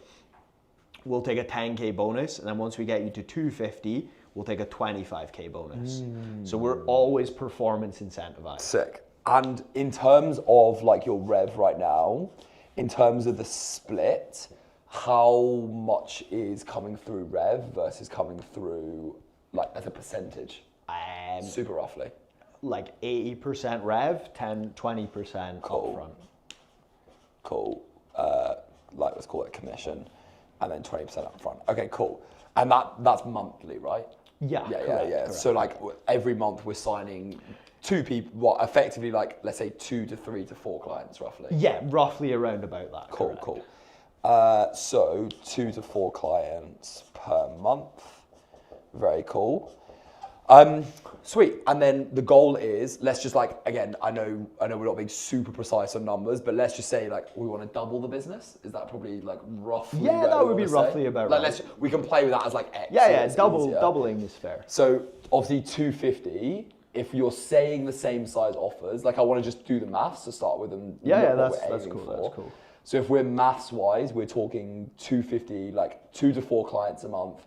Speaker 3: we'll take a 10K bonus. And then once we get you to 250, we'll take a 25K bonus. So we're always performance incentivized.
Speaker 4: Sick. And in terms of like your rev right now, in terms of the split, how much is coming through rev versus coming through like as a percentage? Super roughly.
Speaker 3: Like 80% rev, 20% upfront.
Speaker 4: Cool. Like let's call it commission, and then 20% upfront. Okay, cool. And that's monthly, right?
Speaker 3: Yeah. Correct.
Speaker 4: So like every month we're signing 2 people, what effectively like let's say 2 to 3 to 4 clients roughly.
Speaker 3: Yeah, roughly around about that.
Speaker 4: Cool,
Speaker 3: correct.
Speaker 4: cool. So 2 to 4 clients per month. Very cool. Sweet. And then the goal is, let's just like, again, I know we're not being super precise on numbers, but let's just say like we want to double the business. Is that probably like roughly?
Speaker 3: Yeah,
Speaker 4: where
Speaker 3: that
Speaker 4: we
Speaker 3: would be
Speaker 4: wanna say?
Speaker 3: roughly about
Speaker 4: like,
Speaker 3: right.
Speaker 4: we can play with that as like X.
Speaker 3: Yeah,
Speaker 4: so
Speaker 3: yeah,
Speaker 4: it's easier.
Speaker 3: doubling is fair.
Speaker 4: So obviously 250, if you're saying the same size offers, like I want to just do the maths to start with and
Speaker 3: Yeah,
Speaker 4: look what
Speaker 3: that's
Speaker 4: we're
Speaker 3: cool.
Speaker 4: aiming
Speaker 3: That's
Speaker 4: for.
Speaker 3: cool.
Speaker 4: So if we're maths wise, we're talking 250, like 2 to 4 clients a month.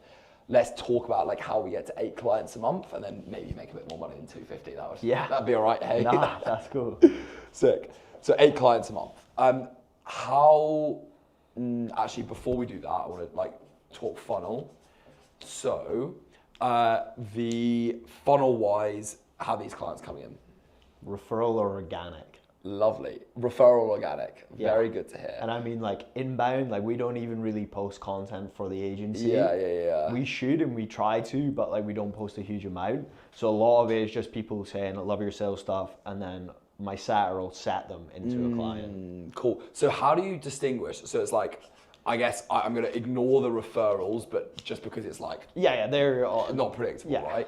Speaker 4: Let's talk about like how we get to 8 clients a month and then maybe make a bit more money than 250. That'd be all right. Hey,
Speaker 3: Nah, that's cool.
Speaker 4: Sick. So 8 clients a month. Actually, before we do that, I want to like talk funnel. So the funnel wise, how these clients coming in?
Speaker 3: Referral or organic?
Speaker 4: Lovely. Referral organic.
Speaker 3: Yeah.
Speaker 4: Very good to hear.
Speaker 3: And I mean like inbound, like we don't even really post content for the agency.
Speaker 4: Yeah.
Speaker 3: We should and we try to, but like we don't post a huge amount. So a lot of it is just people saying, I love your sales stuff, and then my setter will set them into a client.
Speaker 4: Cool. So how do you distinguish? So it's like, I guess I'm going to ignore the referrals, but just because it's like
Speaker 3: Yeah, they're
Speaker 4: not predictable,
Speaker 3: Yeah.
Speaker 4: right?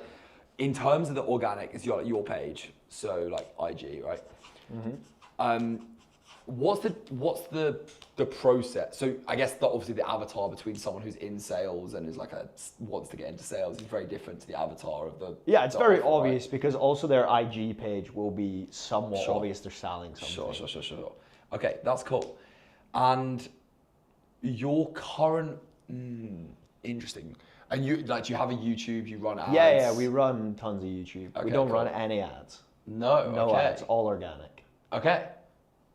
Speaker 4: In terms of the organic, it's your page, so like IG, right? What's the process? So I guess obviously the avatar between someone who's in sales and is like wants to get into sales is very different to the avatar of the.
Speaker 3: Yeah, it's
Speaker 4: the
Speaker 3: very
Speaker 4: offer, right?
Speaker 3: obvious because also their IG page will be somewhat
Speaker 4: Sure.
Speaker 3: obvious they're selling something.
Speaker 4: Sure. Okay, that's cool. And your current, interesting. And you you have a YouTube, you run ads.
Speaker 3: Yeah, we run tons of YouTube.
Speaker 4: Okay,
Speaker 3: We don't
Speaker 4: cool.
Speaker 3: run any ads.
Speaker 4: No okay.
Speaker 3: ads, all organic.
Speaker 4: Okay.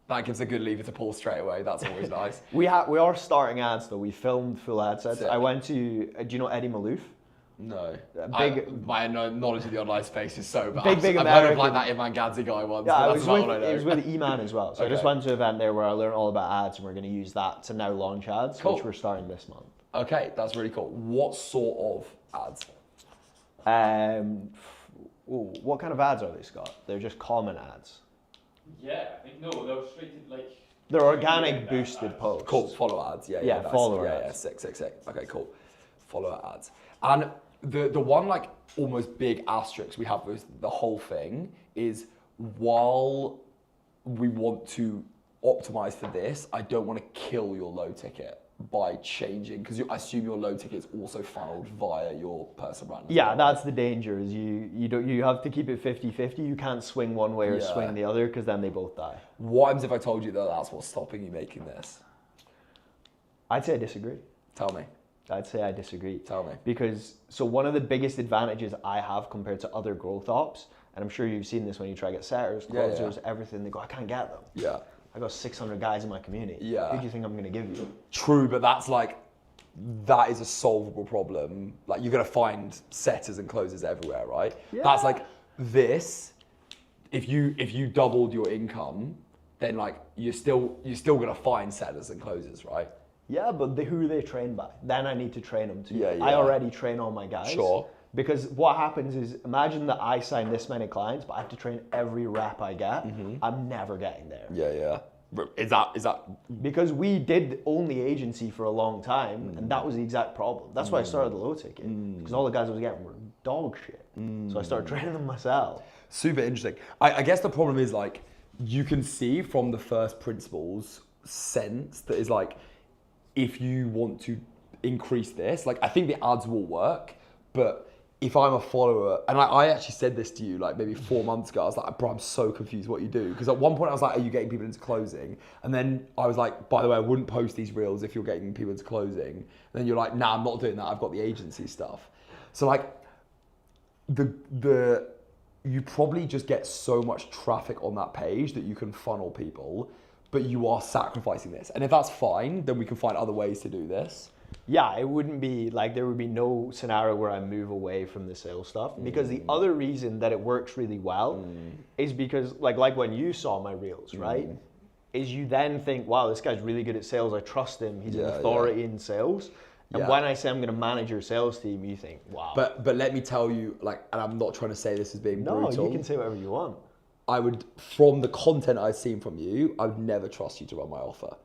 Speaker 4: That gives a good lever to pull straight away. That's always nice.
Speaker 3: We are starting ads though. We filmed full ad sets.
Speaker 4: Sick.
Speaker 3: I went to, do you know Eddie Malouf?
Speaker 4: No.
Speaker 3: Big-
Speaker 4: My knowledge of the online space is so bad.
Speaker 3: Big
Speaker 4: I've heard of
Speaker 3: American-
Speaker 4: like that Iman Gadzi guy once.
Speaker 3: Yeah,
Speaker 4: but
Speaker 3: it
Speaker 4: that's about all I
Speaker 3: was
Speaker 4: know.
Speaker 3: with E-Man as well. So I just
Speaker 4: Okay.
Speaker 3: went to an event there where I learned all about ads, and we're going to use that to now launch ads,
Speaker 4: Cool.
Speaker 3: which we're starting this month.
Speaker 4: Okay, that's really cool. What sort of ads?
Speaker 3: What kind of ads are they, Scott? They're just common ads.
Speaker 2: Yeah, I think no, they're straight to like.
Speaker 3: They're organic boosted posts.
Speaker 4: Cool, follow ads. Yeah,
Speaker 3: Yeah,
Speaker 4: nice.
Speaker 3: follower
Speaker 4: Yeah,
Speaker 3: ads.
Speaker 4: sick. Okay, cool. Follower ads. And the one like almost big asterisk we have with the whole thing is while we want to optimize for this, I don't want to kill your low ticket by changing, because I assume your low ticket is also funneled via your personal brand.
Speaker 3: Yeah, that's the danger, is you have to keep it 50-50. You can't swing one way or
Speaker 4: Yeah.
Speaker 3: swing the other, because then they both die.
Speaker 4: What happens if I told you that that's what's stopping you making this?
Speaker 3: I'd say I disagree.
Speaker 4: Tell me.
Speaker 3: I'd say I disagree.
Speaker 4: Tell me.
Speaker 3: Because, so one of the biggest advantages I have compared to other growth ops, and I'm sure you've seen this when you try to get setters, closers, everything, they go, I can't get them.
Speaker 4: Yeah.
Speaker 3: I got 600 guys in my community.
Speaker 4: Yeah.
Speaker 3: Who do you think I'm going to give you?
Speaker 4: True, but that is a solvable problem. Like, you're gonna find setters and closers everywhere, right?
Speaker 3: Yeah.
Speaker 4: That's like this. If you doubled your income, then like you're still gonna find setters and closers, right?
Speaker 3: Yeah, but who are they trained by? Then I need to train them too.
Speaker 4: Yeah,
Speaker 3: I
Speaker 4: yeah.
Speaker 3: already train all my guys.
Speaker 4: Sure.
Speaker 3: Because what happens is, imagine that I sign this many clients, but I have to train every rep I get. I'm never getting there.
Speaker 4: Yeah. Is that?
Speaker 3: Because we did only agency for a long time, and that was the exact problem. That's why I started the low ticket, because all the guys I was getting were dog shit. So I started training them myself.
Speaker 4: Super interesting. I guess the problem is like you can see from the first principles sense that is like if you want to increase this, like I think the ads will work, but if I'm a follower, and I actually said this to you like maybe 4 months ago, I was like, bro, I'm so confused what you do. Because at one point I was like, are you getting people into closing? And then I was like, by the way, I wouldn't post these reels if you're getting people into closing. And then you're like, nah, I'm not doing that. I've got the agency stuff. So like you probably just get so much traffic on that page that you can funnel people, but you are sacrificing this. And if that's fine, then we can find other ways to do this.
Speaker 3: Yeah, it wouldn't be like there would be no scenario where I move away from the sales stuff, because the other reason that it works really well is because like when you saw my reels, right? Is you then think, wow, this guy's really good at sales. I trust him. He's an authority in sales. And when I say I'm going to manage your sales team, you think, wow.
Speaker 4: But let me tell you, like, and I'm not trying to say this as being brutal.
Speaker 3: No, you can say whatever you want.
Speaker 4: I would, from the content I've seen from you, I would never trust you to run my offer.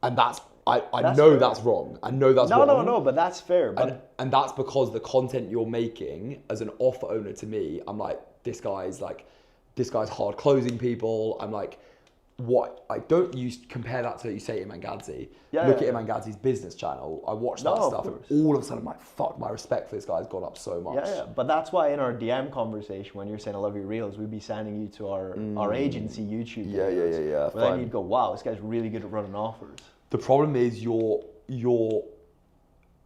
Speaker 4: And that's know
Speaker 3: fair.
Speaker 4: that's wrong. I know that's wrong.
Speaker 3: No, but that's fair. But
Speaker 4: And that's because the content you're making as an offer owner to me, I'm like, this guy's hard closing people. I'm like, what? I don't use compare that to you say Iman Gadzi. Look at Iman Gadzi's business channel. I watch that stuff, and all of a sudden I'm like, fuck, my respect for this guy's gone up so much.
Speaker 3: Yeah, but that's why in our DM conversation, when you're saying I love your reels, we'd be sending you to our agency YouTube videos.
Speaker 4: Yeah.
Speaker 3: But then you'd go, wow, this guy's really good at running offers.
Speaker 4: The problem is you're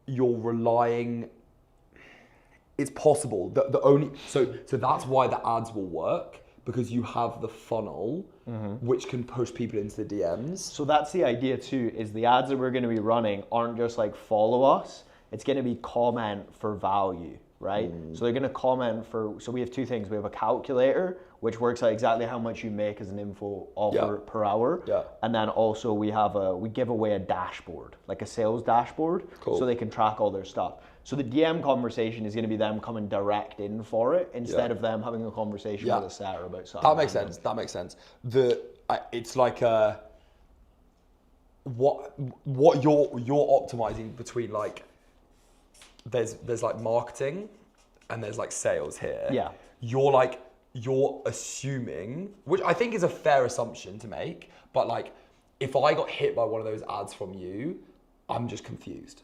Speaker 4: relying. It's possible that the only so that's why the ads will work, because you have the funnel which can push people into the DMs.
Speaker 3: So that's the idea too, is the ads that we're going to be running aren't just like follow us, it's going to be comment for value, right? So they're going to comment so we have two things. We have a calculator, which works out exactly how much you make as an info offer per hour.
Speaker 4: Yeah.
Speaker 3: And then also we give away a dashboard, like a sales dashboard, so they can track all their stuff. So the DM conversation is going to be them coming direct in for it instead of them having a conversation with a seller about something.
Speaker 4: That makes sense. It's like what you're optimizing between, like there's like marketing and there's like sales here.
Speaker 3: Yeah.
Speaker 4: You're assuming, which I think is a fair assumption to make, but like if I got hit by one of those ads from you, I'm just confused.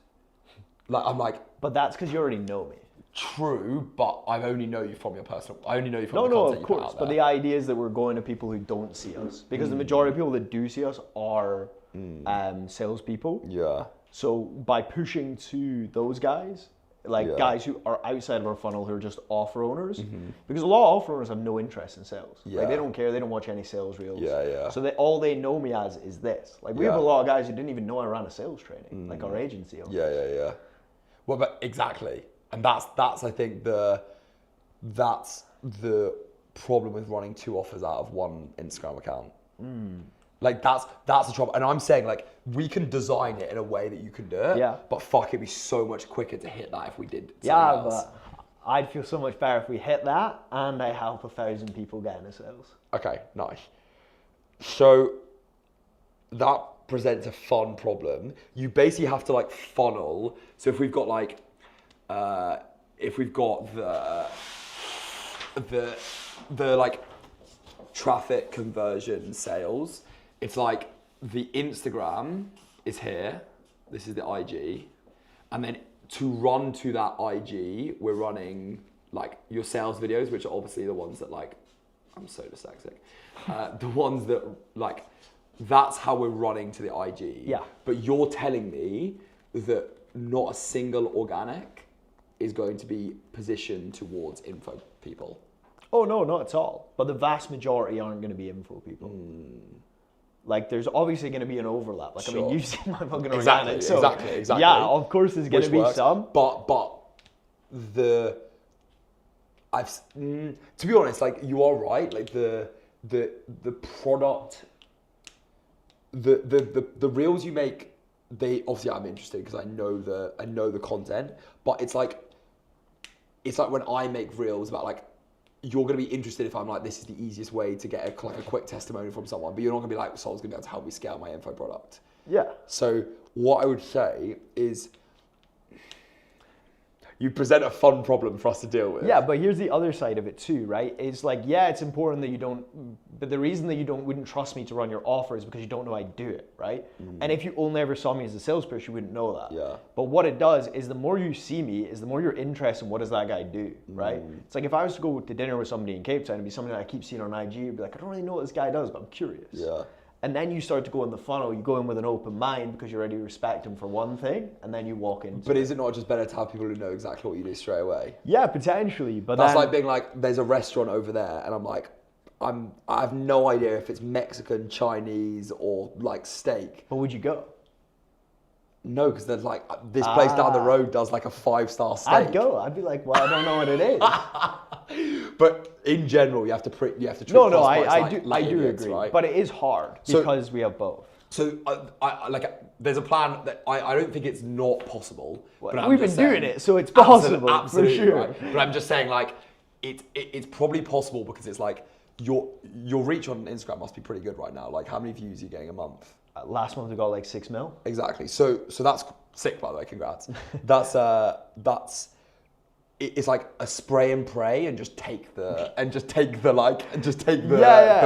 Speaker 3: But that's because you already know me.
Speaker 4: True, but I only know you from your personal. I only know you from the
Speaker 3: No,
Speaker 4: content
Speaker 3: of
Speaker 4: you put
Speaker 3: course.
Speaker 4: out
Speaker 3: But
Speaker 4: there.
Speaker 3: the idea is that we're going to people who don't see us, because the majority of people that do see us are salespeople.
Speaker 4: Yeah.
Speaker 3: So by pushing to those guys, like guys who are outside of our funnel who are just offer owners, because a lot of offer owners have no interest in sales. Like they don't care, they don't watch any sales reels.
Speaker 4: Yeah.
Speaker 3: So all they know me as is this. Like we have a lot of guys who didn't even know I ran a sales training, like our agency owners.
Speaker 4: Yeah. Well, but exactly, and that's I think that's the problem with running two offers out of one Instagram account. Like that's the trouble. And I'm saying like we can design it in a way that you can do it.
Speaker 5: Yeah.
Speaker 4: But fuck, it'd be so much quicker to hit that if we did something
Speaker 5: Yeah,
Speaker 4: else.
Speaker 5: but I'd feel so much better if we hit that and I help 1,000 people get into sales.
Speaker 4: Okay, nice. So that presents a fun problem. You basically have to like funnel. So if we've got like, if we've got the like traffic conversion sales, it's like the Instagram is here. This is the IG, and then to run to that IG, we're running like your sales videos, which are obviously the ones that like, I'm so dyslexic. The ones that like, that's how we're running to the IG.
Speaker 5: Yeah.
Speaker 4: But you're telling me that not a single organic is going to be positioned towards info people.
Speaker 5: Oh no, not at all. But the vast majority aren't going to be info people. Like there's obviously going to be an overlap. Like I mean,
Speaker 4: Sure.
Speaker 5: you've seen my fucking
Speaker 4: Exactly,
Speaker 5: organic. So
Speaker 4: exactly.
Speaker 5: yeah, of course there's going
Speaker 4: Which
Speaker 5: to be
Speaker 4: works.
Speaker 5: some.
Speaker 4: But to be honest, like you are right. Like the product, the reels you make, they obviously I'm interested because I know the content. But it's like when I make reels about like, you're going to be interested if I'm like, this is the easiest way to get a quick testimonial from someone, but you're not going to be like, Sol's going to be able to help me scale my info product.
Speaker 5: Yeah.
Speaker 4: So what I would say is, you present a fun problem for us to deal with.
Speaker 5: Yeah, but here's the other side of it too, right? It's like, yeah, it's important that you don't, but the reason that you wouldn't trust me to run your offer is because you don't know I do it, right? And if you only ever saw me as a salesperson, you wouldn't know that.
Speaker 4: Yeah.
Speaker 5: But what it does is the more you see me, is the more you're interested in what does that guy do, right? It's like if I was to go to dinner with somebody in Cape Town, it'd be something that I keep seeing on IG, it'd be like, I don't really know what this guy does, but I'm curious.
Speaker 4: Yeah.
Speaker 5: And then you start to go in the funnel, you go in with an open mind because you already respect him for one thing, and then you walk in.
Speaker 4: But is it not just better to have people who know exactly what you do straight away?
Speaker 5: Yeah, potentially, but
Speaker 4: That's
Speaker 5: then,
Speaker 4: like being like, there's a restaurant over there, and I'm like, I have no idea if it's Mexican, Chinese, or like steak.
Speaker 5: but would you go?
Speaker 4: No, because there's like this place down the road does like a 5-star steak.
Speaker 5: I'd go. I'd be like, well, I don't know what it is.
Speaker 4: But in general, you have to treat
Speaker 5: No,
Speaker 4: cost
Speaker 5: I
Speaker 4: like
Speaker 5: do
Speaker 4: idiots,
Speaker 5: agree.
Speaker 4: right?
Speaker 5: But it is hard
Speaker 4: So-
Speaker 5: because we have both.
Speaker 4: So I like there's a plan that I don't think it's not possible. But I'm
Speaker 5: We've been
Speaker 4: just
Speaker 5: doing
Speaker 4: saying-
Speaker 5: it, so it's possible,
Speaker 4: Absolutely,
Speaker 5: for sure.
Speaker 4: right. But I'm just saying like it's probably possible because it's like your reach on Instagram must be pretty good right now. Like how many views are you getting a month?
Speaker 5: Last month we got like 6 mil.
Speaker 4: Exactly. So that's sick, by the way. Congrats. It's like a spray and pray and just take the
Speaker 5: Yeah,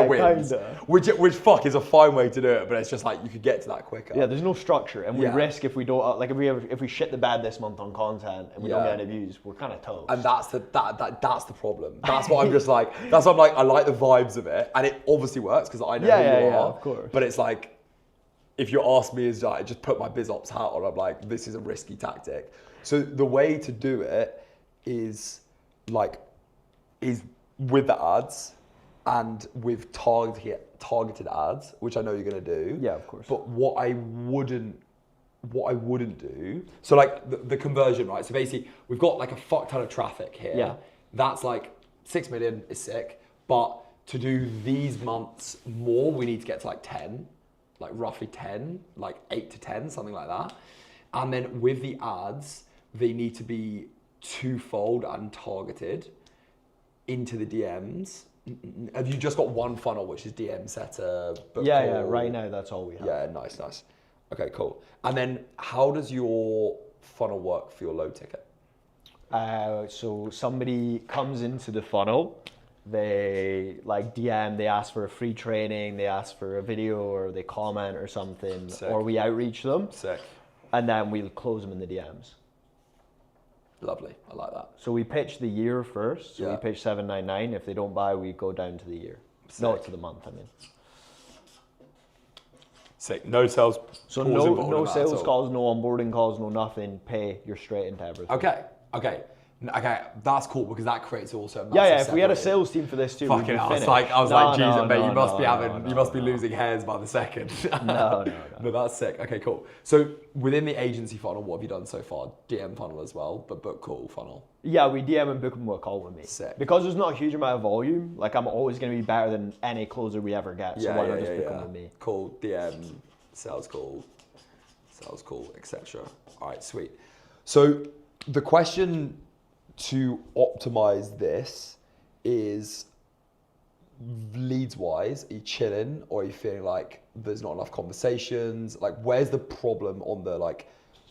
Speaker 4: wins.
Speaker 5: kinda.
Speaker 4: Which fuck is a fine way to do it, but it's just like you could get to that quicker.
Speaker 5: Yeah, there's no structure, and we
Speaker 4: Yeah.
Speaker 5: risk if we don't like if we shit the bed this month on content and we don't
Speaker 4: Yeah.
Speaker 5: get any views, we're kind of toast.
Speaker 4: And that's the problem. That's what I'm just like. That's what I'm like. I like the vibes of it, and it obviously works because I know who you are.
Speaker 5: of course.
Speaker 4: But it's like, if you ask me, is like just put my biz ops hat on. I'm like, this is a risky tactic. So the way to do it is with the ads and with targeted ads, which I know you're gonna do.
Speaker 5: Yeah, of course.
Speaker 4: But what I wouldn't do. So like the conversion, right? So basically, we've got like a fuck ton of traffic here.
Speaker 5: Yeah.
Speaker 4: That's like 6 million is sick, but to do these months more, we need to get to like 10, like roughly 10, like 8 to 10, something like that. And then with the ads, they need to be twofold and targeted into the DMs. Have you just got one funnel, which is DM setter? Book
Speaker 5: yeah,
Speaker 4: call?
Speaker 5: right now that's all we have.
Speaker 4: Yeah, nice. Okay, cool. And then how does your funnel work for your low ticket?
Speaker 5: So somebody comes into the funnel, they like DM, they ask for a free training, they ask for a video, or they comment or something,
Speaker 4: Sick.
Speaker 5: or we outreach them,
Speaker 4: Sick.
Speaker 5: and then we'll close them in the DMs.
Speaker 4: Lovely. I like that.
Speaker 5: So we pitch the year first. So
Speaker 4: Yeah.
Speaker 5: we pitch 799. If they don't buy, we go down to the year. No, to the month. I mean.
Speaker 4: Sick. No sales.
Speaker 5: So
Speaker 4: calls involved
Speaker 5: no
Speaker 4: in that
Speaker 5: sales
Speaker 4: at all.
Speaker 5: calls, no onboarding calls, no nothing. Pay. You're straight into everything.
Speaker 4: Okay. Okay, that's cool because that creates also a massive
Speaker 5: Yeah, if we had a
Speaker 4: separation.
Speaker 5: sales team for this too, we'd
Speaker 4: Fucking
Speaker 5: be
Speaker 4: hell, I was
Speaker 5: finished.
Speaker 4: like, Jesus,
Speaker 5: No,
Speaker 4: mate,
Speaker 5: no,
Speaker 4: you must be
Speaker 5: no,
Speaker 4: having,
Speaker 5: no,
Speaker 4: you must be
Speaker 5: no.
Speaker 4: losing hairs by the second.
Speaker 5: No.
Speaker 4: No, that's sick. Okay, cool. So within the agency funnel, what have you done so far? DM funnel as well, but book call funnel.
Speaker 5: Yeah, we DM and book them a call with me.
Speaker 4: Sick.
Speaker 5: Because there's not a huge amount of volume, like I'm always going to be better than any closer we ever get. So why not just book them with me?
Speaker 4: Call, DM, sales call, etc. All right, sweet. So the question to optimize this is leads wise, are you chilling or are you feeling like there's not enough conversations? Like where's the problem on the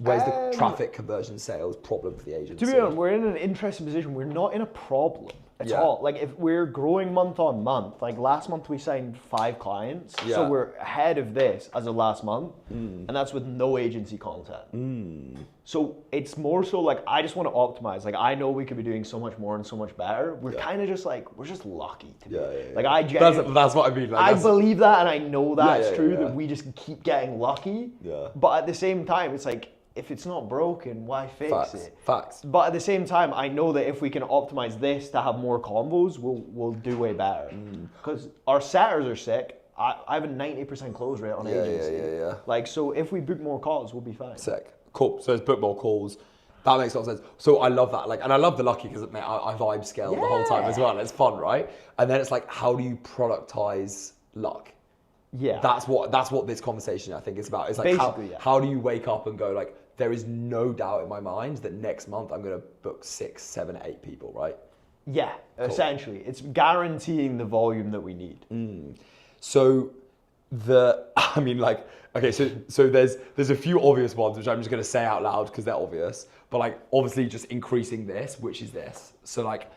Speaker 4: where's the traffic conversion sales problem for the agency?
Speaker 5: To be honest, we're in an interesting position. We're not in a problem at
Speaker 4: Yeah.
Speaker 5: all. Like if we're growing month on month, like last month we signed 5 clients.
Speaker 4: Yeah.
Speaker 5: So we're ahead of this as of last month. And that's with no agency content. So it's more so like, I just want to optimize. Like I know we could be doing so much more and so much better. We're kind of just like, we're just lucky to be. Like I genuinely,
Speaker 4: that's what I mean. Like,
Speaker 5: I
Speaker 4: that's-
Speaker 5: believe that and I know that's
Speaker 4: yeah,
Speaker 5: true,
Speaker 4: yeah.
Speaker 5: that we just keep getting lucky.
Speaker 4: Yeah.
Speaker 5: But at the same time, it's like, if it's not broken, why fix it?
Speaker 4: Facts.
Speaker 5: But at the same time, I know that if we can optimize this to have more combos, we'll do way better. Because our setters are sick. I have a 90% close rate on agency.
Speaker 4: Yeah.
Speaker 5: Like, so if we book more calls, we'll be fine.
Speaker 4: Sick. Cool. So it's book more calls. That makes a lot of sense. So I love that. Like, and I love the lucky because I vibe scale the whole time as well. It's fun, right? And then it's like, how do you productize luck?
Speaker 5: Yeah.
Speaker 4: That's what this conversation I think is about. It's like
Speaker 5: Basically,
Speaker 4: how do you wake up and go like, there is no doubt in my mind that next month I'm gonna book 6, 7, 8 people, right?
Speaker 5: Yeah, essentially. It's guaranteeing the volume that we need.
Speaker 4: So so there's a few obvious ones which I'm just gonna say out loud because they're obvious, but like obviously just increasing this, which is this. So like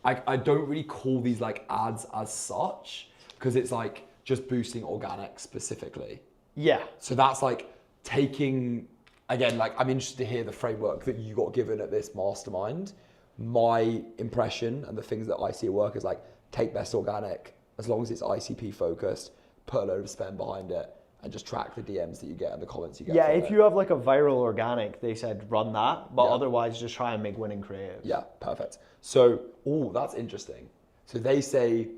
Speaker 4: I don't really call these like ads as such because it's like just boosting organic specifically.
Speaker 5: Yeah.
Speaker 4: So that's like taking, again, like I'm interested to hear the framework that you got given at this mastermind. My impression and the things that I see at work is like take best organic as long as it's ICP focused, put a load of spend behind it and just track the DMs that you get and the comments you get.
Speaker 5: Yeah,
Speaker 4: from
Speaker 5: if
Speaker 4: it.
Speaker 5: you have like a viral organic, they said run that, but otherwise just try and make winning creatives.
Speaker 4: Yeah, perfect. So, that's interesting. So they say,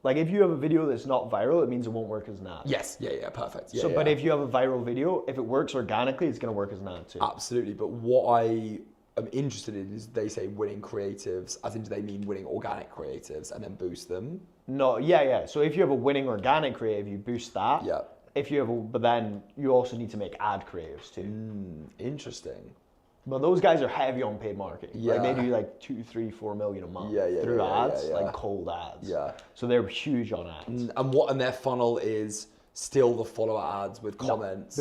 Speaker 5: Like if you have a video that's not viral, it means it won't work as an ad.
Speaker 4: yes, yeah, perfect. Yeah,
Speaker 5: So,
Speaker 4: yeah.
Speaker 5: but if you have a viral video, if it works organically, it's going to work as an ad too.
Speaker 4: Absolutely, but what I am interested in is they say winning creatives, as in do they mean winning organic creatives and then boost them?
Speaker 5: No, yeah. So if you have a winning organic creative, you boost that.
Speaker 4: Yeah.
Speaker 5: If you have but then you also need to make ad creatives too.
Speaker 4: Interesting.
Speaker 5: But those guys are heavy on paid marketing.
Speaker 4: Yeah.
Speaker 5: Like they do like 2, 3, 4 million a month
Speaker 4: Yeah,
Speaker 5: through ads,
Speaker 4: yeah.
Speaker 5: like cold ads.
Speaker 4: Yeah.
Speaker 5: So they're huge on ads.
Speaker 4: And their funnel is still the follower ads with comments.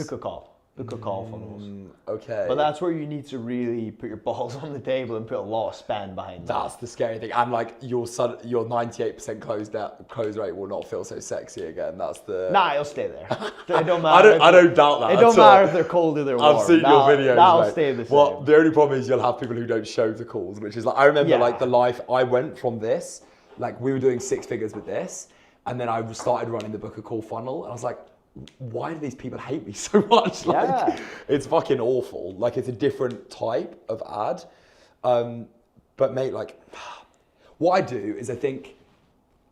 Speaker 5: Book a call funnels.
Speaker 4: Okay.
Speaker 5: But that's where you need to really put your balls on the table and put a lot of spend behind that.
Speaker 4: That's the scary thing. And like your 98% close rate will not feel so sexy again. That's the.
Speaker 5: Nah, it'll stay there. It don't matter.
Speaker 4: I don't doubt that.
Speaker 5: It don't
Speaker 4: at all.
Speaker 5: matter if they're cold or they're warm.
Speaker 4: I've seen your videos.
Speaker 5: That'll
Speaker 4: mate.
Speaker 5: stay the same.
Speaker 4: Well, the only problem is you'll have people who don't show the calls, which is like I remember
Speaker 5: Yeah.
Speaker 4: like the life I went from this, like we were doing 6 figures with this, and then I started running the book a call funnel, and I was like, why do these people hate me so much? Like,
Speaker 5: Yeah.
Speaker 4: it's fucking awful. Like it's a different type of ad. But mate, like what I do is I think,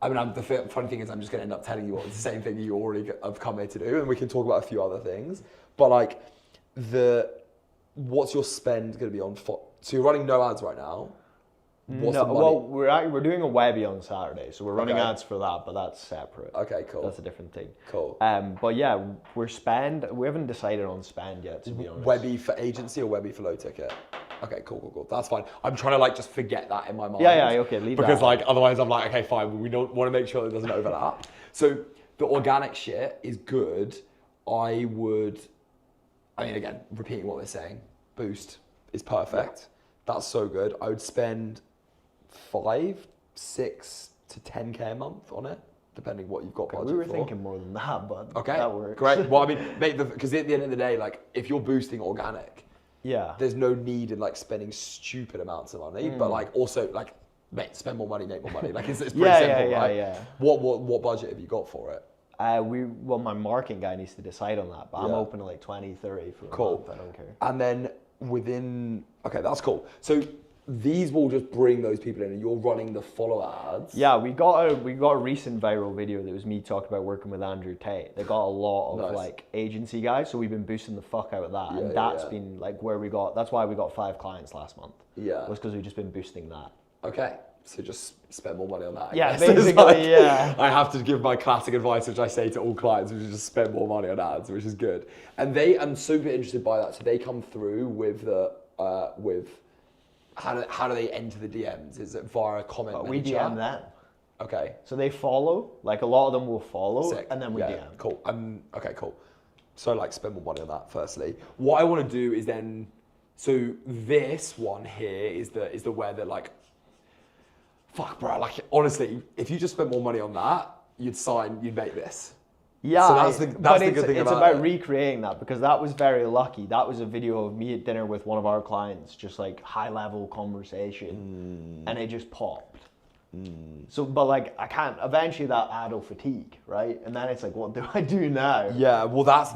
Speaker 4: the funny thing is I'm just going to end up telling you what it's the same thing you already have come here to do, and we can talk about a few other things. But like what's your spend going to be on? So you're running no ads right now. What's
Speaker 5: No,
Speaker 4: the money?
Speaker 5: well, we're doing a Webby on Saturday, so we're running
Speaker 4: Okay.
Speaker 5: ads for that, but that's separate.
Speaker 4: Okay, cool.
Speaker 5: That's a different thing.
Speaker 4: Cool.
Speaker 5: But yeah, we haven't decided on spend yet, to be honest.
Speaker 4: Webby for agency or Webby for low ticket? Okay, cool. That's fine. I'm trying to like just forget that in my mind.
Speaker 5: Yeah, okay, leave
Speaker 4: because
Speaker 5: that.
Speaker 4: like otherwise I'm like, okay, fine. We don't want to make sure it doesn't overlap. So the organic shit is good. Again, repeating what they're saying, boost is perfect. That's so good. I would spend 5, 6 to 10k a month on it, depending what you've got budget
Speaker 5: We were
Speaker 4: for.
Speaker 5: thinking more than that, but
Speaker 4: Okay,
Speaker 5: that works.
Speaker 4: great. Well, mate, because at the end of the day, like if you're boosting organic,
Speaker 5: Yeah.
Speaker 4: there's no need in like spending stupid amounts of money, but like also like, mate, spend more money, make more money. Like it's pretty simple, right?
Speaker 5: Yeah.
Speaker 4: What budget have you got for it?
Speaker 5: My marketing guy needs to decide on that, but I'm
Speaker 4: Yeah.
Speaker 5: open to like 20, 30 for a
Speaker 4: Cool.
Speaker 5: month, I don't care.
Speaker 4: And then within. Okay, that's cool. So these will just bring those people in, and you're running the follow ads.
Speaker 5: Yeah, we got a recent viral video that was me talking about working with Andrew Tate. They got a lot of
Speaker 4: Nice.
Speaker 5: like agency guys, so we've been boosting the fuck out of that,
Speaker 4: Yeah,
Speaker 5: and that's
Speaker 4: yeah.
Speaker 5: been like where we got. That's why we got 5 clients last month.
Speaker 4: Yeah.
Speaker 5: Was because we've just been boosting that.
Speaker 4: Okay. So just spend more money on that. I
Speaker 5: Yeah,
Speaker 4: guess. It's
Speaker 5: basically, yeah.
Speaker 4: I have to give my classic advice, which I say to all clients, which is just spend more money on ads, which is good. And I'm super interested by that. So they come through with the how do they enter the DMs? Is it via a comment?
Speaker 5: We
Speaker 4: menu
Speaker 5: DM
Speaker 4: chat?
Speaker 5: them.
Speaker 4: Okay.
Speaker 5: So they follow, like a lot of them will follow,
Speaker 4: Sick.
Speaker 5: and then we
Speaker 4: Yeah,
Speaker 5: DM.
Speaker 4: Cool. Okay, cool. So like spend more money on that firstly. What I want to do is then, so this one here is the where they're like, fuck bro, like honestly, if you just spent more money on that, you'd make this.
Speaker 5: Yeah,
Speaker 4: So that's the good thing
Speaker 5: it's
Speaker 4: about it.
Speaker 5: recreating that, because that was very lucky. That was a video of me at dinner with one of our clients, just like high level conversation, and it just popped. So, but like I can't. Eventually, that ad will fatigue, right? And then it's like, what do I do now?
Speaker 4: Yeah, well that's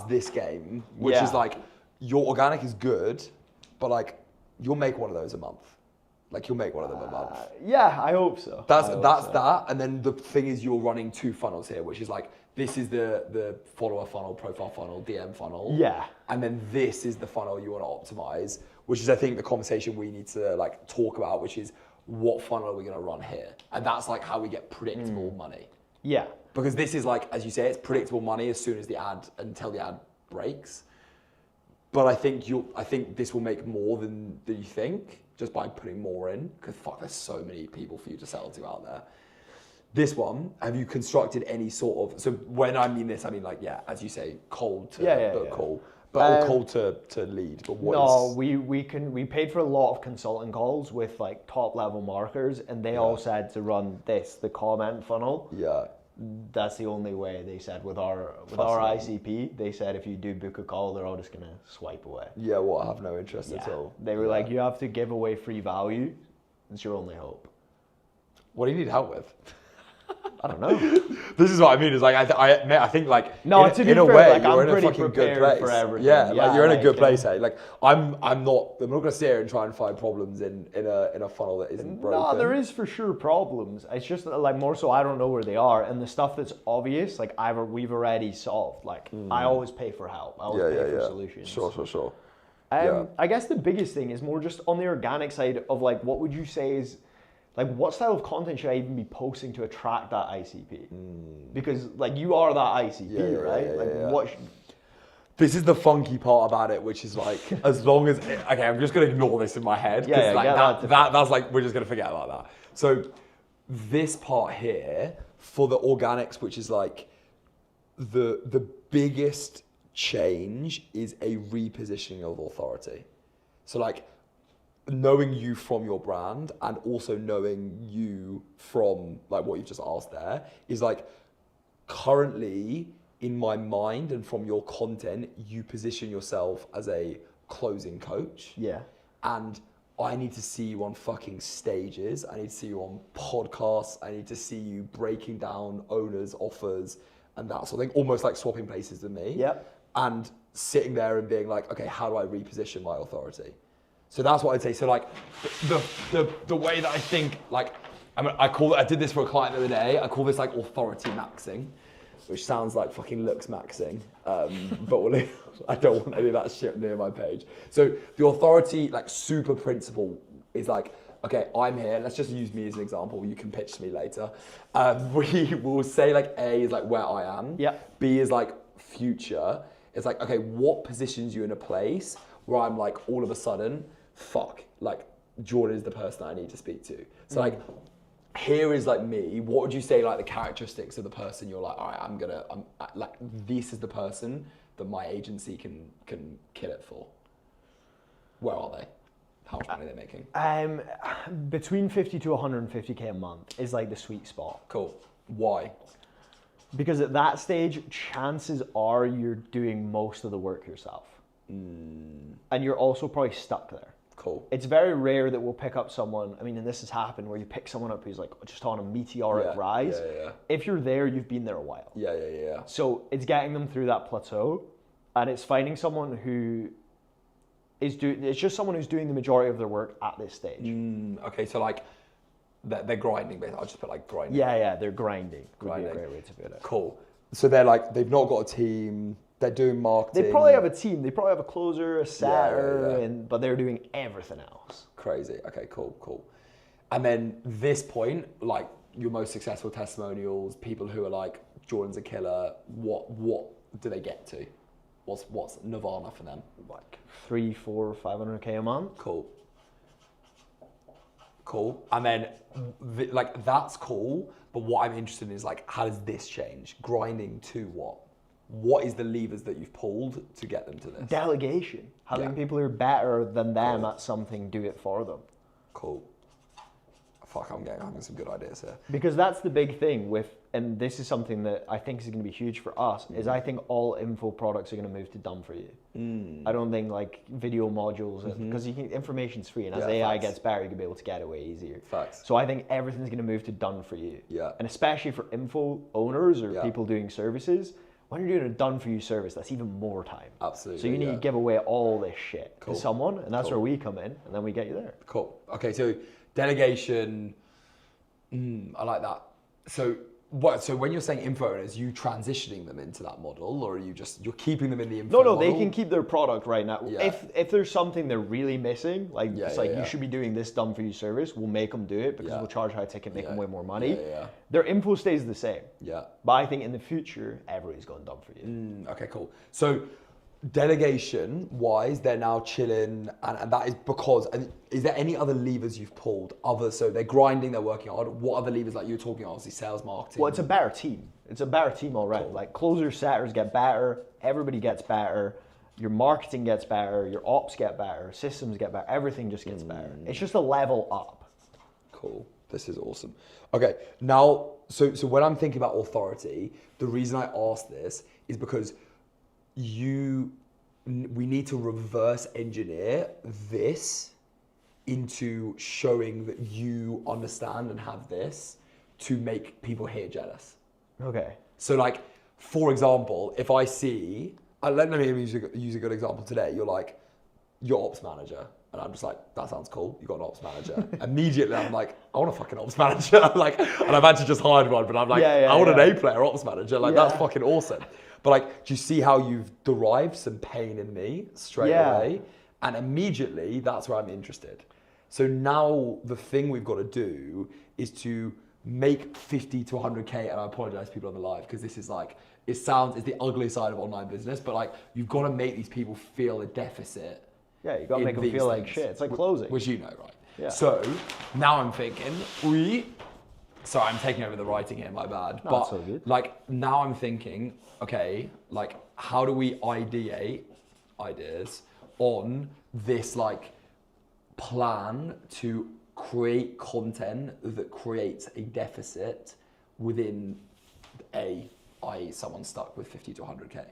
Speaker 4: this game, which
Speaker 5: Yeah.
Speaker 4: is like your organic is good, but like you'll make one of those a month. Like you'll make one of them a month.
Speaker 5: Yeah, I hope so.
Speaker 4: That's
Speaker 5: I hope so.
Speaker 4: that, and then the thing is you're running 2 funnels here, which is like this is the follower funnel, profile funnel, DM funnel.
Speaker 5: Yeah.
Speaker 4: And then this is the funnel you want to optimize, which is I think the conversation we need to like talk about, which is what funnel are we going to run here, and that's like how we get predictable money.
Speaker 5: Yeah.
Speaker 4: Because this is like, as you say, it's predictable money as soon as the ad, until the ad breaks. But I think this will make more than you think, just by putting more in, because fuck, there's so many people for you to sell to out there. This one, have you constructed any sort of, so when I mean this, I mean like, yeah, as you say, cold to book call, but or cold to lead, but what is?
Speaker 5: we paid for a lot of consulting calls with like top level marketers, and they all said to run the comment funnel.
Speaker 4: Yeah.
Speaker 5: That's the only way, they said, with our
Speaker 4: Fascinating.
Speaker 5: ICP. They said if you do book a call, they're all just gonna swipe away.
Speaker 4: Yeah, well, I have no interest at all.
Speaker 5: They were like, you have to give away free value. It's your only hope.
Speaker 4: What do you need help with?
Speaker 5: I don't know.
Speaker 4: This is what I mean. Is like I think like
Speaker 5: No, to be
Speaker 4: in a
Speaker 5: fair,
Speaker 4: way
Speaker 5: like, I'm
Speaker 4: you're in a
Speaker 5: pretty
Speaker 4: fucking good
Speaker 5: prepared
Speaker 4: place.
Speaker 5: for everything.
Speaker 4: Yeah,
Speaker 5: Yeah,
Speaker 4: like you're in a
Speaker 5: like,
Speaker 4: good place. Hey, like I'm not gonna sit here and try and find problems in a funnel that isn't broken.
Speaker 5: No, there is for sure problems. It's just that, like, more so I don't know where they are, and the stuff that's obvious, like we've already solved. Like I always pay for help. I always pay for solutions.
Speaker 4: Sure.
Speaker 5: I guess the biggest thing is more just on the organic side of like, what would you say is, like, what style of content should I even be posting to attract that ICP? Because like you are that ICP, right? What?
Speaker 4: This is the funky part about it, which is like, as long as okay, I'm just gonna ignore this in my head because like that's like we're just gonna forget about that. So this part here for the organics, which is like the biggest change, is a repositioning of authority. So like knowing you from your brand and also knowing you from like what you've just asked there is like currently in my mind and from your content, you position yourself as a closing coach.
Speaker 5: Yeah.
Speaker 4: And I need to see you on fucking stages. I need to see you on podcasts. I need to see you breaking down owners' offers and that sort of thing, almost like swapping places with me.
Speaker 5: Yep.
Speaker 4: And sitting there and being like, okay, how do I reposition my authority? So that's what I'd say. So like the way that I think, like, I did this for a client the other day. I call this like authority maxing, which sounds like fucking looks maxing. But I don't want any of that shit near my page. So the authority, like super principle is like, okay, I'm here. Let's just use me as an example. You can pitch to me later. We will say like A is like where I am.
Speaker 5: Yeah.
Speaker 4: B is like future. It's like, okay, what positions you in a place where I'm like all of a sudden, fuck, like Jordan is the person I need to speak to. So like, here is like me. What would you say like the characteristics of the person you're like, all right, I'm like, this is the person that my agency can kill it for. Where are they? How much money are they making?
Speaker 5: Between 50 to 150K a month is like the sweet spot.
Speaker 4: Cool. Why?
Speaker 5: Because at that stage, chances are you're doing most of the work yourself. And you're also probably stuck there.
Speaker 4: Cool.
Speaker 5: It's very rare that we'll pick up someone, I mean, and this has happened, where you pick someone up who's like just on a meteoric rise.
Speaker 4: Yeah.
Speaker 5: If you're there, you've been there a while.
Speaker 4: Yeah.
Speaker 5: So it's getting them through that plateau, and it's finding someone who it's just someone who's doing the majority of their work at this stage.
Speaker 4: Okay, so like they're grinding. I'll just put like grinding.
Speaker 5: Yeah, they're grinding. Would be a
Speaker 4: Grinding.
Speaker 5: great way to put it.
Speaker 4: Cool. So they're like, they've not got a team. They're doing marketing.
Speaker 5: They probably have a team. They probably have a closer, a setter,
Speaker 4: yeah.
Speaker 5: but they're doing everything else.
Speaker 4: Crazy. Okay, cool. And then this point, like your most successful testimonials, people who are like, Jordan's a killer. What do they get to? What's nirvana for them?
Speaker 5: Like 300, 400, 500K a month.
Speaker 4: Cool. And then like that's cool. But what I'm interested in is like, how does this change? Grinding to what? What is the levers that you've pulled to get them to this?
Speaker 5: Delegation. Having
Speaker 4: Yeah.
Speaker 5: people who are better than them at something do it for them.
Speaker 4: Cool. Fuck, I'm having some good ideas here.
Speaker 5: Because that's the big thing with, and this is something that I think is going to be huge for us, is I think all info products are going to move to done for you. I don't think like video modules, because information's free, and as
Speaker 4: Yeah,
Speaker 5: AI
Speaker 4: facts.
Speaker 5: gets better, you can be able to get it way easier.
Speaker 4: Facts.
Speaker 5: So I think everything's going to move to done for you.
Speaker 4: Yeah.
Speaker 5: And especially for info owners or
Speaker 4: Yeah.
Speaker 5: people doing services, when you're doing a done for you service, that's even more time.
Speaker 4: Absolutely.
Speaker 5: So you need
Speaker 4: yeah.
Speaker 5: to give away all this shit
Speaker 4: Cool.
Speaker 5: to someone, and that's
Speaker 4: Cool.
Speaker 5: where we come in, and then we get you there.
Speaker 4: Cool. Okay, so delegation. I like that. So what? So when you're saying info owners, you transitioning them into that model, or are you're keeping them in the info
Speaker 5: No,
Speaker 4: model?
Speaker 5: they can keep their product right now.
Speaker 4: Yeah.
Speaker 5: If there's something they're really missing, like
Speaker 4: Yeah,
Speaker 5: it's
Speaker 4: yeah,
Speaker 5: like
Speaker 4: yeah.
Speaker 5: you should be doing this done for you service, we'll make them do it because
Speaker 4: Yeah.
Speaker 5: we'll charge high ticket, make
Speaker 4: Yeah.
Speaker 5: them way more money.
Speaker 4: Yeah.
Speaker 5: Their info stays the same,
Speaker 4: Yeah.
Speaker 5: but I think in the future, everybody's going done for you.
Speaker 4: Okay, cool. So delegation wise, they're now chilling, and that is because. And is there any other levers you've pulled? So they're grinding, they're working hard. What other levers, like you were talking, obviously sales, marketing.
Speaker 5: Well, it's a better team. It's a better team already.
Speaker 4: Cool.
Speaker 5: Like closer setters get better, everybody gets better, your marketing gets better, your ops get better, systems get better, everything just gets better. It's just a level up.
Speaker 4: Cool. This is awesome. Okay, now, so when I'm thinking about authority, the reason I ask this is because we need to reverse engineer this into showing that you understand and have this to make people here jealous.
Speaker 5: Okay.
Speaker 4: So like, for example, if I see, let me use a good example today. You're like, your ops manager. And I'm just like, that sounds cool. You got an ops manager. Immediately, I'm like, I want a fucking ops manager. Like, and I've actually just hired one, but I'm like, I want an A-player ops manager. Like, that's fucking awesome. But like, do you see how you've derived some pain in me straight away? And immediately, that's where I'm interested. So now the thing we've got to do is to make 50 to 100K, and I apologize to people on the live, because this is like, it's the ugly side of online business, but like, you've got to make these people feel a deficit.
Speaker 5: Yeah, you gotta
Speaker 4: in
Speaker 5: make them
Speaker 4: these
Speaker 5: feel like
Speaker 4: things.
Speaker 5: shit. It's like closing.
Speaker 4: Which you know, right?
Speaker 5: Yeah.
Speaker 4: So now I'm thinking, sorry, I'm taking over the writing here, my bad.
Speaker 5: No,
Speaker 4: but
Speaker 5: it's all good.
Speaker 4: like now I'm thinking, okay, like how do we ideate ideas on this like plan to create content that creates a deficit within i.e. someone stuck with 50 to 100K.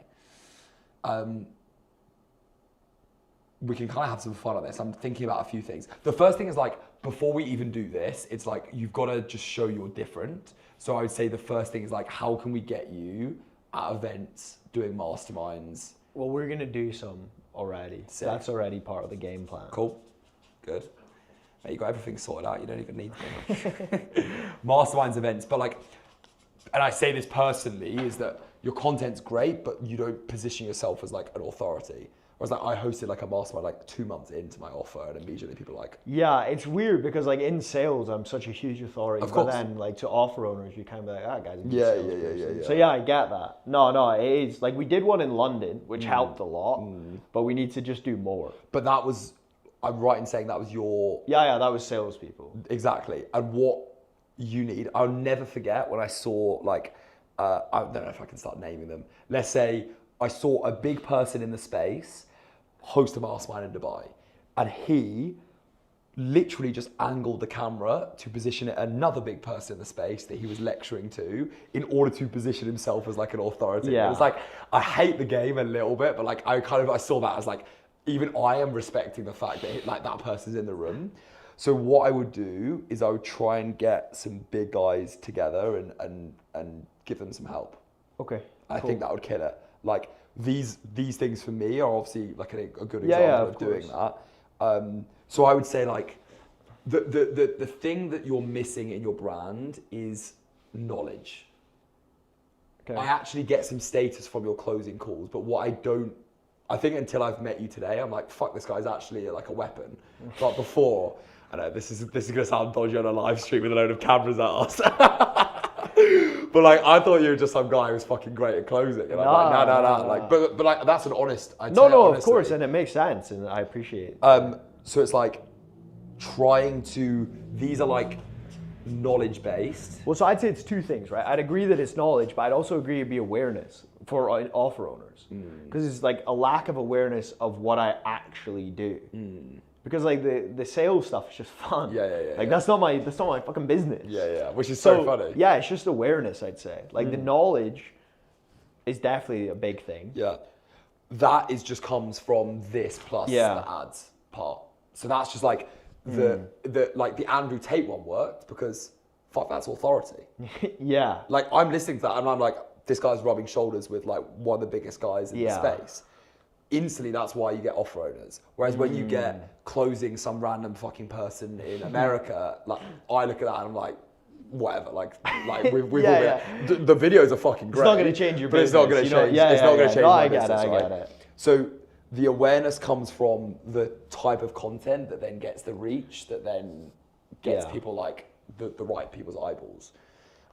Speaker 4: We can kind of have some fun on this. I'm thinking about a few things. The first thing is like, before we even do this, it's like, you've got to just show you're different. So I would say the first thing is like, how can we get you at events, doing masterminds?
Speaker 5: Well, we're gonna do some already.
Speaker 4: Sick.
Speaker 5: That's already part of the game plan.
Speaker 4: Cool, good. Mate, you got everything sorted out. You don't even need masterminds events. But like, and I say this personally, is that your content's great, but you don't position yourself as like an authority. Whereas like I hosted like a mastermind like 2 months into my offer, and immediately people are like,
Speaker 5: Yeah, it's weird because like in sales, I'm such a huge authority.
Speaker 4: Of course.
Speaker 5: But then like to offer owners, you kind of be like, guys, I'm a
Speaker 4: Yeah,
Speaker 5: salesperson."
Speaker 4: yeah.
Speaker 5: So yeah, I get that. No, it is like we did one in London, which helped a lot, but we need to just do more.
Speaker 4: but that was, I'm right in saying that was your,
Speaker 5: Yeah, that was salespeople.
Speaker 4: exactly. And what you need, I'll never forget when I saw like, I don't know if I can start naming them. Let's say I saw a big person in the space host a mastermind in Dubai, and he literally just angled the camera to position another big person in the space that he was lecturing to in order to position himself as like an authority.
Speaker 5: Yeah.
Speaker 4: It was like, I hate the game a little bit, but like I saw that as like, even I am respecting the fact that like that person's in the room. So what I would do is I would try and get some big guys together and give them some help.
Speaker 5: Okay.
Speaker 4: I think that would kill it. Like these things for me are obviously like a good example
Speaker 5: Yeah,
Speaker 4: of doing that. So I would say like the thing that you're missing in your brand is knowledge.
Speaker 5: Okay.
Speaker 4: I actually get some status from your closing calls, but what I think until I've met you today, I'm like, fuck, this guy's actually like a weapon. But before, I know this is gonna sound dodgy on a live stream with a load of cameras at us. But like, I thought you were just some guy who's fucking great at closing. And I'm like, no. Like, but like, that's an honest.
Speaker 5: Of course, and it makes sense, and I appreciate it.
Speaker 4: So it's like these are like knowledge based.
Speaker 5: Well, so I'd say it's two things, right? I'd agree that it's knowledge, but I'd also agree it'd be awareness for offer owners, because it's like a lack of awareness of what I actually do. Because like the sales stuff is just fun. Like that's not my fucking business.
Speaker 4: Which is so funny.
Speaker 5: Yeah, it's just awareness, I'd say. Like the knowledge is definitely a big thing.
Speaker 4: Yeah, that is just comes from this plus the ads part. So that's just like the Andrew Tate one worked because fuck, that's authority.
Speaker 5: Yeah.
Speaker 4: Like I'm listening to that and I'm like, this guy's rubbing shoulders with like one of the biggest guys in the space. Instantly, that's why you get offer owners. Whereas when you get closing some random fucking person in America, like I look at that and I'm like, whatever. Like we've all been, the videos are fucking great.
Speaker 5: It's not going to change your
Speaker 4: But
Speaker 5: business.
Speaker 4: it's not going to change. It's not going to change my business.
Speaker 5: I get it.
Speaker 4: So the awareness comes from the type of content that then gets the reach, that then gets people like the right people's eyeballs.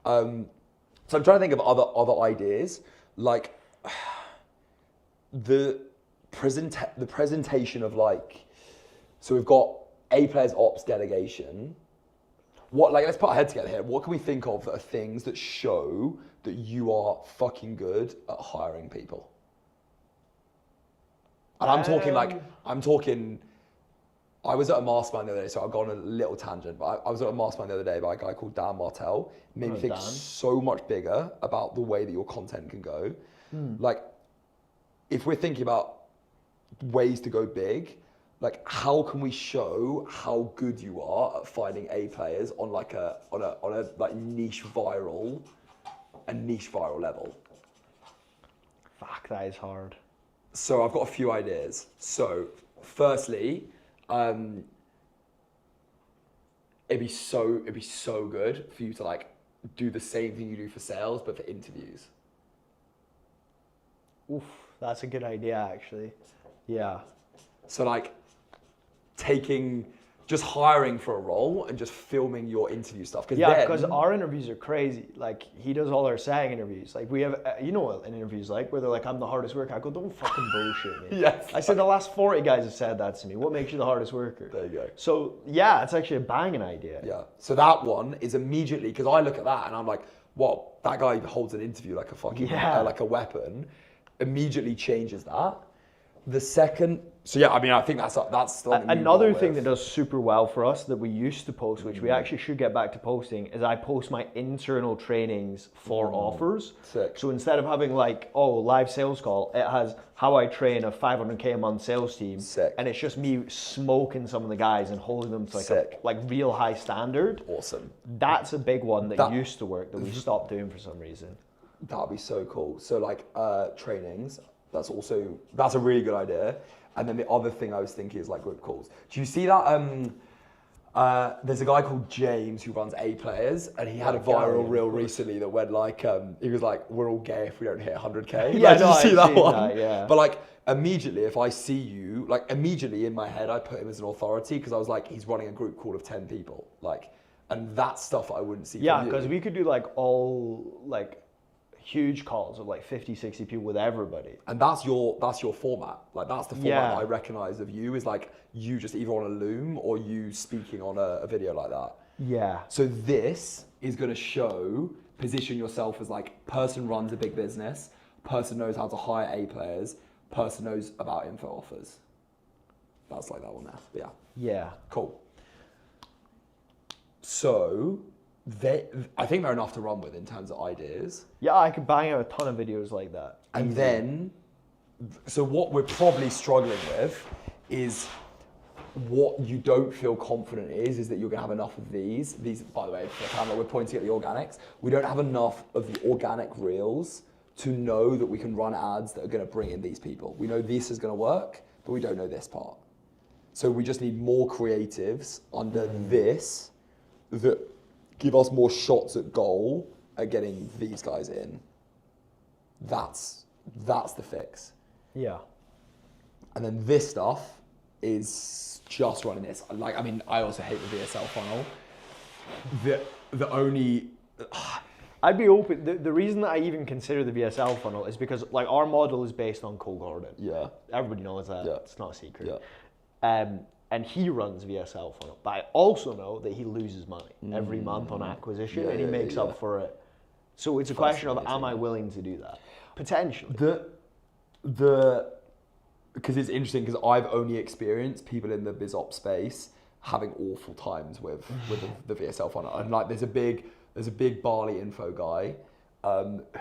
Speaker 4: So I'm trying to think of other ideas, like the presentation of like, so we've got A players ops delegation. What, like, let's put our head together here. What can we think of that are things that show that you are fucking good at hiring people? And I'm talking, I was at a mastermind the other day, so I'll go on a little tangent, but I was at a mastermind the other day by a guy called Dan Martell. It made me think so much bigger about the way that your content can go. Like, if we're thinking about ways to go big, like how can we show how good you are at finding A players on a like niche viral level?
Speaker 5: Fuck, that is hard.
Speaker 4: So I've got a few ideas. So firstly, it'd be so good for you to like do the same thing you do for sales, but for interviews.
Speaker 5: Oof, that's a good idea, actually. Yeah.
Speaker 4: So like just hiring for a role and just filming your interview stuff.
Speaker 5: Because our interviews are crazy. Like he does all our SAG interviews. Like we have, you know what an interview's like, where they're like, I'm the hardest worker. I go, don't fucking bullshit me.
Speaker 4: Yes.
Speaker 5: I said the last 40 guys have said that to me. What makes you the hardest worker?
Speaker 4: There you go.
Speaker 5: So yeah, it's actually a banging idea.
Speaker 4: Yeah. So that one is immediately, because I look at that and I'm like, well, that guy holds an interview like a fucking, like a weapon. Immediately changes that. The second, so yeah, I mean, I think that's
Speaker 5: another thing that does super well for us that we used to post, which we actually should get back to posting, is I post my internal trainings for offers.
Speaker 4: Sick.
Speaker 5: So instead of having like, live sales call, it has how I train a 500K a month sales team.
Speaker 4: Sick.
Speaker 5: And it's just me smoking some of the guys and holding them to like a real high standard.
Speaker 4: Awesome.
Speaker 5: That's a big one that used to work that we stopped doing for some reason.
Speaker 4: That'd be so cool. So like trainings, that's a really good idea. And then the other thing I was thinking is like group calls. Do you see that? There's a guy called James who runs A Players, and he had a viral reel recently that went like, he was like, we're all gay if we don't hit 100K.
Speaker 5: Yeah,
Speaker 4: like, did you see that one?
Speaker 5: That, yeah.
Speaker 4: But like immediately, if I see you, like immediately in my head, I put him as an authority because I was like, he's running a group call of 10 people. Like, and that's stuff I wouldn't see.
Speaker 5: Yeah, because we could do like all like huge calls of like 50, 60 people with everybody.
Speaker 4: And that's your format. Like that's the format I recognize of you, is like you just either on a Loom or you speaking on a video like that.
Speaker 5: Yeah.
Speaker 4: So this is going to position yourself as like person runs a big business, person knows how to hire A players, person knows about info offers. That's like that one there. But yeah.
Speaker 5: Yeah.
Speaker 4: Cool. So I think they're enough to run with in terms of ideas.
Speaker 5: Yeah, I could bang out a ton of videos like that.
Speaker 4: And then, so what we're probably struggling with is what you don't feel confident is that you're gonna have enough of these, by the way, for the camera, we're pointing at the organics. We don't have enough of the organic reels to know that we can run ads that are going to bring in these people. We know this is going to work, but we don't know this part. So we just need more creatives under this that give us more shots at goal at getting these guys in. That's the fix.
Speaker 5: Yeah.
Speaker 4: And then this stuff is just running this. Like, I mean, I also hate the VSL funnel. The only...
Speaker 5: I'd be open. The reason that I even consider the VSL funnel is because like our model is based on Cole Gordon.
Speaker 4: Yeah.
Speaker 5: Everybody knows that.
Speaker 4: Yeah.
Speaker 5: It's not a secret.
Speaker 4: Yeah.
Speaker 5: And he runs VSL funnel. But I also know that he loses money every month on acquisition, and he makes up for it. So it's a question of, am I willing to do that? Potentially.
Speaker 4: Because it's interesting, because I've only experienced people in the BizOps space having awful times with the VSL funnel. And like, there's a big Bali info guy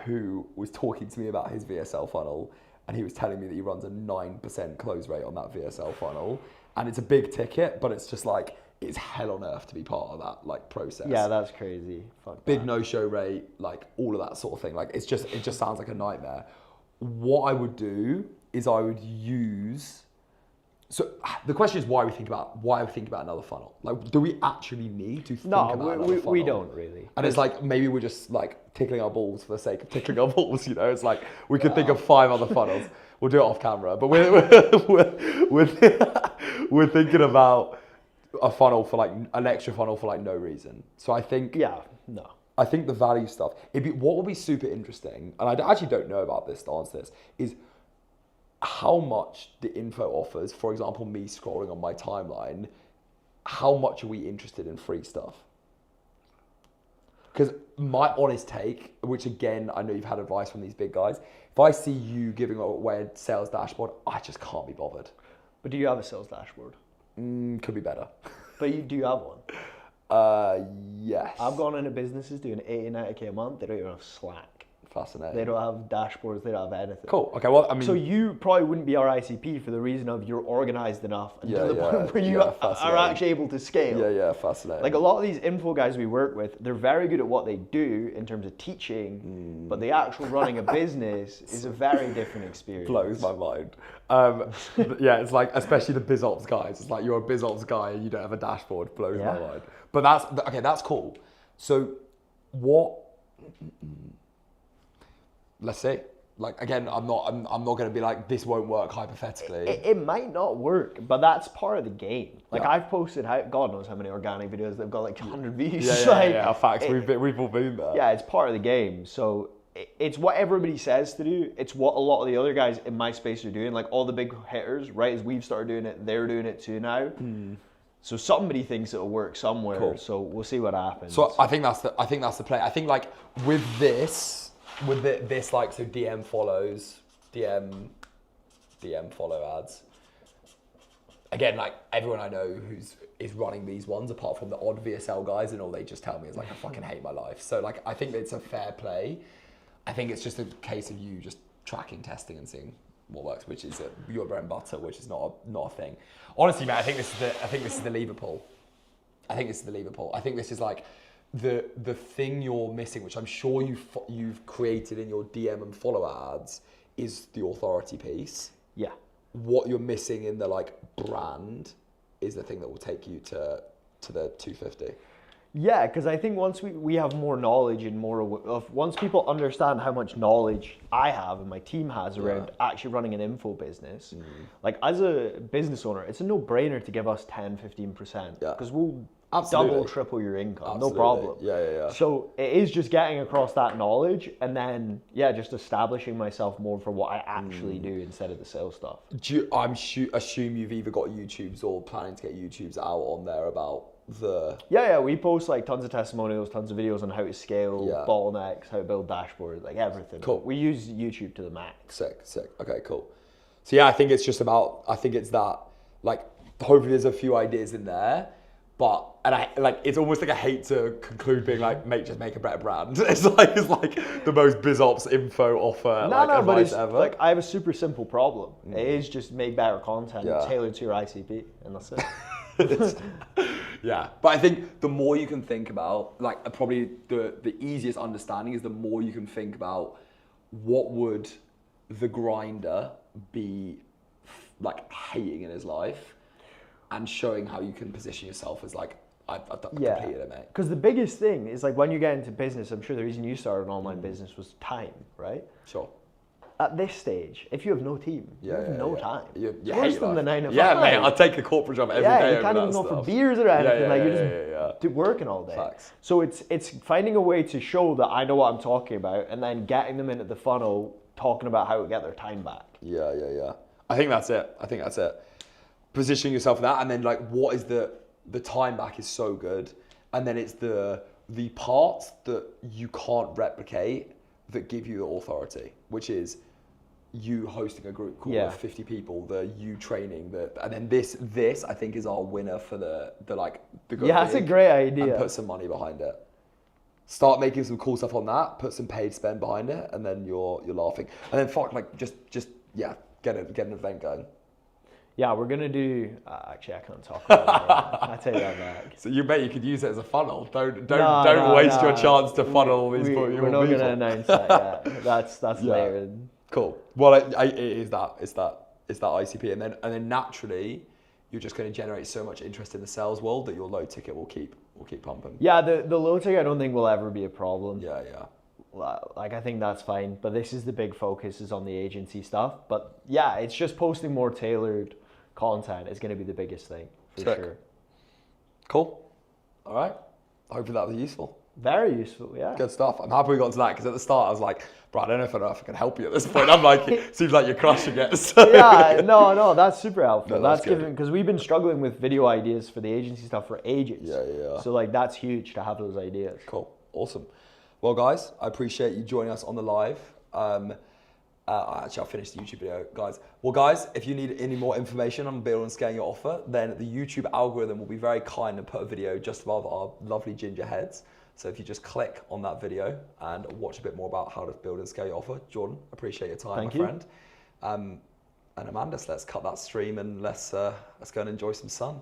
Speaker 4: who was talking to me about his VSL funnel, and he was telling me that he runs a 9% close rate on that VSL funnel. And it's a big ticket, but it's just like, it's hell on earth to be part of that like process.
Speaker 5: Yeah, that's crazy. Fuck
Speaker 4: Big
Speaker 5: that.
Speaker 4: no-show rate, like all of that sort of thing. Like it just sounds like a nightmare. What I would do is I would use. So the question is why we think about another funnel. Like, do we actually need to think about another funnel?
Speaker 5: We don't really.
Speaker 4: And it's like, maybe we're just like tickling our balls for the sake of tickling our balls, you know? It's like, we could think of 5 other funnels. We'll do it off camera. But we're thinking about a funnel for like, an extra funnel for like no reason. So I think...
Speaker 5: Yeah, no.
Speaker 4: I think the value stuff, what would be super interesting, and I actually don't know about this to answer this, is how much the info offers, for example, me scrolling on my timeline, how much are we interested in free stuff? Because my honest take, which again, I know you've had advice from these big guys, if I see you giving away a sales dashboard, I just can't be bothered.
Speaker 5: But do you have a sales dashboard?
Speaker 4: Could be better.
Speaker 5: But do you have one?
Speaker 4: Yes.
Speaker 5: I've gone into businesses doing 80, 90k a month, they don't even have Slack.
Speaker 4: Fascinating.
Speaker 5: They don't have dashboards, they don't have anything.
Speaker 4: Cool. Okay, well, I mean...
Speaker 5: So you probably wouldn't be our ICP for the reason of you're organized enough and to the point where you are
Speaker 4: fascinating.
Speaker 5: actually able to scale.
Speaker 4: Yeah, fascinating.
Speaker 5: Like a lot of these info guys we work with, they're very good at what they do in terms of teaching, but the actual running a business is a very different experience.
Speaker 4: Blows my mind. Yeah, it's like, especially the BizOps guys. It's like, you're a BizOps guy and you don't have a dashboard. Blows my mind. But that's cool. So what... Let's see. Like, again, I'm not going to be like, this won't work hypothetically.
Speaker 5: It might not work, but that's part of the game. Like I've posted, God knows how many organic videos that've got like 100 views.
Speaker 4: Yeah, facts. We've all been there.
Speaker 5: Yeah, it's part of the game. So it's what everybody says to do. It's what a lot of the other guys in my space are doing. Like all the big hitters, right? As we've started doing it, they're doing it too now. So somebody thinks it'll work somewhere. Cool. So we'll see what happens.
Speaker 4: So I think that's the play. I think like with this like, so DM follows, DM follow ads. Again, like everyone I know is running these ones, apart from the odd VSL guys, and all they just tell me is like, I fucking hate my life. So like, I think it's a fair play. I think it's just a case of you just tracking, testing, and seeing what works, which is your bread and butter, which is not a thing. Honestly, mate, I think this is the lever pull. I think this is like the thing you're missing, which I'm sure you've created in your DM and follow ads, is the authority piece.
Speaker 5: Yeah.
Speaker 4: What you're missing in the like brand is the thing that will take you to the 250.
Speaker 5: Yeah, because I think once we have more knowledge and once people understand how much knowledge I have and my team has around actually running an info business, like as a business owner, it's a no-brainer to give us 10-15%, because we'll double, triple your income, no problem.
Speaker 4: Yeah.
Speaker 5: So it is just getting across that knowledge and then, just establishing myself more for what I actually do instead of the sales stuff.
Speaker 4: Assume you've either got YouTubes or planning to get YouTubes out on there about the...
Speaker 5: Yeah, we post like tons of testimonials, tons of videos on how to scale, bottlenecks, how to build dashboards, like everything.
Speaker 4: Cool.
Speaker 5: We use YouTube to the max.
Speaker 4: Sick. Okay, cool. So yeah, I think it's that, like, hopefully there's a few ideas in there, but, and I, like, it's almost like I hate to conclude being like, mate, just make a better brand. It's like the most BizOps info offer, advice
Speaker 5: but it's
Speaker 4: ever.
Speaker 5: Like, I have a super simple problem. It is just make better content tailored to your ICP, and that's it.
Speaker 4: Yeah, but I think the more you can think about, like, probably the easiest understanding is the more you can think about what would the grinder be like hating in his life, and showing how you can position yourself as like, I've completed it, mate.
Speaker 5: Because the biggest thing is like when you get into business, I'm sure the reason you started an online business was time, right?
Speaker 4: Sure.
Speaker 5: At this stage, if you have no team, you have no time.
Speaker 4: You
Speaker 5: It's worse than the 9 to 5.
Speaker 4: Yeah, mate, I'll take a corporate job every day.
Speaker 5: Yeah, you
Speaker 4: over
Speaker 5: can't
Speaker 4: that
Speaker 5: even go for
Speaker 4: stuff.
Speaker 5: beers or anything. Like you're
Speaker 4: yeah.
Speaker 5: just working all day.
Speaker 4: Facts.
Speaker 5: So it's finding a way to show that I know what I'm talking about, and then getting them into the funnel, talking about how to get their time back.
Speaker 4: Yeah. I think that's it. Positioning yourself for that, and then like, what is the time back is so good, and then it's the parts that you can't replicate that give you the authority, which is you hosting a group call of 50 people, you training, and then this I think is our winner for the go
Speaker 5: Yeah, that's a
Speaker 4: big
Speaker 5: great idea.
Speaker 4: and put some money behind it. Start making some cool stuff on that, put some paid spend behind it, and then you're laughing. And then just get an event going.
Speaker 5: Yeah, we're gonna do. Actually, I can't talk about it. I take that back.
Speaker 4: So you could use it as a funnel. Don't
Speaker 5: No,
Speaker 4: waste your chance to funnel all these people.
Speaker 5: We're not gonna announce that yet. That's later.
Speaker 4: Cool. Well, it is that. It's that ICP, and then naturally, you're just going to generate so much interest in the sales world that your low ticket will keep pumping.
Speaker 5: Yeah, the low ticket I don't think will ever be a problem.
Speaker 4: Yeah.
Speaker 5: Like I think that's fine, but this is the big focus is on the agency stuff. But yeah, it's just posting more tailored content is going to be the biggest thing for sure.
Speaker 4: Cool. All right. Hopefully that was useful.
Speaker 5: Very useful, yeah.
Speaker 4: Good stuff. I'm happy we got to that, because at the start I was like, bro, I don't know if I can help you at this point. I'm like, it seems like you're crushing it. So.
Speaker 5: Yeah, no, that's super helpful.
Speaker 4: No, that's
Speaker 5: that's given, because we've been struggling with video ideas for the agency stuff for ages.
Speaker 4: Yeah.
Speaker 5: So like that's huge to have those ideas.
Speaker 4: Cool. Awesome. Well, guys, I appreciate you joining us on the live. Actually, I'll finish the YouTube video, guys. Well, guys, if you need any more information on building and scaling your offer, then the YouTube algorithm will be very kind and put a video just above our lovely ginger heads. So if you just click on that video and watch a bit more about how to build and scale your offer. Jordan, appreciate your time,
Speaker 5: Thank
Speaker 4: my
Speaker 5: you.
Speaker 4: friend. And Amanda, let's cut that stream and let's go and enjoy some sun.